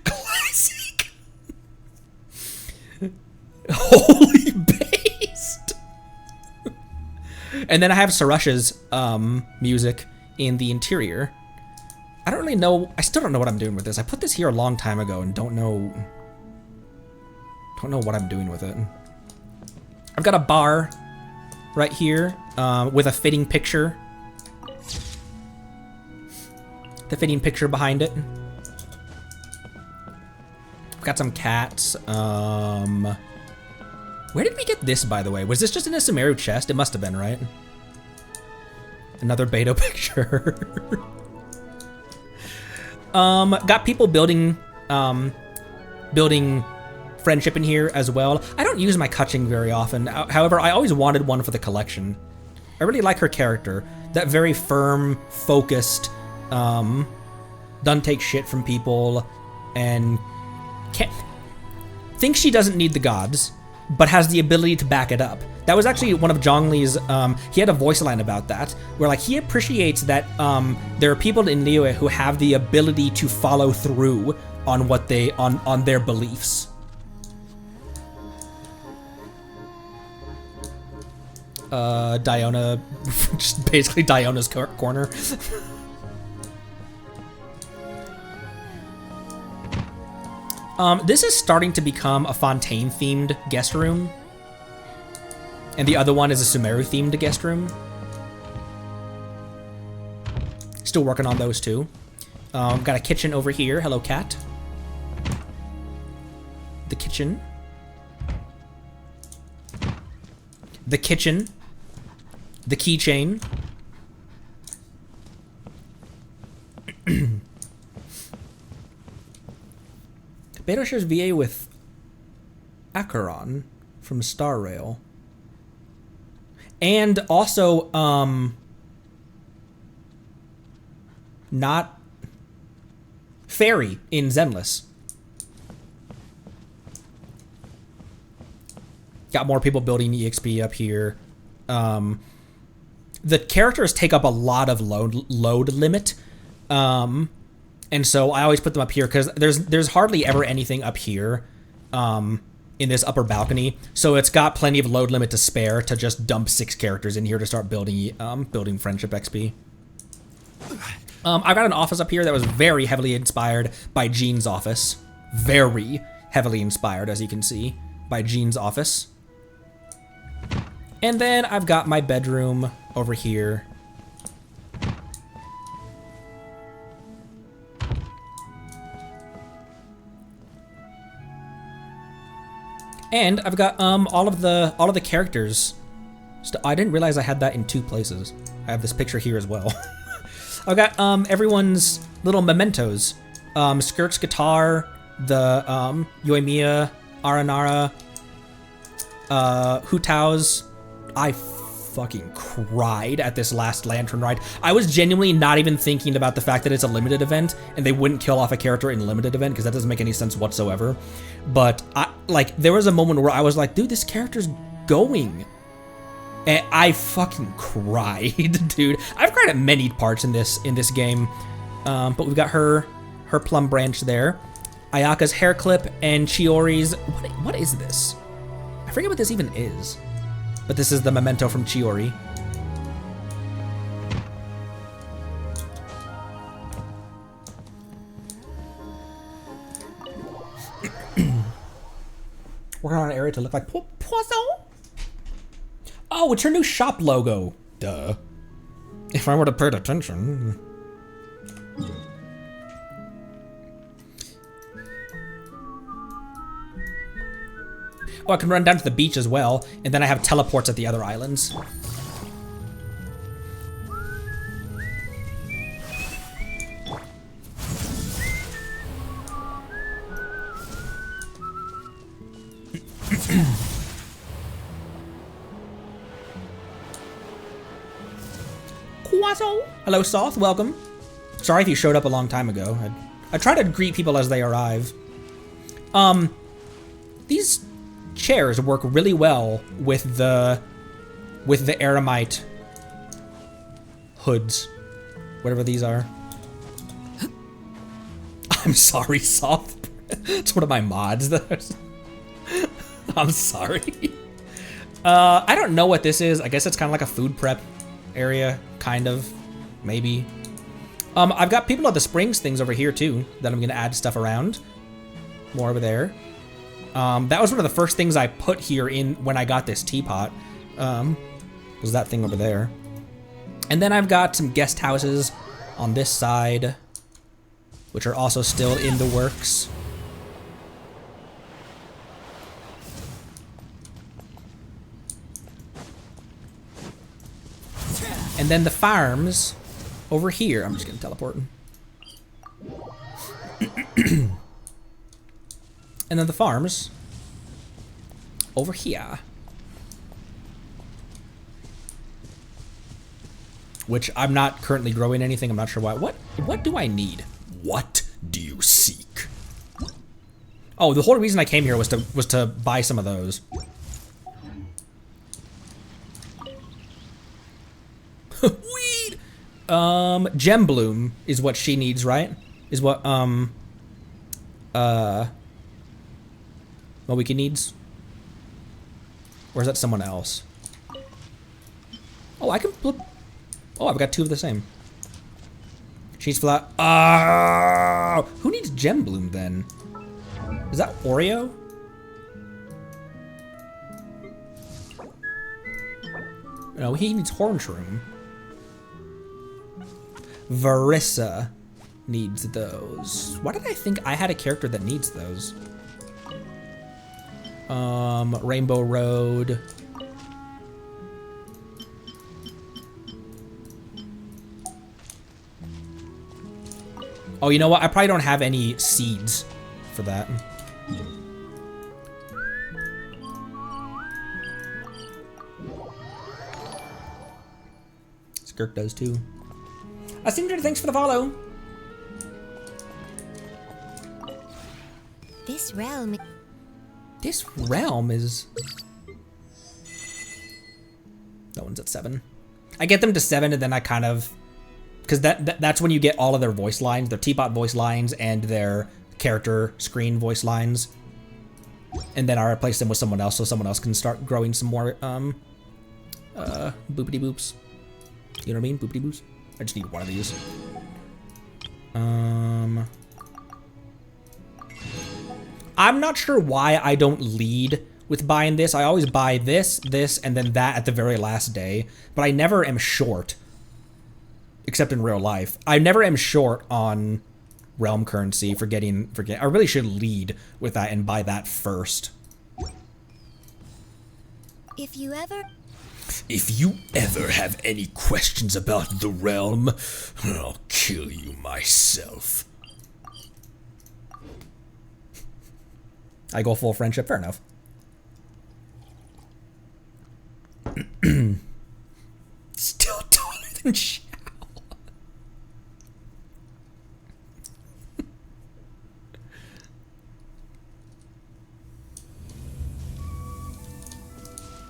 Classic. Holy based. And then I have Sarush's music in the interior. I don't really know. I still don't know what I'm doing with this. I put this here a long time ago and don't know what I'm doing with it. I've got a bar right here with a fitting picture. The fitting picture behind it. I've got some cats. Where did we get this, by the way? Was this just in a Sumeru chest? It must have been, right? Another Beto picture. Got people building friendship in here as well. I don't use my Kaching very often. However, I always wanted one for the collection. I really like her character. That very firm, focused, doesn't take shit from people, and thinks she doesn't need the gods, but has the ability to back it up. That was actually one of Zhongli's, he had a voice line about that, where like he appreciates that there are people in Liyue who have the ability to follow through on what they, on their beliefs. Diona, just basically Diona's corner. This is starting to become a Fontaine-themed guest room. And the other one is a Sumeru-themed guest room. Still working on those two. Got a kitchen over here. Hello, cat. The kitchen. The kitchen. The keychain. Beto shares VA with Acheron from Star Rail. And also, not Fairy in Zenless. Got more people building EXP up here. The characters take up a lot of load limit. And so I always put them up here because there's hardly ever anything up here in this upper balcony. So it's got plenty of load limit to spare to just dump 6 characters in here to start building building friendship XP. I've got an office up here that was very heavily inspired by Jean's office. Very heavily inspired, as you can see, by Jean's office. And then I've got my bedroom over here. And I've got all of the characters. I didn't realize I had that in 2 places. I have this picture here as well. I've got everyone's little mementos. Skirt's guitar, the Yoimiya, Aranara, Hu Tao's. I fucking cried at this last Lantern ride. I was genuinely not even thinking about the fact that it's a limited event and they wouldn't kill off a character in a limited event because that doesn't make any sense whatsoever. But there was a moment where I was like, dude, this character's going. And I fucking cried, dude. I've cried at many parts in this game. But we've got her plum branch there. Ayaka's hair clip and Chiori's, what is this? I forget what this even is. But this is the memento from Chiori. Working on an area to look like Poisson? Oh, it's her new shop logo. Duh. If I would have paid attention. Oh, I can run down to the beach as well, and then I have teleports at the other islands. Hello, Soth. Welcome. Sorry if you showed up a long time ago. I try to greet people as they arrive. These chairs work really well with the Aramite hoods, whatever these are. I'm sorry, Soft. It's one of my mods. I'm sorry. I don't know what this is. I guess it's kind of like a food prep area, kind of, maybe. I've got people at the Springs things over here too that I'm gonna add stuff around. More over there. That was one of the first things I put here in when I got this teapot. Was that thing over there. And then I've got some guest houses on this side, which are also still in the works. And then the farms over here. I'm just gonna teleport. And then the farms over here. Which I'm not currently growing anything. I'm not sure why. What do I need? What do you seek? Oh, the whole reason I came here was to buy some of those. Weed. Gem bloom is what she needs, right? Is what Moiki needs? Or is that someone else? Oh, I can flip. Oh, I've got two of the same. She needs flat. Oh, who needs gem bloom then? Is that Oreo? No, he needs horn shroom. Varissa needs those. Why did I think I had a character that needs those? Rainbow Road. Oh, you know what? I probably don't have any seeds for that. Skirk does too. Ascended, thanks for the follow. This realm is... That one's at 7. I get them to 7 and then I kind of... Because that's when you get all of their voice lines, their teapot voice lines and their character screen voice lines. And then I replace them with someone else so someone else can start growing some more boopity boops. You know what I mean? Boopity boops. I just need one of these. I'm not sure why I don't lead with buying this. I always buy this, and then that at the very last day. But I never am short. Except in real life. I never am short on realm currency for getting... I really should lead with that and buy that first. If you ever have any questions about the realm, I'll kill you myself. I go full friendship, fair enough. Still taller than Shao.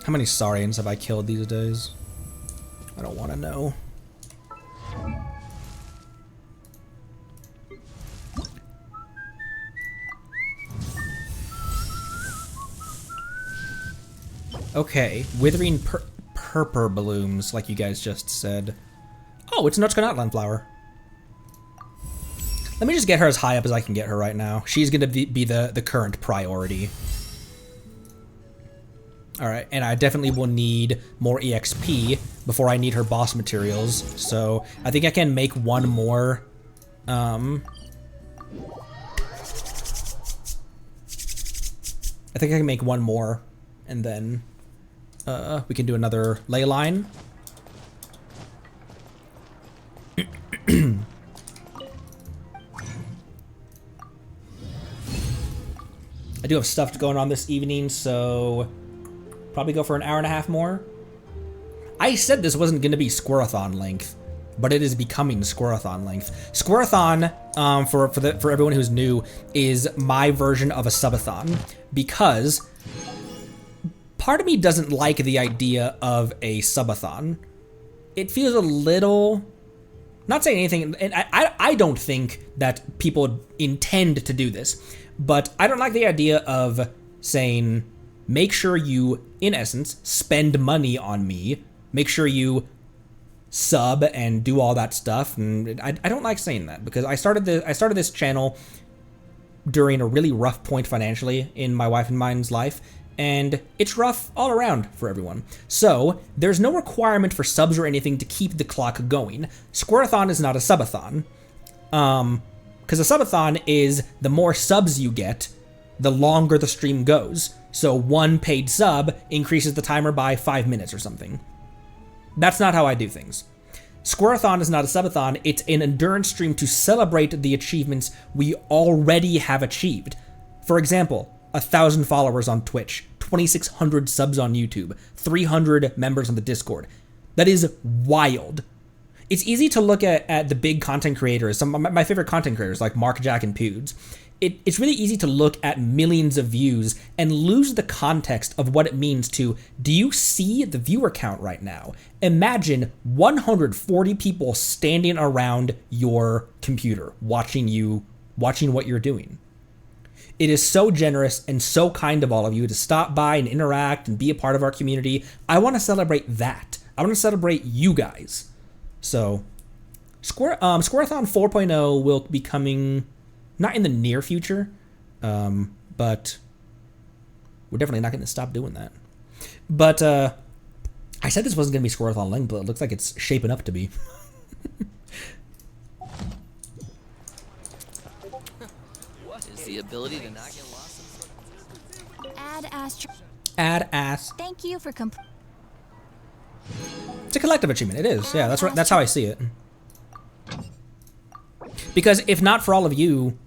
How many Saurians have I killed these days? I don't want to know. Okay, withering purple blooms, like you guys just said. Oh, it's Notchka Notland flower. Let me just get her as high up as I can get her right now. She's gonna be the current priority. Alright, and I definitely will need more EXP before I need her boss materials. So I think I can make one more. I think I can make one more, and then we can do another ley line. I do have stuff going on this evening, so probably go for an hour and a half more. I said this wasn't going to be Squirathon length, but it is becoming Squirathon length. Squirathon, for everyone who's new, is my version of a subathon, because part of me doesn't like the idea of a subathon. It feels a little... Not saying anything, and I don't think that people intend to do this, but I don't like the idea of saying, make sure you, in essence, spend money on me. Make sure you sub and do all that stuff. And I don't like saying that because I started this channel during a really rough point financially in my wife and mine's life, and it's rough all around for everyone. So there's no requirement for subs or anything to keep the clock going. Squareathon is not a subathon, because a subathon is the more subs you get, the longer the stream goes. So one paid sub increases the timer by 5 minutes or something. That's not how I do things. Squareathon is not a subathon, it's an endurance stream to celebrate the achievements we already have achieved. For example, 1,000 followers on Twitch, 2,600 subs on YouTube, 300 members on the Discord. That is wild. It's easy to look at the big content creators, some of my favorite content creators like Mark, Jack, and Pewds. It's really easy to look at millions of views and lose the context of what it means to, do you see the viewer count right now? Imagine 140 people standing around your computer, watching what you're doing. It is so generous and so kind of all of you to stop by and interact and be a part of our community. I want to celebrate that. I want to celebrate you guys. So, Squareathon 4.0 will be coming, not in the near future, but we're definitely not going to stop doing that. But I said this wasn't going to be Squareathon length, but it looks like it's shaping up to be. What is the ability to not get lost? Add ass. Thank you for It's a collective achievement. It is. Yeah, that's right. That's how I see it. Because if not for all of you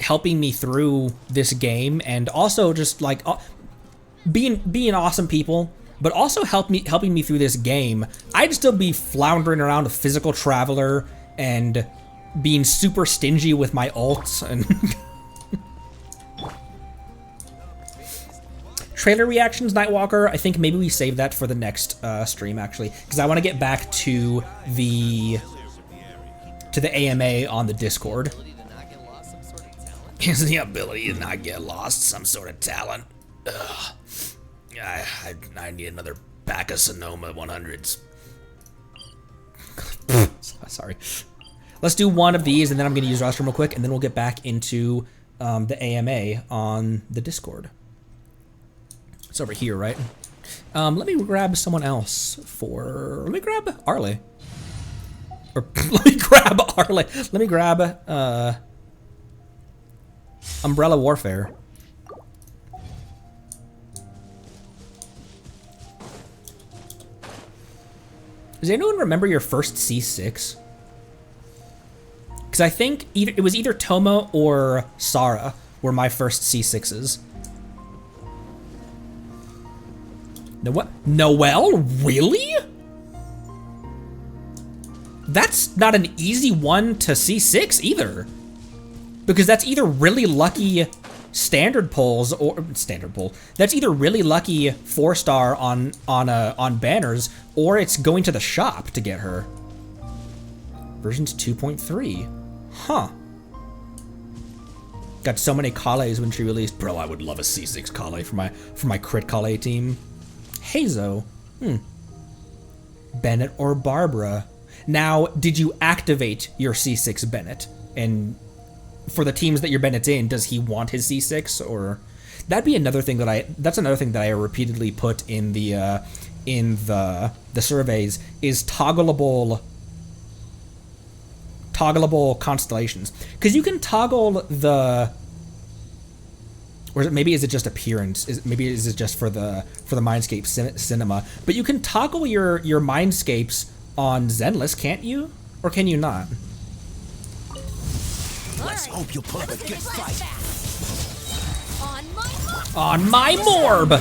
helping me through this game and also just like being awesome people, but also helping me through this game, I'd still be floundering around a physical traveler and being super stingy with my ults and trailer reactions, Nightwalker. I think maybe we save that for the next stream actually, because I want to get back to the AMA on the Discord. Is the ability to not get lost some sort of talent? Ugh. I need another pack of Sonoma 100s. Sorry. Let's do one of these, and then I'm going to use restroom real quick, and then we'll get back into the AMA on the Discord. It's over here, right? Let me grab someone else let me grab Arle. Or let me grab Arle. Let me grab Umbrella Warfare. Does anyone remember your first C6? Because I think it was either Toma or Sarah were my first C6s. Noelle? Really? That's not an easy one to C6 either. Because that's either really lucky standard pulls or standard pull. That's either really lucky 4-star on banners, or it's going to the shop to get her. Version's 2.3. Huh. Got so many Kales when she released. Bro, I would love a C6 Kale for my crit Kale team. Hazo. Bennett or Barbara. Now, did you activate your C6 Bennett? And for the teams that your Bennett's in, does he want his C6 or? That'd be another thing that's another thing that I repeatedly put in the surveys is toggleable constellations, because you can toggle the, or maybe is it just appearance? Maybe is it just for the Mindscape cinema? But you can toggle your Mindscapes on Zenless, can't you? Or can you not? Let's hope you put up a good fight. On my morb!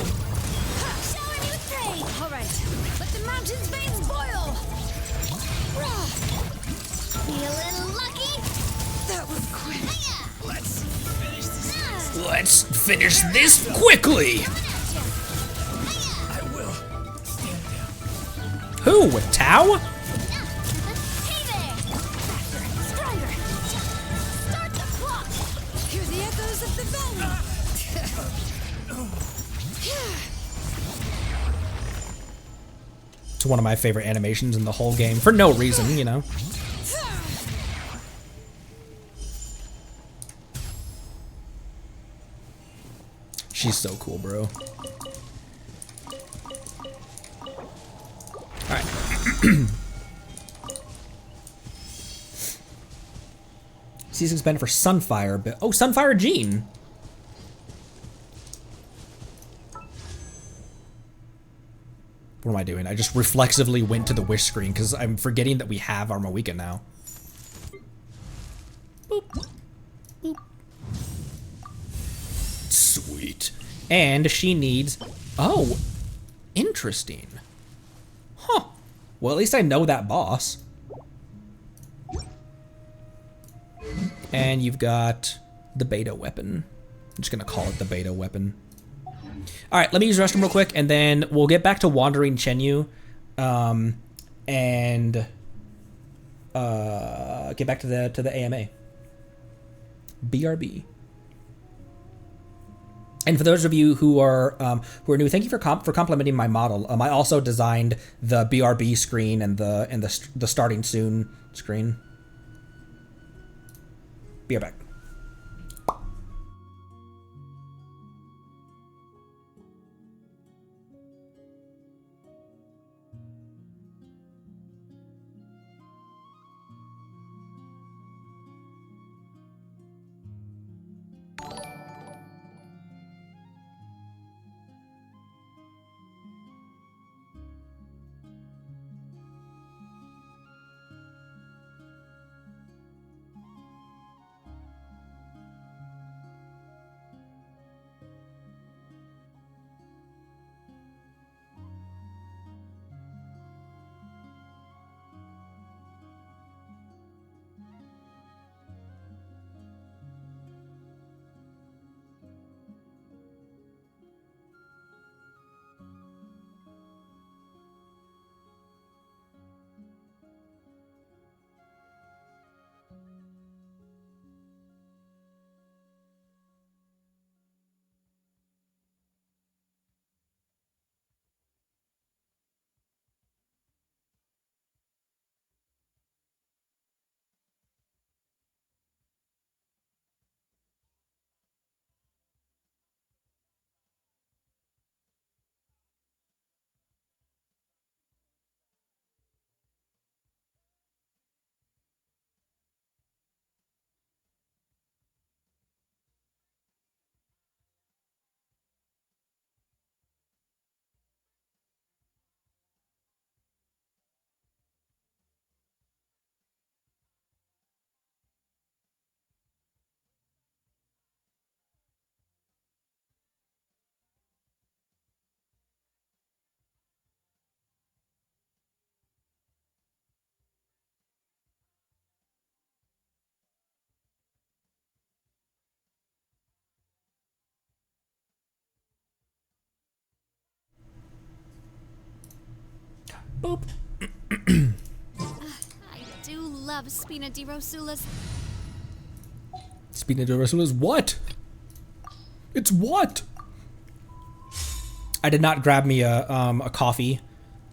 All right, let the mountain's veins boil. Feeling lucky? That was quick. Let's finish this quickly. I will. Stand down. Who? Tao? Hey there! Faster, stronger. Start the clock. Hear the echoes of the valley. It's one of my favorite animations in the whole game for no reason, you know. She's so cool, bro. Alright. C6 expanded for Sunfire, but oh, Sunfire Gene. What am I doing? I just reflexively went to the wish screen because I'm forgetting that we have our Moika now. Boop. Boop. Sweet. And she needs... Oh, interesting. Huh. Well, at least I know that boss. And you've got the beta weapon. I'm just going to call it the beta weapon. All right, let me use the restroom real quick, and then we'll get back to Wandering Chenyu, and get back to the AMA. BRB. And for those of you who are new, thank you for complimenting my model. I also designed the BRB screen and the starting soon screen. Be right back. Boop. I do love Spina di Rosula's. Spina di Rosula's what? It's what? I did not grab me a coffee,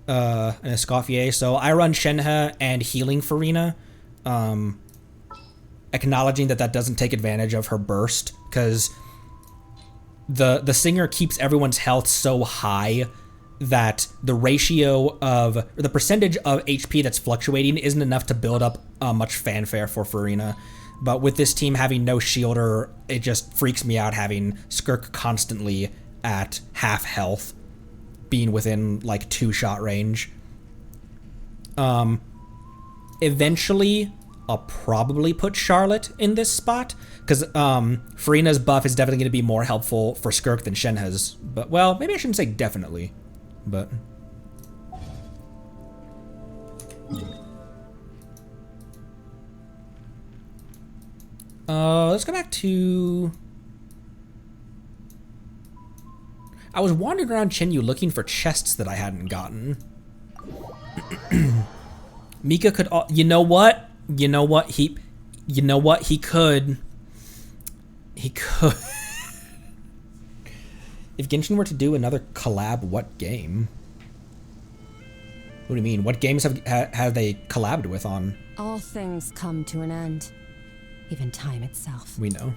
an Escoffier, so I run Shenhe and Healing Farina, acknowledging that doesn't take advantage of her burst, because the singer keeps everyone's health so high that the ratio of, or the percentage of HP that's fluctuating isn't enough to build up much fanfare for Farina. But with this team having no shielder, it just freaks me out having Skirk constantly at half health, being within like 2-shot range. Eventually, I'll probably put Charlotte in this spot, because Farina's buff is definitely going to be more helpful for Skirk than Shenhe's. But, well, maybe I shouldn't say definitely. But let's go back to... I was wandering around Chenyu looking for chests that I hadn't gotten. Mika could... You know what? You know what? He could... He could... If Genshin were to do another collab, what game? What do you mean? What games have they collabed with on? All things come to an end. Even time itself. We know.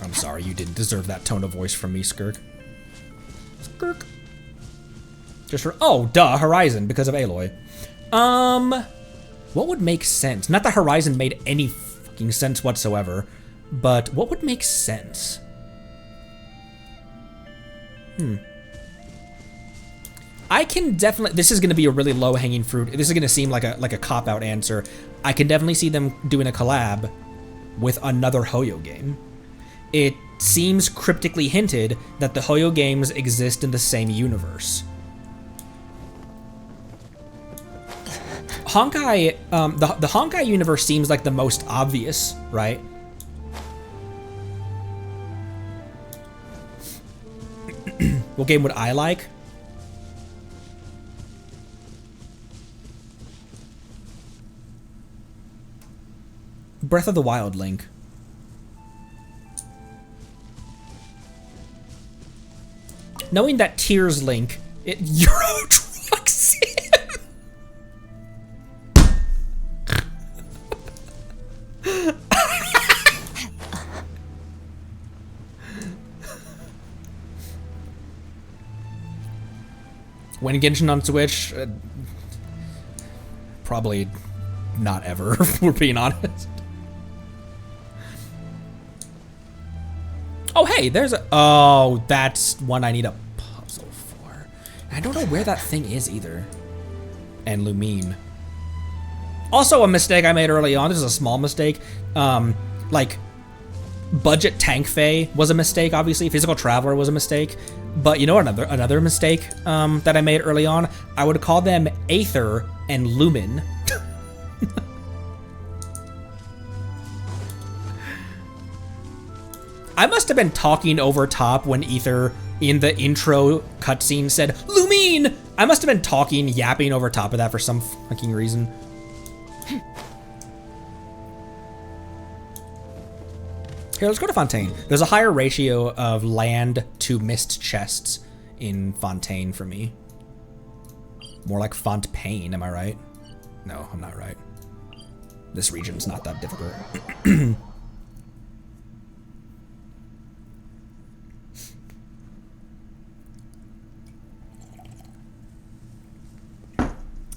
I'm sorry, you didn't deserve that tone of voice from me, Skirk. Skirk. Just for, oh, duh, Horizon, because of Aloy. What would make sense? Not that Horizon made any fucking sense whatsoever, but what would make sense? I can definitely, this is going to be a really low-hanging fruit. This is going to seem like a cop-out answer. I can definitely see them doing a collab with another Hoyo game. It seems cryptically hinted that the Hoyo games exist in the same universe. Honkai, the Honkai universe seems like the most obvious, right? What game would I like? Breath of the Wild Link. Knowing that Tears Link, Euro Truck Sim. When Genshin on Switch, probably not ever, if we're being honest. Oh, hey, there's a... Oh, that's one I need a puzzle for. I don't know where that thing is either. And Lumine. Also a mistake I made early on. This is a small mistake. Like, budget Tank Fae was a mistake, obviously. Physical Traveler was a mistake. But you know another mistake that I made early on? I would call them Aether and Lumen. I must have been talking over top when Aether in the intro cutscene said, Lumine! I must have been talking, yapping over top of that for some fucking reason. Here, let's go to Fontaine. There's a higher ratio of land to mist chests in Fontaine for me. More like Fontaine, am I right? No, I'm not right. This region's not that difficult.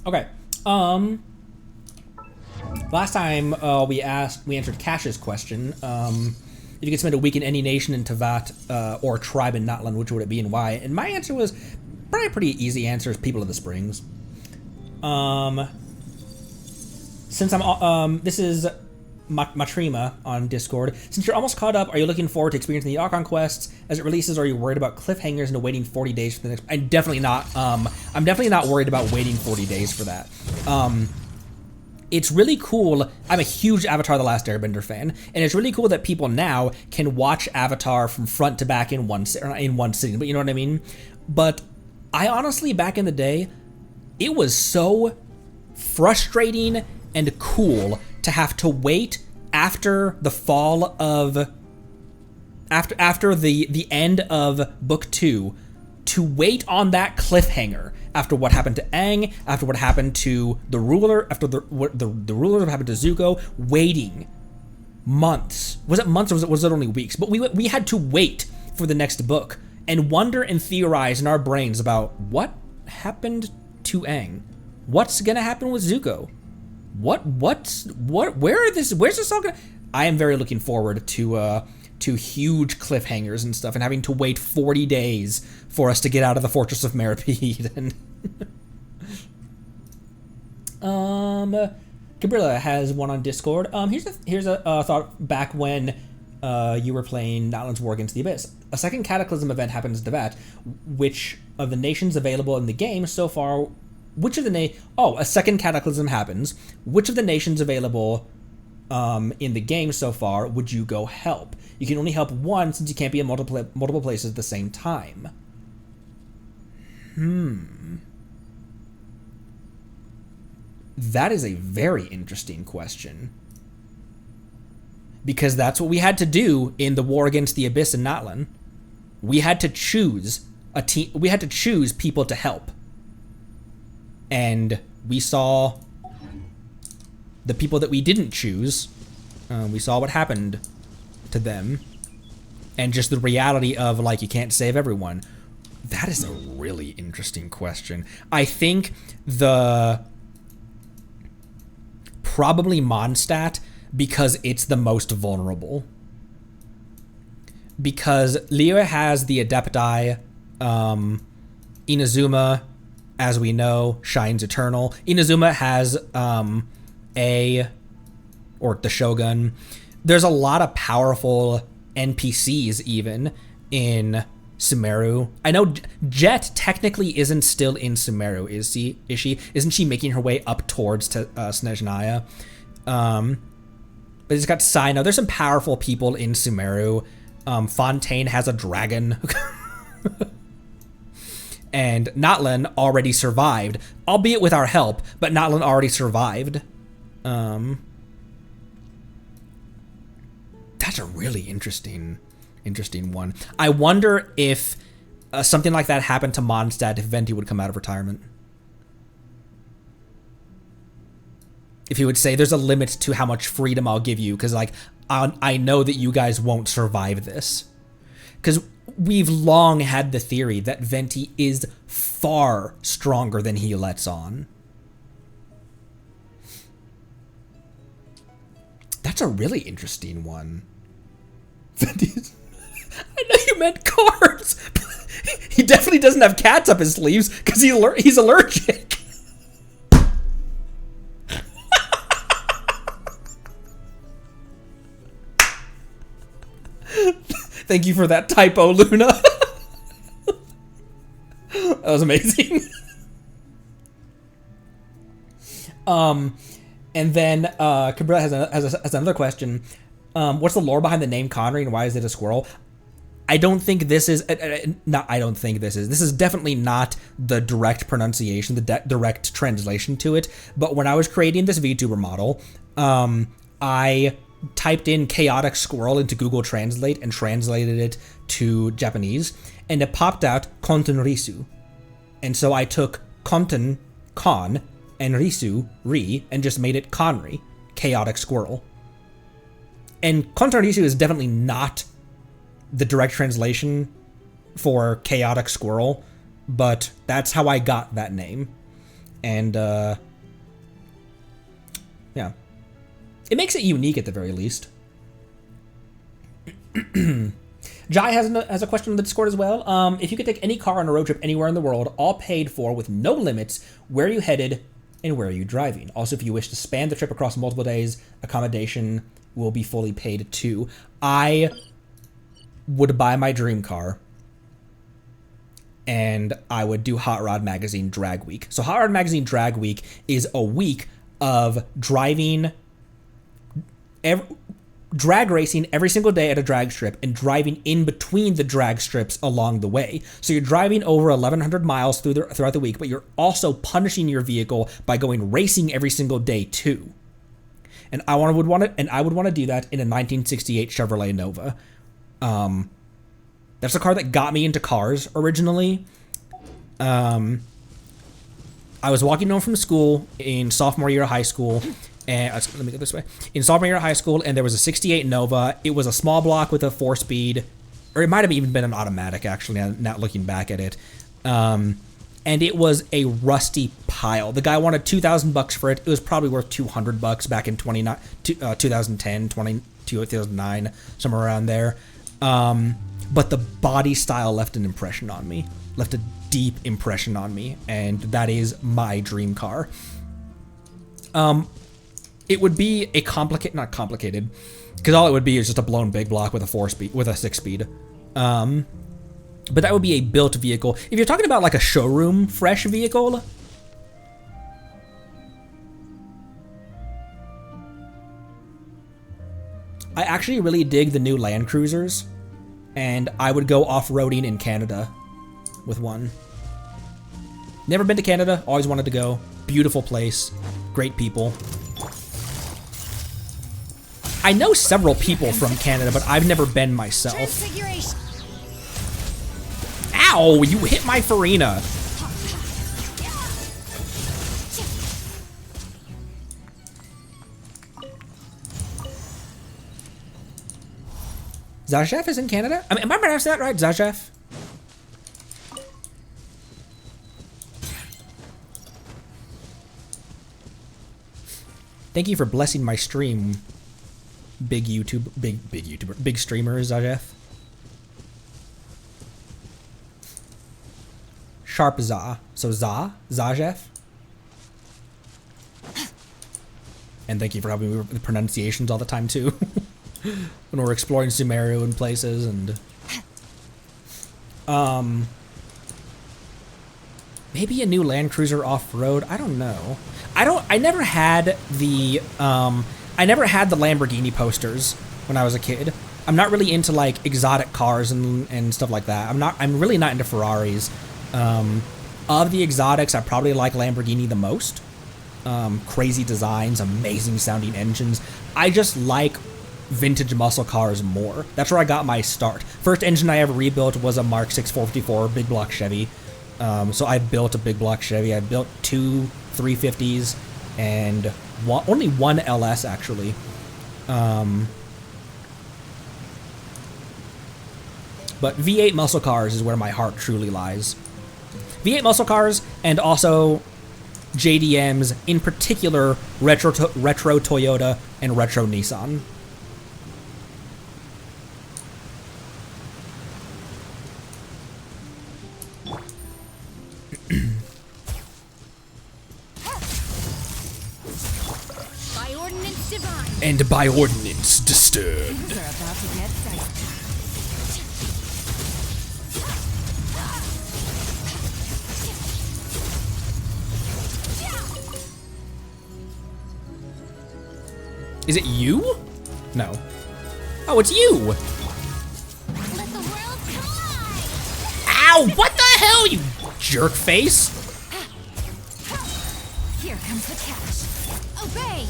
Okay. Last time we answered Cash's question. If you could spend a week in any nation in Teyvat or tribe in Natlan, which would it be and why? And my answer was probably a pretty easy answer: is People of the Springs. Since I'm this is Matrima on Discord. Since you're almost caught up, are you looking forward to experiencing the Archon quests as it releases? Or are you worried about cliffhangers and waiting 40 days for the next? I'm definitely not. I'm definitely not worried about waiting 40 days for that. It's really cool. I'm a huge Avatar: The Last Airbender fan, and it's really cool that people now can watch Avatar from front to back in one sitting. But you know what I mean. But I honestly, back in the day, it was so frustrating and cool to have to wait after the fall of after the end of book 2 to wait on that cliffhanger after what happened to Aang, after what happened to the ruler, after the rulers, what happened to Zuko, waiting months. Was it months or was it only weeks? But we had to wait for the next book and wonder and theorize in our brains about what happened to Aang. What's gonna happen with Zuko? Where's this all gonna? I am very looking forward to huge cliffhangers and stuff, and having to wait 40 days for us to get out of the Fortress of Meropide. And Gabriella has one on Discord. Here's a thought back when you were playing Natlan's War Against the Abyss. A second Cataclysm event happens in Teyvat. Which of the nations available in the game so far? Which of the a second Cataclysm happens. Which of the nations available in the game so far would you go help? You can only help one since you can't be in multiple places at the same time. That is a very interesting question. Because that's what we had to do in the War Against the Abyss in Natlan. We had to choose a team. We had to choose people to help. and we saw the people that we didn't choose. We saw what happened to them, and just the reality of, like, you can't save everyone. That is a really interesting question. I think probably Mondstadt, because it's the most vulnerable. Because Liyue has the Adepti, Inazuma, as we know, shines eternal. Inazuma has or the Shogun. There's a lot of powerful NPCs even in Sumeru. I know Jet technically isn't still in Sumeru, is she? Isn't she making her way up towards Snezhnaya? But it's got Sino. There's some powerful people in Sumeru. Fontaine has a dragon. And Natlan already survived, albeit with our help, but Natlan already survived. That's a really interesting one. I wonder if something like that happened to Mondstadt, if Venti would come out of retirement. If he would say, there's a limit to how much freedom I'll give you, because, like, I know that you guys won't survive this. Because we've long had the theory that Venti is far stronger than he lets on. That's a really interesting one. Venti's... I know you meant cards. He definitely doesn't have cats up his sleeves because he's allergic. Thank you for that typo, Luna. That was amazing. And then Cabrera has another question. What's the lore behind the name Connery and why is it a squirrel? I don't think this is This is definitely not the direct pronunciation, the direct translation to it. But when I was creating this VTuber model, I typed in chaotic squirrel into Google Translate and translated it to Japanese, and it popped out Konten Risu. And so I took Konten, Kon, and Risu, Ri, and just made it Conry, chaotic squirrel. And Konten Risu is definitely not the direct translation for chaotic squirrel, but that's how I got that name. And yeah. It makes it unique at the very least. Jai has a question on the Discord as well. If you could take any car on a road trip anywhere in the world, all paid for with no limits, where are you headed and where are you driving? Also, if you wish to span the trip across multiple days, accommodation will be fully paid too. I would buy my dream car and I would do Hot Rod Magazine Drag Week. So Hot Rod Magazine Drag Week is a week of driving... drag racing every single day at a drag strip and driving in between the drag strips along the way. So you're driving over 1,100 miles throughout the week, but you're also punishing your vehicle by going racing every single day too. And I would want to do that in a 1968 Chevrolet Nova. That's the car that got me into cars originally. I was walking home from school in sophomore year of high school. And let me go this way. In sophomore year of high school, and there was a 68 Nova. It was a small block with a 4-speed, or it might have even been an automatic, actually, not looking back at it. And it was a rusty pile. The guy wanted $2,000 for it. It was probably worth $200 back in 2010, 2009, somewhere around there. But the body style left an impression on me, left a deep impression on me, and that is my dream car. It would be a not complicated, because all it would be is just a blown big block with a 6-speed. But that would be a built vehicle. If you're talking about like a showroom fresh vehicle, I actually really dig the new Land Cruisers, and I would go off-roading in Canada with one. Never been to Canada, always wanted to go. Beautiful place, great people. I know several people from Canada, but I've never been myself. Ow, you hit my Farina. Zajev is in Canada? I mean, am I pronouncing that right? Zajev? Thank you for blessing my stream, big YouTuber, big streamer, Zajev. Sharp Za. So Zajev. And thank you for helping me with the pronunciations all the time too. When we're exploring Sumeru and places and maybe a new Land Cruiser off-road. I don't know. I never had the Lamborghini posters when I was a kid. I'm not really into like exotic cars and stuff like that. I'm really not into Ferraris. Of the exotics, I probably like Lamborghini the most. Crazy designs, amazing sounding engines. I just like vintage muscle cars more. That's where I got my start. First engine I ever rebuilt was a Mark 6 454 big block Chevy. So I built a big block Chevy. I built 2 350s and only one LS actually. But V8 muscle cars is where my heart truly lies. V8 muscle cars and also JDMs, in particular retro Toyota and retro Nissan. By ordinance divine. And by ordinance disturbed. Things are about to get dicey. Is it you? No. Oh, it's you! Let the world collide! Ow! What the hell, you jerk face? Here comes the catch. Obey!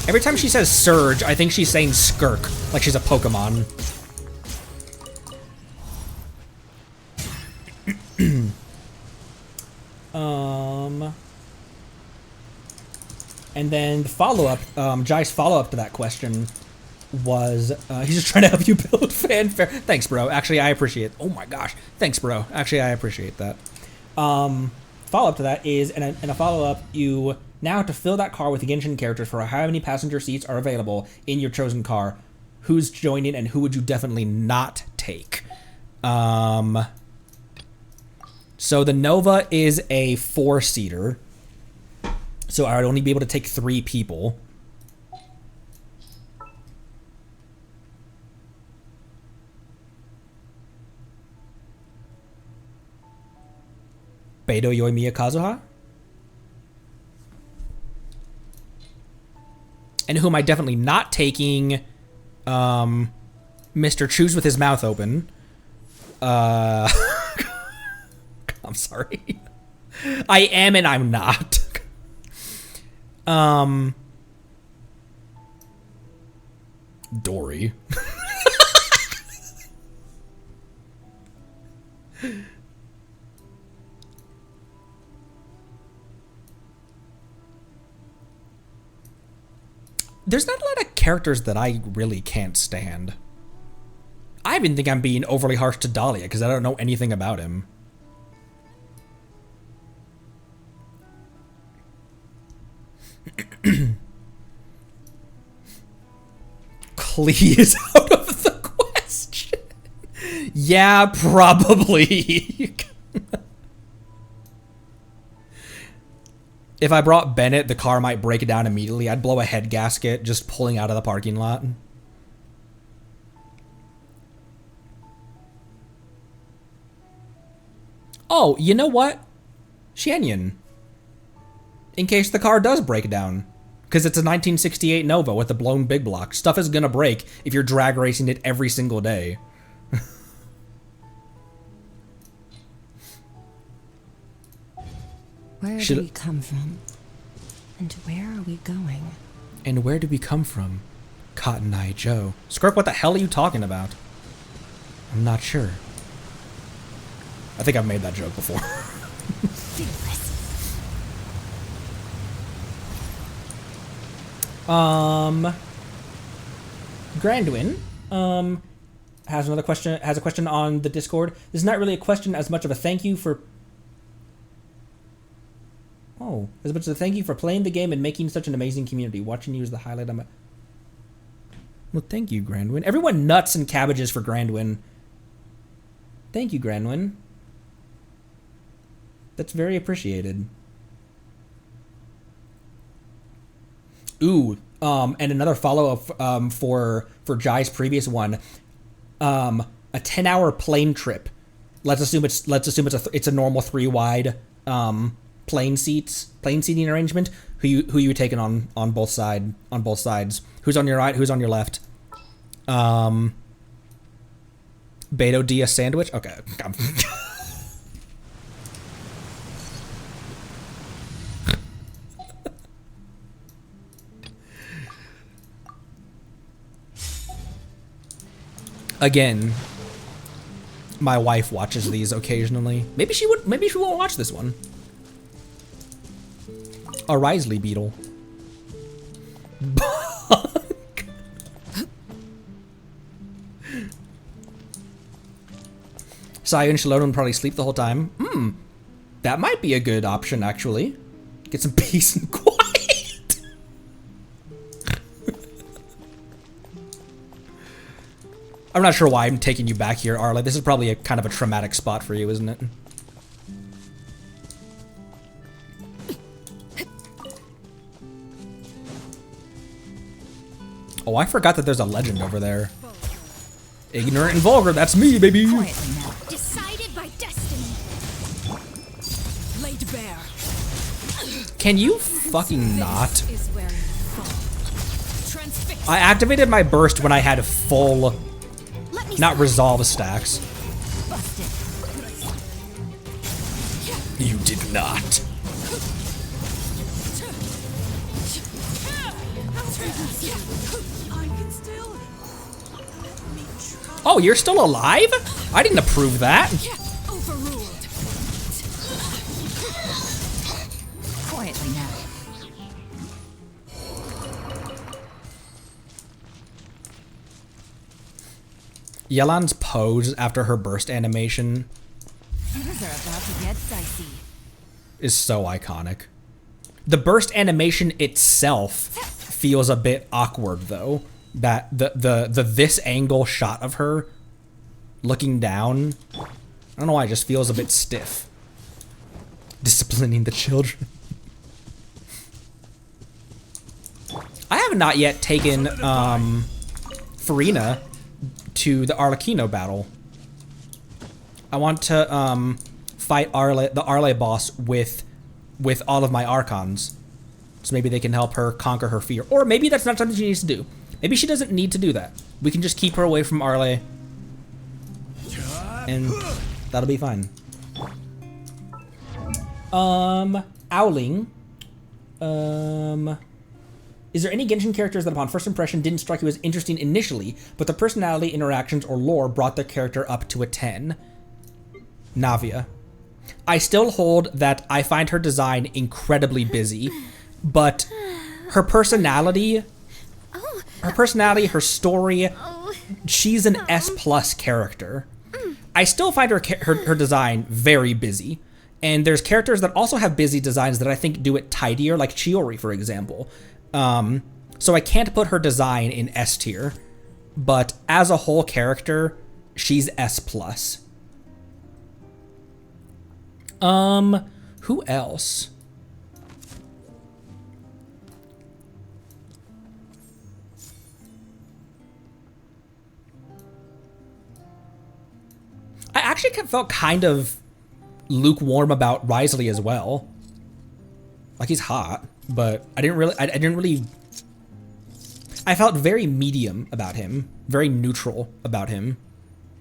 Every time she says Surge, I think she's saying Skirk, like she's a Pokemon. And then the follow-up, Jai's follow-up to that question was, he's just trying to help you build fanfare. Thanks, bro. Actually, I appreciate it. Oh my gosh. Thanks, bro. Actually, I appreciate that. Follow-up to that is, in a follow-up, you now have to fill that car with Genshin characters for how many passenger seats are available in your chosen car. Who's joining and who would you definitely not take? So the Nova is a 4-seater. So I would only be able to take 3 people. Beidou Yoimiya Kazuha? And who am I definitely not taking? Mr. Choose with his mouth open. I'm sorry. I am and I'm not. Dory. There's not a lot of characters that I really can't stand. I even think I'm being overly harsh to Dahlia because I don't know anything about him. Klee is out of the question. Yeah, probably. If I brought Bennett, the car might break down immediately. I'd blow a head gasket just pulling out of the parking lot. Oh, you know what? Shanyon. In case the car does break down. Because it's a 1968 Nova with a blown big block. Stuff is gonna break if you're drag racing it every single day. Where do we come from? And where are we going? And where do we come from? Cotton Eye Joe. Skirk, what the hell are you talking about? I'm not sure. I think I've made that joke before. Grandwin, has another question, has a question on the Discord. This is not really a question as much of a thank you for... Oh, as much as a thank you for playing the game and making such an amazing community. Watching you is the highlight of my... Well, thank you, Grandwin. Everyone nuts and cabbages for Grandwin. Thank you, Grandwin. That's very appreciated. Ooh, and another follow-up for Jai's previous one. A 10-hour plane trip. Let's assume it's a normal 3-wide plane seating arrangement. Who you taking on both sides? Who's on your right? Who's on your left? Beto Dia sandwich. Okay. Again, my wife watches these occasionally. Maybe she won't watch this one. A Risley beetle. Sayu and Shalom probably sleep the whole time. That might be a good option, actually. Get some peace and quiet. I'm not sure why I'm taking you back here, Arla. This is probably a kind of a traumatic spot for you, isn't it? Oh, I forgot that there's a legend over there. Ignorant and vulgar, that's me, baby! Decided by destiny. Laid bare. Can you fucking not? I activated my burst when I had full, not resolve stacks. You did not. Oh, you're still alive? I didn't approve that. Quietly now. Yelan's pose after her burst animation Things are about to get dicey. is so iconic. The burst animation itself feels a bit awkward though. That the this angle shot of her looking down, I don't know why, it just feels a bit stiff. Disciplining the children. I have not yet taken Farina to the Arlecchino battle. I want to fight the Arle boss with all of my Archons. So maybe they can help her conquer her fear. Or maybe that's not something she needs to do. Maybe she doesn't need to do that. We can just keep her away from Arle. And that'll be fine. Owling. Is there any Genshin characters that upon first impression didn't strike you as interesting initially, but the personality, interactions, or lore brought their character up to a 10? Navia. I still hold that I find her design incredibly busy, but her personality, her story, she's an S+ character. I still find her design very busy, and there's characters that also have busy designs that I think do it tidier, like Chiori, for example. So I can't put her design in S tier, but as a whole character, she's S+. Who else? I actually felt kind of lukewarm about Risley as well. Like, he's hot, but I didn't really I felt very medium about him, very neutral about him.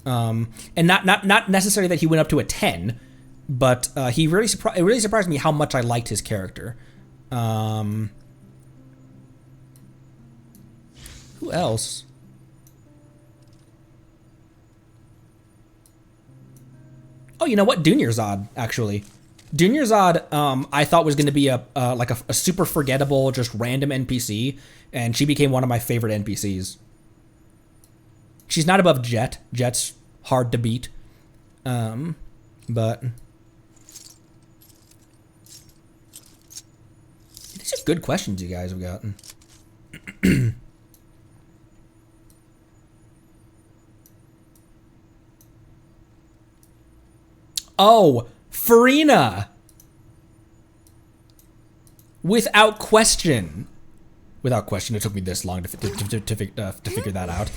And not necessarily that he went up to a 10, but it really surprised me how much I liked his character. Who else? Oh, you know what? Dunyarzad, actually. Dunyarzad, I thought was going to be a super forgettable, just random NPC, and she became one of my favorite NPCs. She's not above Jet. Jet's hard to beat, but these are good questions you guys have gotten. Oh, Farina! Without question. Without question, it took me this long to figure that out.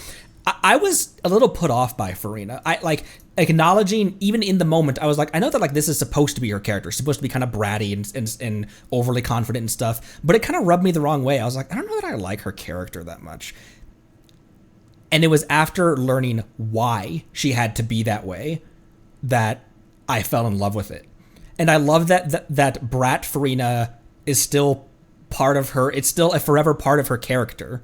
I was a little put off by Farina. I like acknowledging, even in the moment, I was like, I know that like this is supposed to be her character, supposed to be kind of bratty and overly confident and stuff, but it kind of rubbed me the wrong way. I was like, I don't know that I like her character that much. And it was after learning why she had to be that way that I fell in love with it. And I love that brat Farina is still part of her. It's still a forever part of her character.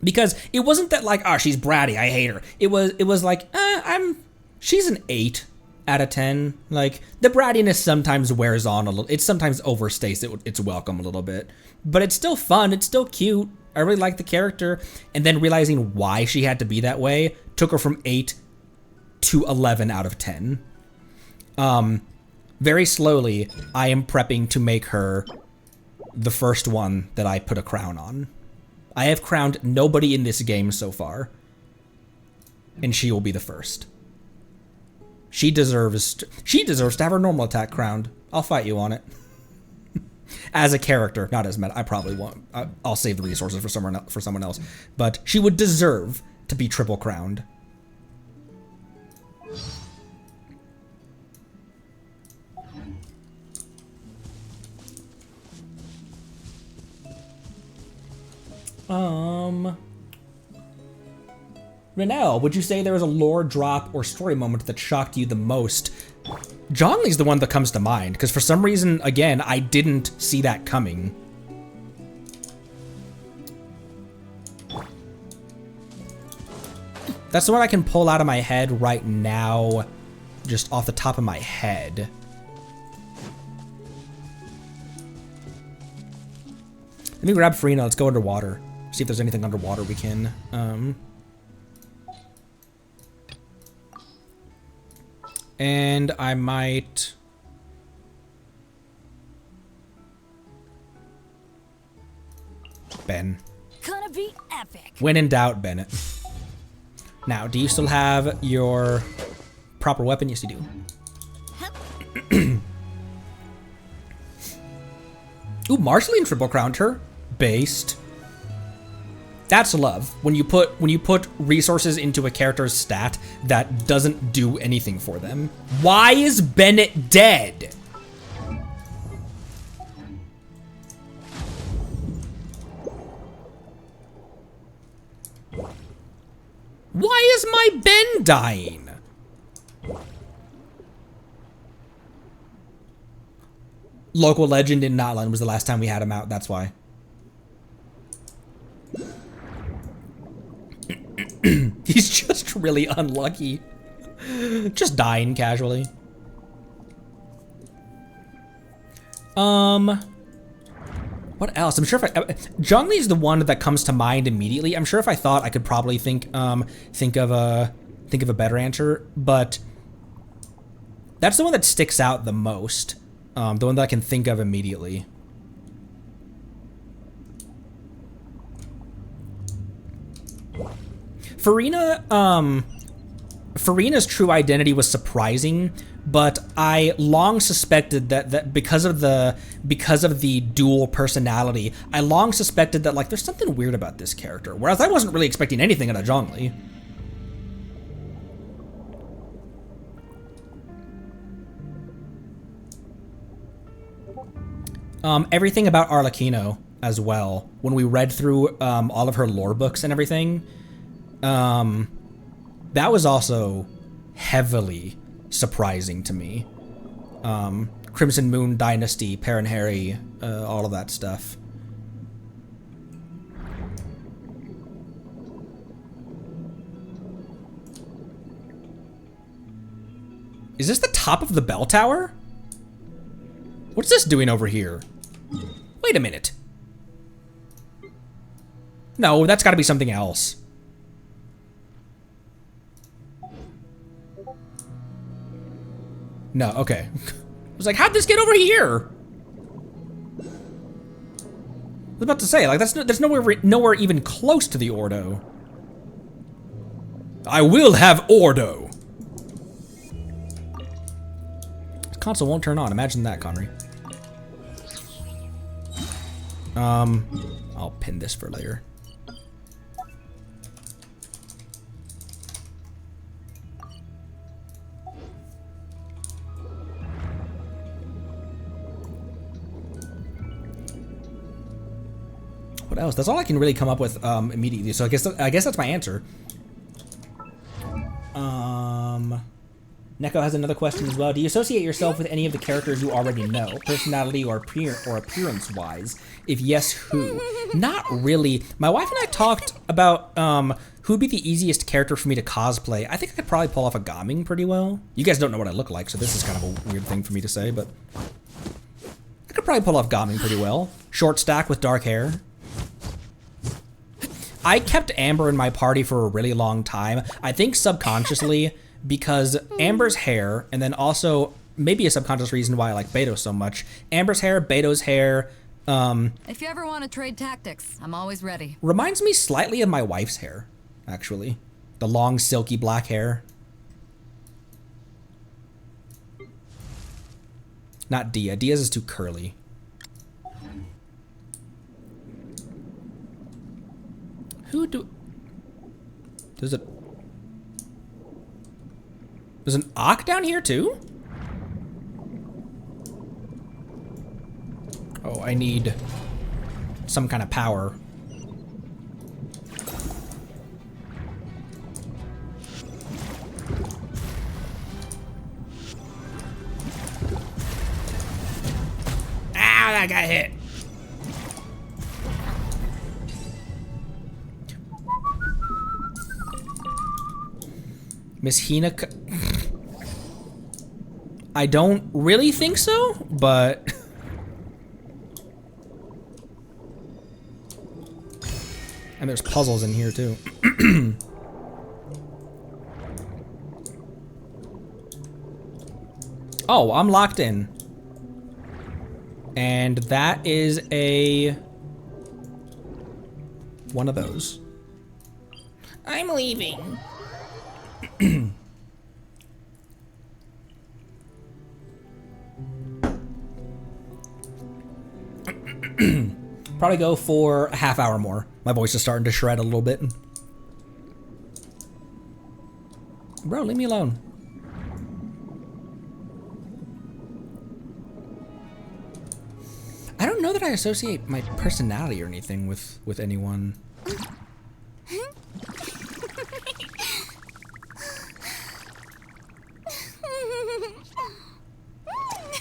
Because it wasn't that like, oh, she's bratty, I hate her. It was like, she's an 8 out of 10. Like, the brattiness sometimes wears on a little. It sometimes overstays its welcome a little bit. But it's still fun. It's still cute. I really like the character. And then realizing why she had to be that way took her from 8 to 11 out of 10. Very slowly, I am prepping to make her the first one that I put a crown on. I have crowned nobody in this game so far, and she will be the first. She deserves to have her normal attack crowned. I'll fight you on it. As a character, not as meta. I probably won't. I'll save the resources for someone else. But she would deserve to be triple crowned. Renelle, would you say there was a lore drop or story moment that shocked you the most? Zhongli's the one that comes to mind, because for some reason, again, I didn't see that coming. That's the one I can pull out of my head right now, just off the top of my head. Let me grab Farina, let's go underwater. See if there's anything underwater we can, and I might... Ben. Gonna be epic. When in doubt, Bennett. Now, do you still have your proper weapon? Yes, you do. Ooh, Marceline triple crowned her. Based. That's love. When you put resources into a character's stat that doesn't do anything for them. Why is Bennett dead? Why is my Ben dying? Local legend in Notland was the last time we had him out, that's why. He's just really unlucky. Just dying casually. What else? I'm sure if Zhongli's the one that comes to mind immediately. I'm sure if I thought I could probably think of a better answer, but that's the one that sticks out the most. The one that I can think of immediately. Farina's true identity was surprising, but I long suspected that because of the dual personality, I long suspected that like there's something weird about this character. Whereas I wasn't really expecting anything out of Zhongli. Everything about Arlecchino as well. When we read through all of her lore books and everything, that was also heavily surprising to me. Crimson Moon Dynasty, Perrin Harry, all of that stuff. Is this the top of the bell tower? What's this doing over here? Wait a minute. No, that's gotta be something else. No, okay. I was like, how'd this get over here? I was about to say, like, there's nowhere even close to the Ordo. I will have Ordo. This console won't turn on. Imagine that, Connery. I'll pin this for later. What else? That's all I can really come up with immediately. So I guess that's my answer. Neko has another question as well. Do you associate yourself with any of the characters you already know, personality or appearance-wise? If yes, who? Not really. My wife and I talked about who'd be the easiest character for me to cosplay. I think I could probably pull off a Gaming pretty well. You guys don't know what I look like, so this is kind of a weird thing for me to say, but I could probably pull off Gaming pretty well. Short stack with dark hair. I kept Amber in my party for a really long time. I think subconsciously because Amber's hair, and then also maybe a subconscious reason why I like Beto so much. Amber's hair, Beto's hair. If you ever want to trade tactics, I'm always ready. Reminds me slightly of my wife's hair, actually. The long, silky black hair. Not Dia. Dia's is too curly. There's an Ock down here too? Oh, I need some kind of power. Ah, I got hit. Miss Hina, I don't really think so, but and there's puzzles in here too. Oh, I'm locked in. And that is one of those. I'm leaving. Probably go for a half hour more. My voice is starting to shred a little bit. Bro, leave me alone. I don't know that I associate my personality or anything with anyone.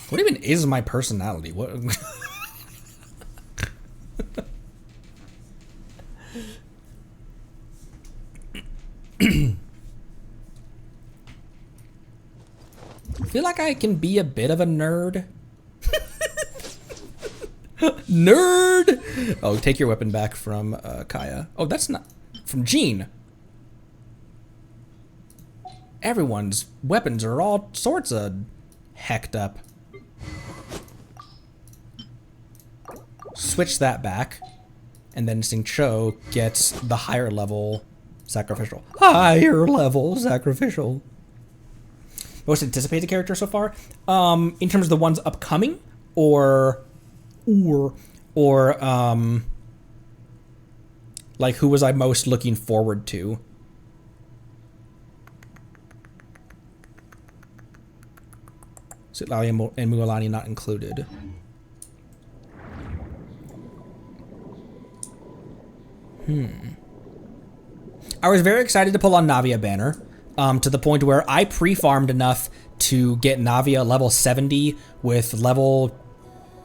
What even is my personality? What? I feel like I can be a bit of a nerd. Nerd! Oh, take your weapon back from Kaya. Oh, that's not... From Jean. Everyone's weapons are all sorts of hecked up. Switch that back. And then Xingqiu gets the higher level sacrificial. Higher level sacrificial. Most anticipated character so far? In terms of the ones upcoming? Or like who was I most looking forward to? Citlali and Mualani not included. I was very excited to pull on Navia Banner, to the point where I pre-farmed enough to get Navia level 70 with level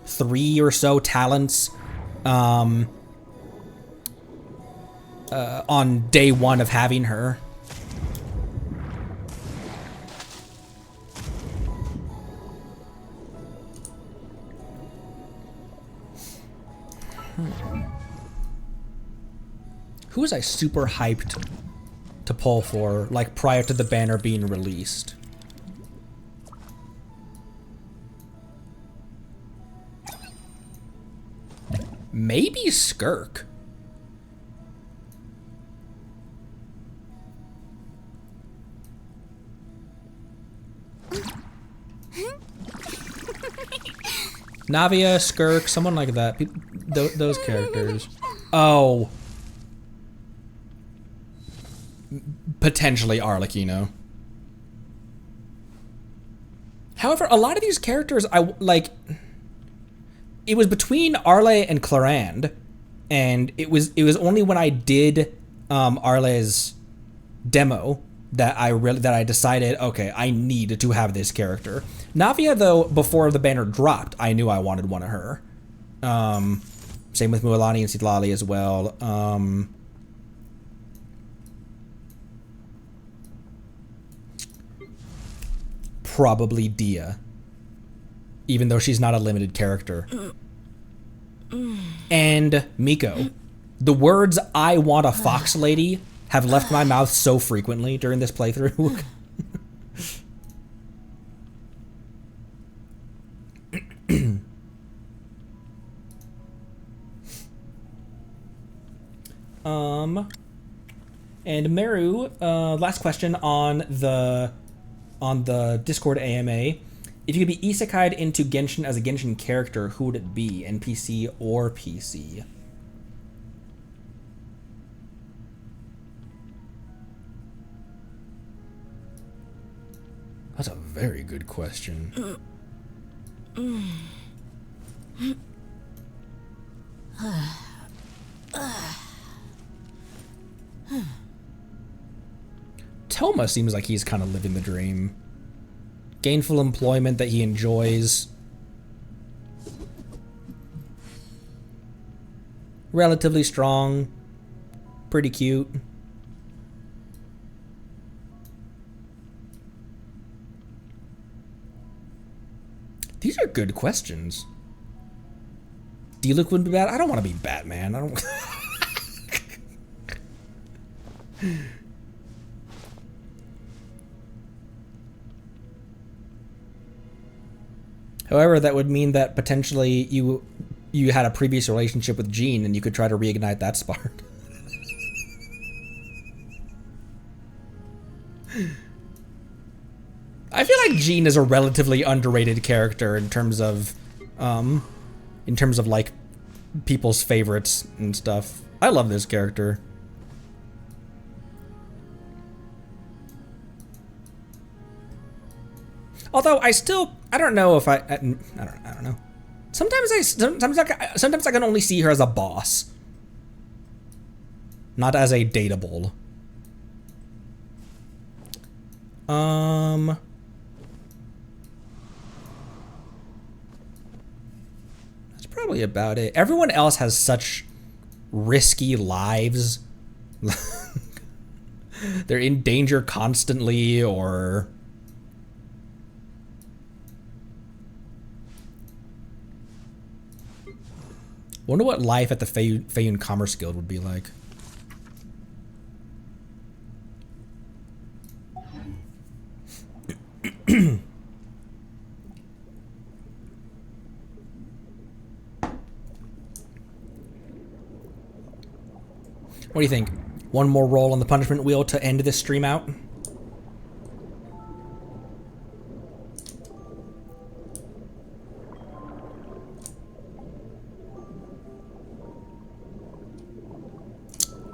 3 or so talents on day 1 of having her. Who was I super hyped to pull for, like, prior to the banner being released? Maybe Skirk. Navia, Skirk, someone like that. Those characters. Oh. Potentially Arlecchino. However, a lot of these characters, it was between Arle and Clarand, and it was only when I did Arle's demo that I decided, okay, I need to have this character. Navia, though, before the banner dropped, I knew I wanted one of her. Same with Mualani and Citlali as well. Probably Dia, even though she's not a limited character. And Miko. The words "I want a fox lady" have left my mouth so frequently during this playthrough. And Meru, last question on the Discord AMA. If you could be isekai'd into Genshin as a Genshin character, who would it be? NPC or PC? That's a very good question. Toma seems like he's kind of living the dream. Gainful employment that he enjoys. Relatively strong. Pretty cute. These are good questions. Diluc would be bad. I don't want to be Batman. I don't. However, that would mean that potentially you had a previous relationship with Jean and you could try to reignite that spark. I feel like Jean is a relatively underrated character in terms of like people's favorites and stuff. I love this character. Although I don't know if I don't know. Sometimes I can only see her as a boss, not as a dateable. That's probably about it. Everyone else has such risky lives. They're in danger constantly, or wonder what life at the Feiyun Commerce Guild would be like. What do you think? One more roll on the punishment wheel to end this stream out?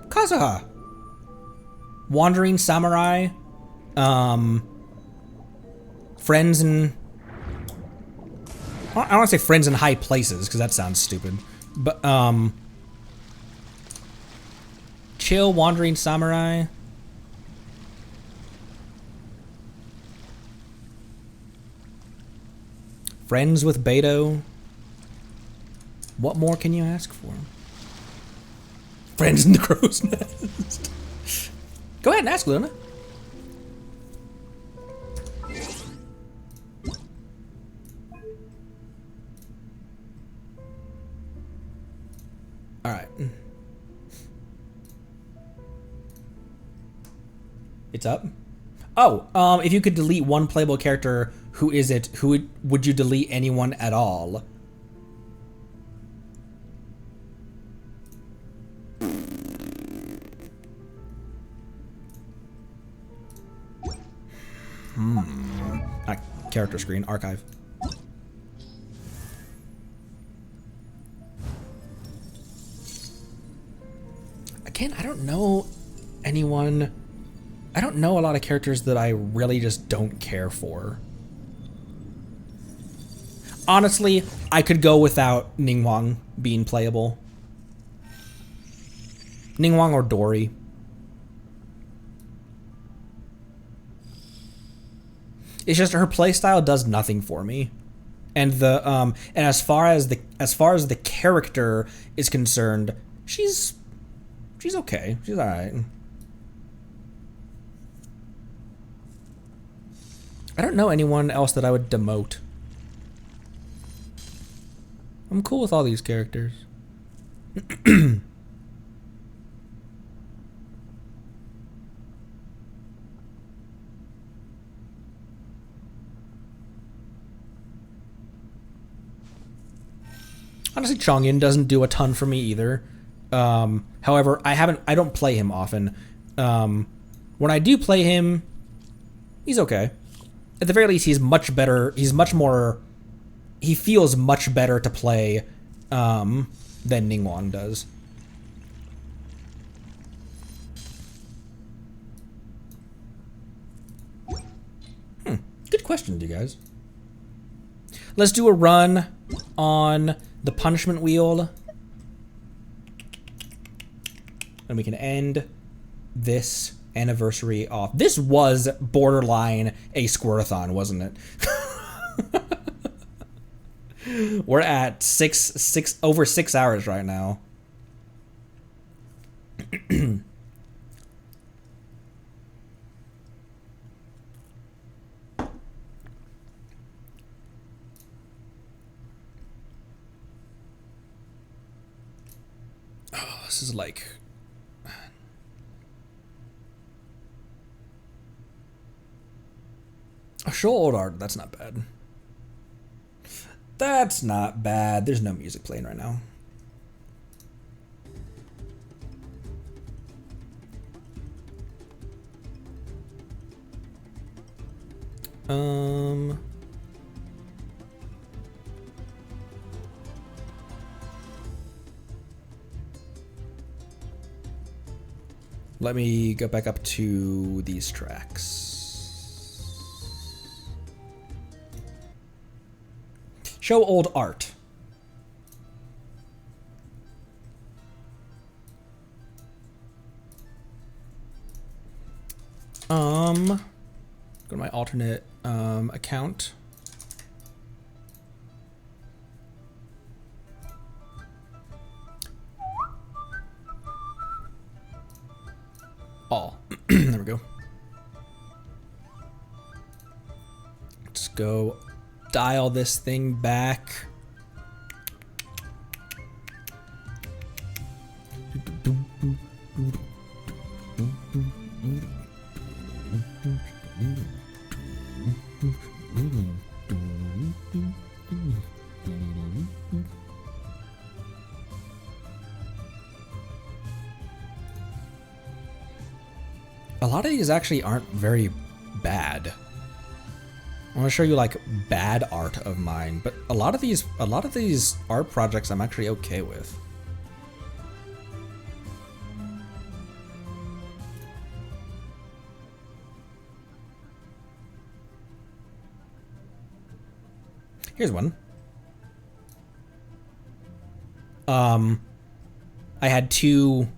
Kazuha. Wandering Samurai. Friends in... I don't want to say friends in high places, because that sounds stupid. But, Chill, Wandering Samurai. Friends with Beto. What more can you ask for? Friends in the Crow's Nest. Go ahead and ask, Luna. What's up? Oh, if you could delete one playable character, who is it? Who would you delete anyone at all? Character screen, archive. Again, I don't know anyone. I don't know a lot of characters that I really just don't care for. Honestly, I could go without Ningguang being playable. Ningguang or Dory. It's just her playstyle does nothing for me, and as far as the character is concerned, she's okay. She's all right. I don't know anyone else that I would demote. I'm cool with all these characters. Honestly, Chongyun doesn't do a ton for me either. However, I don't play him often. When I do play him, he's okay. At the very least, he's much better. He feels much better to play than Ningguang does. Good question, you guys. Let's do a run on the punishment wheel. And we can end this anniversary off. This was borderline a squirtathon, wasn't it? We're at over 6 hours right now. Oh, this is like... Oh, show old art. That's not bad. That's not bad. There's no music playing right now. Let me go back up to these tracks. Show old art. Go to my alternate account. All. There we go. Let's go dial this thing back. A lot of these actually aren't very bad. I want to show you like bad art of mine, but a lot of these art projects I'm actually okay with. Here's one. I had two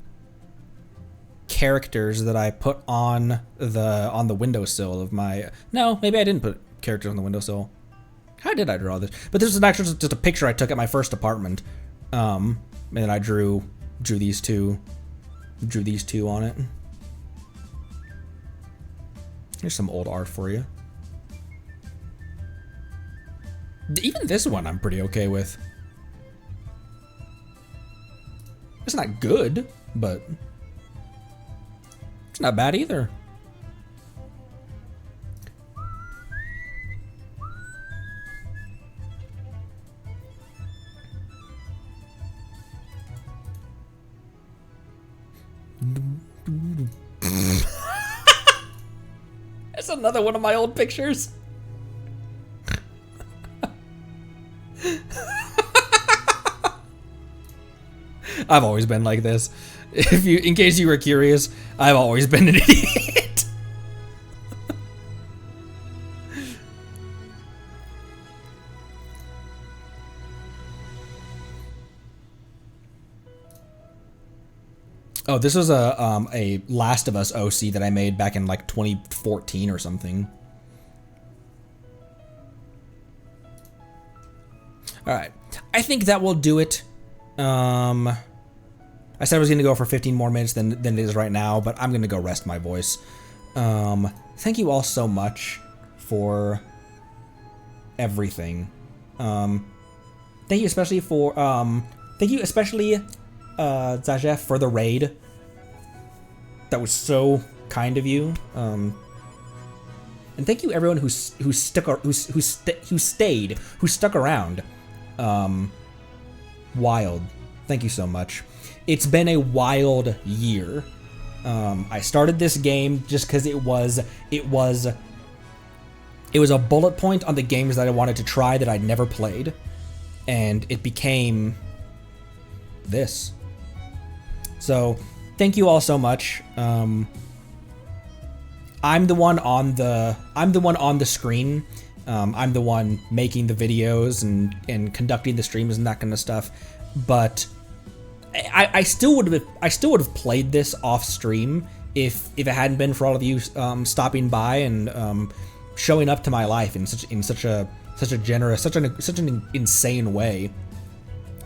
characters that I put on the windowsill of my... No, maybe I didn't put characters on the windowsill. How did I draw this? But this is actually just a picture I took at my first apartment. And then I drew these two. Drew these two on it. Here's some old art for you. Even this one I'm pretty okay with. It's not good, but it's not bad either. That's another one of my old pictures. I've always been like this. In case you were curious, I've always been an idiot. Oh, this was a Last of Us OC that I made back in like 2014 or something. All right, I think that will do it. I said I was gonna go for 15 more minutes than it is right now, but I'm gonna go rest my voice. Thank you all so much for everything. Thank you especially for Zajef, for the raid. That was so kind of you. And thank you everyone who stuck around. Wild. Thank you so much. It's been a wild year. I started this game just because it was a bullet point on the games that I wanted to try that I'd never played, and it became this. So thank you all so much. I'm the one on the screen. I'm the one making the videos and conducting the streams and that kind of stuff. But I still would have played this off stream if it hadn't been for all of you stopping by and showing up to my life in such a generous, such an insane way.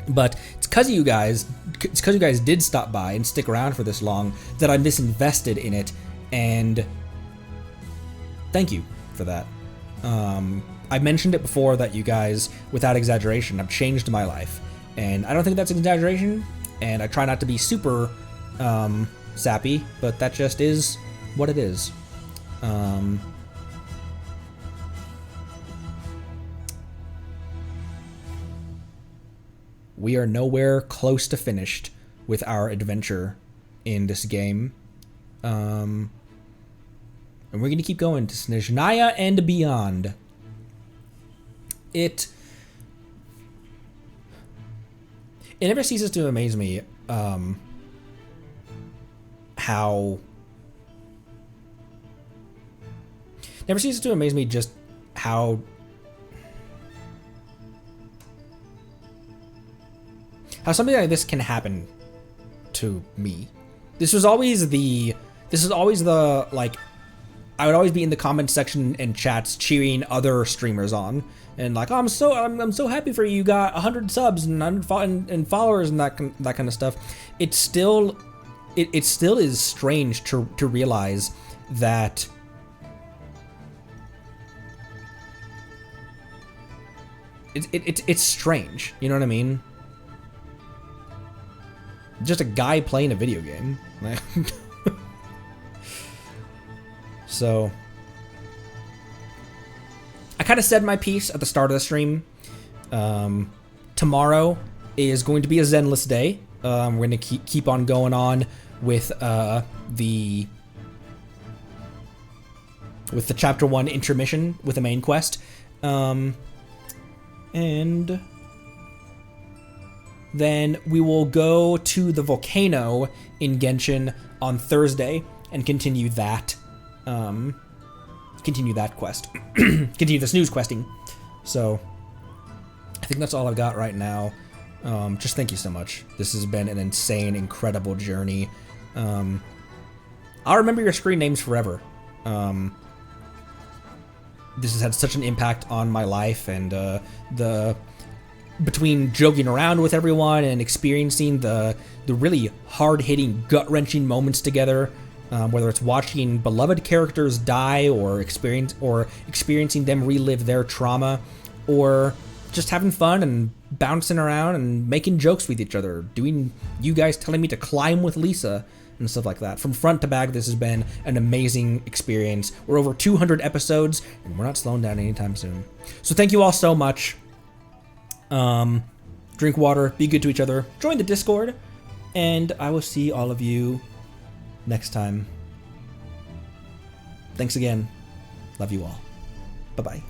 But it's because you guys did stop by and stick around for this long that I'm this invested in it, and thank you for that. I mentioned it before that you guys, without exaggeration, have changed my life, and I don't think that's an exaggeration, and I try not to be super sappy, but that just is what it is. We are nowhere close to finished with our adventure in this game. And we're going to keep going to Snezhnaya and beyond. It never ceases to amaze me never ceases to amaze me just how something like this can happen to me. This was always the like, I would always be in the comments section and chats cheering other streamers on, and like, oh, I'm so happy for you. You got 100 subs and 100 and followers and that kind of stuff. It still is strange to realize that it's strange. You know what I mean? Just a guy playing a video game. So I kind of said my piece at the start of the stream. Tomorrow is going to be a Zenless day. We're going to keep on going on with the chapter 1 intermission with the main quest, and then we will go to the volcano in Genshin on Thursday and continue that quest. Continue the snooze questing. So I think that's all I've got right now. Just thank you so much. This has been an insane, incredible journey. I'll remember your screen names forever. This has had such an impact on my life, and between joking around with everyone and experiencing the really hard-hitting, gut-wrenching moments together, whether it's watching beloved characters die or experiencing them relive their trauma, or just having fun and bouncing around and making jokes with each other, you guys telling me to climb with Lisa and stuff like that. From front to back, this has been an amazing experience. We're over 200 episodes, and we're not slowing down anytime soon. So thank you all so much. Drink water, be good to each other, join the Discord, and I will see all of you next time. Thanks again. Love you all. Bye-bye.